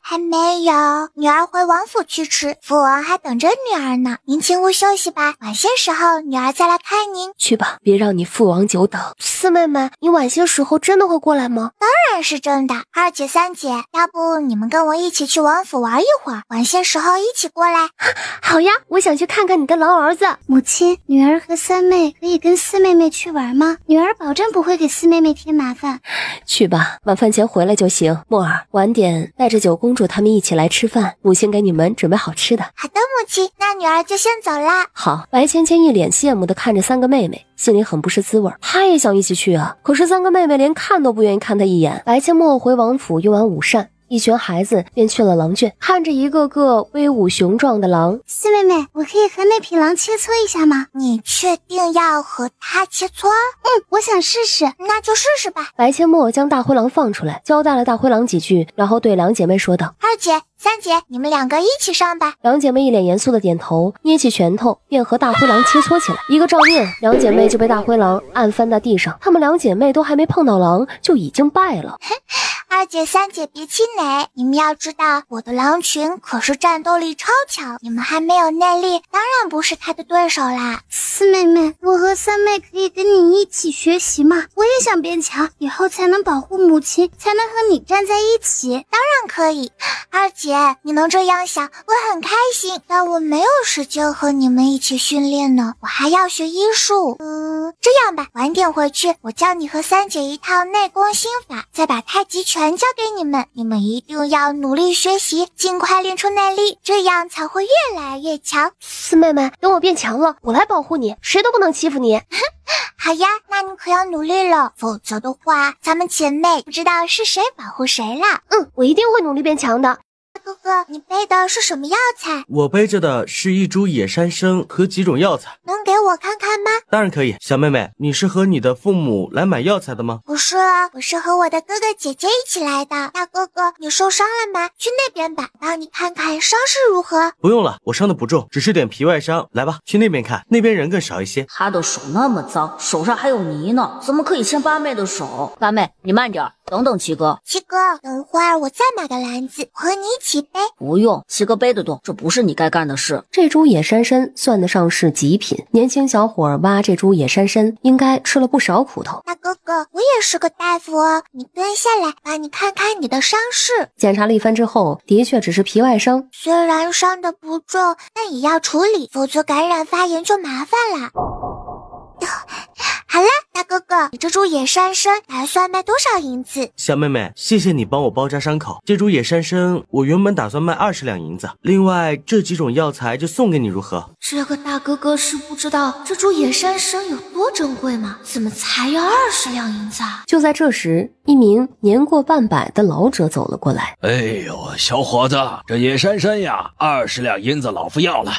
还没有，女儿回王府去吃，父王还等着女儿呢。您请勿休息吧，晚些时候女儿再来看您。去吧，别让你父王久等。四妹妹，你晚些时候真的会过来吗？当然是真的。二姐、三姐，要不你们跟我一起去王府玩一会儿，晚些时候一起过来。好呀，我想去看看你的老儿子。母亲，女儿和三妹可以跟四妹妹去玩吗？女儿保证不会给四妹妹添麻烦。去吧，晚饭前回来就行。墨儿，晚点带着九公主他们一起来吃饭，母亲给你们准备好吃的。好的，母亲，那女儿就先走啦。好。白芊芊一脸羡慕地看着三个妹妹，心里很不是滋味。她也想一起去啊，可是三个妹妹连看都不愿意看她一眼。白阡陌回王府用完午膳，一群孩子便去了狼圈，看着一个个威武雄壮的狼。四妹妹，我可以和那匹狼切磋一下吗？你确定要和他切磋？我想试试。那就试试吧。白阡陌将大灰狼放出来，交代了大灰狼几句，然后对两姐妹说道：二姐、三姐，你们两个一起上吧。两姐妹一脸严肃的点头，捏起拳头便和大灰狼切磋起来。一个照面，两姐妹就被大灰狼按翻在地上。她们两姐妹都还没碰到狼，就已经败了。二姐、三姐别气馁，你们要知道，我的狼群可是战斗力超强，你们还没有内力，当然不是他的对手啦。四妹妹，我和三妹可以跟你一起学习吗？我也想变强，以后才能保护母亲，才能和你站在一起。当然可以。二姐，你能这样想，我很开心，但我没有时间和你们一起训练呢，我还要学医术。这样吧，晚点回去，我教你和三姐一套内功心法，再把太极拳教给你们，你们一定要努力学习，尽快练出内力，这样才会越来越强。四妹妹，等我变强了，我来保护你，谁都不能欺负你。好呀，那你可要努力了，否则的话，咱们姐妹不知道是谁保护谁了。我一定会努力变强的。哥哥，你背的是什么药材？我背着的是一株野山参和几种药材，能给我看看吗？当然可以。小妹妹，你是和你的父母来买药材的吗？不是啊，我是和我的哥哥姐姐一起来的。大哥哥，你受伤了吗？去那边吧，帮你看看伤势如何。不用了，我伤的不重，只是点皮外伤。来吧，去那边看，那边人更少一些。他的手那么脏，手上还有泥呢，怎么可以牵八妹的手？八妹，你慢点，等等七哥。七哥，等会儿我再买个篮子，我和你一起背。不用，七哥背得动，这不是你该干的事。这株野山参算得上是极品，年轻小伙儿挖这株野山参应该吃了不少苦头。大哥哥，我也是个大夫哦，你蹲下来，帮你看看你的伤势。检查了一番之后，的确只是皮外伤，虽然伤得不重，但也要处理，否则感染发炎就麻烦了。好了，大哥哥，你这株野山参打算卖多少银子？小妹妹，谢谢你帮我包扎伤口。这株野山参我原本打算卖20两银子，另外这几种药材就送给你，如何？这个大哥哥是不知道这株野山参有多珍贵吗？怎么才要20两银子啊？就在这时，一名年过半百的老者走了过来。哎呦，小伙子，这野山参呀，20两银子老夫要了。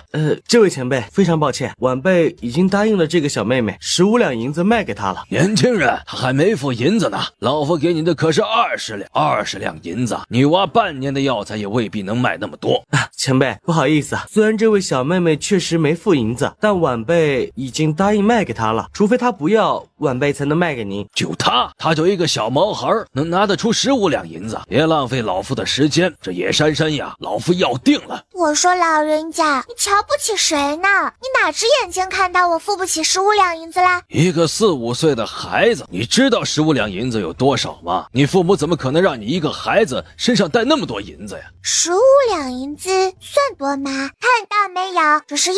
这位前辈，非常抱歉，晚辈已经答应了这个小妹妹15两银子卖给她了。年轻人，他还没付银子呢，老夫给你的可是20两银子，你挖半年的药材也未必能卖那么多。前辈，不好意思啊，虽然这位小妹妹确实没付银子，但晚辈已经答应卖给她了，除非她不要，晚辈才能卖给您。就他就一个小毛孩，能拿得出15两银子，别浪费老夫的时间。这野山参呀，老夫要定了。我说老人家，你瞧不起谁呢？你哪只眼睛看到我付不起15两银子啦？一个4、5岁的孩子，你知道15两银子有多少吗？你父母怎么可能让你一个孩子身上带那么多银子呀？15两银子算多吗？看到没有，这是100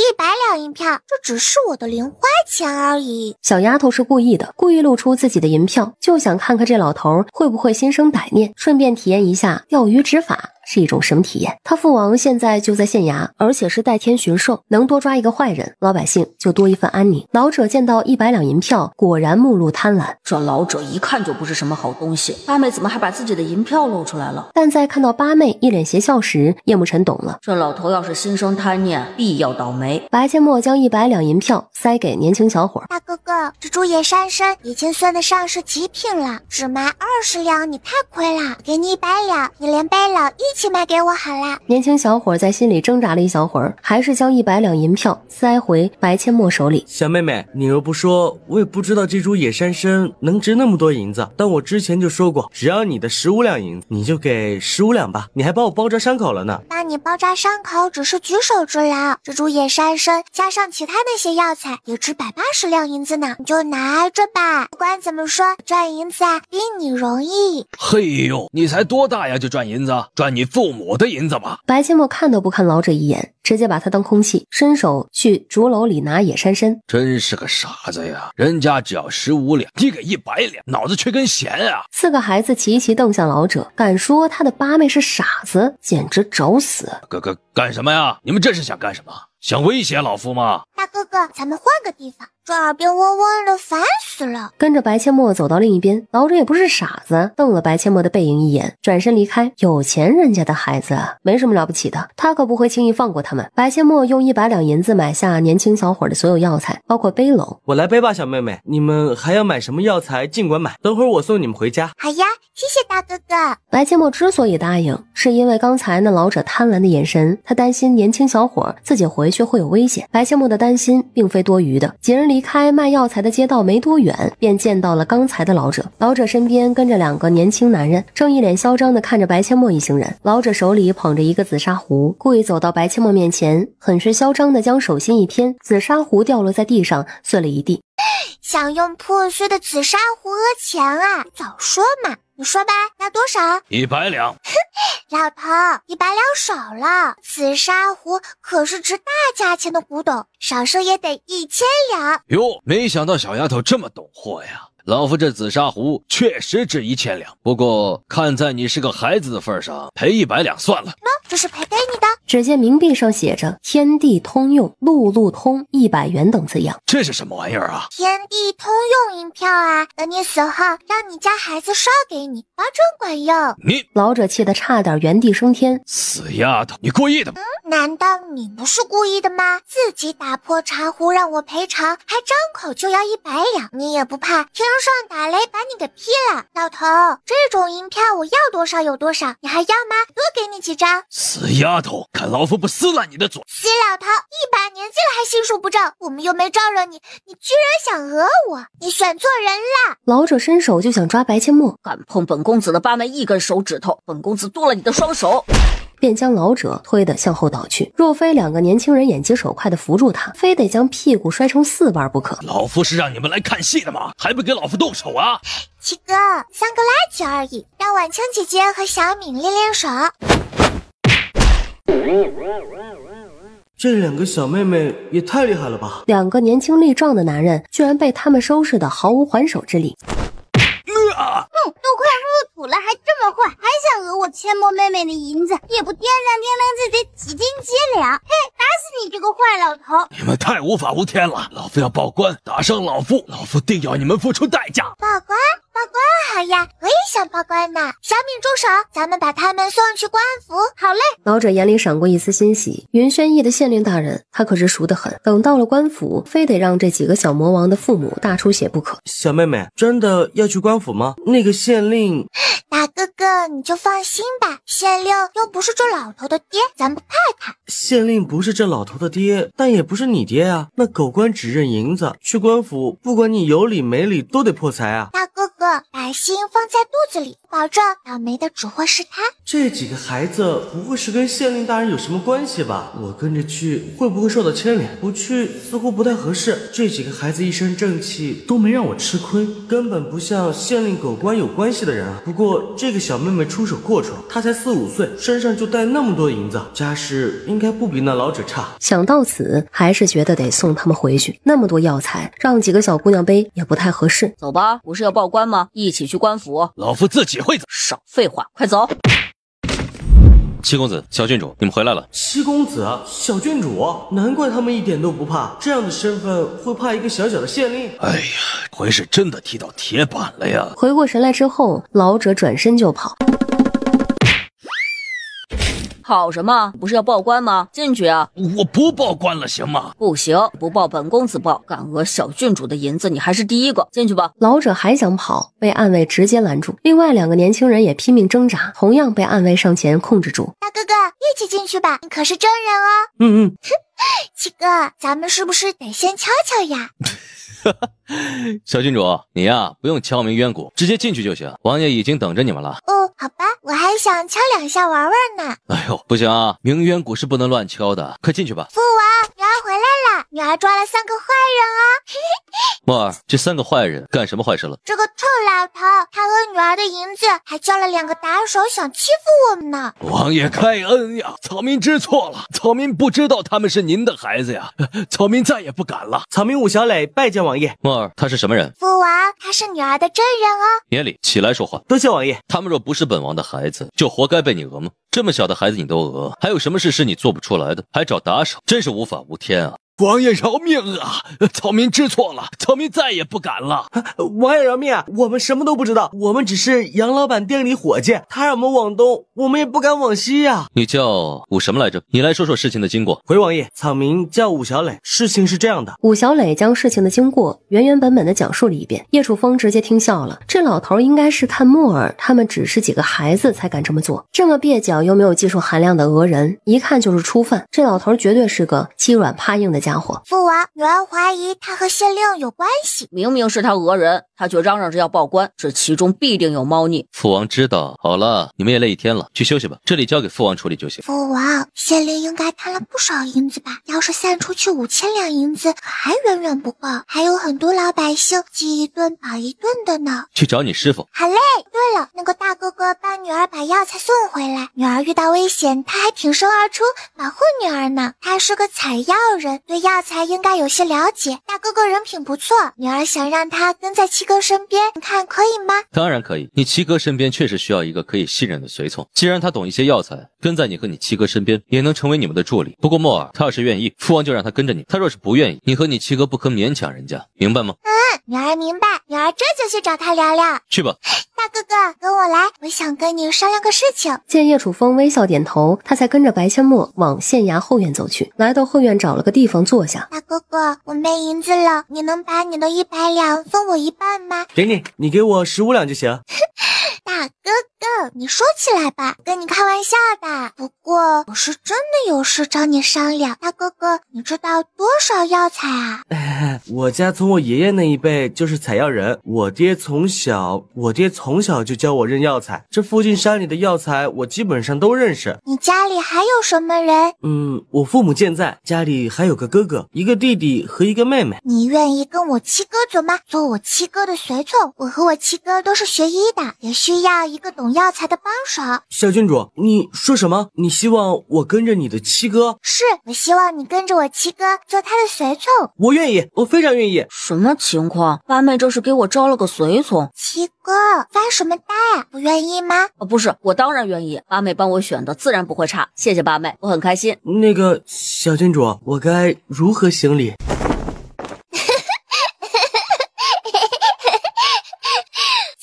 两银票，这只是我的零花钱而已。小丫头是故意的，故意露出自己的银票，就想看看这老头会不会心生歹念，顺便体验一下钓鱼执法是一种什么体验。他父王现在就在县衙，而且是代天巡狩，能多抓一个坏人，老百姓就多一份安宁。老者见到100两银票，果然目露贪婪。这老者一看就不是什么好东西，八妹怎么还把自己的银票露出来了？但在看到八妹一脸邪笑时，叶慕辰懂了，这老头要是心生贪念，必要倒霉。白阡陌将100两银票塞给年轻小伙。大哥哥，这株野山参已经算得上是极品了，只卖20两你太亏了，给你100两，你连背篓一起卖给我好啦。年轻小伙在心里挣扎了一小会儿，还是将100两银票塞回白阡陌手里。小妹妹，你若不说，我也不知道这株野山参能值那么多银子。但我之前就说过，只要你的15两银子，你就给15两吧。你还帮我包扎伤口了呢。那你包扎伤口只是举手之劳，这株野山参加上其他那些药材也值180两银子呢，你就拿着吧。不管怎么说，赚银子啊比你容易。嘿呦，你才多大呀就赚银子？赚你父母的银子吧。白阡陌看都不看老者一眼，直接把他当空气，伸手去竹篓里拿野山参。真是个傻子呀，人家只要15两，你给100两，脑子缺根弦啊！4个孩子齐齐瞪向老者，敢说他的八妹是傻子，简直找死！干什么呀？你们这是想干什么？想威胁老夫吗？大哥哥，咱们换个地方，这耳边嗡嗡的，烦死了。跟着白阡陌走到另一边，老者也不是傻子，瞪了白阡陌的背影一眼，转身离开。有钱人家的孩子没什么了不起的，他可不会轻易放过他们。白阡陌用100两银子买下年轻小伙的所有药材，包括背篓。我来背吧，小妹妹，你们还要买什么药材尽管买，等会儿我送你们回家。好呀，谢谢大哥哥。白阡陌之所以答应，是因为刚才那老者贪婪的眼神，他担心年轻小伙自己回去会有危险。白阡陌的担心并非多余的，几人离开卖药材的街道没多远，便见到了刚才的老者。老者身边跟着2个年轻男人，正一脸嚣张地看着白阡陌一行人。老者手里捧着一个紫砂壶，故意走到白阡陌面前，很是嚣张地将手心一偏，紫砂壶掉落在地上，碎了一地。想用破碎的紫砂壶讹钱啊？早说嘛！你说吧，要多少？100两。老头，100两少了，紫砂壶可是值大价钱的古董，少说也得1000两。哟，没想到小丫头这么懂货呀。老夫这紫砂壶确实值1000两，不过看在你是个孩子的份上，赔100两算了。这是赔给你的。只见冥币上写着天地通用路路通100元等字样。这是什么玩意儿啊？天地通用银票啊，等你死后让你家孩子烧给你，保证管用。你老者气得差点原地升天。死丫头，你故意的吗？难道你不是故意的吗？自己打破茶壶让我赔偿，还张口就要100两，你也不怕天上打雷把你给劈了？老头，这种银票我要多少有多少，你还要吗？多给你几张。死丫头，看老夫不撕烂你的嘴！死老头，100年纪了还心术不正，我们又没招惹你，你居然想讹我，你选错人了！老者伸手就想抓白阡陌，敢碰本公子的八妹一根手指头，本公子剁了你的双手！便将老者推得向后倒去。若非2个年轻人眼疾手快地扶住他，非得将屁股摔成4瓣不可。老夫是让你们来看戏的吗？还不给老夫动手啊？七哥，像个垃圾而已，让婉清姐姐和小敏练练手。这2个小妹妹也太厉害了吧！2个年轻力壮的男人居然被他们收拾得毫无还手之力。都快入土了还这么坏，还想讹我阡陌妹妹的银子，也不掂量自己几斤几两。嘿，打死你这个坏老头！你们太无法无天了，老夫要报官，打伤老夫定要你们付出代价。报官好呀，我也想报官呢。小敏住手，咱们把他们送去官府。好嘞。老者眼里闪过一丝欣喜，云轩驿的县令大人他可是熟得很，等到了官府，非得让这几个小魔王的父母大出血不可。小妹妹，真的要去官府吗？那个县令……大哥哥你就放心吧，县令又不是这老头的爹，咱不怕他。县令不是这老头的爹，但也不是你爹啊。那狗官只认银子，去官府不管你有理没理都得破财啊。大哥哥，把心放在肚子里，保证倒霉的只会是他。这几个孩子不会是跟县令大人有什么关系吧？我跟着去会不会受到牵连？不去似乎不太合适。这几个孩子一身正气，都没让我吃亏，根本不像县令狗官有关系的人啊。不过这个小妹妹出手阔绰，她才4、5岁，身上就带那么多银子，家世应该不比那老者差。想到此，还是觉得得送他们回去。那么多药材，让几个小姑娘背也不太合适。走吧，不是要报官吗？一起去官府。老夫自己会走。少废话，快走。七公子、小郡主，你们回来了。七公子、小郡主，难怪他们一点都不怕，这样的身份会怕一个小小的县令？哎呀，回是真的踢到铁板了呀！回过神来之后，老者转身就跑。跑什么？不是要报官吗？进去啊！我不报官了，行吗？不行，不报本公子报，敢讹小郡主的银子，你还是第一个。进去吧。老者还想跑，被暗卫直接拦住。另外2个年轻人也拼命挣扎，同样被暗卫上前控制住。大哥哥，一起进去吧，你可是真人哦。七哥，咱们是不是得先敲敲呀？小郡主，你呀不用敲鸣冤鼓，直接进去就行。王爷已经等着你们了。哦，好吧，我还想敲2下玩玩呢。哎呦，不行啊，鸣冤鼓是不能乱敲的，快进去吧。父王，女儿回来了，女儿抓了3个坏人哦。墨儿，这3个坏人干什么坏事了？这个臭老头，他讹女儿的银子，还叫了2个打手，想欺负我们呢。王爷开恩呀，草民知错了，草民不知道他们是您的孩子呀，草民再也不敢了。草民武小磊拜见王爷。墨儿，他是什么人？父王，他是女儿的真人哦。免礼，起来说话。多谢王爷。他们若不是本王的孩子，就活该被你讹吗？这么小的孩子你都讹，还有什么事是你做不出来的？还找打手，真是无法无天啊！王爷饶命啊！草民知错了，草民再也不敢了。王爷饶命啊！我们什么都不知道，我们只是杨老板店里伙计，他让我们往东，我们也不敢往西呀。你叫武什么来着？你来说说事情的经过。回王爷，草民叫武小磊。事情是这样的。武小磊将事情的经过原本的讲述了一遍。叶楚风直接听笑了，这老头应该是看墨儿他们只是几个孩子才敢这么做，这么蹩脚又没有技术含量的讹人，一看就是初犯。这老头绝对是个欺软怕硬的家伙。父王，女儿怀疑他和县令有关系。明明是他讹人，他却嚷嚷着要报官，这其中必定有猫腻。父王知道。好了，你们也累一天了，去休息吧，这里交给父王处理就行。父王，县令应该贪了不少银子吧？要是散出去5000两银子，可还远远不够，还有很多老百姓饥一顿饱一顿的呢。去找你师傅。好嘞。对了，那个大哥哥帮女儿把药材送回来，女儿遇到危险，他还挺身而出保护女儿呢。他是个采药人，对药材应该有些了解。大哥哥人品不错，女儿想让他跟在七哥身边，你看可以吗？当然可以，你七哥身边确实需要一个可以信任的随从。既然他懂一些药材，跟在你和你七哥身边，也能成为你们的助理。不过莫尔，他要是愿意，父王就让他跟着你；他若是不愿意，你和你七哥不可勉强人家，明白吗？女儿明白，女儿这就去找他聊聊。去吧。大哥哥，跟我来，我想跟你商量个事情。见叶楚风微笑点头，他才跟着白阡陌往县衙后院走去。来到后院，找了个地方坐下。大哥哥，我没银子了，你能把你的100两分我一半吗？给你，你给我15两就行。大哥哥，你说起来吧，跟你开玩笑的。不过我是真的有事找你商量。大哥哥，你知道多少药材啊？我家从我爷爷那一辈就是采药人，我爹从小就教我认药材，这附近山里的药材我基本上都认识。你家里还有什么人？我父母健在，家里还有个哥哥，一个弟弟和一个妹妹。你愿意跟我七哥走吗？做我七哥的随从。我和我七哥都是学医的，也需要一个懂药材的帮手。小郡主，你说什么？你希望我跟着你的七哥？是，我希望你跟着我七哥做他的随从。我愿意，我非常愿意。什么情况？八妹这是给我招了个随从。七哥，发什么呆啊？不愿意吗？不是，我当然愿意。八妹帮我选的，自然不会差。谢谢八妹，我很开心。那个小郡主，我该如何行礼？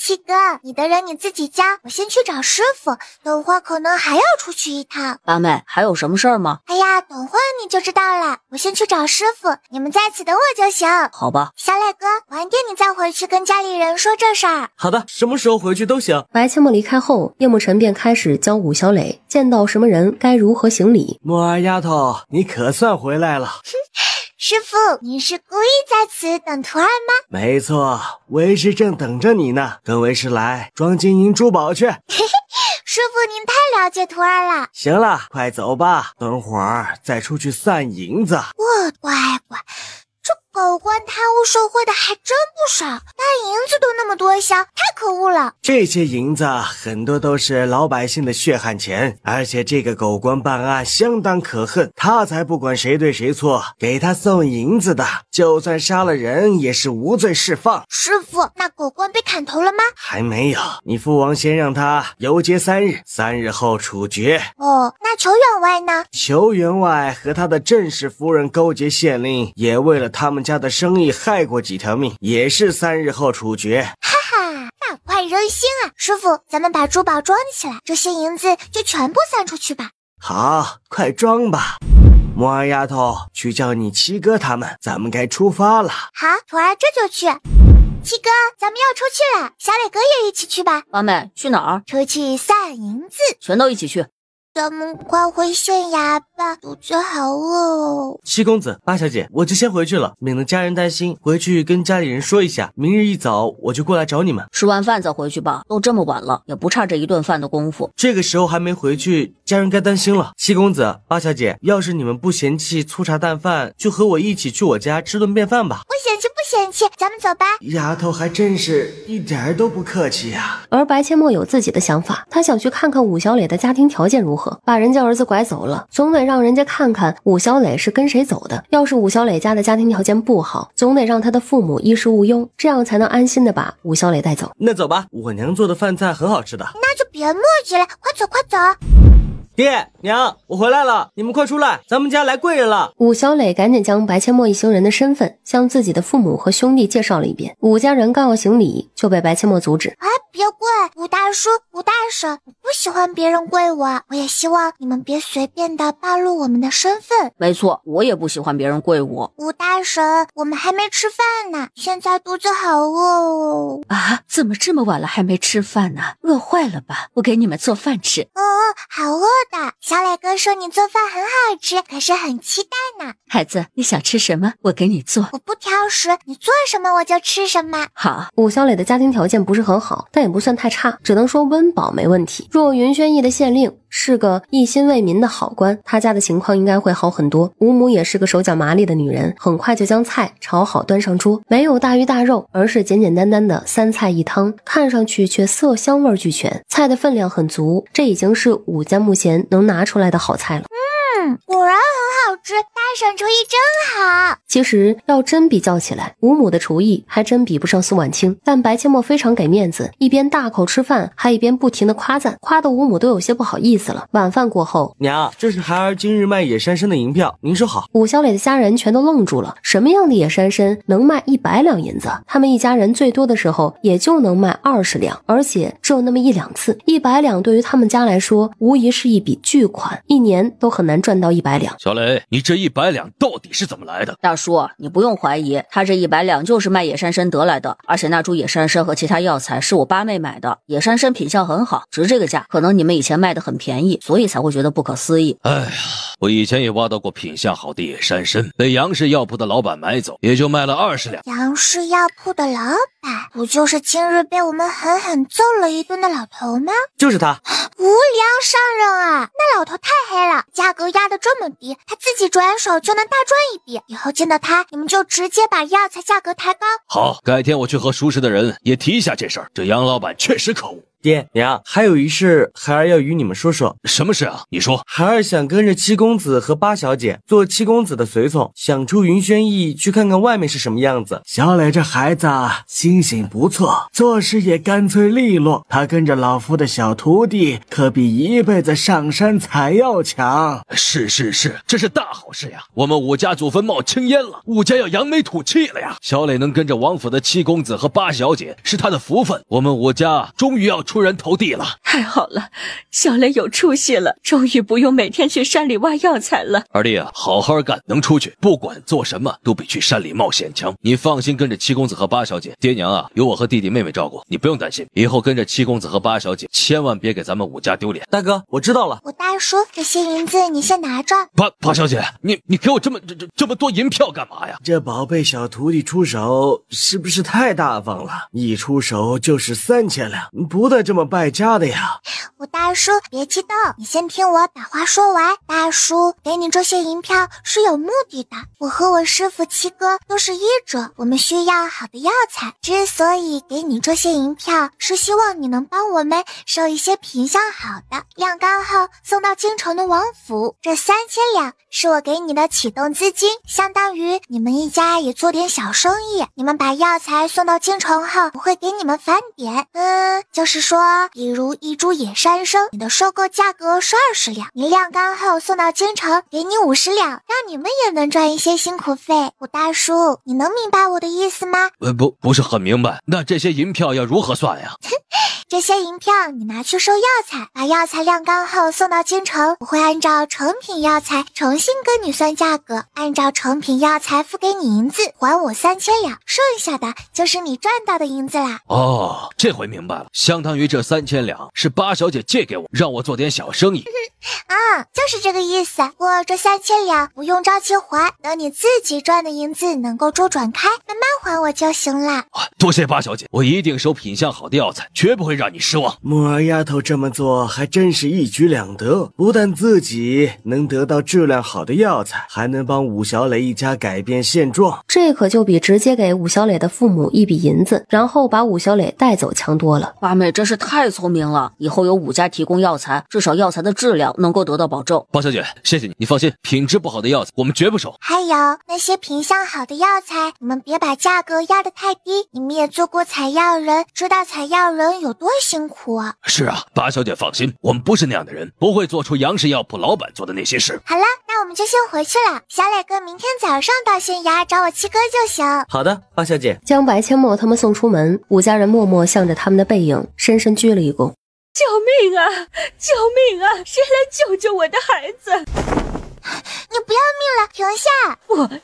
七哥，你的人你自己教，我先去找师傅，等会儿可能还要出去一趟。八妹，还有什么事儿吗？哎呀，等会儿你就知道了。我先去找师傅，你们在此等我就行。好吧。小磊哥，晚点你再回去跟家里人说这事儿。好的，什么时候回去都行。白阡陌离开后，叶慕辰便开始教武小磊见到什么人该如何行礼。墨儿丫头，你可算回来了。师傅，您是故意在此等徒儿吗？没错，为师正等着你呢，跟为师来装金银珠宝去。师傅您太了解徒儿了。行了，快走吧，等会儿再出去散银子。我乖乖，这狗官贪污受贿的还真不少，大银子都那么多箱，太可恶了。这些银子很多都是老百姓的血汗钱，而且这个狗官办案相当可恨，他才不管谁对谁错，给他送银子的就算杀了人也是无罪释放。师傅，那狗官被砍头了吗？还没有，你父王先让他游街3日，3日后处决。哦，那裘员外呢？裘员外和他的正室夫人勾结县令，也为了他们家的生意害过几条命，也是3日后处决。哈哈，大快人心啊！师傅，咱们把珠宝装起来，这些银子就全部散出去吧。好，快装吧。木儿丫头，去叫你七哥他们，咱们该出发了。好，徒儿这就去。七哥，咱们要出去了，小磊哥也一起去吧。八妹，去哪儿？出去散银子。全都一起去。咱们快回县衙吧，肚子好饿哦。七公子、八小姐，我就先回去了，免得家人担心。回去跟家里人说一下，明日一早我就过来找你们。吃完饭再回去吧，都这么晚了，也不差这一顿饭的功夫。这个时候还没回去，家人该担心了。七公子、八小姐，要是你们不嫌弃粗茶淡饭，就和我一起去我家吃顿便饭吧。不嫌弃，不嫌弃，咱们走吧。丫头还真是一点都不客气呀。而白切莫有自己的想法，他想去看看武小磊的家庭条件如何，把人家儿子拐走了，总得让人家看看武小磊是跟谁走的。要是武小磊家的家庭条件不好，总得让他的父母衣食无忧，这样才能安心的把武小磊带走。那走吧，我娘做的饭菜很好吃的。那就别磨叽了，快走快走。爹娘，我回来了，你们快出来，咱们家来贵人了。武小磊赶紧将白切莫一行人的身份向自己的父母和兄弟介绍了一遍。武家人刚要行礼，就被白切莫阻止。哎，别跪，武大叔、武大婶，我不喜欢别人跪我，我也希望你们别随便的暴露我们的身份。没错，我也不喜欢别人跪我。武大婶，我们还没吃饭呢，现在肚子好饿哦。啊，怎么这么晚了还没吃饭呢？饿坏了吧？我给你们做饭吃。好饿的。小磊哥说你做饭很好吃，可是很期待呢。孩子，你想吃什么？我给你做。我不挑食，你做什么我就吃什么。好。武小磊的家庭条件不是很好，但也不算太差，只能说温饱没问题。若云轩逸的县令是个一心为民的好官，他家的情况应该会好很多。吴母也是个手脚麻利的女人，很快就将菜炒好端上桌，没有大鱼大肉，而是简简单单的三菜一汤，看上去却色香味俱全，菜的分量很足，这已经是武家目前能拿出来的好菜了。果然很好吃，大婶厨艺真好。其实要真比较起来，吴母的厨艺还真比不上苏婉清，但白切莫非常给面子，一边大口吃饭，还一边不停的夸赞，夸得吴母都有些不好意思了。晚饭过后，娘，这是孩儿今日卖野山参的银票，您收好。武小磊的家人全都愣住了，什么样的野山参能卖100两银子？他们一家人最多的时候也就能卖20两，而且只有那么1-2次。100两对于他们家来说，无疑是一笔巨款，一年都很难赚到100两。小磊，你这100两到底是怎么来的？大叔，你不用怀疑，他这100两就是卖野山参得来的，而且那株野山参和其他药材是我八妹买的，野山参品相很好，值这个价。可能你们以前卖的很便宜，所以才会觉得不可思议。哎呀，我以前也挖到过品相好的野山参，被杨氏药铺的老板买走，也就卖了20两。杨氏药铺的老板，不就是今日被我们狠狠揍了一顿的老头吗？就是他。无良商人啊，那老头太黑了，价格压得这么低，他自己转手就能大赚一笔。以后见到他，你们就直接把药材价格抬高。好，改天我去和熟识的人也提一下这事儿。这杨老板确实可恶。爹娘，还有一事孩儿要与你们说说。什么事啊？你说。孩儿想跟着七公子和八小姐做七公子的随从，想出云轩逸去看看外面是什么样子。小磊这孩子心性不错，做事也干脆利落，他跟着老夫的小徒弟可比一辈子上山采药强。是，这是大好事呀！我们武家祖坟冒青烟了，武家要扬眉吐气了呀！小磊能跟着王府的七公子和八小姐是他的福分，我们武家终于要出人头地了。太好了，小磊有出息了，终于不用每天去山里挖药材了。二弟啊，好好干，能出去不管做什么都比去山里冒险强。你放心跟着七公子和八小姐，爹娘啊有我和弟弟妹妹照顾，你不用担心。以后跟着七公子和八小姐，千万别给咱们武家丢脸。大哥，我知道了。武大叔，这些银子你先拿着。八小姐，你给我这么多银票干嘛呀？这宝贝小徒弟出手是不是太大方了？一出手就是3000两，不得这么败家的呀。武大叔别激动，你先听我把话说完。大叔给你这些银票是有目的的，我和我师父七哥都是医者，我们需要好的药材，之所以给你这些银票，是希望你能帮我们收一些品相好的，晾干后送到京城的王府。这3000两是我给你的启动资金，相当于你们一家也做点小生意。你们把药材送到京城后，我会给你们返点，就是说比如一株野山参，你的收购价格是20两，你晾干后送到京城，给你50两，让你们也能赚一些辛苦费。胡大叔，你能明白我的意思吗？不是很明白。那这些银票要如何算呀？这些银票你拿去收药材，把药材晾干后送到京城，我会按照成品药材重新跟你算价格，按照成品药材付给你银子，还我3000两，剩下的就是你赚到的银子啦。哦，这回明白了，相当于这3000两是八小姐借给我，让我做点小生意。就是这个意思。我这3000两不用着急还，等你自己赚的银子能够周转开，慢慢还我就行了。多谢八小姐，我一定收品相好的药材，绝不会让你失望。木儿丫头这么做还真是一举两得，不但自己能得到质量好的药材，还能帮武小磊一家改变现状。这可就比直接给武小磊的父母一笔银子，然后把武小磊带走强多了。八妹真是太聪明了，以后有武家提供药材，至少药材的质量能够得到保证。八小姐，谢谢你，你放心，品质不好的药材我们绝不收。还有那些品相好的药材，你们别把价格压得太低，你们也做过采药人，知道采药人有多辛苦啊。是啊，八小姐放心，我们不是那样的人，不会做出杨氏药铺老板做的那些事。好了，那我们就先回去了，小磊哥明天早上到县衙找我七哥就行。好的，八小姐。将白阡陌他们送出门，武家人默默向着他们的背影深深鞠了一躬。救命啊！救命啊！谁来救救我的孩子？你不要命了，停下！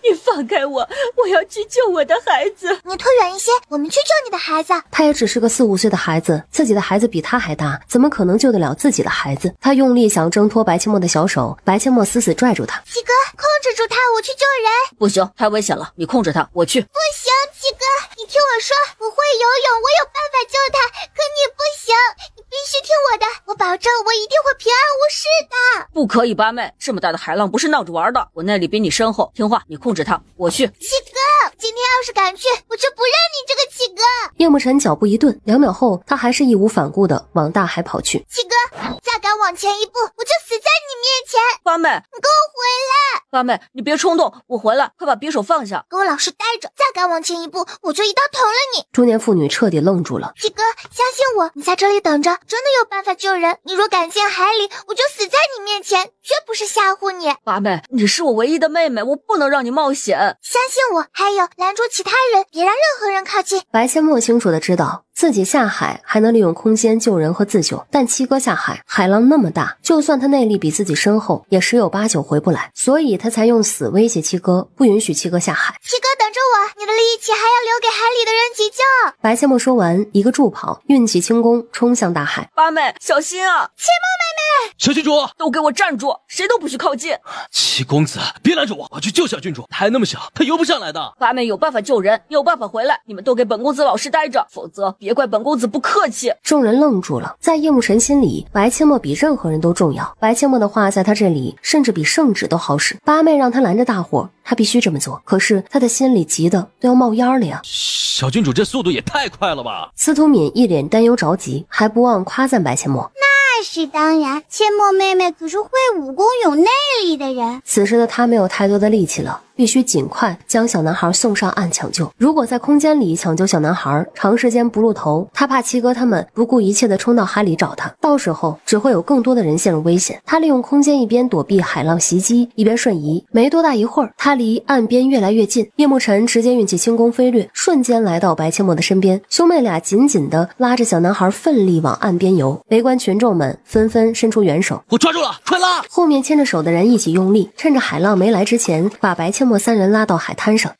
你放开我，我要去救我的孩子。你退远一些，我们去救你的孩子。他也只是个4、5岁的孩子，自己的孩子比他还大，怎么可能救得了自己的孩子？他用力想挣脱白阡陌的小手，白阡陌死死拽住他。七哥，控制住他，我去救人。不行，太危险了，你控制他，我去。不行，七哥，你听我说，我会游泳，我有办法救他，可你不行，你必须听我的，我保证我一定会平安无事的。不可以，八妹，这么大的海浪不是闹着玩的，我内力比你深厚，听话，你控制他，我去。七哥，今天要是敢去，我就不认你这个七哥。叶慕辰脚步一顿，2秒后，他还是义无反顾地往大海跑去。七哥，再敢往前一步，我就死在你面前。八妹，你给我回来！八妹，你别冲动，我回来，快把匕首放下。给我老实待着，再敢往前一步，我就一刀捅了你。中年妇女彻底愣住了。七哥，相信我，你在这里等着，真的有办法救人。你若敢进海里，我就死在你面前，绝不是吓唬你。八妹，你是我唯一的妹妹，我不能让你冒险。相信我，还有拦住其他人，别让任何人靠近。白阡陌清楚地知道，自己下海还能利用空间救人和自救，但七哥下海，海浪那么大，就算他内力比自己深厚，也10有8九回不来，所以他才用死威胁七哥，不允许七哥下海。七哥等着我，你的力气还要留给海里的人急救。白阡陌说完，一个助跑，运起轻功冲向大海。八妹，小心啊！七木妹妹，小郡主，都给我站住，谁都不许靠近。七公子，别拦着我，我去救小郡主，他还那么小，他游不上来的。八妹有办法救人，有办法回来，你们都给本公子老实待着，否则别怪本公子不客气。众人愣住了，在叶慕辰心里，白阡陌比任何人都重要，白阡陌的话在他这里甚至比圣旨都好使。八妹让他拦着大伙，他必须这么做，可是他的心里急得都要冒烟了呀。小郡主这速度也太快了吧！司徒敏一脸担忧着急，还不忘夸赞白阡陌。那是当然，阡陌妹妹可是会武功有内力的人。此时的他没有太多的力气了，必须尽快将小男孩送上岸抢救。如果在空间里抢救小男孩，长时间不露头，他怕七哥他们不顾一切的冲到海里找他，到时候只会有更多的人陷入危险。他利用空间一边躲避海浪袭击，一边瞬移，没多大一会儿，他离岸边越来越近。叶慕辰直接运起轻功飞掠，瞬间来到白阡陌的身边，兄妹俩紧紧的拉着小男孩奋力往岸边游。围观群众们纷纷伸出援手，我抓住了，快拉！后面牵着手的人一起用力，趁着海浪没来之前，把白阡陌3人拉到海滩上。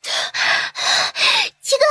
七哥，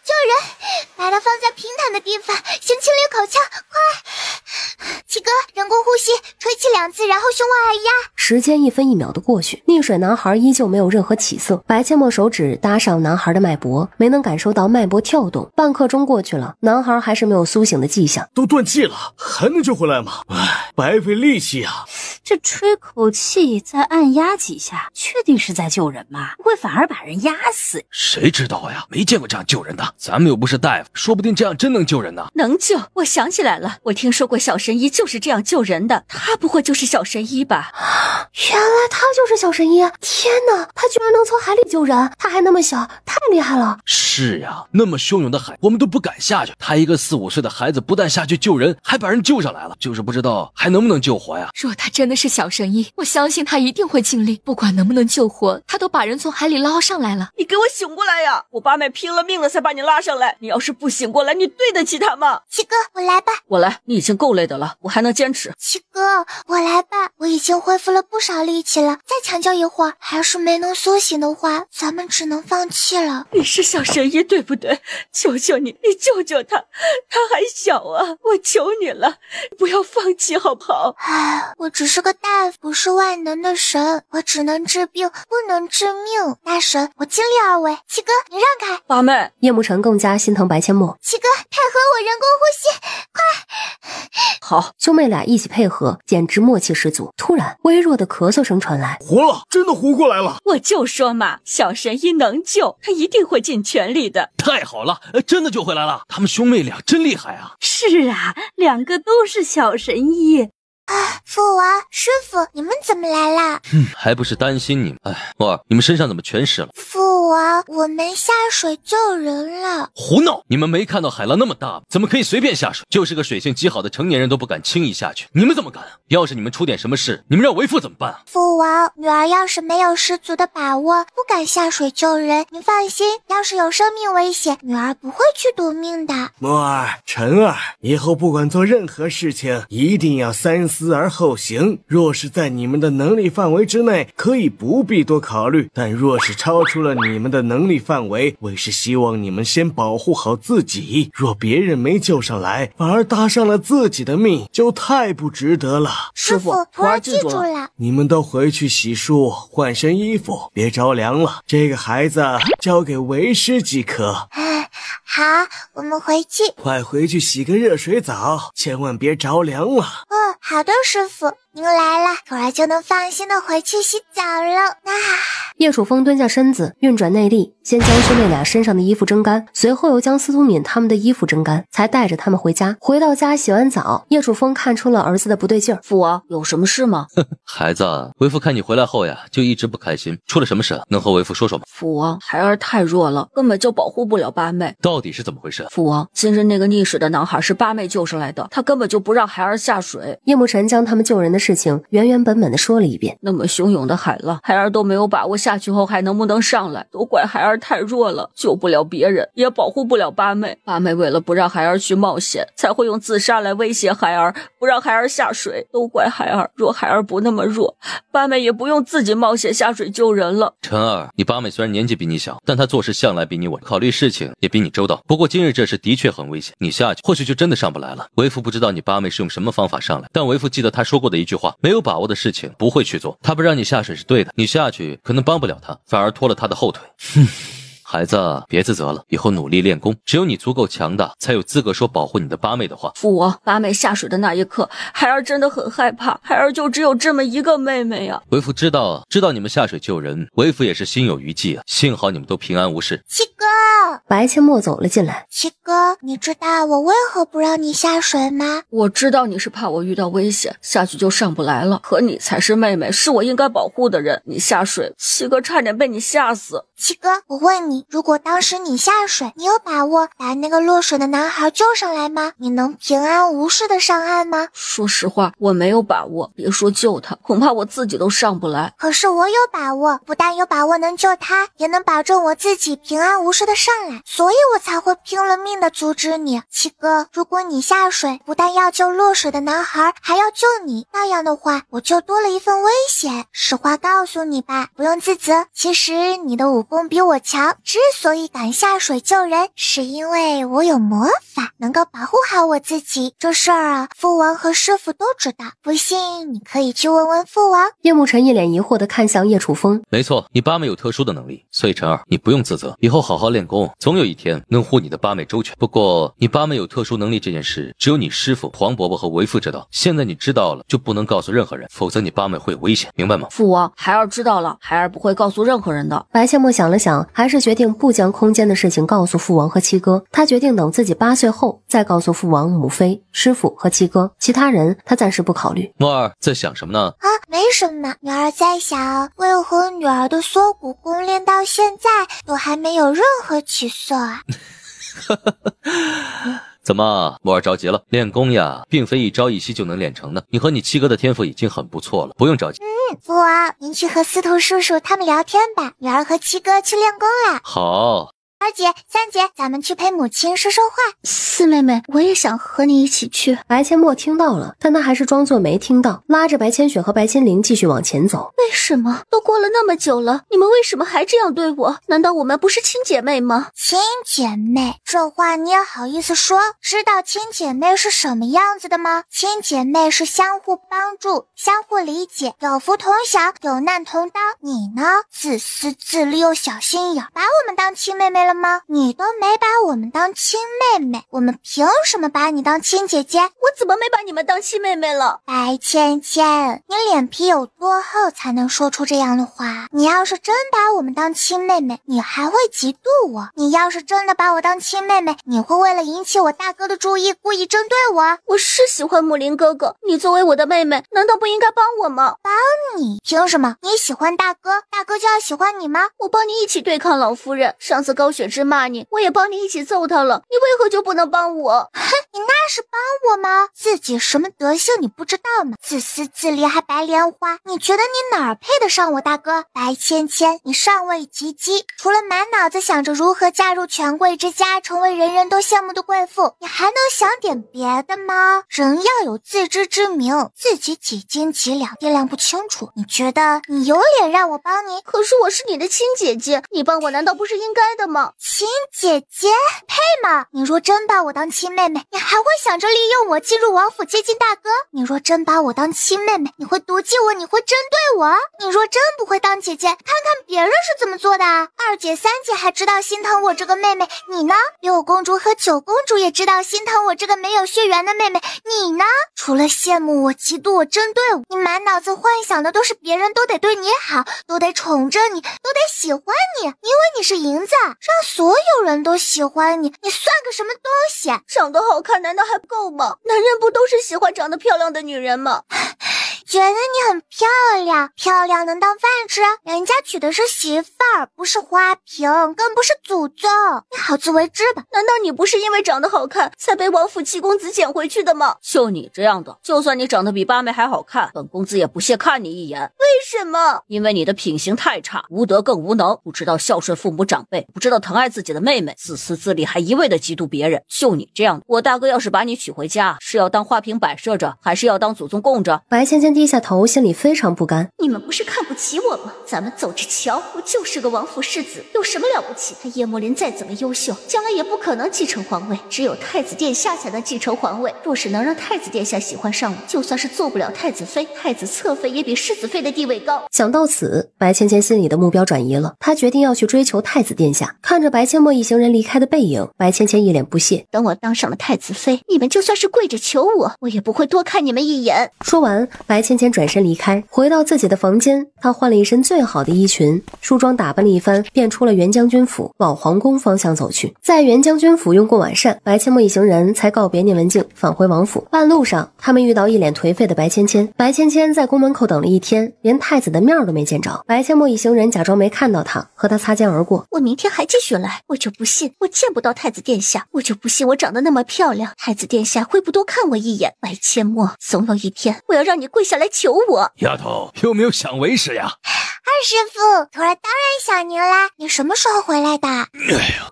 救人，把他放在平坦的地方，先清理口腔，快！七哥，人工呼吸，吹气2次，然后胸往外压。时间1分1秒的过去，溺水男孩依旧没有任何起色。白阡陌手指搭上男孩的脉搏，没能感受到脉搏跳动。半刻钟过去了，男孩还是没有苏醒的迹象。都断气了，还能救回来吗？唉，白费力气啊！这吹口气再按压几下，确定是在救人吗？不会反而把人压死？谁知道呀？没见过这样救人的，咱们又不是大夫，说不定这样真能救人呢。能救？我想起来了，我听说过小神医就是这样救人的，他不会就是小神医吧？原来他就是小神医！天哪，他居然能从海里救人，他还那么小，太厉害了！是呀，那么汹涌的海，我们都不敢下去。他一个4、5岁的孩子，不但下去救人，还把人救上来了，就是不知道还能不能救活呀。若他真的是小神医，我相信他一定会尽力，不管能不能救活，他都把人从海里捞上来了。你给我醒过来呀！我八妹拼了命了才把你拉上来，你要是不醒过来，你对得起他吗？七哥，我来吧。我来，你已经够累的了，我还能坚持。七哥，我来吧，我已经恢复了不少力气了，再抢救一会儿，要是没能苏醒的话，咱们只能放弃了。你是小神医对不对？求求你，你救救他，他还小啊，我求你了，不要放弃好不好？唉，我只是个大夫，不是万能的神，我只能治病，不能治命。大神，我尽力而为。七哥，你让开。八妹，叶慕辰更加心疼白阡陌。七哥，配合我人工呼吸，快！好，兄妹俩一起配合，简直默契十足。突然，微弱的咳嗽声传来，活了，真的活过来了！我就说嘛，小神医能救，他一定会尽全力的。太好了，真的救回来了！他们兄妹俩真厉害啊！是啊，两个都是小神医。父王，师傅，你们怎么来啦？还不是担心你们。哎，莫儿，你们身上怎么全湿了？父王，我们下水救人了。胡闹！你们没看到海浪那么大，怎么可以随便下水？就是个水性极好的成年人都不敢轻易下去，你们怎么敢？要是你们出点什么事，你们让为父怎么办啊？父王，女儿要是没有十足的把握，不敢下水救人。您放心，要是有生命危险，女儿不会去赌命的。墨儿、晨儿，以后不管做任何事情，一定要三思而后行。若是在你们的能力范围之内，可以不必多考虑；但若是超出了你们的能力范围，为是希望你们先保护好自己。若别人没救上来，反而搭上了自己的命，就太不值得了。师傅，徒儿记住了。你们都回去洗漱，换身衣服，别着凉了。这个孩子交给为师即可。好，我们回去。快回去洗个热水澡，千万别着凉了。好的，师傅。您来了，徒儿就能放心的回去洗澡了。叶楚风蹲下身子，运转内力，先将兄妹俩身上的衣服蒸干，随后又将司徒敏他们的衣服蒸干，才带着他们回家。回到家洗完澡，叶楚风看出了儿子的不对劲儿。父王，有什么事吗？孩子，为父看你回来后呀，就一直不开心，出了什么事？能和为父说说吗？父王，孩儿太弱了，根本就保护不了八妹。到底是怎么回事？父王，今日那个溺水的男孩是八妹救上来的，他根本就不让孩儿下水。叶慕辰将他们救人的事情原本的说了一遍。那么汹涌的海浪，孩儿都没有把握下去后还能不能上来，都怪孩儿太弱了，救不了别人，也保护不了八妹。八妹为了不让孩儿去冒险，才会用自杀来威胁孩儿，不让孩儿下水，都怪孩儿。若孩儿不那么弱，八妹也不用自己冒险下水救人了。晨儿，你八妹虽然年纪比你小，但她做事向来比你稳，考虑事情也比你周到。不过今日这事的确很危险，你下去或许就真的上不来了。为父不知道你八妹是用什么方法上来，但为父记得他说过的一句话，没有把握的事情不会去做。他不让你下水是对的，你下去可能帮不了他，反而拖了他的后腿。孩子，别自责了，以后努力练功，只有你足够强大，才有资格说保护你的八妹的话。父王，八妹下水的那一刻，孩儿真的很害怕，孩儿就只有这么一个妹妹啊。为父知道你们下水救人，为父也是心有余悸啊。幸好你们都平安无事。七哥，白阡陌走了进来。七哥，你知道我为何不让你下水吗？我知道你是怕我遇到危险，下去就上不来了。可你才是妹妹，是我应该保护的人。你下水，七哥差点被你吓死。七哥，我问你，如果当时你下水，你有把握把那个落水的男孩救上来吗？你能平安无事的上岸吗？说实话，我没有把握，别说救他，恐怕我自己都上不来。可是我有把握，不但有把握能救他，也能保证我自己平安无事的上来，所以我才会拼了命的阻止你。七哥，如果你下水，不但要救落水的男孩，还要救你，那样的话，我就多了一份危险。实话告诉你吧，不用自责，其实你的武功比我强，之所以敢下水救人，是因为我有魔法，能够保护好我自己。这事儿啊，父王和师傅都知道，不信你可以去问问父王。叶慕辰一脸疑惑地看向叶楚风。没错，你八妹有特殊的能力，所以陈儿，你不用自责，以后好好练功，总有一天能护你的八妹周全。不过，你八妹有特殊能力这件事，只有你师傅、黄伯伯和为父知道。现在你知道了，就不能告诉任何人，否则你八妹会有危险，明白吗？父王，孩儿知道了，孩儿不会告诉任何人的。白千墨想了想，还是决定不将空间的事情告诉父王和七哥。他决定等自己8岁后再告诉父王、母妃、师傅和七哥，其他人他暂时不考虑。墨儿在想什么呢？啊，没什么，女儿在想，为何女儿的缩骨功练到现在都还没有任何起色啊？怎么，墨儿着急了？练功呀，并非一朝一夕就能练成的。你和你七哥的天赋已经很不错了，不用着急。父王，您去和司徒叔叔他们聊天吧，女儿和七哥去练功了。好。二姐、三姐，咱们去陪母亲说说话。四妹妹，我也想和你一起去。白千墨听到了，但他还是装作没听到，拉着白千雪和白千灵继续往前走。为什么？都过了那么久了，你们为什么还这样对我？难道我们不是亲姐妹吗？亲姐妹，这话你也好意思说？知道亲姐妹是什么样子的吗？亲姐妹是相互帮助、相互理解，有福同享，有难同当。你呢？自私自利又小心眼，把我们当亲妹妹了吗？你都没把我们当亲妹妹，我们凭什么把你当亲姐姐？我怎么没把你们当亲妹妹了？白芊芊，你脸皮有多厚才能说出这样的话？你要是真把我们当亲妹妹，你还会嫉妒我。你要是真的把我当亲妹妹，你会为了引起我大哥的注意，故意针对我。我是喜欢木林哥哥，你作为我的妹妹，难道不应该帮我吗？帮你？凭什么？你喜欢大哥，大哥就要喜欢你吗？我帮你一起对抗老夫人，上次高雪芝骂你，我也帮你一起揍她了，你为何就不能帮我？哼，你那是帮我吗？自己什么德性你不知道吗？自私自利还白莲花，你觉得你哪儿配得上我大哥？白芊芊，你尚未及笄，除了满脑子想着如何嫁入权贵之家，成为人人都羡慕的贵妇，你还能想点别的吗？人要有自知之明，自己几斤几两掂量不清楚，你觉得你有脸让我帮你？可是我是你的亲姐姐，你帮我难道不是应该的吗？亲姐姐配吗？你若真把我当亲妹妹，你还会想着利用我进入王府接近大哥？你若真把我当亲妹妹，你会妒忌我，你会针对我？你若真不会当姐姐，看看别人是怎么做的啊！二姐、三姐还知道心疼我这个妹妹，你呢？6公主和9公主也知道心疼我这个没有血缘的妹妹，你呢？除了羡慕我、嫉妒我、针对我，你满脑子幻想的都是别人都得对你好，都得宠着你，都得喜欢你，因为你是银子，让所有人都喜欢你，你算个什么东西？长得好看难道还不够吗？男人不都是喜欢长得漂亮的女人吗？觉得你很漂亮，漂亮能当饭吃？人家娶的是媳妇儿，不是花瓶，更不是祖宗，你好自为之吧。难道你不是因为长得好看才被王府七公子捡回去的吗？就你这样的，就算你长得比八妹还好看，本公子也不屑看你一眼。为什么？因为你的品行太差，无德更无能，不知道孝顺父母长辈，不知道疼爱自己的妹妹，自私自利，还一味的嫉妒别人。就你这样的，我大哥要是把你娶回家，是要当花瓶摆设着，还是要当祖宗供着？白芊芊低下头，心里非常不甘。你们不是看不起我吗？咱们走着瞧，我就是个王府世子，有什么了不起？他叶慕林再怎么优秀，将来也不可能继承皇位，只有太子殿下才能继承皇位。若是能让太子殿下喜欢上我，就算是做不了太子妃，太子侧妃也比世子妃的地位高。想到此，白芊芊心里的目标转移了，她决定要去追求太子殿下。看着白千墨一行人离开的背影，白芊芊一脸不屑。等我当上了太子妃，你们就算是跪着求我，我也不会多看你们一眼。说完，白芊芊转身离开，回到自己的房间，她换了一身最好的衣裙，梳妆打扮了一番，便出了元将军府往皇宫方向走去。在元将军府用过晚膳，白千墨一行人才告别聂文静，返回王府。半路上，他们遇到一脸颓废的白芊芊。白芊芊在宫门口等了一天，连太子的面都没见着。白千墨一行人假装没看到他，和他擦肩而过。我明天还继续来，我就不信我见不到太子殿下，我就不信我长得那么漂亮，太子殿下会不多看我一眼。白千墨，总有一天我要让你跪下来求我。丫头，有没有想为师呀？二师傅，徒儿当然想您啦。你什么时候回来的？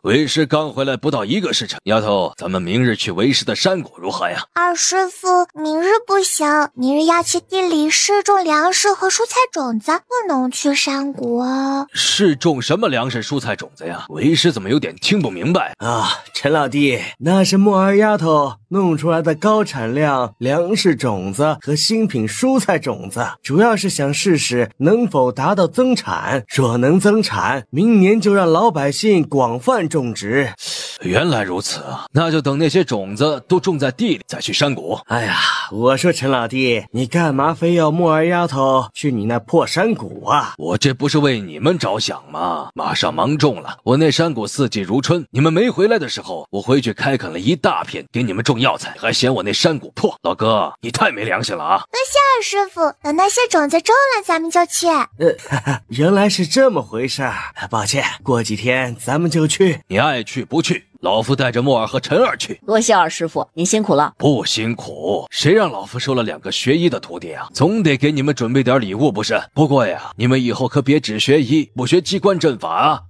为师刚回来不到1个时辰。丫头，咱们明日去为师的山谷如何呀？二师傅，明日不行，明日要去地里试种粮食和蔬菜种子，不能去山谷哦。试种什么粮食蔬菜种子呀？为师怎么有点听不明白啊？陈老弟，那是墨儿丫头弄出来的高产量粮食种子和新品蔬菜种子，主要是想试试能否达到增产，若能增产，明年就让老百姓广泛种植。原来如此啊，那就等那些种子都种在地里再去山谷。哎呀，我说陈老弟，你干嘛非要墨儿丫头去你那破山谷啊？我这不是为你们着想吗？马上芒种了，我那山谷四季如春，你们没回来的时候，我回去开垦了一大片，给你们种药材，还嫌我那山谷破。老哥，你太没良心了啊！多谢二师傅，等那些种子种了，咱们就去。原来是这么回事儿。抱歉，过几天咱们就去。你爱去不去？老夫带着墨儿和陈儿去。多谢二师傅，您辛苦了。不辛苦，谁让老夫收了2个学医的徒弟啊？总得给你们准备点礼物不是？不过呀，你们以后可别只学医，不学机关阵法啊。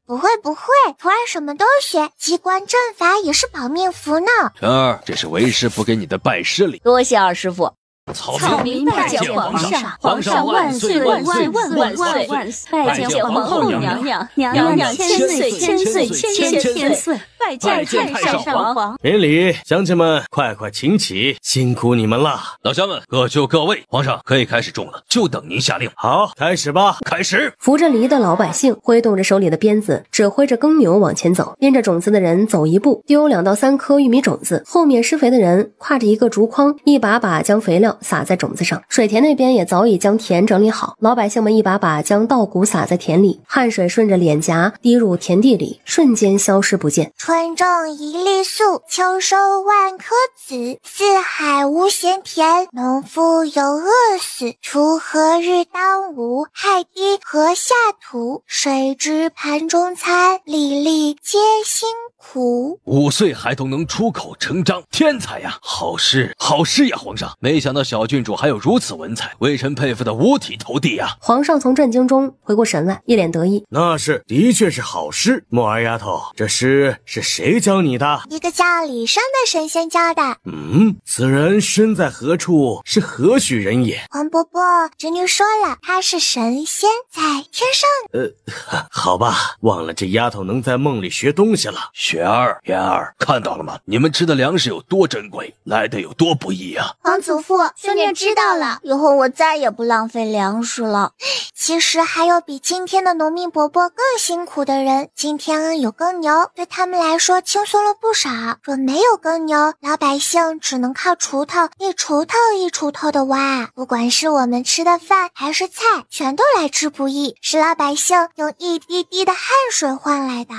不会，徒儿什么都学，机关阵法也是保命符呢。陈儿，这是为师补给你的拜师礼。多谢二师傅。草民拜见皇上，皇上万岁万岁万岁万岁！拜见皇后娘娘，娘娘千岁千岁千岁！拜见太上皇。免礼，乡亲们快请起，辛苦你们了。老乡们各就各位，皇上可以开始种了，就等您下令。好，开始吧。开始。扶着犁的老百姓挥动着手里的鞭子，指挥着耕牛往前走。编着种子的人走一步，丢2到3颗玉米种子；后面施肥的人挎着一个竹筐，一把把将肥料撒在种子上。水田那边也早已将田整理好，老百姓们一把把将稻谷撒在田里，汗水顺着脸颊滴入田地里，瞬间消失不见。春种1粒粟，秋收万颗子。四海无闲田，农夫犹饿死。锄禾日当午，亥地禾下土。谁知盘中餐，粒粒皆辛苦。5岁孩童能出口成章，天才呀！好诗呀，皇上！没想到小郡主还有如此文采，微臣佩服的五体投地呀！皇上从震惊中回过神来，一脸得意。那是，的确是好诗。墨儿丫头，这诗是谁教你的？一个叫李生的神仙教的。此人身在何处？是何许人也？黄伯伯，侄女说了，他是神仙，在天上。好吧，忘了这丫头能在梦里学东西了。雪儿、元儿，看到了吗？你们吃的粮食有多珍贵，来的有多不易啊！皇祖父，孙女知道了，以后我再也不浪费粮食了。其实还有比今天的农民伯伯更辛苦的人。今天有耕牛，对他们来说轻松了不少。若没有耕牛，老百姓只能靠锄头一锄头一锄头的挖。不管是我们吃的饭还是菜，全都来之不易，是老百姓用一滴滴的汗水换来的。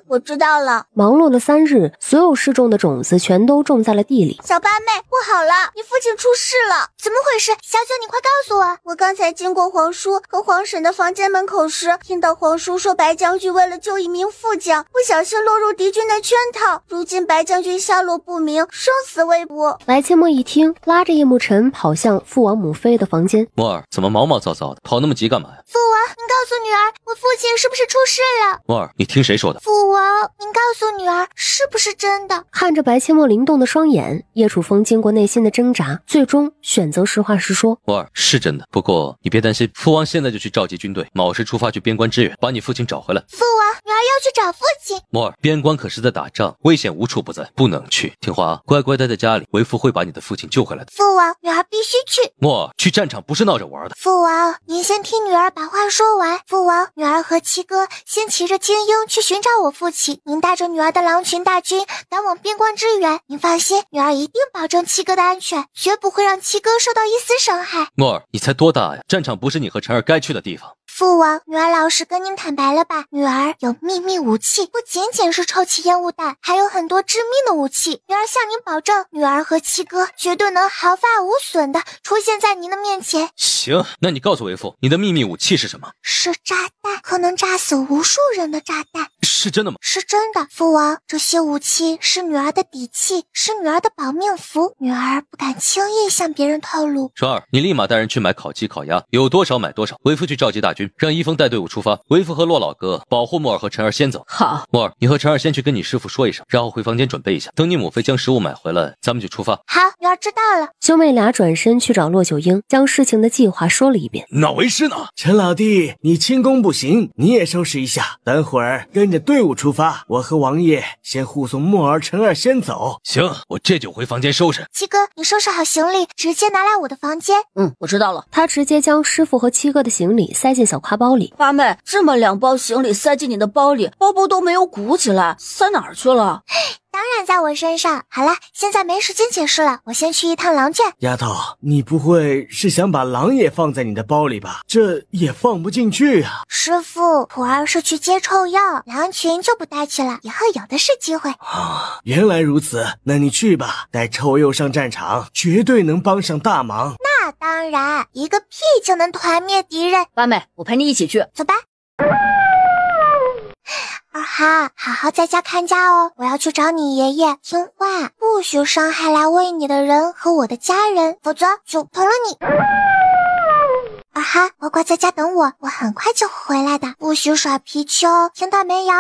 我知道了。忙碌了3日，所有试种的种子全都种在了地里。小八妹，不好了，你父亲出事了！怎么回事？小九，你快告诉我！我刚才经过皇叔和皇婶的房间门口时，听到皇叔说白将军为了救一名副将，不小心落入敌军的圈套，如今白将军下落不明，生死未卜。白切莫一听，拉着叶慕辰跑向父王母妃的房间。墨儿，怎么毛毛躁躁的，跑那么急干嘛呀？父王，您告诉女儿，我父亲是不是出事了？墨儿，你听谁说的？父王，您告诉女儿，是不是真的？看着白切莫灵动的双眼，叶楚风经过内心的挣扎，最终选择实话实说。墨儿，是真的，不过你别担心，父王现在就去召集军队，卯时出发去边关支援，把你父亲找回来。父王，女儿要去找父亲。墨儿，边关可是在打仗，危险无处不在，不能去。听话啊，乖乖待在家里，为父会把你的父亲救回来的。父王，女儿必须去。墨儿，去战场不是闹着玩的。父王，您先听女儿把话说完。父王，女儿和七哥先骑着精英去寻找我父亲，您带着女儿的狼群大军赶往边关支援。您放心，女儿一定保证七哥的安全，绝不会让七哥受到一丝伤害。墨儿，你才多大呀？战场不是你和陈儿该去的地方。父王，女儿老实跟您坦白了吧，女儿有秘密武器，不仅仅是臭气烟雾弹，还有很多致命的武器。女儿向您保证，女儿和七哥绝对能毫发无损的出现在您的面前。行，那你告诉为父，你的秘密武器是什么？是炸弹，可能炸死无数人的炸弹。是真的吗？是真的，父王，这些武器是女儿的底气，是女儿的保命符，女儿不敢轻易向别人透露。双儿，你立马带人去买烤鸡、烤鸭，有多少买多少，为父去召集大军。军，让一峰带队伍出发，为父和洛老哥保护莫尔和陈儿先走。好，莫尔，你和陈儿先去跟你师傅说一声，然后回房间准备一下，等你母妃将食物买回来，咱们就出发。好，女儿知道了。兄妹俩转身去找骆九婴，将事情的计划说了一遍。那为师呢？陈老弟，你轻功不行，你也收拾一下，等会儿跟着队伍出发。我和王爷先护送莫儿、陈儿先走。行，我这就回房间收拾。七哥，你收拾好行李，直接拿来我的房间。我知道了。他直接将师傅和七哥的行李塞进小挎包里。八妹，这么2包行李塞进你的包里，包都没有鼓起来，塞哪儿去了？当然在我身上。好了，现在没时间解释了，我先去一趟狼圈。丫头，你不会是想把狼也放在你的包里吧？这也放不进去啊。师傅，普儿是去接臭药，狼群就不带去了，以后有的是机会。原来如此，那你去吧，带臭鼬上战场，绝对能帮上大忙。那当然，一个屁就能团灭敌人。八妹，我陪你一起去。走吧。二哈，好好在家看家哦，我要去找你爷爷，听话，不许伤害来喂你的人和我的家人，否则就疼了你。二哈，乖乖在家等我，我很快就会回来的，不许耍脾气哦，听到没有？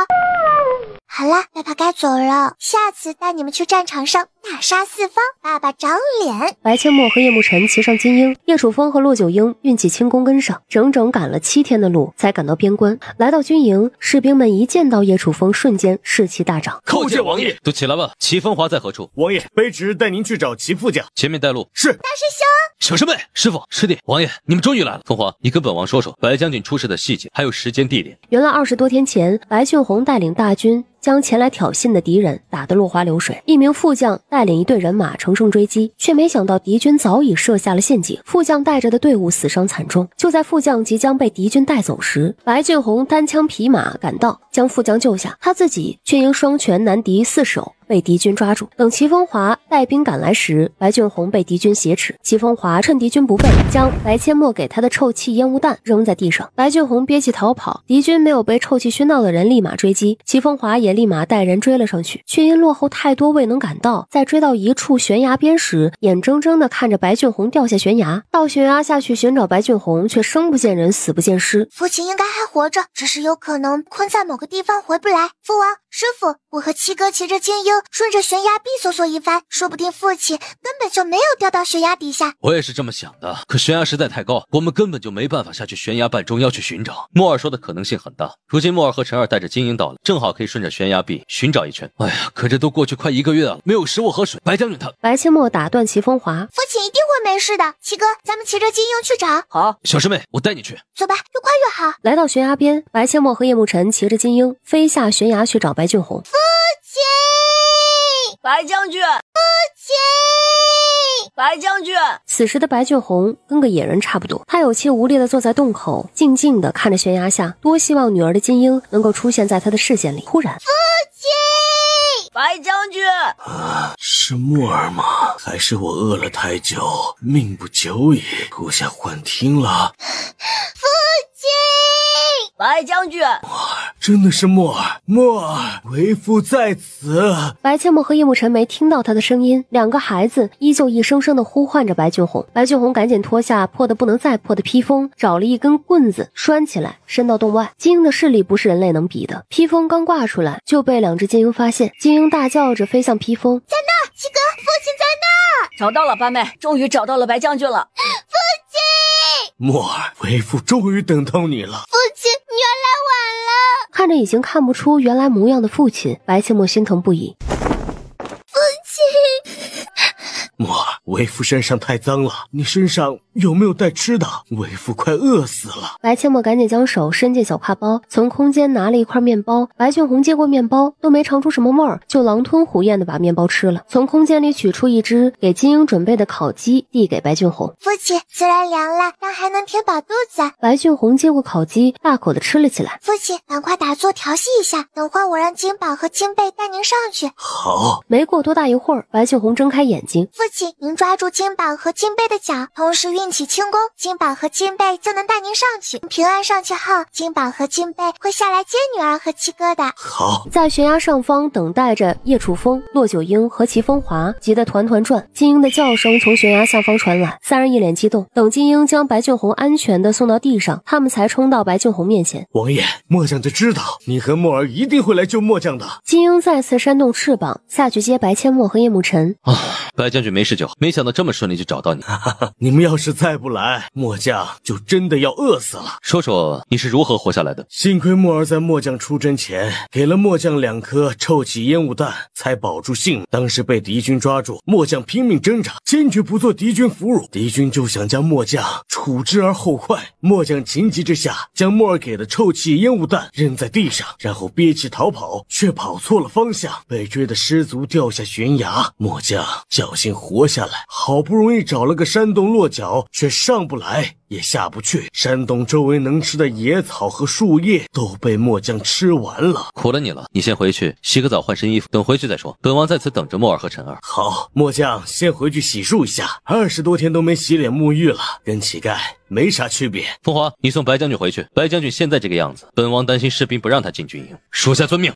好了，爸爸该走了，下次带你们去战场上大杀四方，爸爸长脸。白阡陌和叶慕辰骑上金鹰，叶楚风和骆九婴运起轻功跟上，整整赶了7天的路才赶到边关。来到军营，士兵们一见到叶楚风，瞬间士气大涨。叩见王爷！都起来吧。齐风华在何处？王爷，卑职带您去找齐副将。前面带路。是。大师兄，小师妹，师傅，师弟，王爷，你们终于来了。风华，你跟本王说说白将军出事的细节，还有时间地点。原来20多天前，白俊宏带领大军将前来挑衅的敌人打得落花流水，一名副将带领一队人马乘胜追击，却没想到敌军早已设下了陷阱，副将带着的队伍死伤惨重。就在副将即将被敌军带走时，白俊宏单枪匹马赶到，将副将救下，他自己却因双拳难敌4手被敌军抓住。等齐风华带兵赶来时，白俊宏被敌军挟持，齐风华趁敌军不备，将白阡陌给他的臭气烟雾弹扔在地上，白俊宏憋气逃跑，敌军没有被臭气熏到的人立马追击，齐风华也立马带人追了上去，却因落后太多未能赶到，在追到一处悬崖边时，眼睁睁地看着白俊宏掉下悬崖，到悬崖下去寻找白俊宏，却生不见人死不见尸。父亲应该还活着，只是有可能困在某个地方回不来。父王，师傅，我和七哥骑着金鹰顺着悬崖壁搜索一番，说不定父亲根本就没有掉到悬崖底下。我也是这么想的，可悬崖实在太高，我们根本就没办法下去悬崖半中央去寻找。莫尔说的可能性很大，如今莫尔和陈儿带着金鹰到了，正好可以顺着悬崖壁寻找一圈。哎呀，可这都过去快1个月了，没有食物和水。白将军他……白阡陌打断齐风华，父亲一定会没事的。七哥，咱们骑着金鹰去找。好，小师妹，我带你去。走吧，越快越好。来到悬崖边，白阡陌和叶慕辰骑着金鹰飞下悬崖去找白俊宏。父亲，白将军，父亲，白将军。此时的白俊宏跟个野人差不多，他有气无力地坐在洞口，静静地看着悬崖下，多希望女儿的金鹰能够出现在他的视线里。忽然，父亲，白将军，是莫儿吗？还是我饿了太久，命不久矣，吐下幻听了？父亲，白将军，真的是莫儿，莫儿，为父在此。白阡陌和叶慕辰没听到他的声音，两个孩子依旧一声声地呼唤着白俊宏。白俊宏赶紧脱下破得不能再破的披风，找了一根棍子拴起来，伸到洞外。金鹰的视力不是人类能比的，披风刚挂出来就被2只金鹰发现，金鹰大叫着飞向披风。在那儿，七哥，父亲在那儿。找到了，八妹，终于找到了白将军了。父亲，莫儿，为父终于等到你了。父亲，女儿来晚了。看着已经看不出原来模样的父亲，白阡陌心疼不已。父亲，莫儿，为父身上太脏了，你身上有没有带吃的？为父快饿死了。白阡陌赶紧将手伸进小挎包，从空间拿了一块面包。白俊宏接过面包，都没尝出什么味儿，就狼吞虎咽地把面包吃了。从空间里取出一只给金鹰准备的烤鸡，递给白俊宏。父亲，虽然凉了，但还能填饱肚子。白俊宏接过烤鸡，大口地吃了起来。父亲，赶快打坐调息一下，等会我让金宝和金贝带您上去。好。没过多大一会儿，白俊宏睁开眼睛。父亲，您抓抓住金宝和金贝的脚，同时运起轻功，金宝和金贝就能带您上去。平安上去后，金宝和金贝会下来接女儿和七哥的。好，在悬崖上方等待着叶楚风、骆九婴和齐风华，急得团团转。金鹰的叫声从悬崖下方传来，三人一脸激动。等金鹰将白俊宏安全地送到地上，他们才冲到白俊宏面前。王爷，末将就知道你和墨儿一定会来救末将的。金鹰再次扇动翅膀，下去接白阡陌和叶慕辰。白将军没事就好，没想到这么顺利就找到你。你们要是再不来，末将就真的要饿死了。说说你是如何活下来的？幸亏墨儿在末将出征前给了末将2颗臭气烟雾弹，才保住性命。当时被敌军抓住，末将拼命挣扎，坚决不做敌军俘虏。敌军就想将末将处之而后快，末将情急之下将墨儿给的臭气烟雾弹扔在地上，然后憋气逃跑，却跑错了方向，被追得失足掉下悬崖。末将侥幸活下来，好不容易找了个山洞落脚，却上不来也下不去。山洞周围能吃的野草和树叶都被末将吃完了。苦了你了，你先回去洗个澡换身衣服，等回去再说。本王在此等着墨儿和陈儿。好，末将先回去洗漱一下，20多天都没洗脸沐浴了，跟乞丐没啥区别。凤华，你送白将军回去。白将军现在这个样子，本王担心士兵不让他进军营。属下遵命。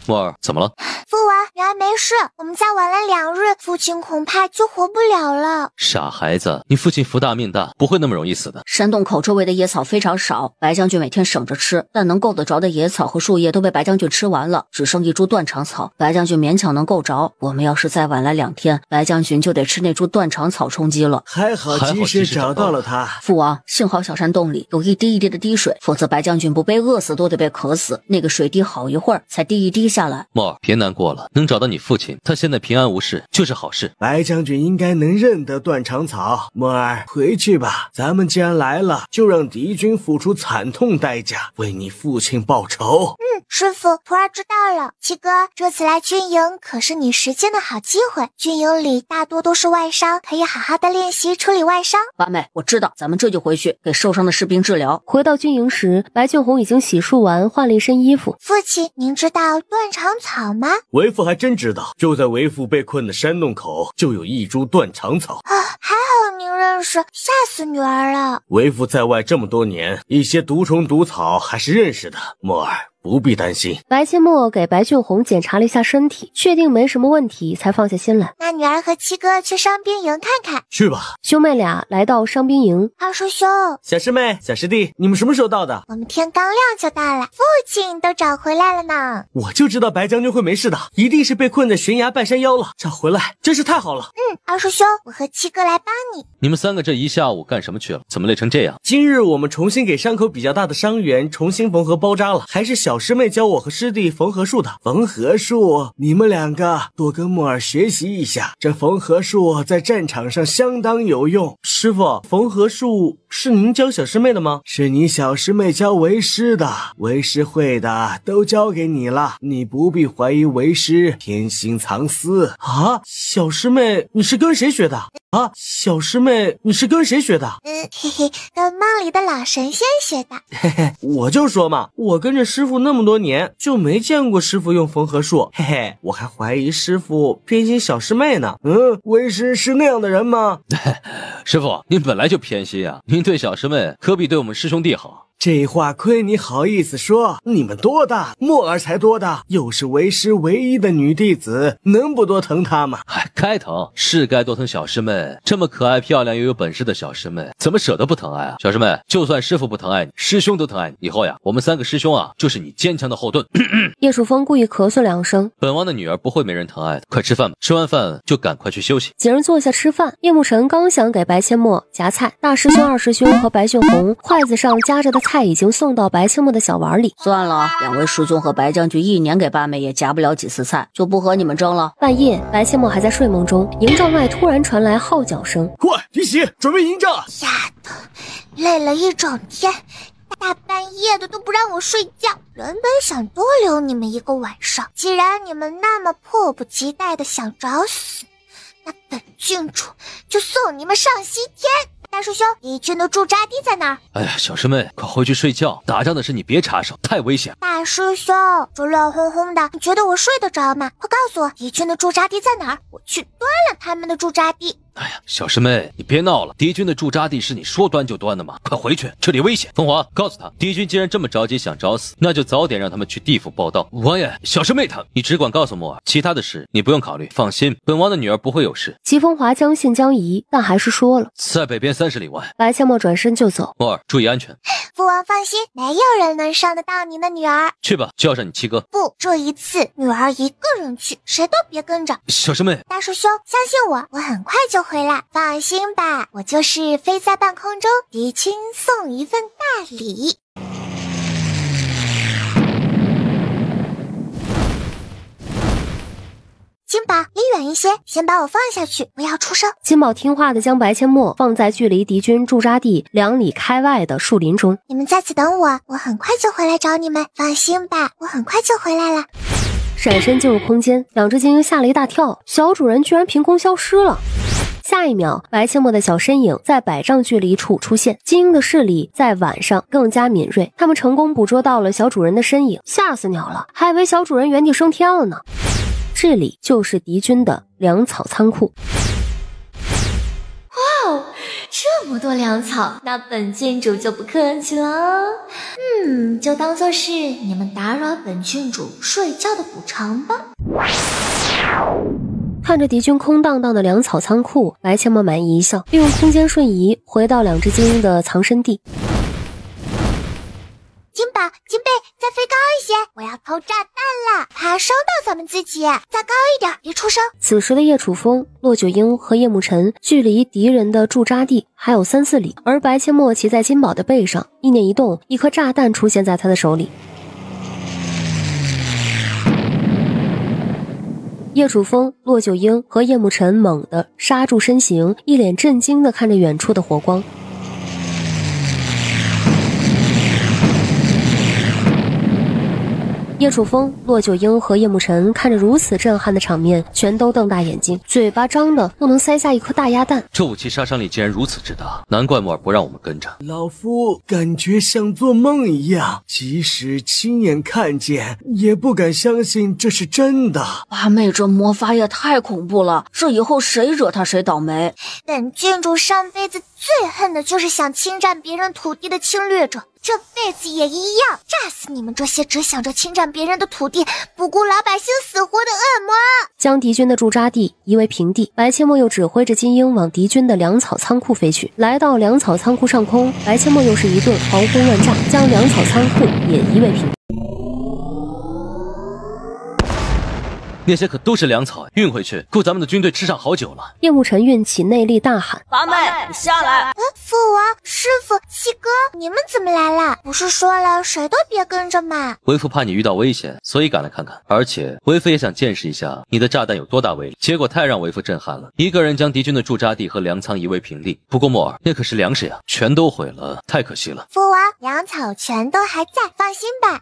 墨儿，怎么了？父王，女儿没事，我们再晚了2日，父亲恐怕就活不了了。傻孩子，你父亲福大命大，不会那么容易死的。山洞口周围的野草非常少，白将军每天省着吃，但能够得着的野草和树叶都被白将军吃完了，只剩一株断肠草，白将军勉强能够着。我们要是再晚来2天，白将军就得吃那株断肠草充饥了。还好及时找到了他。父王，幸好小山洞里有一滴一滴的滴水，否则白将军不被饿死都得被渴死。那个水滴好一会儿才滴一滴下来。墨儿，别难过了，能找到你父亲，他现在平安无事就是好事。白将军应该能认得断肠草。墨儿，回去吧，咱们既然来了，就让敌军付出惨痛代价，为你父亲报仇。师傅，徒儿知道了。七哥，这次来军营可是你实践的好机会，军营里大多都是外伤，可以好好的练习处理外伤。八妹，我知道，咱们这就回去给受伤的士兵治疗。回到军营时，白俊宏已经洗漱完，换了一身衣服。父亲，您知道断肠草吗？为父还真知道，就在为父被困的山洞口就有一株断肠草。还好您认识，吓死女儿了。为父在外这么多年，一些毒虫毒草还是认识的。墨儿，不必担心。白阡陌给白俊宏检查了一下身体，确定没什么问题，才放下心来。那女儿和七哥去伤兵营看看。去吧。兄妹俩来到伤兵营。二叔兄，小师妹、小师弟，你们什么时候到的？我们天刚亮就到了，父亲都找回来了呢。我就知道白将军会没事的，一定是被困在悬崖半山腰了，找回来真是太好了。二叔兄，我和七哥来帮你。你们3个这一下午干什么去了？怎么累成这样？今日我们重新给伤口比较大的伤员重新缝合包扎了，还是小师妹教我和师弟缝合术的。缝合术，你们2个多跟墨儿学习一下，这缝合术在战场上相当有用。师傅，缝合术是您教小师妹的吗？是你小师妹教为师的，为师会的都交给你了，你不必怀疑为师偏心藏私啊。小师妹，你是跟谁学的？小师妹，你是跟谁学的？跟梦里的老神仙学的。我就说嘛，我跟着师傅那么多年，就没见过师傅用缝合术。我还怀疑师傅偏心小师妹呢。为师是那样的人吗？师傅，您本来就偏心啊，您对小师妹可比对我们师兄弟好。这话亏你好意思说，你们多大，墨儿才多大，又是为师唯一的女弟子，能不多疼她吗？该疼是该多疼小师妹，这么可爱漂亮又有本事的小师妹，怎么舍得不疼爱啊？小师妹，就算师傅不疼爱你，师兄都疼爱你，以后呀，我们3个师兄啊，就是你坚强的后盾。叶楚风故意咳嗽2声。本王的女儿不会没人疼爱的，快吃饭吧，吃完饭就赶快去休息。几人坐下吃饭，叶慕辰刚想给白阡陌夹菜，大师兄、二师兄和白俊宏筷子上夹着的菜已经送到白阡陌的小碗里。算了，2位师兄和白将军1年给八妹也夹不了几次菜，就不和你们争了。半夜，白阡陌还在睡梦中，营帐外突然传来号角声：“快提鞋，准备营帐！”丫头，累了一整天，大半夜的都不让我睡觉。原本想多留你们一个晚上，既然你们那么迫不及待的想找死，那本郡主就送你们上西天。大叔兄，敌军的驻扎地在哪儿？哎呀，小师妹，快回去睡觉，打仗的事你别插手，太危险。大师兄，这乱哄哄的，你觉得我睡得着吗？快告诉我，敌军的驻扎地在哪儿？我去端了他们的驻扎地。哎呀，小师妹，你别闹了，敌军的驻扎地是你说端就端的吗？快回去，这里危险。凤凰，告诉他，敌军既然这么着急想找死，那就早点让他们去地府报道。王爷，小师妹她，你只管告诉莫尔，其他的事你不用考虑，放心，本王的女儿不会有事。齐风华将信将疑，但还是说了，在北边30里外。白切莫转身就走。莫尔，注意安全。父王放心，没有人能伤得到您的女儿。去吧，叫上你七哥。不，这一次女儿一个人去，谁都别跟着。小师妹，大叔兄，相信我，我很快就回来，放心吧，我就是飞在半空中，敌军送一份大礼。金宝，离远一些，先把我放下去，不要出声。金宝听话的将白阡陌放在距离敌军驻扎地2里开外的树林中。你们在此等我，我很快就回来找你们，放心吧，我很快就回来了。闪身进入空间，两只精灵吓了一大跳，小主人居然凭空消失了。下一秒，白阡陌的小身影在100丈距离处出现，精灵的视力在晚上更加敏锐，他们成功捕捉到了小主人的身影，吓死鸟了，还以为小主人原地升天了呢。这里就是敌军的粮草仓库。哇哦，这么多粮草，那本郡主就不客气了。就当做是你们打扰本郡主睡觉的补偿吧。看着敌军空荡荡的粮草仓库，白阡陌满意一笑，利用空间瞬移回到2只精灵的藏身地。金宝，金贝，再飞高一些，我要投炸弹了，怕伤到咱们自己，再高一点，别出声。此时的叶楚风、骆九婴和叶慕辰距离敌人的驻扎地还有3、4里，而白阡陌骑在金宝的背上，意念一动，一颗炸弹出现在他的手里。叶楚风、骆九婴和叶慕辰猛地刹住身形，一脸震惊地看着远处的火光。叶楚风、骆九婴和叶慕辰看着如此震撼的场面，全都瞪大眼睛，嘴巴张的都能塞下一颗大鸭蛋。这武器杀伤力竟然如此之大，难怪莫尔不让我们跟着。老夫感觉像做梦一样，即使亲眼看见，也不敢相信这是真的。八妹这魔法也太恐怖了，这以后谁惹她谁倒霉。本郡主上辈子最恨的就是想侵占别人土地的侵略者，这辈子也一样，炸死你们这些只想着侵占别人的土地，不顾老百姓死活的恶魔！将敌军的驻扎地夷为平地，白阡陌又指挥着金鹰往敌军的粮草仓库飞去。来到粮草仓库上空，白阡陌又是一顿狂轰乱炸，将粮草仓库也夷为平地。那些可都是粮草，运回去够咱们的军队吃上好久了。叶慕辰运起内力大喊：八妹，你下来！父王、师傅、七哥，你们怎么来了？不是说了谁都别跟着吗？为父怕你遇到危险，所以赶来看看。而且为父也想见识一下你的炸弹有多大威力，结果太让为父震撼了，一个人将敌军的驻扎地和粮仓夷为平地。不过莫尔，那可是粮食呀，全都毁了，太可惜了。父王，粮草全都还在，放心吧。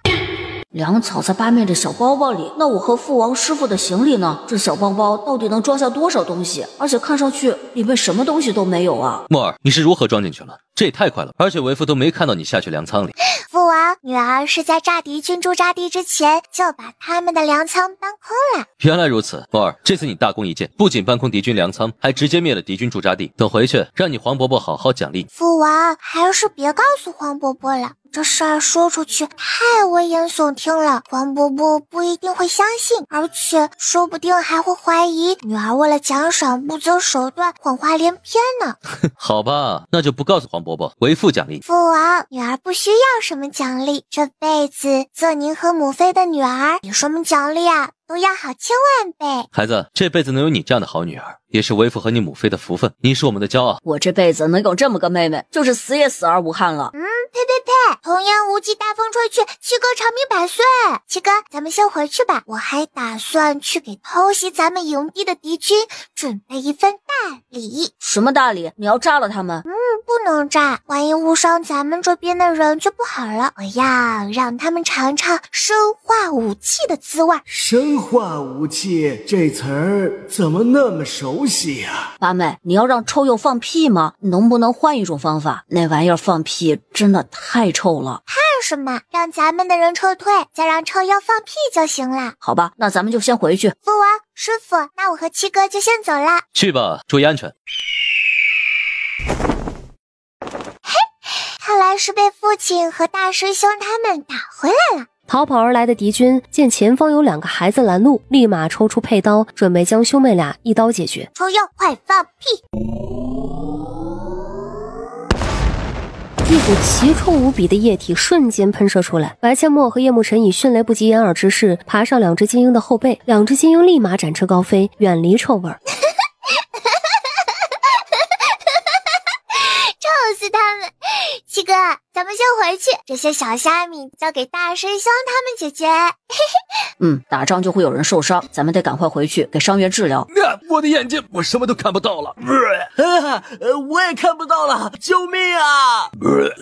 粮草在八妹的小包包里，那我和父王师傅的行李呢？这小包包到底能装下多少东西？而且看上去里面什么东西都没有啊！莫尔，你是如何装进去了？这也太快了，而且为父都没看到你下去粮仓里。父王，女儿是在炸敌军驻扎地之前就把他们的粮仓搬空了。原来如此，莫尔，这次你大功一件，不仅搬空敌军粮仓，还直接灭了敌军驻扎地。等回去，让你黄伯伯好好奖励。父王，还是别告诉黄伯伯了。这事儿说出去太危言耸听了，黄伯伯不一定会相信，而且说不定还会怀疑女儿为了奖赏不择手段，谎话连篇呢。好吧，那就不告诉黄伯伯，为父奖励。父王，女儿不需要什么奖励，这辈子做您和母妃的女儿，有什么奖励啊？都要好千万倍。孩子，这辈子能有你这样的好女儿，也是为父和你母妃的福分，你是我们的骄傲。我这辈子能有这么个妹妹，就是死也死而无憾了。呸！童言无忌，大风吹去，七哥长命百岁。七哥，咱们先回去吧，我还打算去给偷袭咱们营地的敌军准备一份大礼。什么大礼？你要炸了他们？不能炸，万一误伤咱们这边的人就不好了。我要让他们尝尝生化武器的滋味。生化武器这词儿怎么那么熟悉呀？八妹，你要让臭鼬放屁吗？能不能换一种方法？那玩意儿放屁真的太臭了。怕什么？让咱们的人撤退，再让臭鼬放屁就行了。好吧，那咱们就先回去。父王，师傅，那我和七哥就先走了。去吧，注意安全。看来是被父亲和大师兄他们打回来了。逃跑而来的敌军见前方有2个孩子拦路，立马抽出佩刀，准备将兄妹俩一刀解决。臭鼬，快放屁！一股奇臭无比的液体瞬间喷射出来，白千墨和叶慕辰以迅雷不及掩耳之势爬上2只金鹰的后背，2只金鹰立马展翅高飞，远离臭味儿。臭死他们！七哥，咱们先回去，这些小虾米交给大师兄他们解决。打仗就会有人受伤，咱们得赶快回去给伤员治疗。我的眼睛，我什么都看不到了。我也看不到了，救命啊！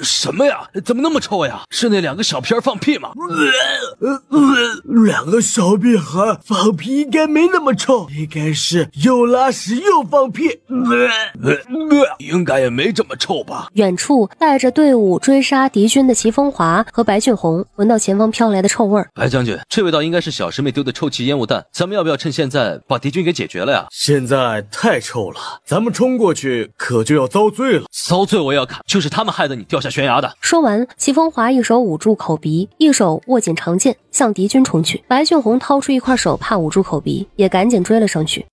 什么呀？怎么那么臭呀？是那2个小屁儿放屁吗？2个小屁孩放屁应该没那么臭，应该是又拉屎又放屁。应该也没这么臭吧？远处带着队伍追杀敌军的齐风华和白俊宏闻到前方飘来的臭味儿。白将军，这味道应该是小师妹丢的臭气烟雾弹，咱们要不要趁现在把敌军给解决了呀？现在太臭了，咱们冲过去可就要遭罪了。遭罪我也要砍，就是他们害得你掉下悬崖的。说完，齐风华一手捂住口鼻，一手握紧长剑向敌军冲去。白俊宏掏出一块手帕捂住口鼻，也赶紧追了上去。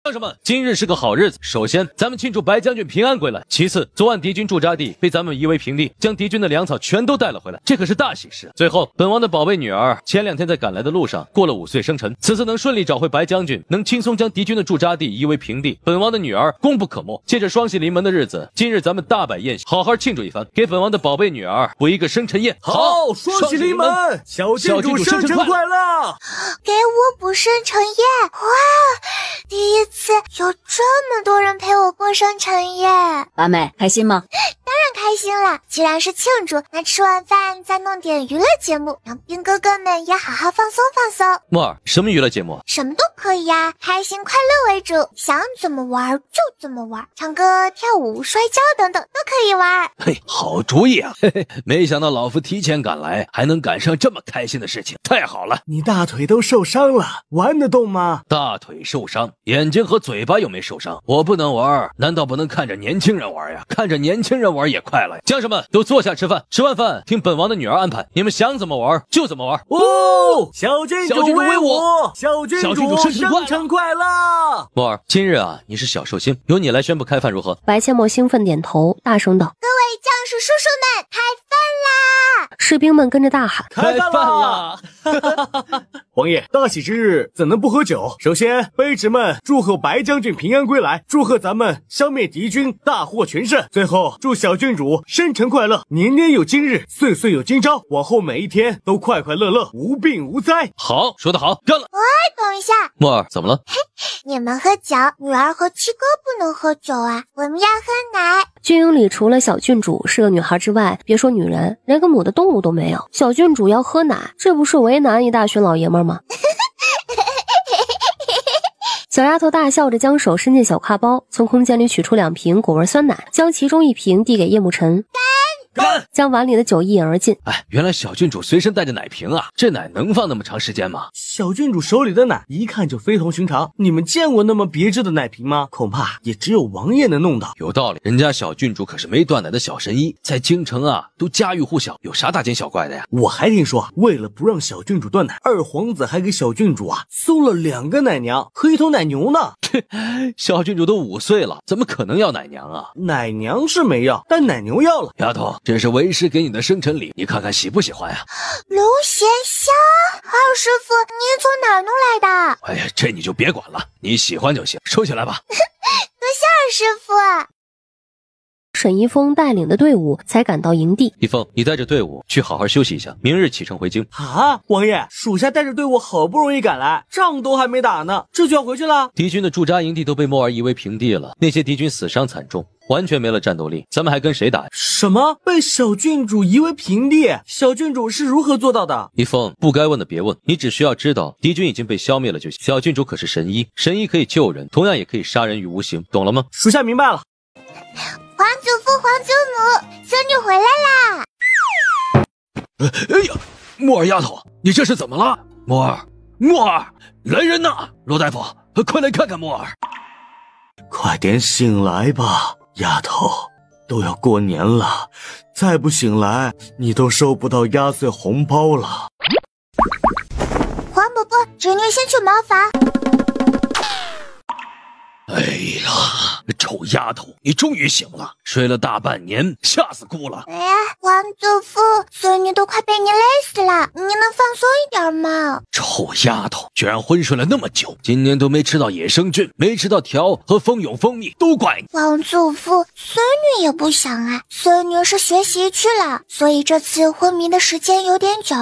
将士们，今日是个好日子。首先，咱们庆祝白将军平安归来；其次，昨晚敌军驻扎地被咱们夷为平地，将敌军的粮草全都带了回来，这可是大喜事。最后，本王的宝贝女儿前2天在赶来的路上过了5岁生辰，此次能顺利找回白将军，能轻松将敌军的驻扎地夷为平地，本王的女儿功不可没。借着双喜临门的日子，今日咱们大摆宴席，好好庆祝一番，给本王的宝贝女儿补一个生辰宴。好，双喜临门，小郡主生辰快乐！给我补生辰宴！哇，第一次有这么多人陪我过生辰宴。八妹，开心吗？当然开心了，既然是庆祝，那吃完饭再弄点娱乐节目，让兵哥哥们也好好放松放松。木耳，什么娱乐节目？什么都可以呀，开心快乐为主，想怎么玩就怎么玩，唱歌跳舞摔跤等等都可以玩。嘿，好主意啊！嘿嘿，没想到老夫提前赶来，还能赶上这么开心的事情，太好了。你大腿都受伤了，玩得动吗？大腿受伤，眼睛和嘴巴又没受伤，我不能玩，难道不能看着年轻人玩呀？看着年轻人玩也快乐。将士们都坐下吃饭，吃完饭听本王的女儿安排，你们想怎么玩就怎么玩。哦，小郡主威武，小郡主生辰快乐！木耳，今日啊，你是小寿星，由你来宣布开饭如何？白千墨兴奋点头，大声道：各位将士叔叔们，开饭啦！士兵们跟着大喊：开饭啦！王爷，大喜之日怎能不喝酒？首先，卑职们祝贺白将军平安归来，祝贺咱们消灭敌军，大获全胜。最后，祝小郡主生辰快乐，年年有今日，岁岁有今朝，往后每一天都快快乐乐，无病无灾。好，说得好，干了！喂，等一下，木耳，怎么了？你们喝酒，女儿和七哥不能喝酒啊，我们要喝奶。军营里除了小郡主是个女孩之外，别说女人，连个母的动物都没有。小郡主要喝奶，这不是为难一大群老爷们吗？小丫头大笑着将手伸进小挎包，从空间里取出2瓶果味酸奶，将其中1瓶递给叶慕辰。干！将碗里的酒一饮而尽。哎，原来小郡主随身带着奶瓶啊，这奶能放那么长时间吗？小郡主手里的奶一看就非同寻常，你们见过那么别致的奶瓶吗？恐怕也只有王爷能弄到。有道理，人家小郡主可是没断奶的小神医，在京城啊都家喻户晓，有啥大惊小怪的呀？我还听说，为了不让小郡主断奶，二皇子还给小郡主送了2个奶娘和1头奶牛呢。小郡主都5岁了，怎么可能要奶娘啊？奶娘是没要，但奶牛要了。丫头，这是为师给你的生辰礼，你看看喜不喜欢呀？龙涎香，二师傅，你从哪儿弄来的？哎呀，这你就别管了，你喜欢就行，收起来吧。多谢二师傅。沈一峰带领的队伍才赶到营地。一峰，你带着队伍去好好休息一下，明日启程回京。啊，王爷，属下带着队伍好不容易赶来，仗都还没打呢，这就要回去了。敌军的驻扎营地都被莫尔夷为平地了，那些敌军死伤惨重，完全没了战斗力，咱们还跟谁打呀？什么？被小郡主夷为平地？小郡主是如何做到的？一凤，不该问的别问，你只需要知道敌军已经被消灭了就行。小郡主可是神医，神医可以救人，同样也可以杀人于无形，懂了吗？属下明白了。皇祖父、皇祖母，孙女回来啦！哎呀，木耳丫头，你这是怎么了？木耳，来人呐！罗大夫，快来看看木耳。快点醒来吧，丫头，都要过年了，再不醒来，你都收不到压岁红包了。黄伯伯，侄女先去茅房。哎呀，臭丫头，你终于醒了，睡了大半年，吓死姑了。哎呀，皇祖父，孙女都快被你累死了，你能放松一点吗？臭丫头，居然昏睡了那么久，今年都没吃到野生菌，没吃到条和蜂蛹蜂蜜，都怪你。皇祖父，孙女也不想啊，孙女是学习去了，所以这次昏迷的时间有点久。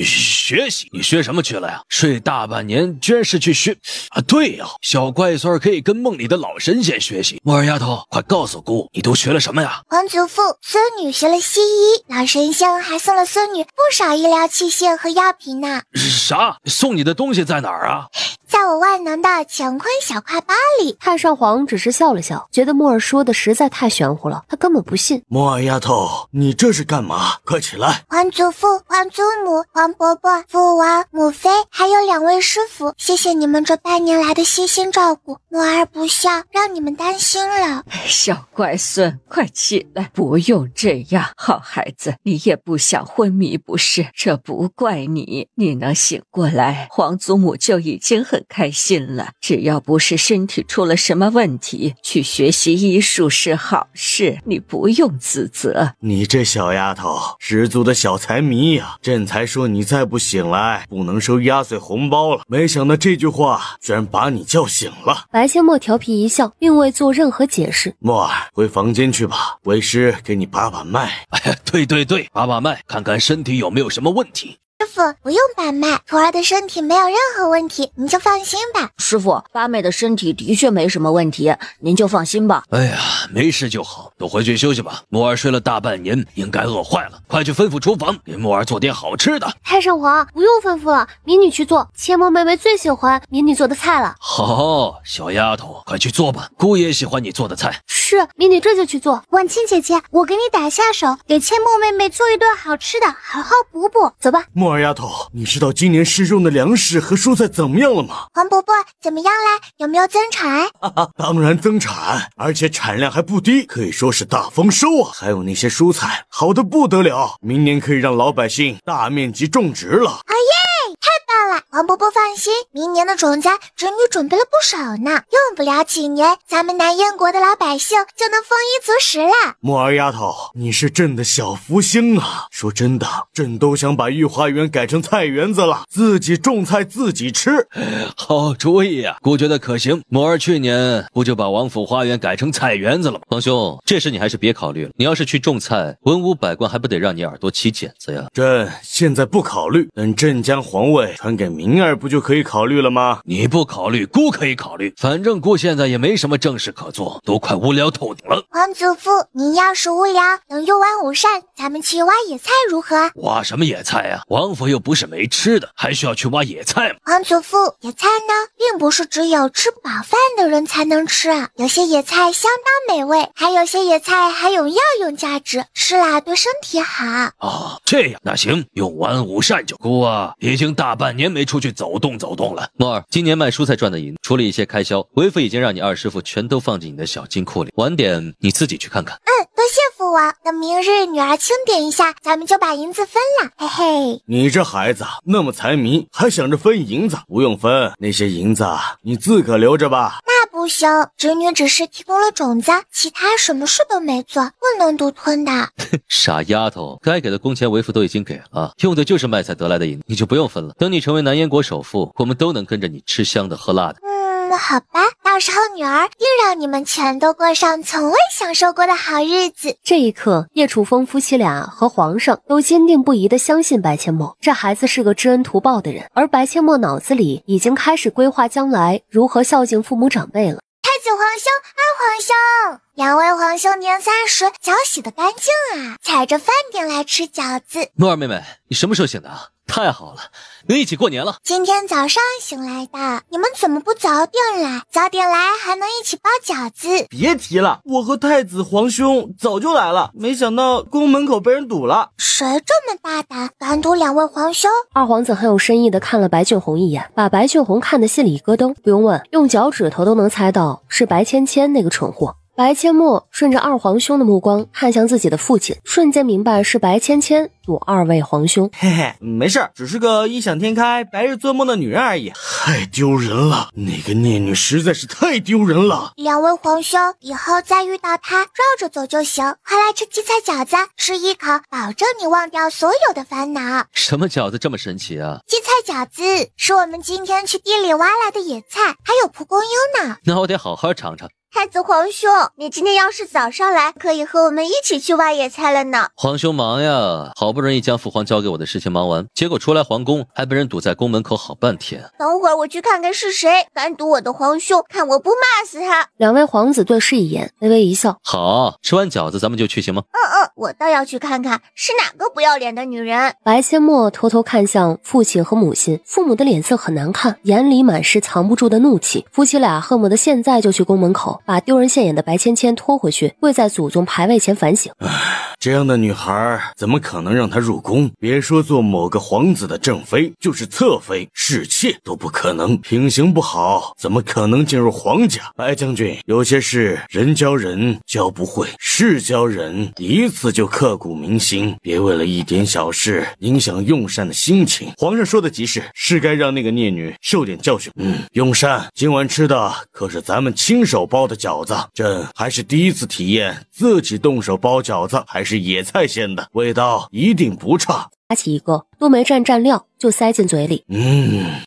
学习？你学什么去了呀？睡大半年，居然是去学啊？对呀，小乖孙可以跟梦里的老神仙学习。木耳丫头，快告诉姑，你都学了什么呀？皇祖父，孙女学了西医，老神仙还送了孙女不少医疗器械和药品呢。啥？送你的东西在哪儿啊？在我万能的乾坤小挎包里。太上皇只是笑了笑，觉得木耳说的实在太玄乎了，他根本不信。木耳丫头，你这是干嘛？快起来！皇祖父、皇祖母、皇伯伯、父王、母妃，还有2位师傅，谢谢你们这半年来的悉心照顾，木儿不孝，让你们担心了。小乖孙，快起来，不用这样。好孩子，你也不想昏迷不是？这不怪你，你能醒过来，皇祖母就已经很开心了。只要不是身体出了什么问题，去学习医术是好事，你不用自责。你这小丫头，十足的小财迷呀！朕才说你再不醒来，不能收压岁红包了，没想到这句话居然把你叫醒了。白千墨调皮一笑，并未做任何解释。墨儿，回房间去吧，为师给你把把脉。哎呀，对，把把脉，看看身体有没有什么问题。师傅，不用把脉，徒儿的身体没有任何问题，您就放心吧。师傅，八妹的身体的确没什么问题，您就放心吧。哎呀，没事就好，都回去休息吧。木儿睡了大半年，应该饿坏了，快去吩咐厨房给木儿做点好吃的。太上皇，不用吩咐了，民女去做。千墨妹妹最喜欢民女做的菜了。好，小丫头，快去做吧，姑也喜欢你做的菜。是，民女这就去做。婉清姐姐，我给你打下手，给千墨妹妹做一顿好吃的，好好补补。走吧。木儿丫头，你知道今年市中的粮食和蔬菜怎么样了吗？黄伯伯，怎么样啦？有没有增产？当然增产，而且产量还不低，可以说是大丰收啊！还有那些蔬菜，好的不得了，明年可以让老百姓大面积种植了。哦耶！太棒了！黄伯伯放心，明年的种子侄女准备了不少呢，用不了几年，咱们南燕国的老百姓就能丰衣足食了。木儿丫头，你是朕的小福星啊！说真的，朕都想把御花园改成菜园子了，自己种菜自己吃。好主意呀，姑觉得可行。木儿去年不就把王府花园改成菜园子了吗？皇兄，这事你还是别考虑了。你要是去种菜，文武百官还不得让你耳朵起茧子呀？朕现在不考虑，等朕将皇位传给明儿，不就可以考虑了吗？你不考虑，姑可以考虑。反正姑现在也没什么正事可做，都快无聊透顶了。皇祖父，您要是无聊，等用完午膳，咱们去挖野菜如何？挖什么野菜呀？王府又不是没吃的，还需要去挖野菜吗？皇祖父，野菜呢，并不是只有吃饱饭的人才能吃，有些野菜相当美味，还有些野菜还有药用价值，吃了对身体好。哦，这样，那行，用完午膳就。姑啊，已经大半年没出去走动了。墨儿，今年卖蔬菜赚的银，除了一些开销，为父已经让你二师傅全都放进你的小金库里，晚点你自己去看看。多谢父王，等明日女儿清点一下，咱们就把银子分了，嘿嘿。你这孩子那么财迷，还想着分银子？不用分，那些银子你自个留着吧。那不行，侄女只是提供了种子，其他什么事都没做，不能独吞的。傻丫头，该给的工钱为父都已经给了，用的就是卖菜得来的银，你就不用分了。等你成为南燕国首富，我们都能跟着你吃香的喝辣的。好吧，到时候女儿定让你们全都过上从未享受过的好日子。这一刻，叶楚风夫妻俩和皇上都坚定不移地相信白千墨，这孩子是个知恩图报的人，而白千墨脑子里已经开始规划将来如何孝敬父母长辈了。太子皇兄、二皇兄，两位皇兄年30，脚洗得干净啊，踩着饭点来吃饺子。诺儿妹妹，你什么时候醒的啊？太好了，能一起过年了。今天早上醒来的，你们怎么不早点来？早点来还能一起包饺子。别提了，我和太子皇兄早就来了，没想到宫门口被人堵了。谁这么大胆，敢堵两位皇兄？二皇子很有深意的看了白俊宏一眼，把白俊宏看得心里一咯噔。不用问，用脚趾头都能猜到是白芊芊那个蠢货。白阡陌顺着二皇兄的目光看向自己的父亲，瞬间明白是白芊芊堵二位皇兄。嘿嘿，没事，只是个异想天开、白日做梦的女人而已。太丢人了，那个孽女实在是太丢人了。两位皇兄，以后再遇到她，绕着走就行。快来吃荠菜饺子，吃一口，保证你忘掉所有的烦恼。什么饺子这么神奇啊？荠菜饺子是我们今天去地里挖来的野菜，还有蒲公英呢。那我得好好尝尝。太子皇兄，你今天要是早上来，可以和我们一起去挖野菜了呢。皇兄忙呀，好不容易将父皇交给我的事情忙完，结果出来皇宫还被人堵在宫门口好半天。等会儿我去看看是谁敢堵我的皇兄，看我不骂死他。两位皇子对视一眼，微微一笑。好，吃完饺子咱们就去行吗？我倒要去看看是哪个不要脸的女人。白阡陌偷偷看向父亲和母亲，父母的脸色很难看，眼里满是藏不住的怒气。夫妻俩恨不得现在就去宫门口把丢人现眼的白芊芊拖回去，跪在祖宗牌位前反省。这样的女孩怎么可能让她入宫？别说做某个皇子的正妃，就是侧妃、侍妾都不可能。品行不好，怎么可能进入皇家？白将军，有些事人教人教不会，事教人一次就刻骨铭心。别为了一点小事影响用膳的心情。皇上说的极是该让那个孽女受点教训。用膳，今晚吃的可是咱们亲手包的饺子，朕还是第一次体验自己动手包饺子，还是野菜馅的，味道一定不差。拿起一个都没蘸蘸料就塞进嘴里，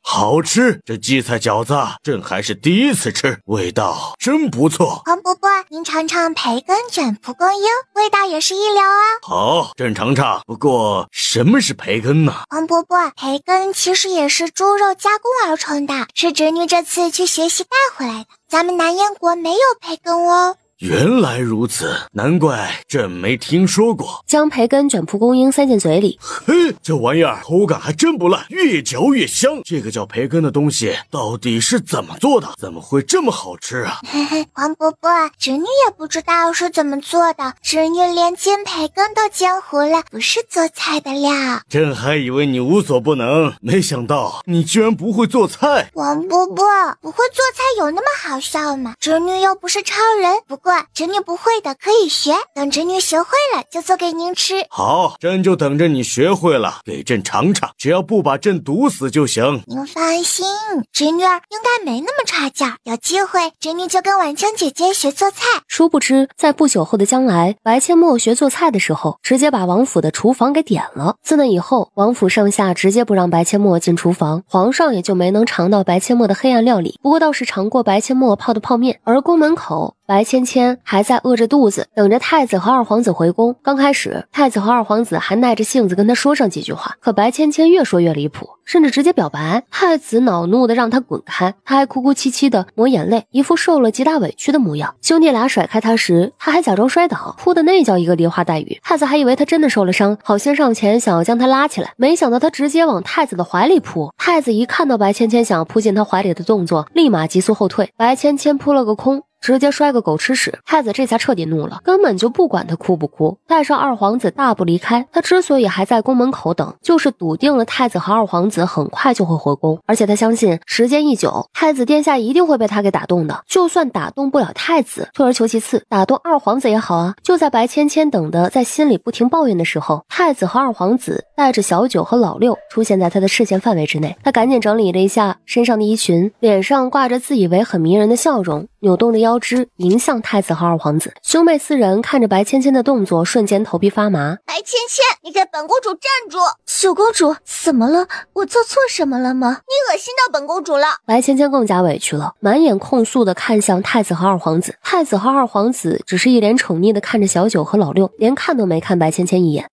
好吃！这荠菜饺子朕还是第一次吃，味道真不错。皇伯伯，您尝尝培根卷蒲公英，味道也是一流啊。好，朕尝尝。不过什么是培根呢？皇伯伯，培根其实也是猪肉加工而成的，是侄女这次去学习带回来的。咱们南燕国没有培根哦。原来如此，难怪朕没听说过。将培根卷蒲公英塞进嘴里，嘿，这玩意儿口感还真不赖，越嚼越香。这个叫培根的东西到底是怎么做的？怎么会这么好吃啊？嘿嘿，皇伯伯，侄女也不知道是怎么做的，侄女连煎培根都煎糊了，不是做菜的料。朕还以为你无所不能，没想到你居然不会做菜。皇伯伯，不会做菜有那么好笑吗？侄女又不是超人，不过侄女不会的可以学，等侄女学会了就做给您吃。好，朕就等着你学会了，给朕尝尝，只要不把朕毒死就行。您放心，侄女儿应该没那么差劲儿，有机会侄女就跟婉清姐姐学做菜。殊不知在不久后的将来，白阡陌学做菜的时候直接把王府的厨房给点了。自那以后，王府上下直接不让白阡陌进厨房，皇上也就没能尝到白阡陌的黑暗料理，不过倒是尝过白阡陌泡的泡面。而宫门口，白芊芊还在饿着肚子等着太子和二皇子回宫。刚开始太子和二皇子还耐着性子跟他说上几句话，可白芊芊越说越离谱，甚至直接表白。太子恼怒的让他滚开，他还哭哭啼啼的抹眼泪，一副受了极大委屈的模样。兄弟俩甩开他时，他还假装摔倒，哭的那叫一个梨花带雨。太子还以为他真的受了伤，好心上前想要将他拉起来，没想到他直接往太子的怀里扑。太子一看到白芊芊想要扑进他怀里的动作，立马急速后退，白芊芊扑了个空，直接摔个狗吃屎。太子这下彻底怒了，根本就不管他哭不哭，带上二皇子大步离开。他之所以还在宫门口等，就是笃定了太子和二皇子很快就会回宫，而且他相信时间一久，太子殿下一定会被他给打动的。就算打动不了太子，退而求其次，打动二皇子也好啊。就在白芊芊等的在心里不停抱怨的时候，太子和二皇子带着小九和老六出现在他的视线范围之内。他赶紧整理了一下身上的衣裙，脸上挂着自以为很迷人的笑容，扭动着腰肢迎向太子和二皇子。兄妹四人看着白芊芊的动作，瞬间头皮发麻。白芊芊，你给本公主站住！九公主，怎么了？我做错什么了吗？你恶心到本公主了！白芊芊更加委屈了，满眼控诉的看向太子和二皇子。太子和二皇子只是一脸宠溺的看着小九和老六，连看都没看白芊芊一眼。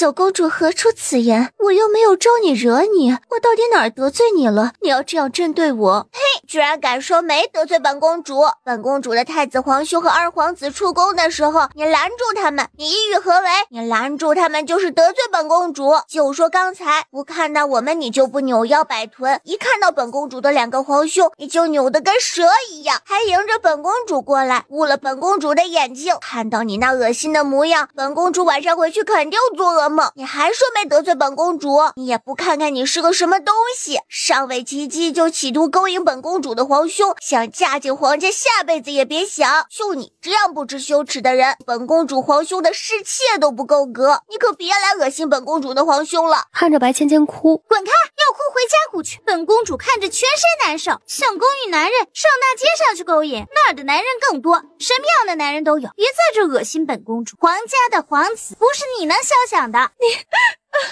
小公主何出此言？我又没有招你惹你，我到底哪儿得罪你了？你要这样针对我？嘿，居然敢说没得罪本公主！本公主的太子皇兄和二皇子出宫的时候，你拦住他们，你意欲何为？你拦住他们就是得罪本公主。就说刚才不看到我们你就不扭腰摆臀，一看到本公主的2个皇兄你就扭得跟蛇一样，还迎着本公主过来，捂了本公主的眼睛。看到你那恶心的模样，本公主晚上回去肯定做噩梦。你还说没得罪本公主？你也不看看你是个什么东西，尚未及笄就企图勾引本公主的皇兄，想嫁进皇家下辈子也别想。就你这样不知羞耻的人，本公主皇兄的侍妾都不够格，你可别来恶心本公主的皇兄了。看着白芊芊哭，滚开，要哭回家哭去。本公主看着全身难受，想勾引男人上大街上去勾引，那儿的男人更多，什么样的男人都有，别在这恶心本公主。皇家的皇子不是你能肖想的。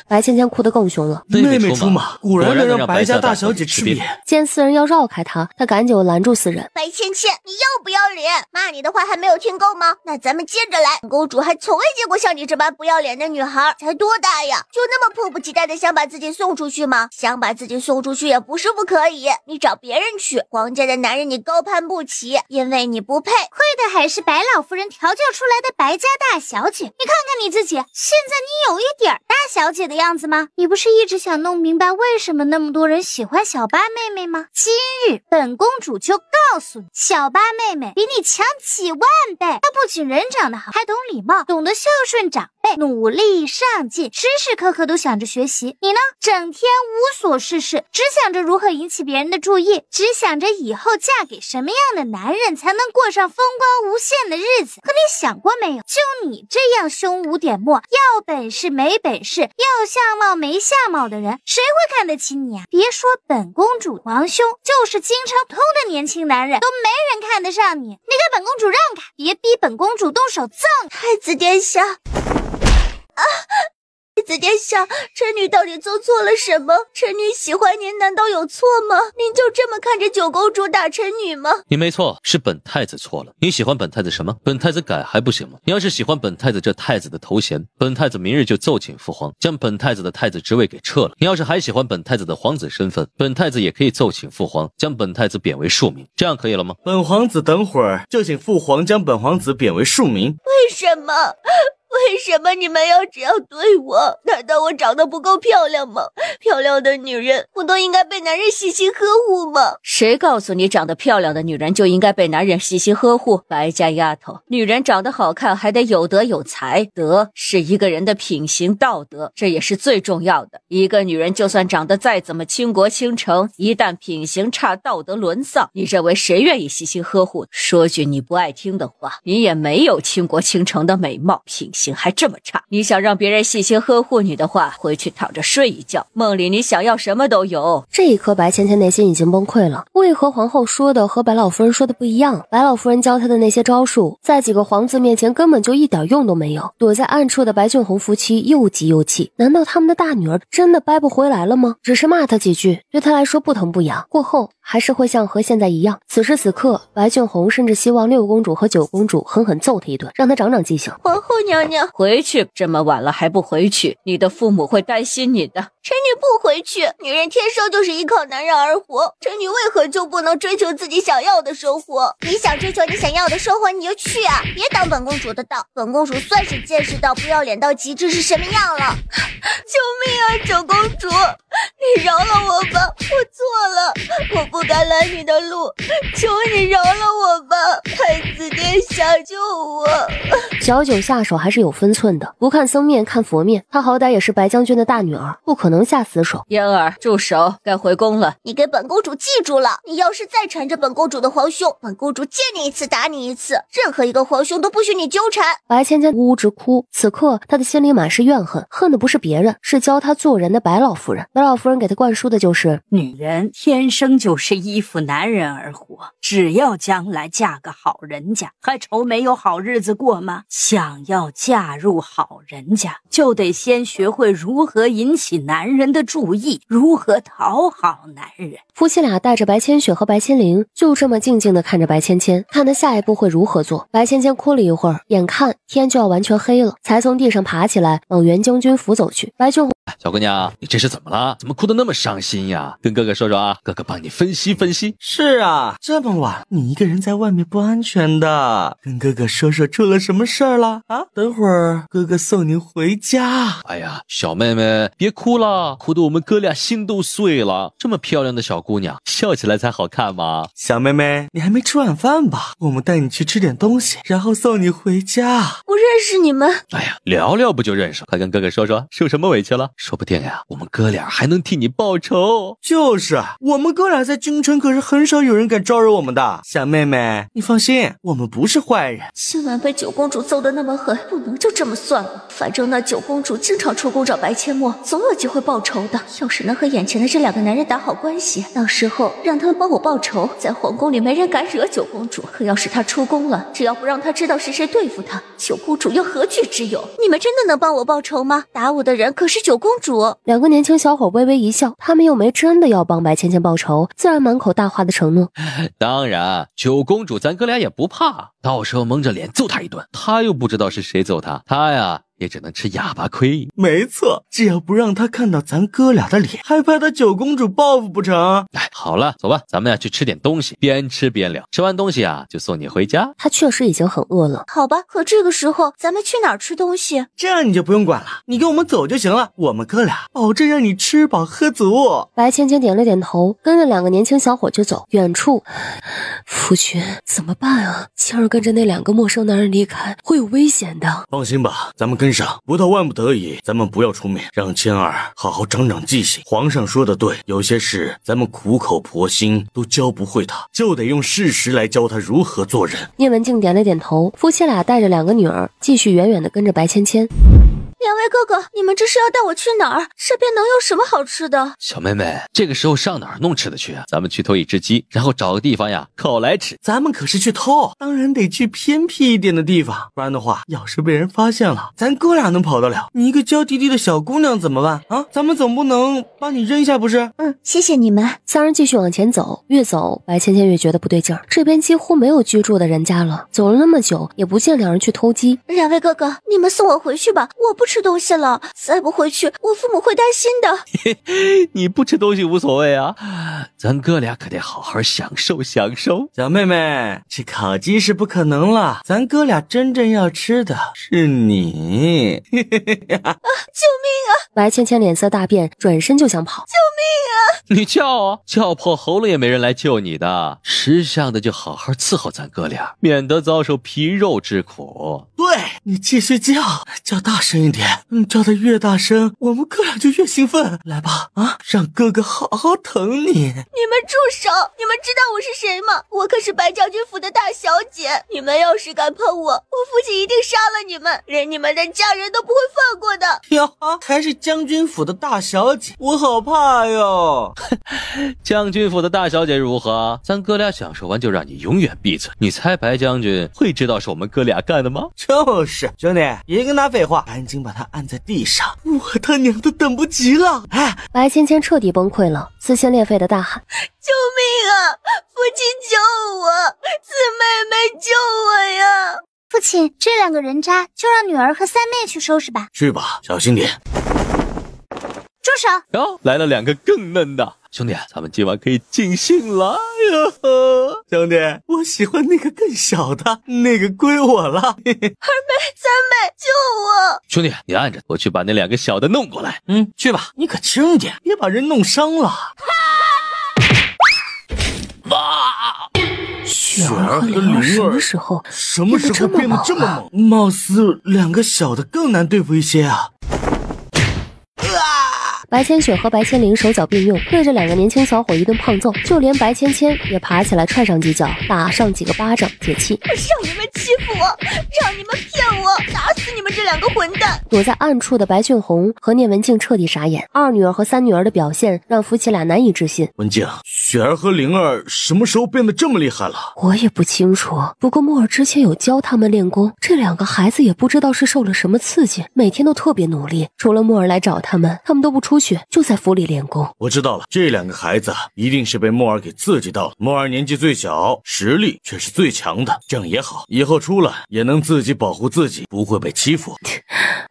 白芊芊哭得更凶了。妹妹出马，果然能让白家大小姐吃瘪。见四人要绕开她，她赶紧拦住四人。白芊芊，你要不要脸？骂你的话还没有听够吗？那咱们接着来。本公主还从未见过像你这般不要脸的女孩，才多大呀？就那么迫不及待的想把自己送出去吗？想把自己送出去也不是不可以，你找别人去。皇家的男人你高攀不起，因为你不配。亏的还是白老夫人调教出来的白家大小姐。你看看你自己，现在你有一点大小姐的样子吗？你不是一直想弄明白为什么那么多人喜欢小八妹妹吗？今日本公主就告诉你，小八妹妹比你强几万倍。她不仅人长得好，还懂礼貌，懂得孝顺长辈，努力上进，时时刻刻都想着学习。你呢，整天无所事事，只想着如何引起别人的注意，只想着以后嫁给什么样的男人才能过上风光无限的日子。可你想过没有，就你这样胸无点墨，要本事没本事，要相貌没相貌的人，谁会看得起你啊？别说本公主皇兄，就是京城通的年轻男人都没人看得上你。你给本公主让开，别逼本公主动手揍你。太子殿下太子殿下，臣女到底做错了什么？臣女喜欢您难道有错吗？您就这么看着九公主打臣女吗？你没错，是本太子错了。你喜欢本太子什么？本太子改还不行吗？你要是喜欢本太子这太子的头衔，本太子明日就奏请父皇将本太子的太子职位给撤了。你要是还喜欢本太子的皇子身份，本太子也可以奏请父皇将本太子贬为庶民，这样可以了吗？本皇子等会儿就请父皇将本皇子贬为庶民。为什么？为什么你们要这样对我？难道我长得不够漂亮吗？漂亮的女人不都应该被男人细心呵护吗？谁告诉你长得漂亮的女人就应该被男人细心呵护？白家丫头，女人长得好看还得有德有才，德是一个人的品行道德，这也是最重要的。一个女人就算长得再怎么倾国倾城，一旦品行差，道德沦丧，你认为谁愿意细心呵护？说句你不爱听的话，你也没有倾国倾城的美貌，品行还这么差。你想让别人细心呵护你的话，回去躺着睡一觉，梦里你想要什么都有。这一刻白芊芊内心已经崩溃了，为何皇后说的和白老夫人说的不一样？白老夫人教她的那些招数，在几个皇子面前根本就一点用都没有。躲在暗处的白俊宏夫妻又急又气，难道他们的大女儿真的掰不回来了吗？只是骂她几句，对她来说不疼不痒，过后还是会像和现在一样。此时此刻，白俊宏甚至希望六公主和九公主狠狠揍她一顿，让她长长记性。皇后娘娘，回去，这么晚了还不回去，你的父母会担心你的。臣女不回去，女人天生就是依靠男人而活，臣女为何就不能追求自己想要的生活？你想追求你想要的生活，你就去啊，别挡本公主的道。本公主算是见识到不要脸到极致是什么样了。救命啊，九公主，你饶了我吧，我错了，我不该拦你的路，求你饶了我吧，太子殿下救我。小九下手还是有分寸的，不看僧面看佛面，她好歹也是白将军的大女儿，不可能下死手。嫣儿，住手，该回宫了。你给本公主记住了，你要是再缠着本公主的皇兄，本公主见你一次打你一次，任何一个皇兄都不许你纠缠。白芊芊呜呜直哭，此刻她的心里满是怨恨，恨的不是别人，是教她做人的白老夫人。白老夫人给她灌输的就是，女人天生就是是依附男人而活，只要将来嫁个好人家，还愁没有好日子过吗？想要嫁入好人家，就得先学会如何引起男人的注意，如何讨好男人。夫妻俩带着白千雪和白千灵，就这么静静地看着白芊芊，看他下一步会如何做。白芊芊哭了一会儿，眼看天就要完全黑了，才从地上爬起来，往袁将军府走去。白俊小姑娘，你这是怎么了？怎么哭得那么伤心呀？跟哥哥说说啊，哥哥帮你分析分析。是啊，这么晚你一个人在外面不安全的，跟哥哥说说出了什么事儿了啊？等会儿哥哥送你回家。哎呀，小妹妹别哭了，哭得我们哥俩心都碎了。这么漂亮的小姑娘，笑起来才好看嘛。小妹妹，你还没吃晚饭吧？我们带你去吃点东西，然后送你回家。我认识你们。哎呀，聊聊不就认识了？快跟哥哥说说，受什么委屈了？说不定呀，我们哥俩还能替你报仇。就是我们哥俩在京城可是很少有人敢招惹我们的。小妹妹，你放心，我们不是坏人。今晚被九公主揍得那么狠，不能就这么算了。反正那九公主经常出宫找白阡陌，总有机会报仇的。要是能和眼前的这两个男人打好关系，到时候让他们帮我报仇，在皇宫里没人敢惹九公主。可要是她出宫了，只要不让她知道是谁对付她，九公主又何惧之有？你们真的能帮我报仇吗？打我的人可是九公主。两个年轻小伙微微一笑，他们又没真的要帮白芊芊报仇，自然满口大话的承诺。当然，九公主咱哥俩也不怕，到时候蒙着脸揍她一顿，她又不知道是谁揍她，她呀也只能吃哑巴亏。没错，只要不让他看到咱哥俩的脸，还怕他九公主报复不成？哎，好了，走吧，咱们呀去吃点东西，边吃边聊。吃完东西啊，就送你回家。他确实已经很饿了。好吧，可这个时候咱们去哪儿吃东西？这你就不用管了，你跟我们走就行了。我们哥俩保证让你吃饱喝足。白芊芊点了点头，跟着两个年轻小伙就走。远处，夫君怎么办啊？倩儿跟着那两个陌生男人离开，会有危险的。放心吧，咱们跟上，不到万不得已，咱们不要出面，让芊儿好好长长记性。皇上说的对，有些事咱们苦口婆心都教不会他，就得用事实来教他如何做人。聂文静点了点头，夫妻俩带着两个女儿继续远远地跟着白芊芊。两位哥哥，你们这是要带我去哪儿？这边能有什么好吃的？小妹妹，这个时候上哪儿弄吃的去啊？咱们去偷一只鸡，然后找个地方呀烤来吃。咱们可是去偷，当然得去偏僻一点的地方，不然的话，要是被人发现了，咱哥俩能跑得了？你一个娇滴滴的小姑娘怎么办啊？咱们总不能把你扔下不是？谢谢你们。三人继续往前走，越走白芊芊越觉得不对劲儿，这边几乎没有居住的人家了，走了那么久也不见两人去偷鸡。两位哥哥，你们送我回去吧，我不吃东西了。再不回去，我父母会担心的。你不吃东西无所谓啊，咱哥俩可得好好享受享受。小妹妹，吃烤鸡是不可能了，咱哥俩真正要吃的是你。救命啊！白芊芊脸色大变，转身就想跑。救命啊！你叫啊，叫破喉了也没人来救你的。识相的就好好伺候咱哥俩，免得遭受皮肉之苦。对，你继续叫大声一点，叫得越大声，我们哥俩就越兴奋。来吧，让哥哥好好疼你。你们住手！你们知道我是谁吗？我可是白将军府的大小姐。你们要是敢碰我，我父亲一定杀了你们，连你们的家人都不会放过的。哟，还是将军府的大小姐，我好怕哟。将军府的大小姐如何？咱哥俩享受完就让你永远闭嘴。你猜白将军会知道是我们哥俩干的吗？就是兄弟，别跟他废话，赶紧把他按在地上，我他娘的等不及了！白芊芊彻底崩溃了，撕心裂肺的大喊：救命啊！父亲救我！四妹妹救我呀！父亲，这两个人渣就让女儿和三妹去收拾吧。去吧，小心点。住手！哟，来了两个更嫩的。兄弟，咱们今晚可以尽兴了呀！兄弟，我喜欢那个更小的，那个归我了。二妹、三妹，救我！兄弟，你按着，我去把那两个小的弄过来。去吧，你可轻点，别把人弄伤了。雪儿和灵儿什么时候变得这么猛？貌似两个小的更难对付一些啊！白千雪和白千灵手脚并用，对着2个年轻小伙一顿胖揍，就连白芊芊也爬起来踹上几脚，打上几个巴掌解气。让你们欺负我，让你们骗我，打死你们这2个混蛋！躲在暗处的白俊宏和聂文静彻底傻眼，2女儿和3女儿的表现让夫妻俩难以置信。文静，雪儿和灵儿什么时候变得这么厉害了？我也不清楚，不过莫尔之前有教他们练功，这2个孩子也不知道是受了什么刺激，每天都特别努力，除了莫尔来找他们都不出去，就在府里练功。我知道了，这2个孩子一定是被莫尔给刺激到了。莫尔年纪最小，实力却是最强的，这样也好，以后出来也能自己保护自己，不会被欺负。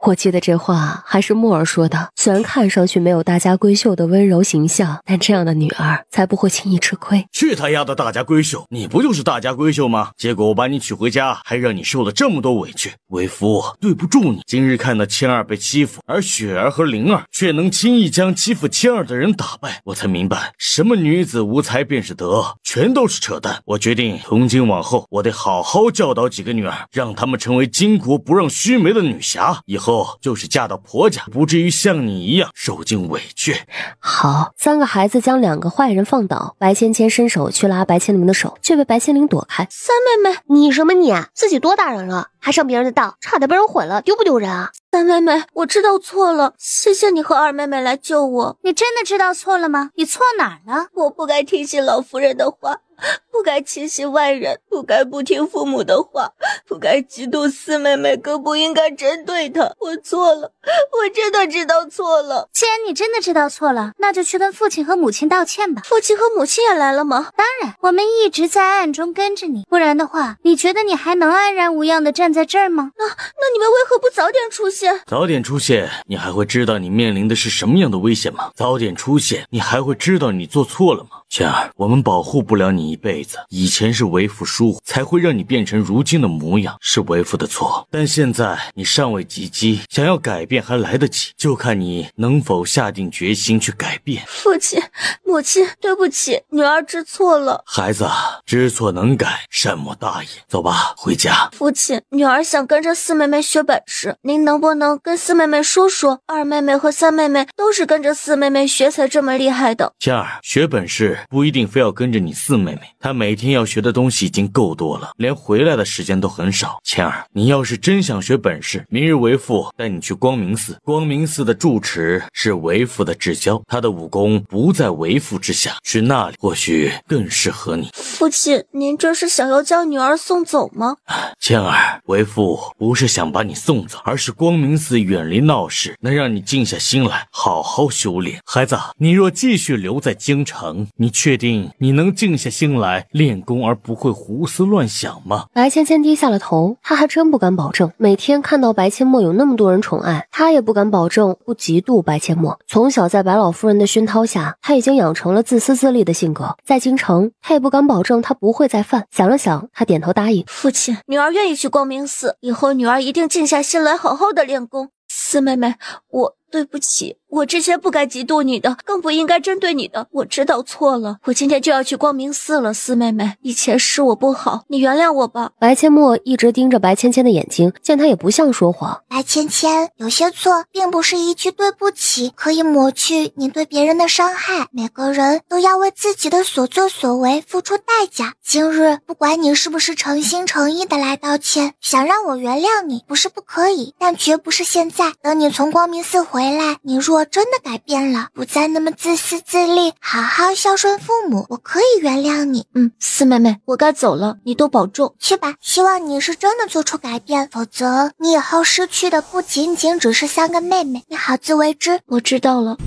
我记得这话还是莫尔说的，虽然看上去没有大家闺秀的温柔形象，但这样的女儿才不会轻易吃亏。去他丫的大家闺秀，你不就是大家闺秀吗？结果我把你娶回家，还让你受了这么多委屈，为夫对不住你。今日看到千儿被欺负，而雪儿和灵儿却能轻易将欺负千儿的人打败，我才明白什么女子无才便是德，全都是扯淡。我决定从今往后，我得好好教导几个女儿，让她们成为巾帼不让须眉的女侠，以后就是嫁到婆家，不至于像你一样受尽委屈。好，3个孩子将2个坏人放倒，白芊芊伸手去拉白千灵的手，却被白千灵躲开。三妹妹，你什么你啊？自己多大人了，还上别人的当，差点被人毁了，丢不丢人啊？三妹妹，我知道错了，谢谢你和2妹妹来救我。你真的知道错了吗？你错哪儿了？我不该听信老夫人的话，不该轻信外人，不该不听父母的话，不该嫉妒4妹妹，更不应该针对她。我错了，我真的知道错了。既然你真的知道错了，那就去跟父亲和母亲道歉吧。父亲和母亲也来了吗？当然，我们一直在暗中跟着你，不然的话，你觉得你还能安然无恙地站在这儿吗？那你们为何不早点出现？早点出现，你还会知道你面临的是什么样的危险吗？早点出现，你还会知道你做错了吗？倩儿，我们保护不了你一辈子，以前是为父疏忽，才会让你变成如今的模样，是为父的错。但现在你尚未及笄，想要改变还来得及，就看你能否下定决心去改变。父亲、母亲，对不起，女儿知错了。孩子，知错能改，善莫大焉。走吧，回家。父亲，女儿想跟着4妹妹学本事，您能不能跟4妹妹说说，2妹妹和3妹妹都是跟着4妹妹学才这么厉害的。倩儿，学本事不一定非要跟着你4妹妹，她每天要学的东西已经够多了，连回来的时间都很少。倩儿，你要是真想学本事，明日为父带你去光明寺，光明寺的住持是为父的至交，他的武功不在为父之下，去那里或许更适合你。父亲，您这是想要将女儿送走吗？倩儿，为父不是想把你送走，而是光明寺远离闹市，能让你静下心来好好修炼。孩子，你若继续留在京城，你确定你能静下心来练功而不会胡思乱想吗？白芊芊低下了头，她还真不敢保证，每天看到白阡陌有那么多人宠爱，她也不敢保证不嫉妒白阡陌。从小在白老夫人的熏陶下，她已经养成了自私自利的性格，在京城她也不敢保证她不会再犯。想了想，她点头答应。父亲，女儿愿意去光明寺，以后女儿一定静下心来好好的练功。四妹妹，对不起，我之前不该嫉妒你的，更不应该针对你的，我知道错了，我今天就要去光明寺了。四妹妹，以前是我不好，你原谅我吧。白阡陌一直盯着白芊芊的眼睛，见她也不像说谎。白芊芊，有些错并不是一句对不起可以抹去你对别人的伤害，每个人都要为自己的所作所为付出代价。今日不管你是不是诚心诚意的来道歉，想让我原谅你不是不可以，但绝不是现在。等你从光明寺回来，你若真的改变了，不再那么自私自利，好好孝顺父母，我可以原谅你。四妹妹，我该走了，你多保重。去吧，希望你是真的做出改变，否则你以后失去的不仅仅只是3个妹妹，你好自为之。我知道了。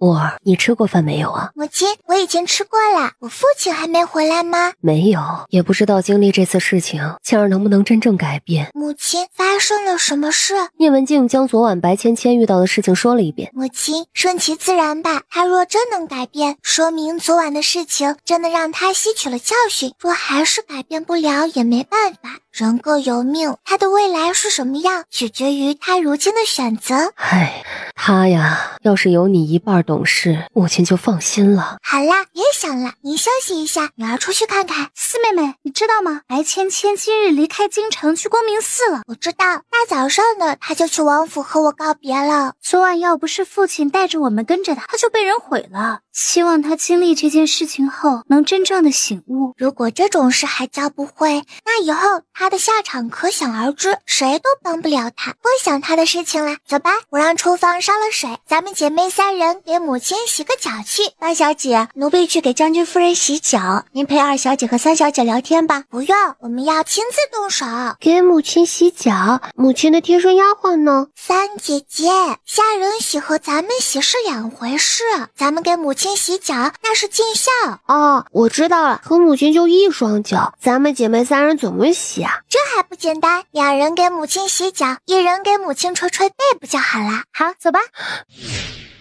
沃儿，你吃过饭没有啊？母亲，我已经吃过了。我父亲还没回来吗？没有，也不知道经历这次事情，倩儿能不能真正改变。母亲，发生了什么事？聂文静将昨晚白芊芊遇到的事情说了一遍。母亲，顺其自然吧，他若真能改变，说明昨晚的事情真的让他吸取了教训，若还是改变不了也没办法，人各有命，他的未来是什么样，取决于他如今的选择。唉，他呀，要是有你一半懂事，母亲就放心了。好啦，别想了，您休息一下，女儿出去看看。四妹妹，你知道吗？白芊芊今日离开京城去光明寺了。我知道，大早上的她就去王府和我告别了。昨晚要不是父亲带着我们跟着她，她就被人毁了。希望她经历这件事情后能真正的醒悟。如果这种事还教不会，那以后她的下场可想而知，谁都帮不了她。不想她的事情了，走吧，我让厨房烧了水，咱们姐妹3人给母亲洗个脚去。大小姐，奴婢去给将军夫人洗脚，您陪2小姐和3小姐聊天吧。不用，我们要亲自动手。给母亲洗脚，母亲的贴身丫鬟呢？三姐姐，下人洗和咱们洗是2回事，咱们给母亲洗脚那是尽孝。哦，我知道了，可母亲就1双脚，咱们姐妹3人怎么洗啊？这还不简单，2人给母亲洗脚，1人给母亲捶捶背不就好了？好，走吧。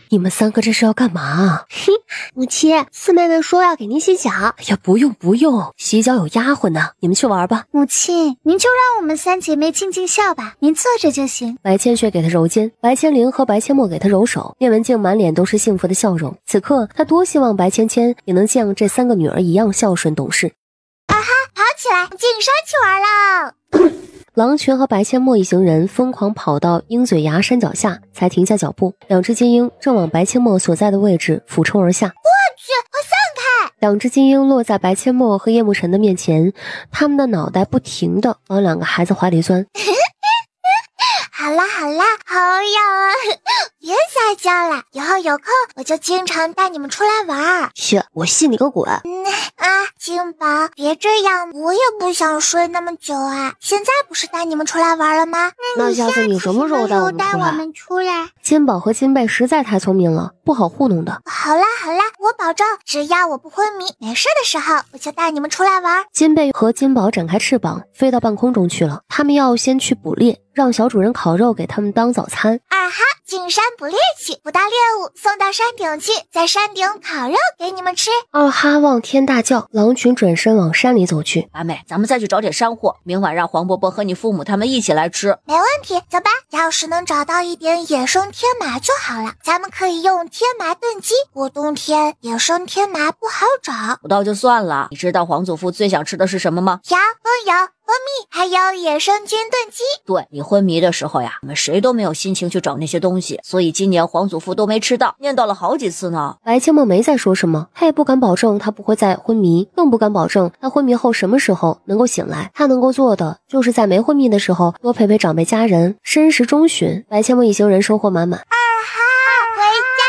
你们3个这是要干嘛？哼，母亲，四妹妹说要给您洗脚。哎呀，不用，洗脚有丫鬟呢，你们去玩吧。母亲，您就让我们3姐妹尽孝吧，您坐着就行。白千雪给她揉肩，白千灵和白千墨给她揉手，叶文静满脸都是幸福的笑容。此刻她多希望白芊芊也能像这3个女儿一样孝顺懂事。啊哈，跑起来，进山去玩了。狼群和白千墨一行人疯狂跑到鹰嘴崖山脚下，才停下脚步。2只金鹰正往白千墨所在的位置俯冲而下。我去，快散开！2只金鹰落在白千墨和叶慕辰的面前，他们的脑袋不停地往2个孩子怀里钻。好啦，好痒啊！别撒娇了，以后有空我就经常带你们出来玩。切，我信你个鬼！金宝，别这样，我也不想睡那么久啊。现在不是带你们出来玩了吗？那下次你什么时候带我们出来？金宝和金贝实在太聪明了，不好糊弄的。好啦，我保证，只要我不昏迷，没事的时候我就带你们出来玩。金贝和金宝展开翅膀，飞到半空中去了。他们要先去捕猎，让小主人烤肉给他们当早餐。啊哈，进山捕猎去，捕到猎物送到山顶去，在山顶烤肉给你们吃。二哈望天大叫，狼群转身往山里走去。八妹，咱们再去找点山货，明晚让黄伯伯和你父母他们一起来吃。没问题，走吧。要是能找到一点野生天麻就好了，咱们可以用天麻炖鸡。过冬天野生天麻不好找，不到就算了。你知道皇祖父最想吃的是什么吗？有风油、蜂蜜，还有野生菌炖鸡。对，你昏迷的时候呀，我们谁都没有心情去找那些东西，所以今年皇祖父都没吃到，念叨了好几次呢。白清梦没再说什么，他也不敢保证他不会再昏迷，更不敢保证他昏迷后什么时候能够醒来。他能够做的就是在没昏迷的时候多陪陪长辈家人，申时中旬。白清梦一行人收获满满。二哈，回家！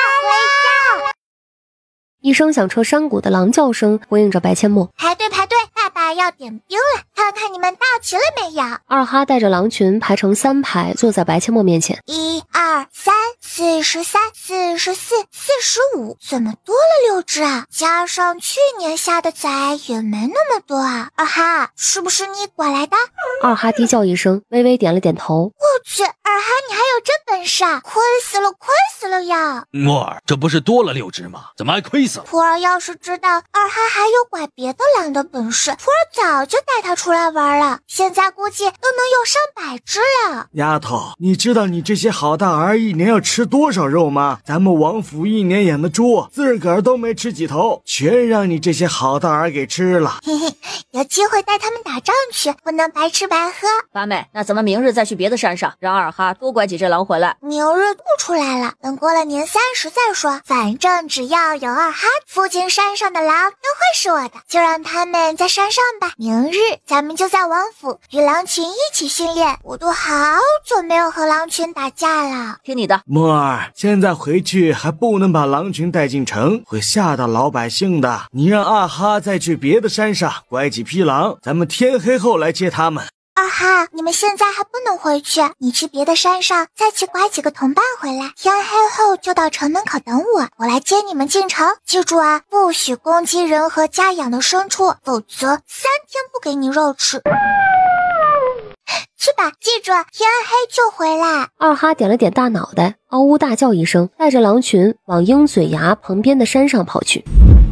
一声响彻山谷的狼叫声回应着白千墨。排队，爸爸要点兵了，看看你们到齐了没有。二哈带着狼群排成3排，坐在白千墨面前。1、2、3、43、44、45，怎么多了6只啊？加上去年下的崽也没那么多啊。二哈，是不是你拐来的？二哈低叫一声，微微点了点头。我去，二哈你还有这本事啊！亏死了呀！墨儿，这不是多了6只吗？怎么还亏死了？普儿要是知道二哈还有拐别的狼的本事，普儿早就带他出来玩了，现在估计都能有上百只了。丫头，你知道你这些好大儿一年要吃多少肉吗？咱们王府一年养的猪自个儿都没吃几头，全让你这些好大儿给吃了。嘿嘿，有机会带他们打仗去，不能白吃白喝。八妹，那咱们明日再去别的山上，让二哈多拐几只狼回来。明日不出来了，等过了年30再说。反正只要有二哈，附近山上的狼都会是我的，就让他们在山上吧。明日咱们就在王府与狼群一起训练，我都好久没有和狼群打架了。听你的。墨儿，现在回去还不能把狼群带进城，会吓到老百姓的。你让二哈再去别的山上拐几匹狼，咱们天黑后来接他们。二哈，你们现在还不能回去，你去别的山上再去拐几个同伴回来，天黑后就到城门口等我来接你们进城。记住啊，不许攻击人和家养的牲畜，否则3天不给你肉吃。去吧，记住天黑就回来。二哈点了点大脑袋，嗷呜大叫一声，带着狼群往鹰嘴崖旁边的山上跑去。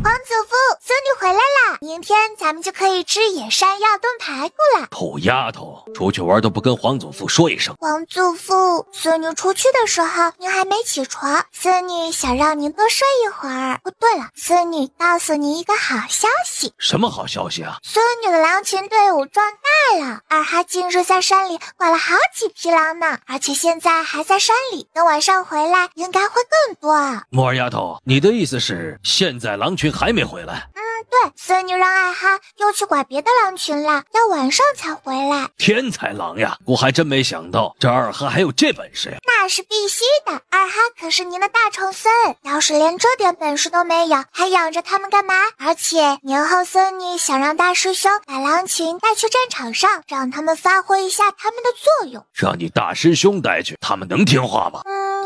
皇祖父，孙女回来啦！明天咱们就可以吃野山药炖排骨了。臭丫头，出去玩都不跟皇祖父说一声。皇祖父，孙女出去的时候您还没起床，孙女想让您多睡一会儿。哦，对了，孙女告诉您一个好消息。什么好消息啊？孙女的狼群队伍壮大了，二哈近日在山里挂了好几匹狼呢，而且现在还在山里，等晚上回来应该会更多。木儿丫头，你的意思是现在狼群还没回来？对，孙女让二哈又去拐别的狼群了，要晚上才回来。天才狼呀！我还真没想到这二哈还有这本事呀！那是必须的，二哈可是您的大宠孙，要是连这点本事都没有，还养着他们干嘛？而且年后孙女想让大师兄把狼群带去战场上，让他们发挥一下他们的作用。让你大师兄带去，他们能听话吗？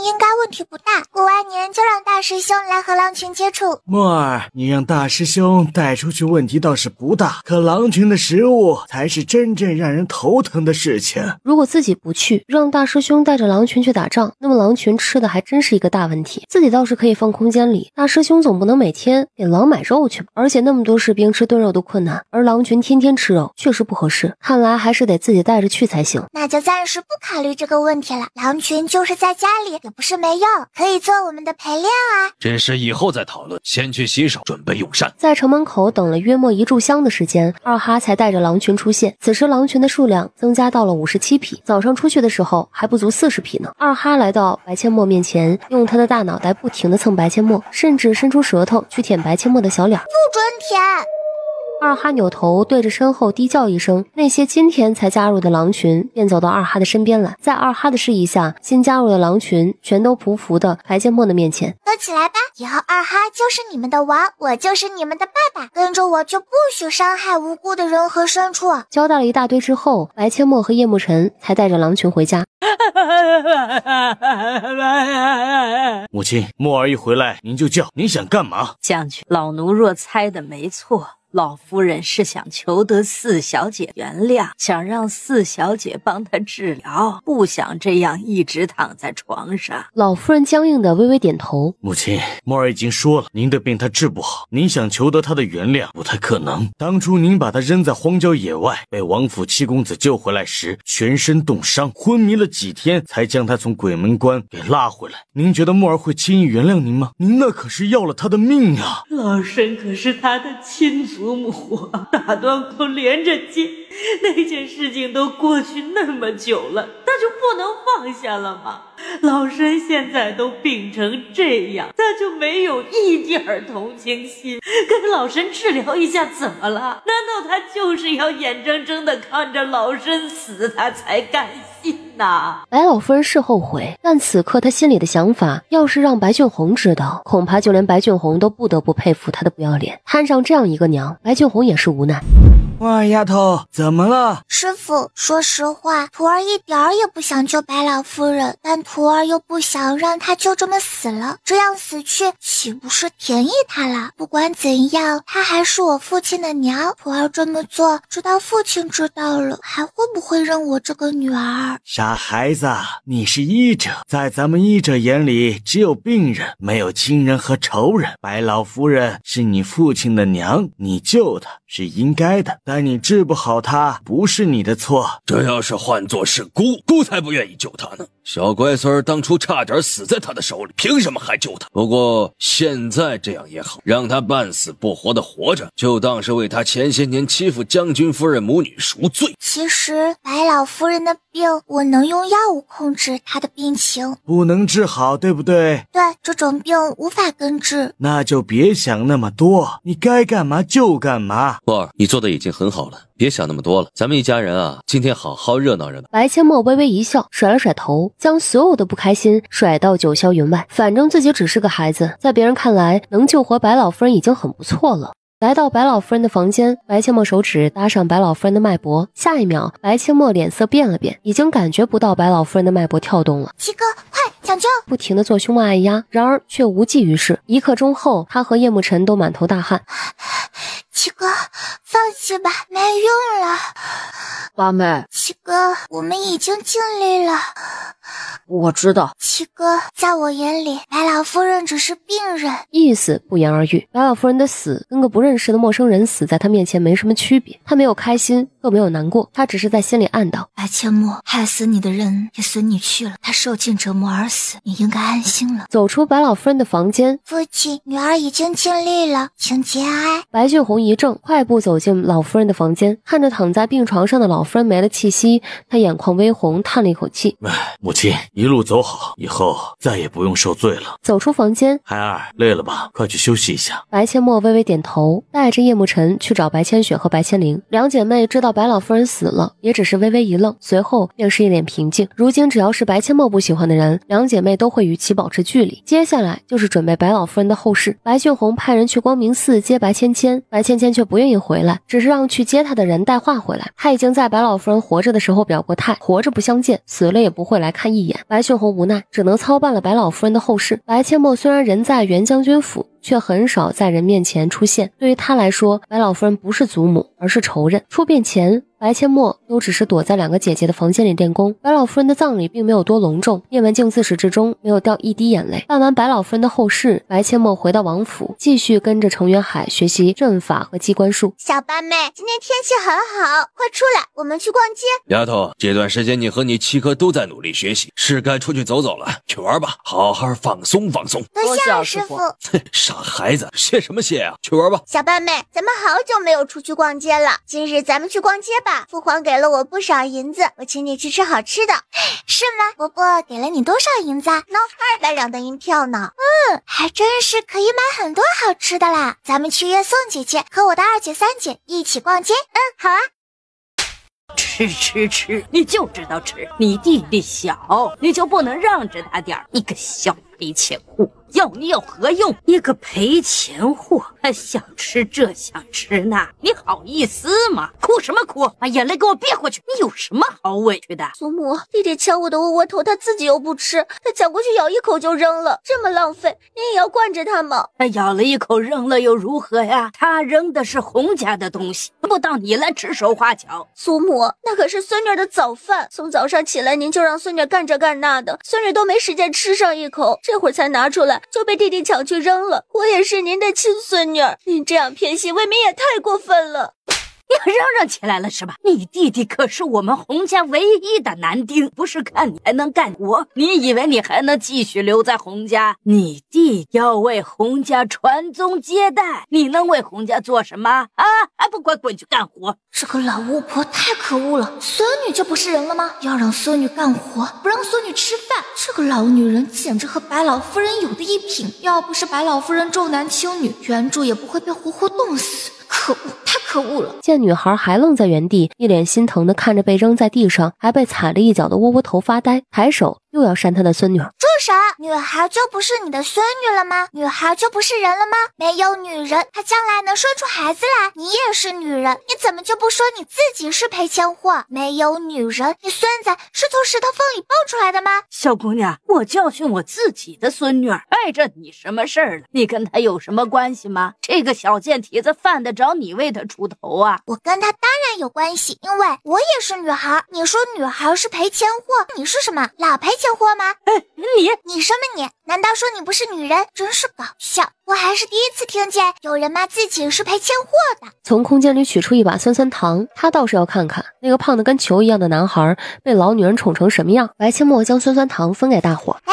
应该问题不大，过完年就让大师兄来和狼群接触。墨儿，你让大师兄带出去问题倒是不大，可狼群的食物才是真正让人头疼的事情。如果自己不去，让大师兄带着狼群去打仗，那么狼群吃的还真是一个大问题。自己倒是可以放空间里，大师兄总不能每天给狼买肉去吧？而且那么多士兵吃炖肉都困难，而狼群天天吃肉确实不合适，看来还是得自己带着去才行。那就暂时不考虑这个问题了，狼群就是在家里也不是没用，可以做我们的陪练啊。这事以后再讨论，先去洗手，准备用膳。在城门口等了约莫1炷香的时间，二哈才带着狼群出现。此时狼群的数量增加到了57匹，早上出去的时候还不足40匹呢。二哈来到白阡陌面前，用他的大脑袋不停地蹭白阡陌，甚至伸出舌头去舔白阡陌的小脸。不准舔！二哈扭头对着身后低叫一声，那些今天才加入的狼群便走到二哈的身边来。在二哈的示意下，新加入的狼群全都匍匐的白阡陌的面前。喝起来吧，以后二哈就是你们的王，我就是你们的爸爸，跟着我就不许伤害无辜的人和牲畜。交代了一大堆之后，白阡陌和叶慕辰才带着狼群回家。母亲，墨儿一回来您就叫，您想干嘛？将军，老奴若猜的没错，老夫人是想求得四小姐原谅，想让四小姐帮她治疗，不想这样一直躺在床上。老夫人僵硬的微微点头。母亲，墨儿已经说了，您的病她治不好，您想求得她的原谅不太可能。当初您把她扔在荒郊野外，被王府七公子救回来时，全身冻伤，昏迷了几天，才将她从鬼门关给拉回来。您觉得墨儿会轻易原谅您吗？您那可是要了她的命啊！老身可是她的亲祖母，打断不连着接，那件事情都过去那么久了，那就不能放下了吗？老身现在都病成这样，他就没有一点同情心，给老身治疗一下怎么了？难道他就是要眼睁睁的看着老身死，他才甘心呐？白老夫人是后悔，但此刻她心里的想法，要是让白俊宏知道，恐怕就连白俊宏都不得不佩服她的不要脸。摊上这样一个娘，白俊宏也是无奈。哇，丫头，怎么了？师傅，说实话，徒儿一点儿也不想救白老夫人，但徒儿又不想让她就这么死了，这样死去岂不是便宜她了？不管怎样，她还是我父亲的娘，徒儿这么做，直到父亲知道了，还会不会认我这个女儿？傻孩子，你是医者，在咱们医者眼里，只有病人，没有亲人和仇人。白老夫人是你父亲的娘，你救她是应该的，但你治不好她，不是你的错。这要是换作是姑才不愿意救她呢。小乖孙当初差点死在他的手里，凭什么还救他？不过现在这样也好，让他半死不活的活着，就当是为他前些年欺负将军夫人母女赎罪。其实白老夫人的病，我能用药物控制她的病情，不能治好，对不对？对，这种病无法根治。那就别想那么多，你该干嘛就干嘛。墨儿，你做的已经很好了，别想那么多了，咱们一家人啊，今天好好热闹热闹。白阡陌微微一笑，甩了甩头，将所有的不开心甩到九霄云外。反正自己只是个孩子，在别人看来，能救活白老夫人已经很不错了。来到白老夫人的房间，白阡陌手指搭上白老夫人的脉搏，下一秒，白阡陌脸色变了变，已经感觉不到白老夫人的脉搏跳动了。七哥，快抢救！不停地做胸脉按压，然而却无济于事。1刻钟后，他和叶慕辰都满头大汗。七哥，放弃吧，没用了。八妹，七哥，我们已经尽力了。我知道。七哥，在我眼里，白老夫人只是病人，意思不言而喻。白老夫人的死跟个不认识的陌生人死在他面前没什么区别，他没有开心，更没有难过，他只是在心里暗道：白阡陌，害死你的人也随你去了，他受尽折磨而死，你应该安心了。走出白老夫人的房间，父亲，女儿已经尽力了，请节哀。白俊宏一怔，快步走进老夫人的房间，看着躺在病床上的老夫人没了气息，他眼眶微红，叹了一口气。母亲一路走好，以后再也不用受罪了。走出房间，孩儿累了吧，快去休息一下。白阡陌微微点头，带着叶慕辰去找白千雪和白千灵。两姐妹知道白老夫人死了，也只是微微一愣，随后便是一脸平静。如今只要是白阡陌不喜欢的人，两姐妹都会与其保持距离。接下来就是准备白老夫人的后事。白俊宏派人去光明寺接白芊芊，白芊芊却不愿意回来，只是让去接她的人带话回来。他已经在白老夫人活着的时候表过态，活着不相见，死了也不会来看一眼。白俊宏无奈，只能操办了白老夫人的后事。白阡陌虽然人在袁将军府，却很少在人面前出现。对于他来说，白老夫人不是祖母，而是仇人。出殡前，白阡陌都只是躲在两个姐姐的房间里练功。白老夫人的葬礼并没有多隆重，叶文静自始至终没有掉一滴眼泪。办完白老夫人的后事，白阡陌回到王府，继续跟着程元海学习阵法和机关术。小八妹，今天天气很好，快出来，我们去逛街。丫头，这段时间你和你七哥都在努力学习，是该出去走走了，去玩吧，好好放松放松。多谢师傅。傻孩子，谢什么谢啊？去玩吧。小八妹，咱们好久没有出去逛街了，今日咱们去逛街吧。父皇给了我不少银子，我请你去吃好吃的。是吗？伯伯给了你多少银子啊？200两的银票呢。还真是可以买很多好吃的啦。咱们去约宋姐姐和我的2姐3姐一起逛街。好啊。吃，你就知道吃。你弟弟小，你就不能让着他点儿？你个小赔钱货，要你有何用？一个赔钱货，还想吃这想吃那，你好意思吗？哭什么哭？把眼泪给我憋回去！你有什么好委屈的？祖母，弟弟抢我的窝窝头，他自己又不吃，他抢过去咬一口就扔了，这么浪费，您也要惯着他吗？他咬了一口扔了又如何呀？他扔的是洪家的东西，不当你来指手画脚。祖母，那可是孙女的早饭，从早上起来您就让孙女干这干那的，孙女都没时间吃上一口，这会儿才拿出来就被弟弟抢去扔了。我也是您的亲孙女，您这样偏心未免也太过分了。你嚷嚷起来了是吧？你弟弟可是我们洪家唯一的男丁，不是看你还能干活，你以为你还能继续留在洪家？你弟要为洪家传宗接代，你能为洪家做什么啊？还不快滚去干活！这个老巫婆太可恶了，孙女就不是人了吗？要让孙女干活，不让孙女吃饭，这个老女人简直和白老夫人有的一拼。要不是白老夫人重男轻女，原主也不会被活活冻死。可恶，太可恶了！见女孩还愣在原地，一脸心疼的看着被扔在地上还被踩了一脚的窝窝头发呆，抬手又要扇他的孙女。住手！女孩就不是你的孙女了吗？女孩就不是人了吗？没有女人，她将来能生出孩子来。你也是女人，你怎么就不说你自己是赔钱货？没有女人，你孙子是从石头缝里抱出来的吗？小姑娘，我教训我自己的孙女，碍着你什么事儿了？你跟她有什么关系吗？这个小贱蹄子犯得着你为她出头啊？我跟她当然有关系，因为我也是女孩。你说女孩是赔钱货，你是什么？老赔钱货吗？你什么你？难道说你不是女人？真是搞笑！我还是第一次听见有人骂自己是赔钱货的。从空间里取出一把酸酸糖，他倒是要看看那个胖得跟球一样的男孩被老女人宠成什么样。白阡陌将酸酸糖分给大伙。来，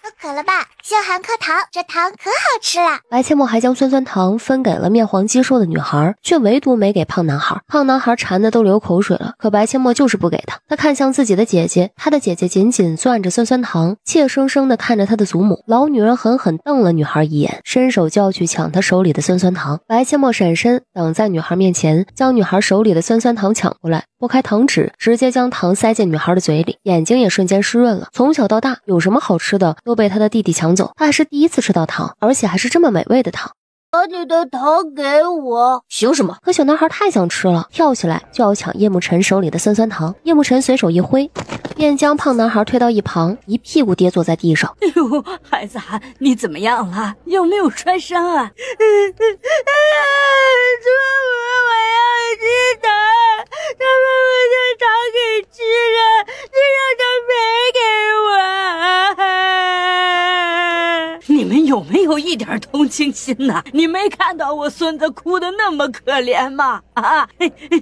喝可了吧，杏寒颗糖，这糖可好吃了。白阡陌还将酸酸糖分给了面黄肌瘦的女孩，却唯独没给胖男孩。胖男孩馋得都流口水了，可白阡陌就是不给他。他看向自己的姐姐，他的姐姐紧紧攥着酸酸糖，怯生生地看着他的祖母。老女人狠狠瞪了女孩一眼，伸手就要去抢她手里的酸酸糖。白阡陌闪身挡在女孩面前，将女孩手里的酸酸糖抢过来，拨开糖纸，直接将糖塞进女孩的嘴里，眼睛也瞬间湿润了。从小到大，有什么好吃的都被他的弟弟抢走，他还是第一次吃到糖，而且还是这么美味的糖。把你的糖给我！凭什么？可小男孩太想吃了，跳起来就要抢叶慕辰手里的酸酸糖。叶慕辰随手一挥，便将胖男孩推到一旁，一屁股跌坐在地上。哎呦，孩子，你怎么样了？有没有摔伤啊？祖母，我要吃糖，他把我的糖给吃了，你让他赔给我。有没有一点同情心呢？你没看到我孙子哭得那么可怜吗？啊，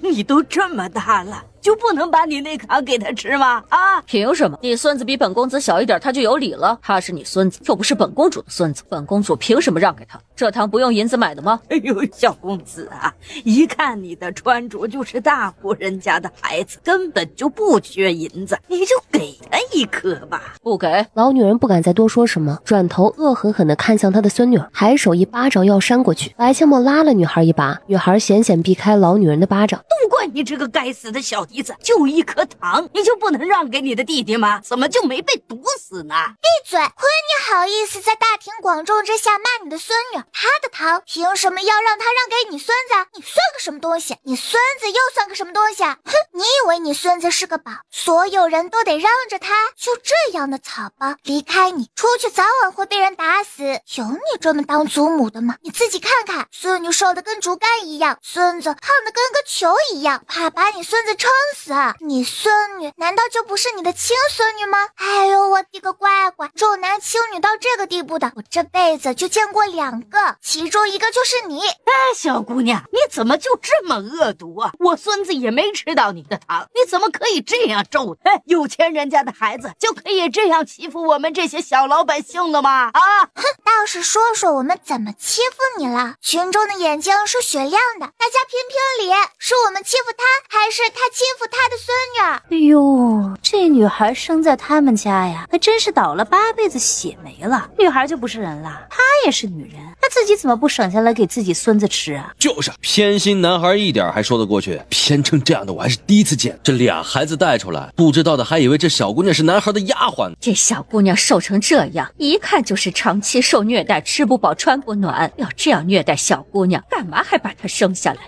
你都这么大了，就不能把你那糖给他吃吗？啊，凭什么？你孙子比本公子小一点，他就有理了？他是你孙子，又不是本公主的孙子，本公主凭什么让给他？这糖不用银子买的吗？哎呦，小公子啊，一看你的穿着就是大户人家的孩子，根本就不缺银子，你就给他一颗吧。不给。老女人不敢再多说什么，转头恶狠狠地看向她的孙女儿，抬手一巴掌要扇过去。白千墨拉了女孩一把，女孩险险避开老女人的巴掌。都怪你这个该死的小蹄子，就一颗糖，你就不能让给你的弟弟吗？怎么就没被毒死呢？闭嘴！亏你好意思在大庭广众之下骂你的孙女，她的糖凭什么要让她让给你孙子？你算个什么东西？你孙子又算个什么东西？哼！你以为你孙子是个宝，所有人都得让着他？就这样的草包，离开你，出去早晚会被人打死。有你这么当祖母的吗？你自己看看，孙女瘦得跟竹竿一样，孙子胖得跟个球一样，怕把你孙子撑死啊！你孙女难道就不是你的亲孙女吗？哎呦，我的个乖乖，重男轻女到这个地步的，我这辈子就见过2个，其中一个就是你。哎，小姑娘，你怎么就这么恶毒啊？我孙子也没吃到你的糖，你怎么可以这样咒他？有钱人家的孩子就可以这样欺负我们这些小老百姓的吗？啊，哼，倒是说说我们怎么欺负你了。群众的眼睛是雪亮的，大家评评理，是我们欺负他，还是他欺负他的孙女？哎呦，这女孩生在他们家呀，还真是倒了8辈子血霉了。女孩就不是人了，她也是女人，她自己怎么不省下来给自己孙子吃啊？就是偏心男孩一点还说得过去，偏成这样的我还是第一次见。这俩孩子带出来，不知道的还以为这小姑娘是男孩的丫鬟。这小姑娘瘦成这样，一看就是长期受虐待，吃不饱穿不暖。要这样虐待小姑娘，干嘛还把她生下来？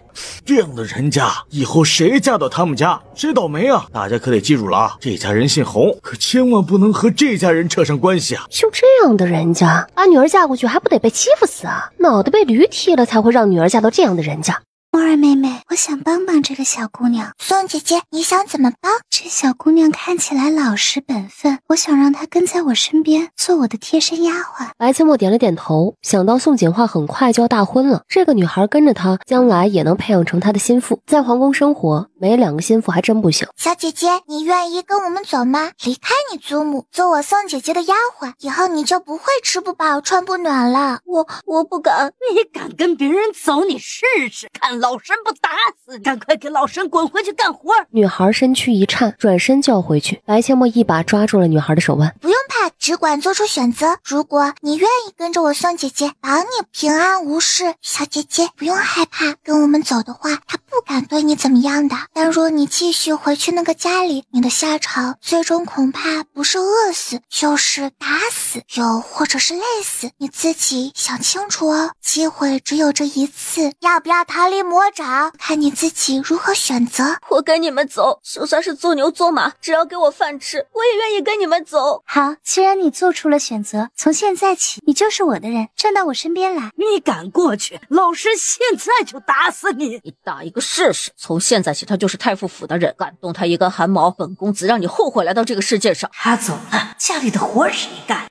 这样的人家，以后谁嫁到他们家，谁倒霉啊！大家可得记住了啊，这家人姓洪，可千万不能和这家人扯上关系啊！就这样的人家，把女儿嫁过去还不得被欺负死啊？脑袋被驴踢了才会让女儿嫁到这样的人家。墨儿妹妹，我想帮帮这个小姑娘。宋姐姐，你想怎么帮？这小姑娘看起来老实本分，我想让她跟在我身边，做我的贴身丫鬟。白千墨点了点头，想到宋锦化很快就要大婚了，这个女孩跟着他，将来也能培养成他的心腹，在皇宫生活，没2个心腹还真不行。小姐姐，你愿意跟我们走吗？离开你祖母，做我宋姐姐的丫鬟，以后你就不会吃不饱穿不暖了。我不敢。你敢跟别人走，你试试看，老身不打死你！赶快给老身滚回去干活！女孩身躯一颤，转身就要回去。白千墨一把抓住了女孩的手腕，不用怕，只管做出选择。如果你愿意跟着我宋姐姐，保你平安无事。小姐姐不用害怕，跟我们走的话，她不敢对你怎么样的。但若你继续回去那个家里，你的下场最终恐怕不是饿死，就是打死，又或者是累死。你自己想清楚哦，机会只有这一次，要不要逃离魔爪，看你自己如何选择。我跟你们走，就算是做牛做马，只要给我饭吃，我也愿意跟你们走。好，既然你做出了选择，从现在起你就是我的人，站到我身边来。你敢过去，老身现在就打死你！你打一个试试。从现在起，他就是太傅府的人，敢动他一根汗毛，本公子让你后悔来到这个世界上。他走了，家里的活谁干？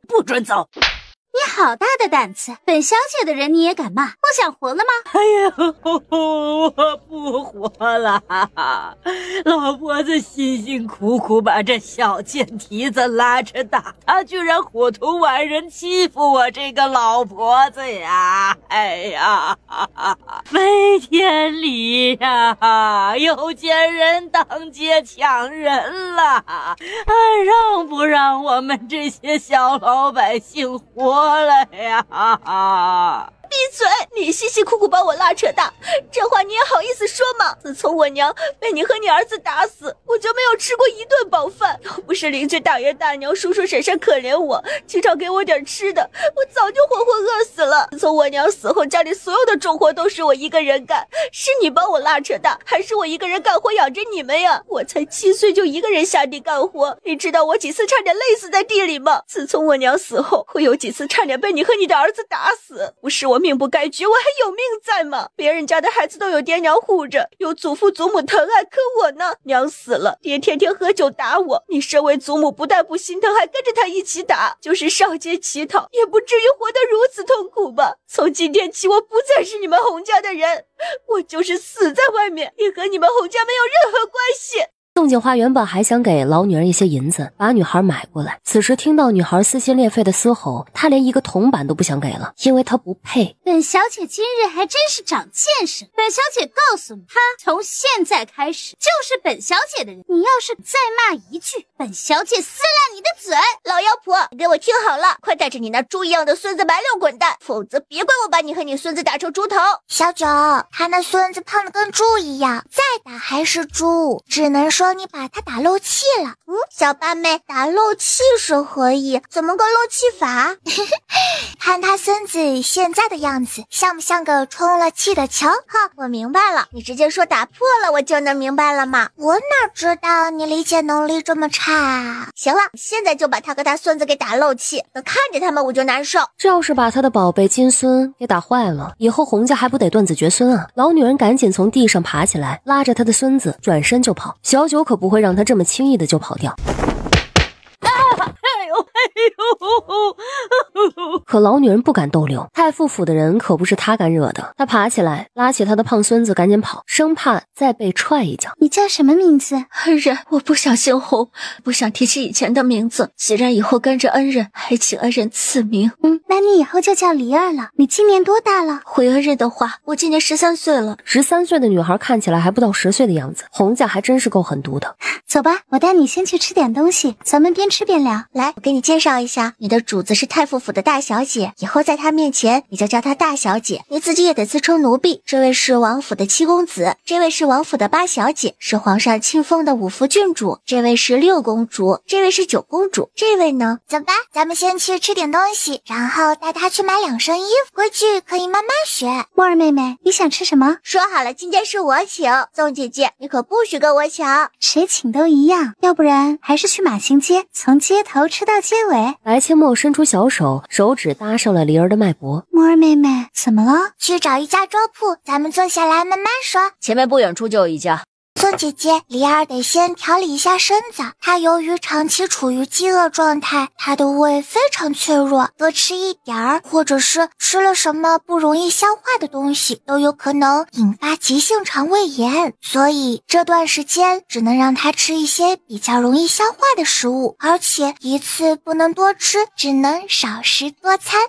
不准走！你好大的胆子，本小姐的人你也敢骂？不想活了吗？哎呀，我不活了！老婆子辛辛苦苦把这小贱蹄子拉扯大，他居然伙同外人欺负我这个老婆子呀！哎呀，没天理呀！有钱人当街抢人了，还让不让我们这些小老百姓活了呀？闭嘴！你辛辛苦苦把我拉扯大，这话你也好意思说吗？自从我娘被你和你儿子打死，我就没有吃过一顿饱饭。要不是邻居大爷大娘、叔叔婶婶可怜我，经常给我点吃的，我早就活活饿死了。自从我娘死后，家里所有的重活都是我一个人干，是你帮我拉扯大，还是我一个人干活养着你们呀？我才7岁就一个人下地干活，你知道我几次差点累死在地里吗？自从我娘死后，我有几次差点被你和你的儿子打死，不是我命命不该绝，我还有命在吗？别人家的孩子都有爹娘护着，有祖父祖母疼爱，可我呢？娘死了，爹天天喝酒打我，你身为祖母不但不心疼，还跟着他一起打，就是上街乞讨，也不至于活得如此痛苦吧？从今天起，我不再是你们洪家的人，我就是死在外面，也和你们洪家没有任何关系。宋景华原本还想给老女人一些银子，把女孩买过来。此时听到女孩撕心裂肺的嘶吼，他连一个铜板都不想给了，因为他不配。本小姐今日还真是长见识。本小姐告诉你，他从现在开始就是本小姐的人。你要是再骂一句，本小姐撕烂你的嘴！老妖婆，你给我听好了，快带着你那猪一样的孙子埋溜滚蛋，否则别怪我把你和你孙子打成猪头。小九，他那孙子胖得跟猪一样，再打还是猪，只能说你把他打漏气了。小八妹，打漏气是何意？怎么个漏气法？看他孙子现在的样子，像不像个充了气的球？哈，我明白了，你直接说打破了，我就能明白了吗？我哪知道你理解能力这么差。行了，现在就把他和他孙子给打漏气，等看着他们我就难受。这要是把他的宝贝金孙给打坏了，以后洪家还不得断子绝孙啊！老女人赶紧从地上爬起来，拉着他的孙子转身就跑。小九可不会让他这么轻易的就跑掉。可老女人不敢逗留，太傅府的人可不是她敢惹的。她爬起来，拉起她的胖孙子赶紧跑，生怕再被踹一脚。你叫什么名字？恩人，我不想姓洪，不想提起以前的名字。既然以后跟着恩人，还请恩人赐名。那你以后就叫梨儿了。你今年多大了？回恩人的话，我今年13岁了。13岁的女孩看起来还不到10岁的样子，洪家还真是够狠毒的。走吧，我带你先去吃点东西，咱们边吃边聊。来，我给你介绍一下，你的主子是太傅府的大小姐，以后在她面前你就叫她大小姐，你自己也得自称奴婢。这位是王府的7公子，这位是王府的8小姐，是皇上亲封的5福郡主，这位是6公主，这位是9公主，这位呢？走吧，咱们先去吃点东西，然后带她去买2身衣服，回去可以慢慢学。墨儿妹妹，你想吃什么？说好了，今天是我请，宋姐姐你可不许跟我抢，谁请都一样，要不然还是去马行街，从街头吃到街尾。白切墨伸出小手，手指搭上了梨儿的脉搏。墨儿妹妹，怎么了？去找一家粥铺，咱们坐下来慢慢说。前面不远处就有一家。宋姐姐，梨儿得先调理一下身子，她由于长期处于饥饿状态，她的胃非常脆弱，多吃一点儿，或者是吃了什么不容易消化的东西，都有可能引发急性肠胃炎，所以这段时间只能让她吃一些比较容易消化的食物，而且一次不能多吃，只能少食多餐。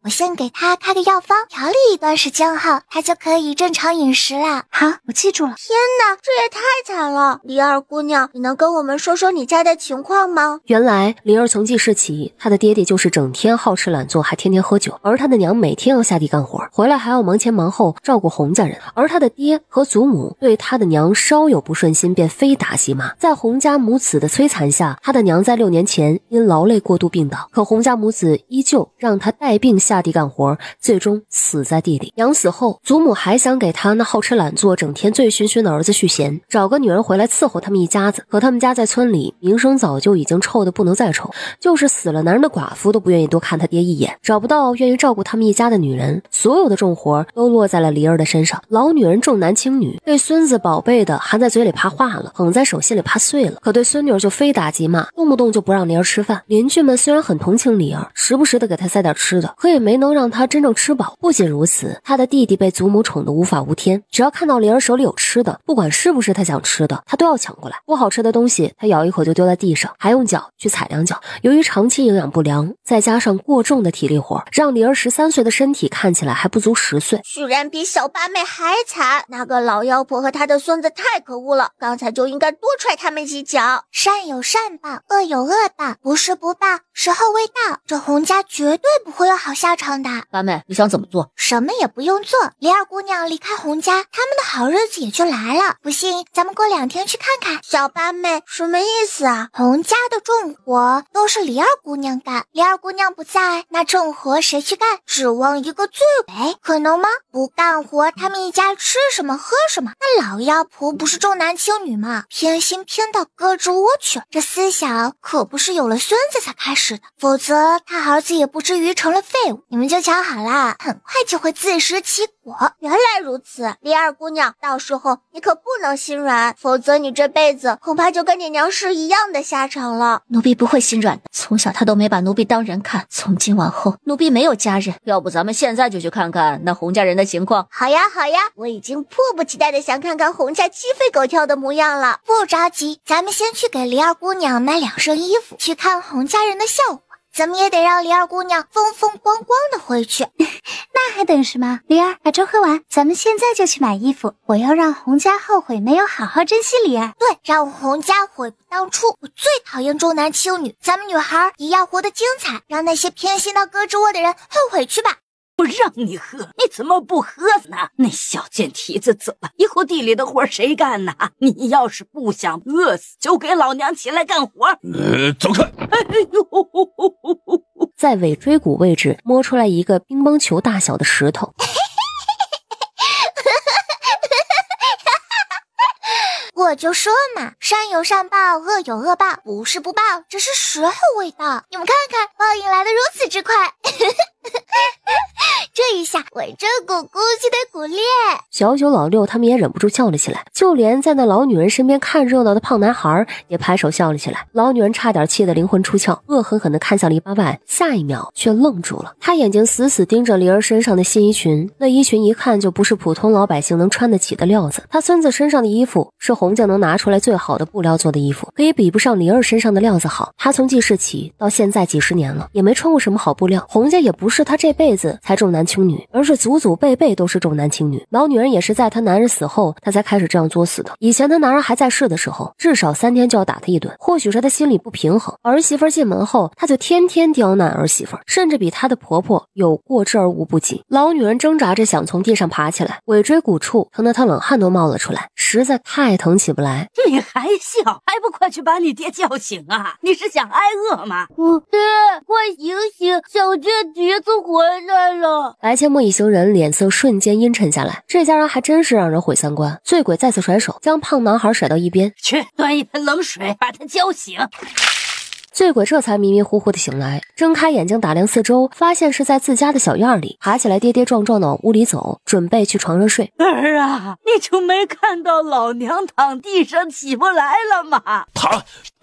我先给她开个药方，调理一段时间后，她就可以正常饮食了。好，我记住了。天哪，这也太惨了！梨儿姑娘，你能跟我们说说你家的情况吗？原来梨儿从记事起，她的爹爹就是整天好吃懒做，还天天喝酒，而她的娘每天要下地干活，回来还要忙前忙后照顾洪家人，而她的爹和祖母对她的娘稍有不顺心便非打即骂。在洪家母子的摧残下，她的娘在6年前因劳累过度病倒，可洪家母子依旧让她带病下地干活，最终死在地里。娘死后，祖母还想给她那好吃懒做整天醉醺醺的儿子续弦，找个女人回来伺候他们一家子。可他们家在村里名声早就已经臭得不能再臭，就是死了男人的寡妇都不愿意多看他爹一眼，找不到愿意照顾他们一家的女人，所有的重活都落在了梨儿的身上。老女人重男轻女，对孙子宝贝的含在嘴里怕化了，捧在手心里怕碎了，可对孙女儿就非打即骂，动不动就不让梨儿吃饭。邻居们虽然很同情梨儿，时不时的给她塞点吃的，可也没能让她真正吃饱。不仅如此，她的弟弟被祖母宠得无法无天，只要看到梨儿手里有吃的，不管是不是她想吃的，她都要抢过来。不好吃的东西她咬一口就丢在地上，还用脚去踩2脚。由于长期营养不良，再加上过重的体力活，让梨儿13岁的身体看起来还不足10岁，居然比小八妹还惨。那个老妖婆和她的孙子太可恶了，刚才就应该多踹他们几脚。善有善报，恶有恶报，不是不报，时候未到，这洪家绝对不会有好下场的。八妹，你想怎么做？什么也不用做，梨儿姑娘离开洪家，他们的好日子也就来了。不信咱们过2天去看看。小八妹，什么意思啊？洪家的重活都是梨儿姑娘干，梨儿姑娘不在，那重活谁去干？指望一个罪鬼，可能吗？不干活，他们一家吃什么喝什么？那老妖婆不是重男轻女吗？偏心偏到胳肢窝去，这思想可不是有了孙子才开始的，否则他儿子也不至于成了废物。你们就瞧好啦，很快就会自食其果。原来如此，李二姑娘，到时候你可不能心软，否则你这辈子恐怕就跟你娘是一样的下场了。奴婢不会心软的，从小他都没把奴婢当人看，从今往后奴婢没有家人。要不咱们现在就去看看那洪家人的情况？好呀好呀，我已经迫不及待的想看看洪家鸡飞狗跳的模样了。不着急，咱们先去给李二姑娘买2身衣服，去看洪家人的笑话。怎么也得让李二姑娘风风光光的回去。那还等什么？李儿，把粥喝完，咱们现在就去买衣服。我要让洪家后悔没有好好珍惜李儿。对，让洪家悔不当初。我最讨厌重男轻女，咱们女孩也要活得精彩，让那些偏心到胳肢窝的人后悔去吧。我让你喝，你怎么不喝呢？那小贱蹄子走了，以后地里的活谁干呢？你要是不想饿死，就给老娘起来干活。走开！哎呦！在尾椎骨位置摸出来一个乒乓球大小的石头。我就说嘛，善有善报，恶有恶报，不是不报，只是时候未到。你们看看，报应来得如此之快。这一下尾椎骨估计得骨裂。小九、老六他们也忍不住笑了起来，就连在那老女人身边看热闹的胖男孩也拍手笑了起来。老女人差点气得灵魂出窍，恶狠狠地看向篱笆外，下一秒却愣住了。她眼睛死死盯着灵儿身上的新衣裙，那衣裙一看就不是普通老百姓能穿得起的料子。她孙子身上的衣服是洪家能拿出来最好的布料做的衣服，可也比不上灵儿身上的料子好。她从记事起到现在几十年了，也没穿过什么好布料。洪家也不是她这辈子才重男轻女，而是祖祖辈辈都是重男轻女。老女人也是在她男人死后，她才开始这样作死的。以前她男人还在世的时候，至少3天就要打她一顿。或许是她心里不平衡，儿媳妇进门后，她就天天刁难儿媳妇，甚至比她的婆婆有过之而无不及。老女人挣扎着想从地上爬起来，尾椎骨处疼得她冷汗都冒了出来，实在太疼起不来。你还笑，还不快去把你爹叫醒啊？你是想挨饿吗？爹，快醒醒，小贱蹄子回来了。白切莫一行人脸色瞬间阴沉下来，这家人还真是让人毁三观。醉鬼再次甩手，将胖男孩甩到一边，去端一盆冷水把他浇醒。醉鬼这才迷迷糊糊的醒来，睁开眼睛打量四周，发现是在自家的小院里，爬起来跌跌撞撞的往屋里走，准备去床上睡。儿啊，你就没看到老娘躺地上起不来了吗？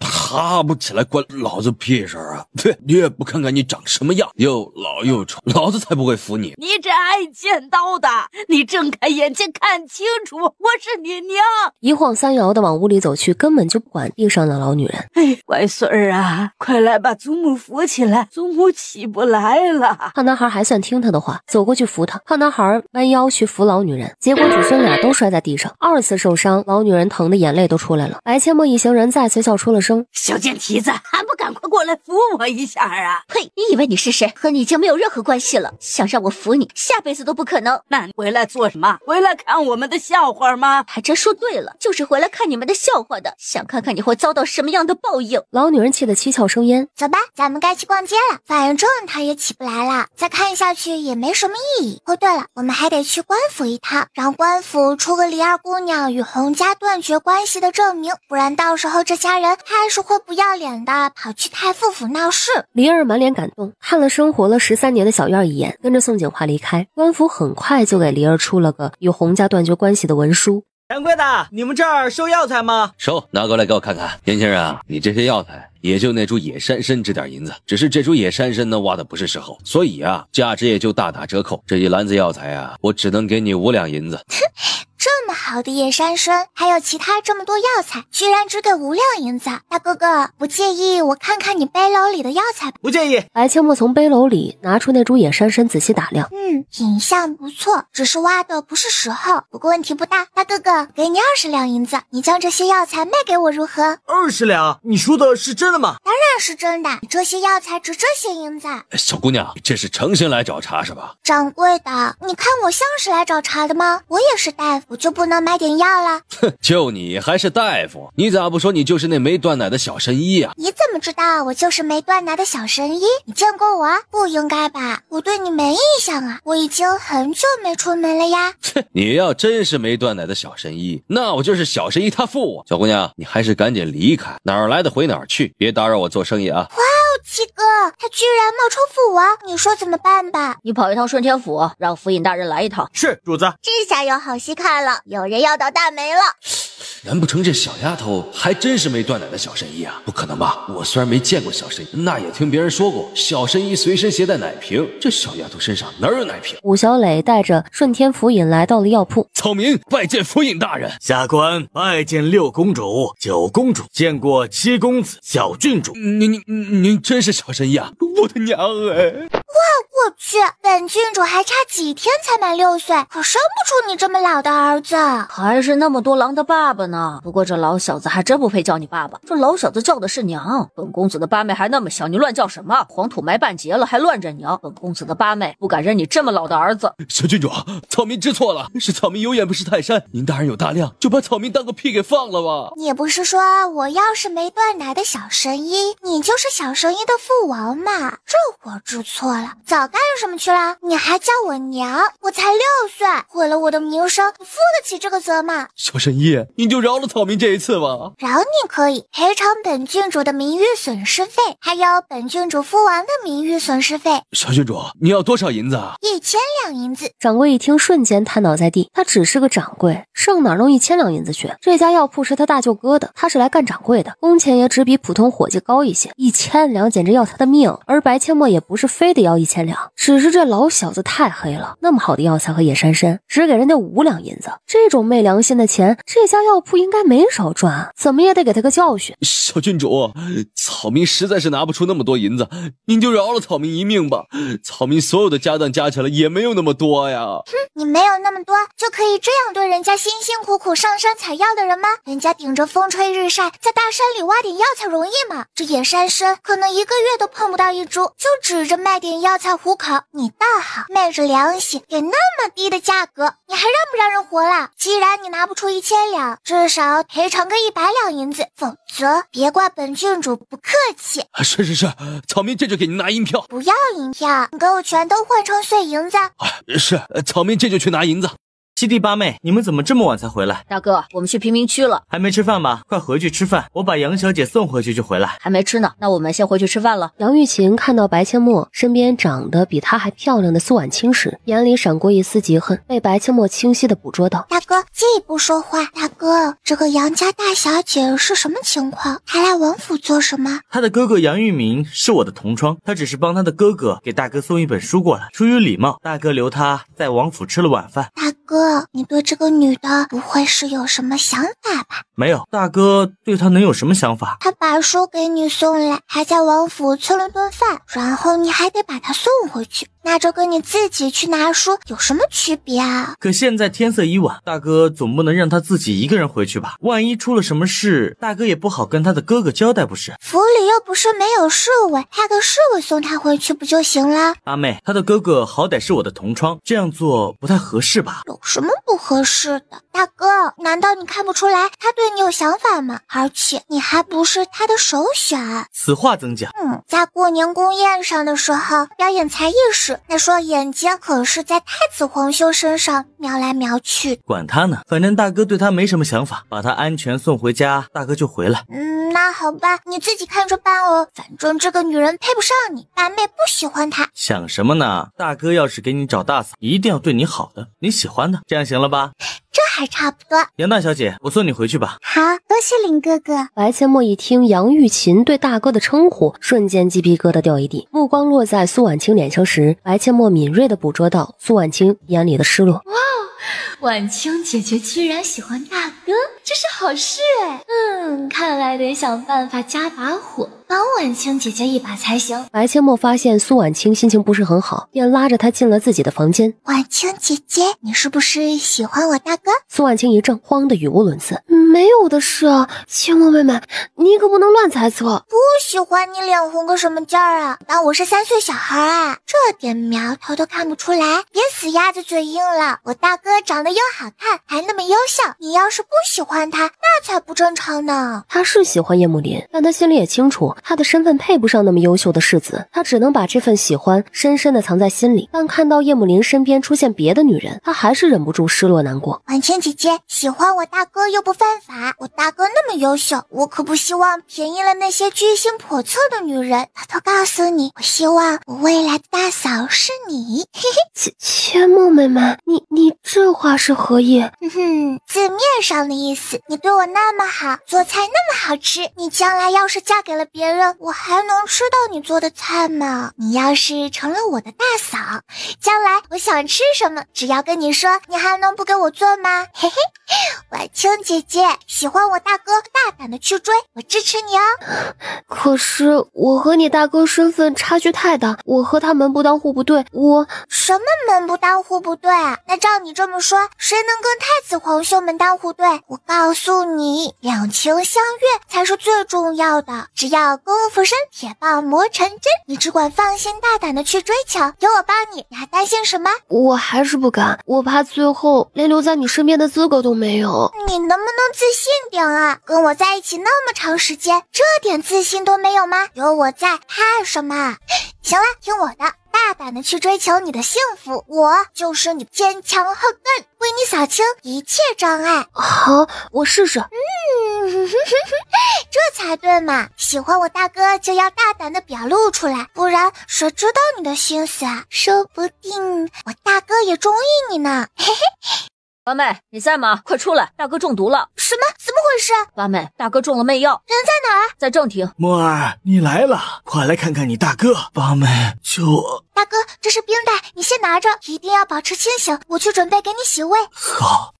爬不起来关老子屁事啊！你也不看看你长什么样，又老又丑，老子才不会服你。你这爱见刀的，你睁开眼睛看清楚，我是你娘！一晃三摇的往屋里走去，根本就不管地上的老女人。哎，乖孙儿啊，快来把祖母扶起来，祖母起不来了。胖男孩还算听他的话，走过去扶他。胖男孩弯腰去扶老女人，结果祖孙俩都摔在地上，2次受伤，老女人疼得眼泪都出来了。白切莫一行人再次笑出了声。小贱蹄子，还不赶快过来扶我一下啊！呸！你以为你是谁？和你已经没有任何关系了。想让我扶你，下辈子都不可能。那你回来做什么？回来看我们的笑话吗？还真说对了，就是回来看你们的笑话的。想看看你会遭到什么样的报应。老女人气得七窍生烟。走吧，咱们该去逛街了。反正她也起不来了，再看下去也没什么意义。哦，对了，我们还得去官府一趟，让官府出个李二姑娘与洪家断绝关系的证明，不然到时候这家人还是会不要脸的跑去太傅府闹事。李儿满脸感动，看了生活了13年的小院一眼，跟着宋景华离开。官府很快就给李儿出了个与洪家断绝关系的文书。掌柜的，你们这儿收药材吗？收，拿过来给我看看。年轻人啊，你这些药材也就那株野山参值点银子，只是这株野山参呢挖的不是时候，所以啊价值也就大打折扣。这一篮子药材啊，我只能给你5两银子。这么好的野山参，还有其他这么多药材，居然只给5两银子。大哥哥，不介意我看看你背篓里的药材？不介意。白切莫从背篓里拿出那株野山参，仔细打量。品相不错，只是挖的不是时候，不过问题不大。大哥哥，给你20两银子，你将这些药材卖给我如何？20两？你说的是真的吗？当然是真的，这些药材值这些银子。小姑娘，这是诚心来找茬是吧？掌柜的，你看我像是来找茬的吗？我也是大夫，我就不能买点药了？哼，就你还是大夫，你咋不说你就是那没断奶的小神医啊？你怎么知道我就是没断奶的小神医？你见过我？不应该吧？我对你没印象啊，我已经很久没出门了呀。切，你要真是没断奶的小神医，那我就是小神医他父啊。小姑娘，你还是赶紧离开，哪儿来的回哪儿去，别打扰我做生意啊。七哥，他居然冒充父王，你说怎么办吧？你跑一趟顺天府，让府尹大人来一趟。是，主子。这下有好戏看了，有人要倒大霉了。难不成这小丫头还真是没断奶的小神医啊？不可能吧！我虽然没见过小神医，那也听别人说过，小神医随身携带奶瓶。这小丫头身上哪有奶瓶？武小磊带着顺天府尹来到了药铺。草民拜见府尹大人。下官拜见6公主、9公主，见过7公子、小郡主。您真是小神医啊！我的娘哎！我去，本郡主还差几天才满6岁，可生不出你这么老的儿子，还是那么多狼的爸爸呢。不过这老小子还真不配叫你爸爸，这老小子叫的是娘。本公子的八妹还那么小，你乱叫什么？黄土埋半截了还乱着娘。本公子的八妹不敢认你这么老的儿子。小郡主，草民知错了，是草民有眼不识泰山。您大人有大量，就把草民当个屁给放了吧。你不是说我要是没断奶的小神医，你就是小神医的父王嘛？这我知错了，早干什么去了？你还叫我娘？我才6岁，毁了我的名声，你负得起这个责吗？小神医，您就饶了草民这一次吧。饶你可以，赔偿本郡主的名誉损失费，还有本郡主父王的名誉损失费。小郡主，你要多少银子啊？1000两银子。掌柜一听，瞬间瘫倒在地。他只是个掌柜，上哪弄1000两银子去？这家药铺是他大舅哥的，他是来干掌柜的，工钱也只比普通伙计高一些，1000两简直要他的命。而白阡陌也不是非得要1000两，只是这老小子太黑了，那么好的药材和野山参，只给人家5两银子，这种昧良心的钱，这家药铺应该没少赚啊，怎么也得给他个教训。小郡主，草民实在是拿不出那么多银子，您就饶了草民一命吧。草民所有的家当加起来也没有那么多呀。哼，你没有那么多就可以这样对人家辛辛苦苦上山采药的人吗？人家顶着风吹日晒在大山里挖点药材容易吗？这野山参可能1个月都碰不到1株，就指着卖点药材糊口。你倒好，昧着良心给那么低的价格，你还让不让人活了？既然你拿不出1000两，至少赔偿个100两银子，否则别怪本郡主不客气。是，草民这就给您拿银票。不要银票，你给我全都换成碎银子。是，草民这就去拿银子。七弟八妹，你们怎么这么晚才回来？大哥，我们去贫民区了。还没吃饭吧？快回去吃饭，我把杨小姐送回去就回来。还没吃呢，那我们先回去吃饭了。杨玉琴看到白阡陌身边长得比她还漂亮的苏婉清时，眼里闪过一丝嫉恨，被白阡陌清晰地捕捉到。大哥，借一步说话。大哥，这个杨家大小姐是什么情况？还来王府做什么？她的哥哥杨玉明是我的同窗，她只是帮她的哥哥给大哥送一本书过来，出于礼貌，大哥留她在王府吃了晚饭。大哥，你对这个女的不会是有什么想法吧？没有，大哥对她能有什么想法？他把书给你送来，还在王府吃了顿饭，然后你还得把她送回去，那这跟你自己去拿书有什么区别啊？可现在天色已晚，大哥总不能让她自己一个人回去吧？万一出了什么事，大哥也不好跟他的哥哥交代不是？府里又不是没有侍卫，派个侍卫送她回去不就行了？阿妹，他的哥哥好歹是我的同窗，这样做不太合适吧？有什么不合适的？大哥，难道你看不出来他对你有想法吗？而且你还不是他的首选。此话怎讲？在过年宫宴上的时候表演才艺时，那双眼睛可是在太子皇兄身上瞄来瞄去。管他呢，反正大哥对他没什么想法，把他安全送回家，大哥就回来。那好吧，你自己看着办哦。反正这个女人配不上你，八妹不喜欢她。想什么呢？大哥要是给你找大嫂，一定要对你好的，你喜欢的，这样行了吧？这还差不多。杨大小姐，我送你回去吧。好，多谢林哥哥。白阡陌一听杨玉琴对大哥的称呼，瞬间鸡皮疙瘩掉一地。目光落在苏婉清脸上时，白阡陌敏锐地捕捉到苏婉清眼里的失落。哇，婉清姐姐居然喜欢大哥，这是好事哎。看来得想办法加把火，帮婉清姐姐一把才行。白千墨发现苏婉清心情不是很好，便拉着她进了自己的房间。婉清姐姐，你是不是喜欢我大哥？苏婉清一怔，慌得语无伦次。没有的事啊，千墨妹妹，你可不能乱猜测。不喜欢你脸红个什么劲儿啊？当我是3岁小孩啊？这点苗头都看不出来，别死鸭子嘴硬了。我大哥长得又好看，还那么优秀，你要是不喜欢他，那才不正常呢。他是喜欢叶慕林，但他心里也清楚，他的身份配不上那么优秀的世子，他只能把这份喜欢深深地藏在心里。但看到叶慕林身边出现别的女人，他还是忍不住失落难过。婉清姐姐，喜欢我大哥又不犯法，我大哥那么优秀，我可不希望便宜了那些居心叵测的女人。偷偷告诉你，我希望我未来的大嫂是你。嘿嘿，千墨妹妹，你这话是何意？字面上的意思，你对我那么好，做菜那么好吃，你将来要是嫁给了别人，我还能吃到你做的菜吗？你要是成了我的大嫂，将来我想吃什么，只要跟你说，你还能不给我做吗？嘿嘿，婉清姐姐，喜欢我大哥，大胆的去追，我支持你哦。可是我和你大哥身份差距太大，我和他门不当户不对，什么门不当户不对啊？那照你这么说，谁能跟太子皇兄门当户对？我告诉你，两情相悦才是最重要的。只要功夫深，铁棒磨成针。你只管放心大胆的去追求，有我帮你，你还担心什么？我还是不敢，我怕最后连留在你身边的资格都没有。你能不能自信点啊？跟我在一起那么长时间，这点自信都没有吗？有我在，怕什么？行了，听我的，大胆的去追求你的幸福，我就是你坚强后盾，为你扫清一切障碍。好，我试试。这才对嘛！喜欢我大哥就要大胆的表露出来，不然谁知道你的心思啊？说不定我大哥也中意你呢。嘿嘿。八妹，你在吗？快出来，大哥中毒了！什么？怎么回事？八妹，大哥中了媚药，人在哪儿？在正厅。墨儿，你来了，快来看看你大哥。八妹，大哥，这是冰袋，你先拿着，一定要保持清醒，我去准备给你洗胃。好。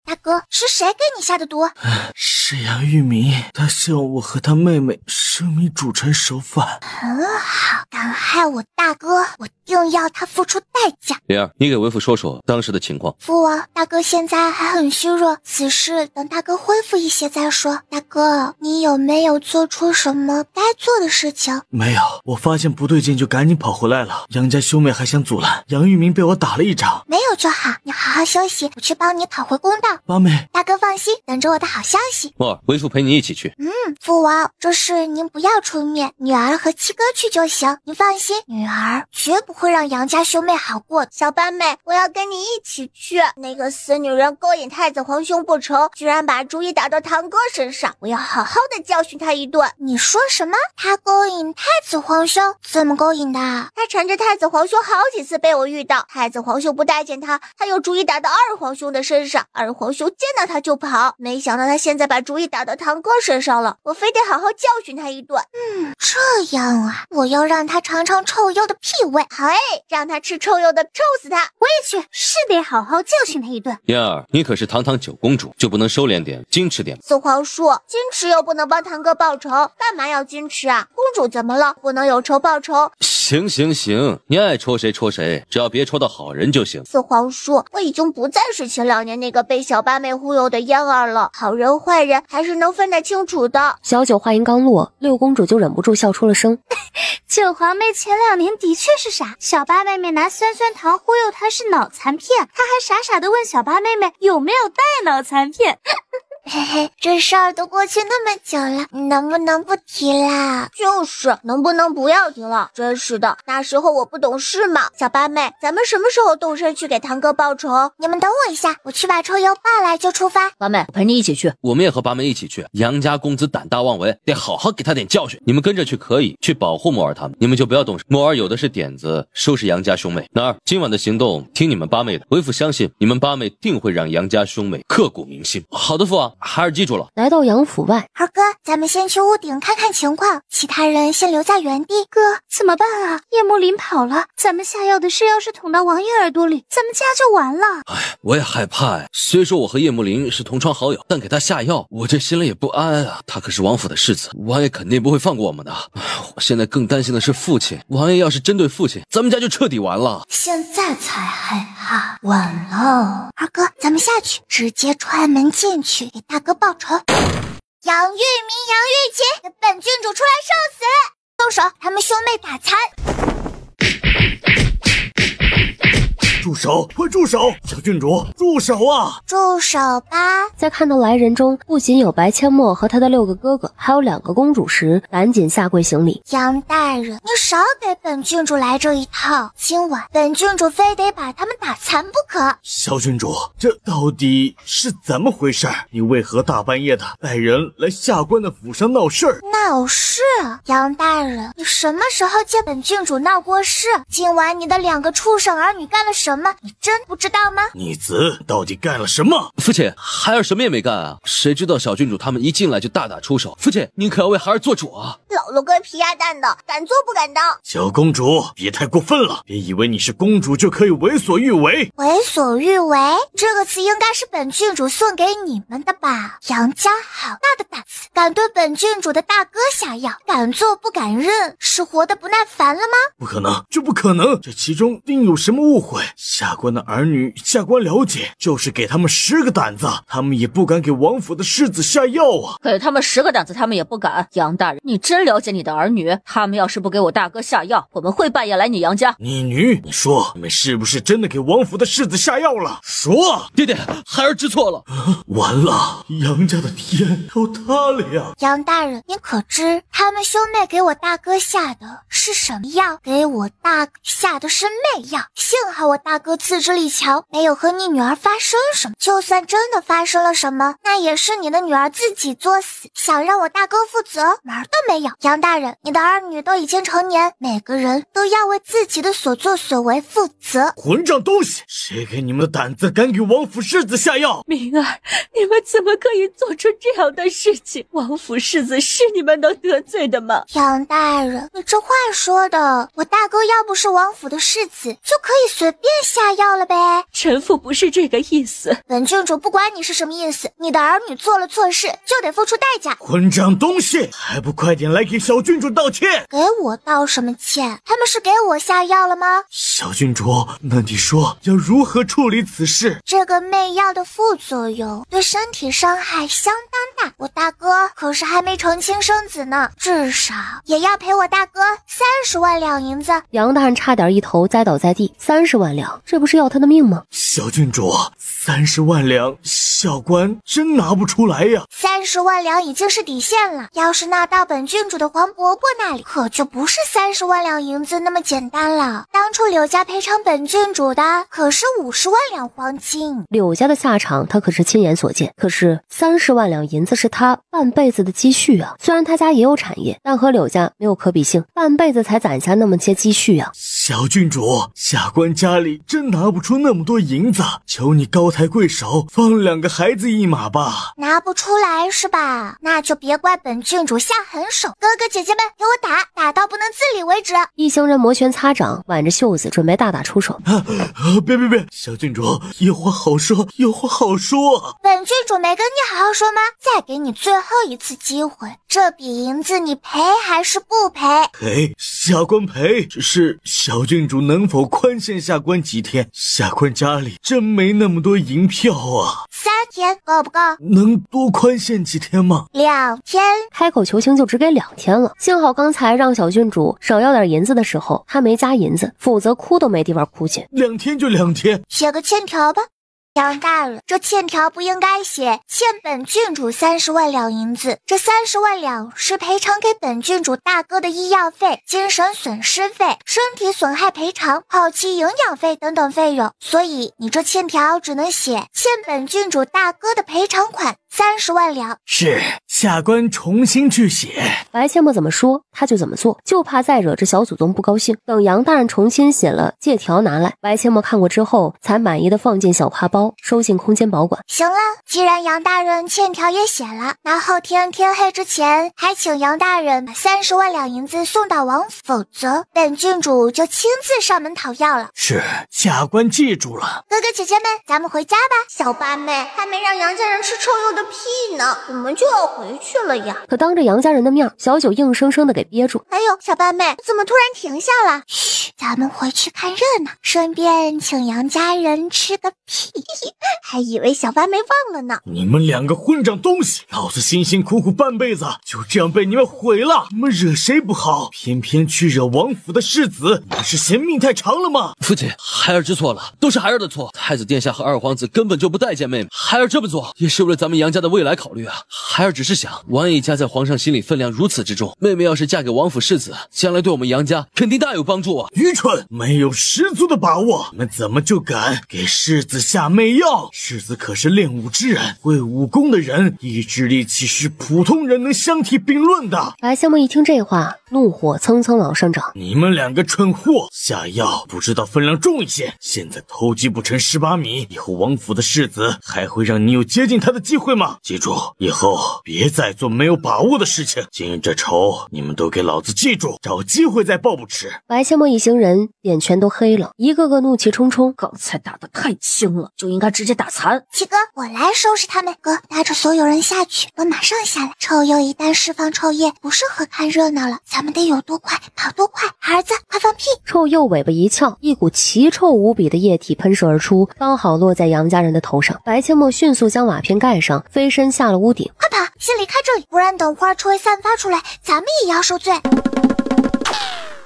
大哥，是谁给你下的毒？是杨玉明，他希望我和他妹妹生米煮成熟饭。很好，敢害我大哥，我定要他付出代价。灵儿，你给为父说说当时的情况。父王，大哥现在还很虚弱，此事等大哥恢复一些再说。大哥，你有没有做出什么该做的事情？没有，我发现不对劲就赶紧跑回来了。杨家兄妹还想阻拦，杨玉明被我打了一掌。没有就好，你好好休息，我去帮你讨回公道。八妹，大哥放心，等着我的好消息。墨儿，为父陪你一起去。父王，这事您不要出面，女儿和七哥去就行。您放心，女儿绝不会让杨家兄妹好过。小八妹，我要跟你一起去。那个死女人勾引太子皇兄不成，居然把主意打到堂哥身上，我要好好的教训他一顿。你说什么？他勾引太子皇兄？怎么勾引的？他缠着太子皇兄好几次被我遇到，太子皇兄不待见他，他又主意打到二皇兄的身上，二皇兄见到他就跑，没想到他现在把主意打到堂哥身上了，我非得好好教训他一顿。这样啊，我要让他尝尝臭鼬的屁味。好哎，让他吃臭鼬的，臭死他！我也去，是得好好教训他一顿。燕儿，你可是堂堂九公主，就不能收敛点，矜持点吗？四皇叔，矜持又不能帮堂哥报仇，干嘛要矜持啊？公主怎么了？不能有仇报仇？行，你爱戳谁戳谁，只要别戳到好人就行。四皇叔，我已经不再是前2年那个被小八妹忽悠的燕儿了，好人坏人还是能分得清楚的。小九话音刚落，六公主就忍不住笑出了声。九皇妹前2年的确是傻，小八妹妹拿酸酸糖忽悠她是脑残片，她还傻傻的问小八妹妹有没有带脑残片。嘿嘿，这事儿都过去那么久了，你能不能不提啦？就是能不能不要提了？真是的，那时候我不懂事嘛。小八妹，咱们什么时候动身去给堂哥报仇？你们等我一下，我去把臭鼬抱来就出发。八妹，我陪你一起去。我们也和八妹一起去。杨家公子胆大妄为，得好好给他点教训。你们跟着去可以，去保护墨儿他们，你们就不要动手。墨儿有的是点子，收拾杨家兄妹。哪儿？今晚的行动听你们八妹的，为父相信你们八妹定会让杨家兄妹刻骨铭心。好的，父王。孩儿记住了。来到杨府外，二哥，咱们先去屋顶看看情况，其他人先留在原地。哥，怎么办啊？叶幕林跑了，咱们下药的事要是捅到王爷耳朵里，咱们家就完了。哎，我也害怕呀。虽说我和叶幕林是同窗好友，但给他下药，我这心里也不安啊。他可是王府的世子，王爷肯定不会放过我们的。我现在更担心的是父亲，王爷要是针对父亲，咱们家就彻底完了。现在才害怕，晚了。二哥，咱们下去，直接踹门进去，给大哥报仇。杨玉明、杨玉琴，给本郡主出来受死！动手，他们兄妹打残。住手！快住手！小郡主，住手啊！住手吧！在看到来人中不仅有白阡陌和他的6个哥哥，还有2个公主时，赶紧下跪行礼。杨大人，你少给本郡主来这一套，今晚本郡主非得把他们打残不可。小郡主，这到底是怎么回事？你为何大半夜的带人来下官的府上闹事儿？闹事？杨大人，你什么时候见本郡主闹过事？今晚你的2个畜生儿女干了什么？你真不知道吗？你子到底干了什么？父亲，孩儿什么也没干啊！谁知道小郡主他们一进来就大打出手。父亲，您可要为孩儿做主啊！老了个皮鸭蛋的，敢做不敢当。小公主，别太过分了，别以为你是公主就可以为所欲为。为所欲为这个词应该是本郡主送给你们的吧？杨家好大的胆子，敢对本郡主的大哥下药，敢做不敢认，是活得不耐烦了吗？不可能，这不可能，这其中定有什么误会。下官的儿女，下官了解，就是给他们10个胆子，他们也不敢给王府的世子下药啊。给他们10个胆子，他们也不敢。杨大人，你真了解你的儿女？他们要是不给我大哥下药，我们会半夜来你杨家。你女，你说你们是不是真的给王府的世子下药了？说！爹爹，孩儿知错了。完了，杨家的天要塌了呀！杨大人，您可知他们兄妹给我大哥下的是什么药？给我大哥下的是媚药。幸好我大哥自制力强，没有和你女儿发生什么。就算真的发生了什么，那也是你的女儿自己作死，想让我大哥负责，门儿都没有。杨大人，你的儿女都已经成年，每个人都要为自己的所作所为负责。混账东西，谁给你们的胆子敢给王府世子下药？明儿，你们怎么可以做出这样的事情？王府世子是你们能得罪的吗？杨大人，你这话说的，我大哥要不是王府的世子，就可以随便下药了呗。臣妇不是这个意思。本郡主不管你是什么意思，你的儿女做了错事就得付出代价。混账东西，还不快点来给小郡主道歉！给我道什么歉？他们是给我下药了吗？小郡主，那你说要如何处理此事？这个媚药的副作用对身体伤害相当大，我大哥可是还没成亲生子呢，至少也要赔我大哥30万两银子。杨大人差点一头栽倒在地，30万两，这不是要他的命吗？小郡主，30万两，小官真拿不出来呀。30万两已经是底线了，要是纳到本郡主的黄伯伯那里，可就不是30万两银子那么简单了。当初柳家赔偿本郡主的可是50万两黄金。柳家的下场他可是亲眼所见，可是30万两银子是他半辈子的积蓄啊。虽然他家也有产业，但和柳家没有可比性，半辈子才攒下那么些积蓄啊。小郡主，下官家里真拿不出那么多银子，求你高抬贵手，放2个孩子一马吧。拿不出来是吧？那就别怪本郡主下狠手。哥哥姐姐们，给我打，打到不能自理为止。一行人摩拳擦掌，挽着袖子准备大打出手。别，小郡主，有话好说，有话好说。本郡主没跟你好好说吗？再给你最后一次机会，这笔银子你赔还是不赔？赔，下官赔。只是小郡主能否宽限下官几天？下官家里真没那么多银票啊。3天够不够？能多宽限几天吗？2天。开口求情就只给2天了。幸好刚才让小郡主少要点银子的时候，他没加银子，否则哭都没地方哭去。2天就2天，写个欠条吧。杨大人，这欠条不应该写欠本郡主30万两银子，这30万两是赔偿给本郡主大哥的医药费、精神损失费、身体损害赔偿、后期营养费等等费用，所以你这欠条只能写欠本郡主大哥的赔偿款30万两。是，下官重新去写。白阡陌怎么说他就怎么做，就怕再惹这小祖宗不高兴。等杨大人重新写了借条拿来，白阡陌看过之后，才满意的放进小挎包，收进空间保管。行了，既然杨大人欠条也写了，那后天天黑之前，还请杨大人把30万两银子送到王府，否则本郡主就亲自上门讨要了。是，下官记住了。哥哥姐姐们，咱们回家吧。小八妹还没让杨家人吃臭鼬的屁呢，怎么就要回去了呀？可当着杨家人的面，小九硬生生的给憋住。哎呦，小八妹怎么突然停下了？嘘，咱们回去看热闹，顺便请杨家人吃个屁。还以为小八妹忘了呢。你们2个混账东西，老子辛辛苦苦半辈子就这样被你们毁了。你们惹谁不好，偏偏去惹王府的世子，你们是嫌命太长了吗？父亲，孩儿知错了，都是孩儿的错。太子殿下和二皇子根本就不待见妹妹，孩儿这么做也是为了咱们杨家的未来考虑啊。孩儿只是想，王爷一家在皇上心里分量如此之重，妹妹要是嫁给王府世子，将来对我们杨家肯定大有帮助啊。愚蠢，没有十足的把握，你们怎么就敢给世子下媚药？世子可是练武之人，会武功的人，意志力岂是普通人能相提并论的？白阡陌一听这话，怒火蹭蹭往上涨。你们2个蠢货，下药不知道分量重一些，现在偷鸡不成蚀把米，以后王府的世子还会让你有接近他的机会吗？记住，以后别再做没有把握的事情。今日这仇你们都给老子记住，找机会再报不迟。白阡陌一行人脸全都黑了，一个个怒气冲冲。刚才打得太轻了，就应该直接打残。七哥，我来收拾他们。哥，带着所有人下去，我马上下来。臭鼬一旦释放臭液，不适合看热闹了，咱们得有多快跑多快。儿子，快放屁！臭鼬尾巴一翘，一股奇臭无比的液体喷射而出，刚好落在杨家人的头上。白阡陌迅速将瓦片盖上，飞身下了屋顶。快跑，先离开这里，不然等会儿臭味散发出来，咱们也要受罪。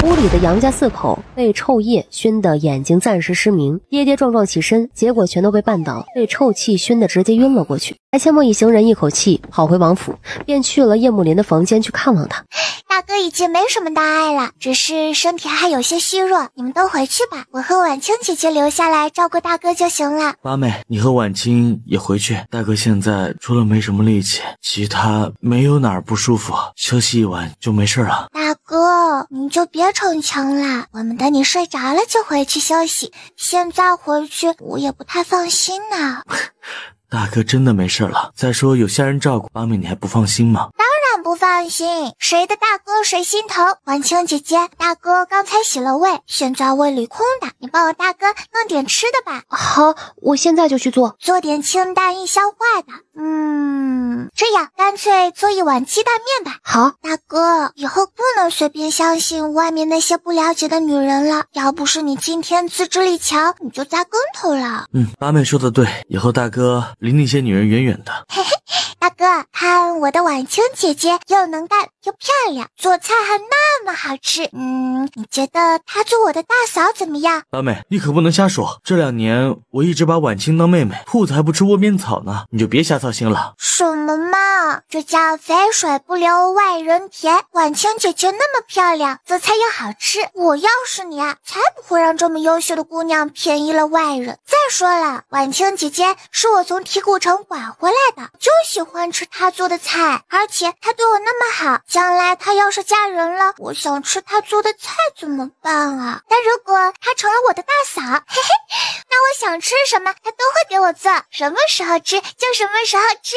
屋里的杨家4口被臭液熏得眼睛暂时失明，跌跌撞撞起身，结果全都被绊倒，被臭气熏得直接晕了过去。白阡陌一行人一口气跑回王府，便去了叶慕林的房间去看望他。大哥已经没什么大碍了，只是身体还有些虚弱，你们都回去吧，我和婉清姐姐留下来照顾大哥就行了。八妹，你和婉清也回去，大哥现在除了没什么力气，其他没有哪儿不舒服，休息一晚就没事了。大哥，你就别逞强了，我们等你睡着了就回去休息，现在回去我也不太放心呢。大哥真的没事了，再说有下人照顾，八妹你还不放心吗？当然不放心，谁的大哥谁心疼。婉清姐姐，大哥刚才洗了胃，现在胃里空的，你帮我大哥弄点吃的吧。好，我现在就去做点清淡易消化的。这样干脆做一碗鸡蛋面吧。好，大哥，以后不能随便相信外面那些不了解的女人了，要不是你今天自制力强，你就栽跟头了。八妹说的对，以后大哥离那些女人远远的。嘿嘿，大哥，看我的婉清姐姐又能干又漂亮，做菜还那么好吃。你觉得她做我的大嫂怎么样？八妹，你可不能瞎说，这2年我一直把婉清当妹妹，兔子还不吃窝边草呢，你就别瞎操心了。什么嘛，这叫肥水不流外人田。婉清姐姐那么漂亮，做菜又好吃，我要是你啊，才不会让这么优秀的姑娘便宜了外人。再说了，婉清姐姐是我从提古城拐回来的，就喜欢吃她做的菜，而且她对我那么好，将来她要是嫁人了，我想吃她做的菜怎么办啊？但如果她成了我的大嫂，嘿嘿，那我想吃什么她都会给我做，什么时候吃就什么时候吃。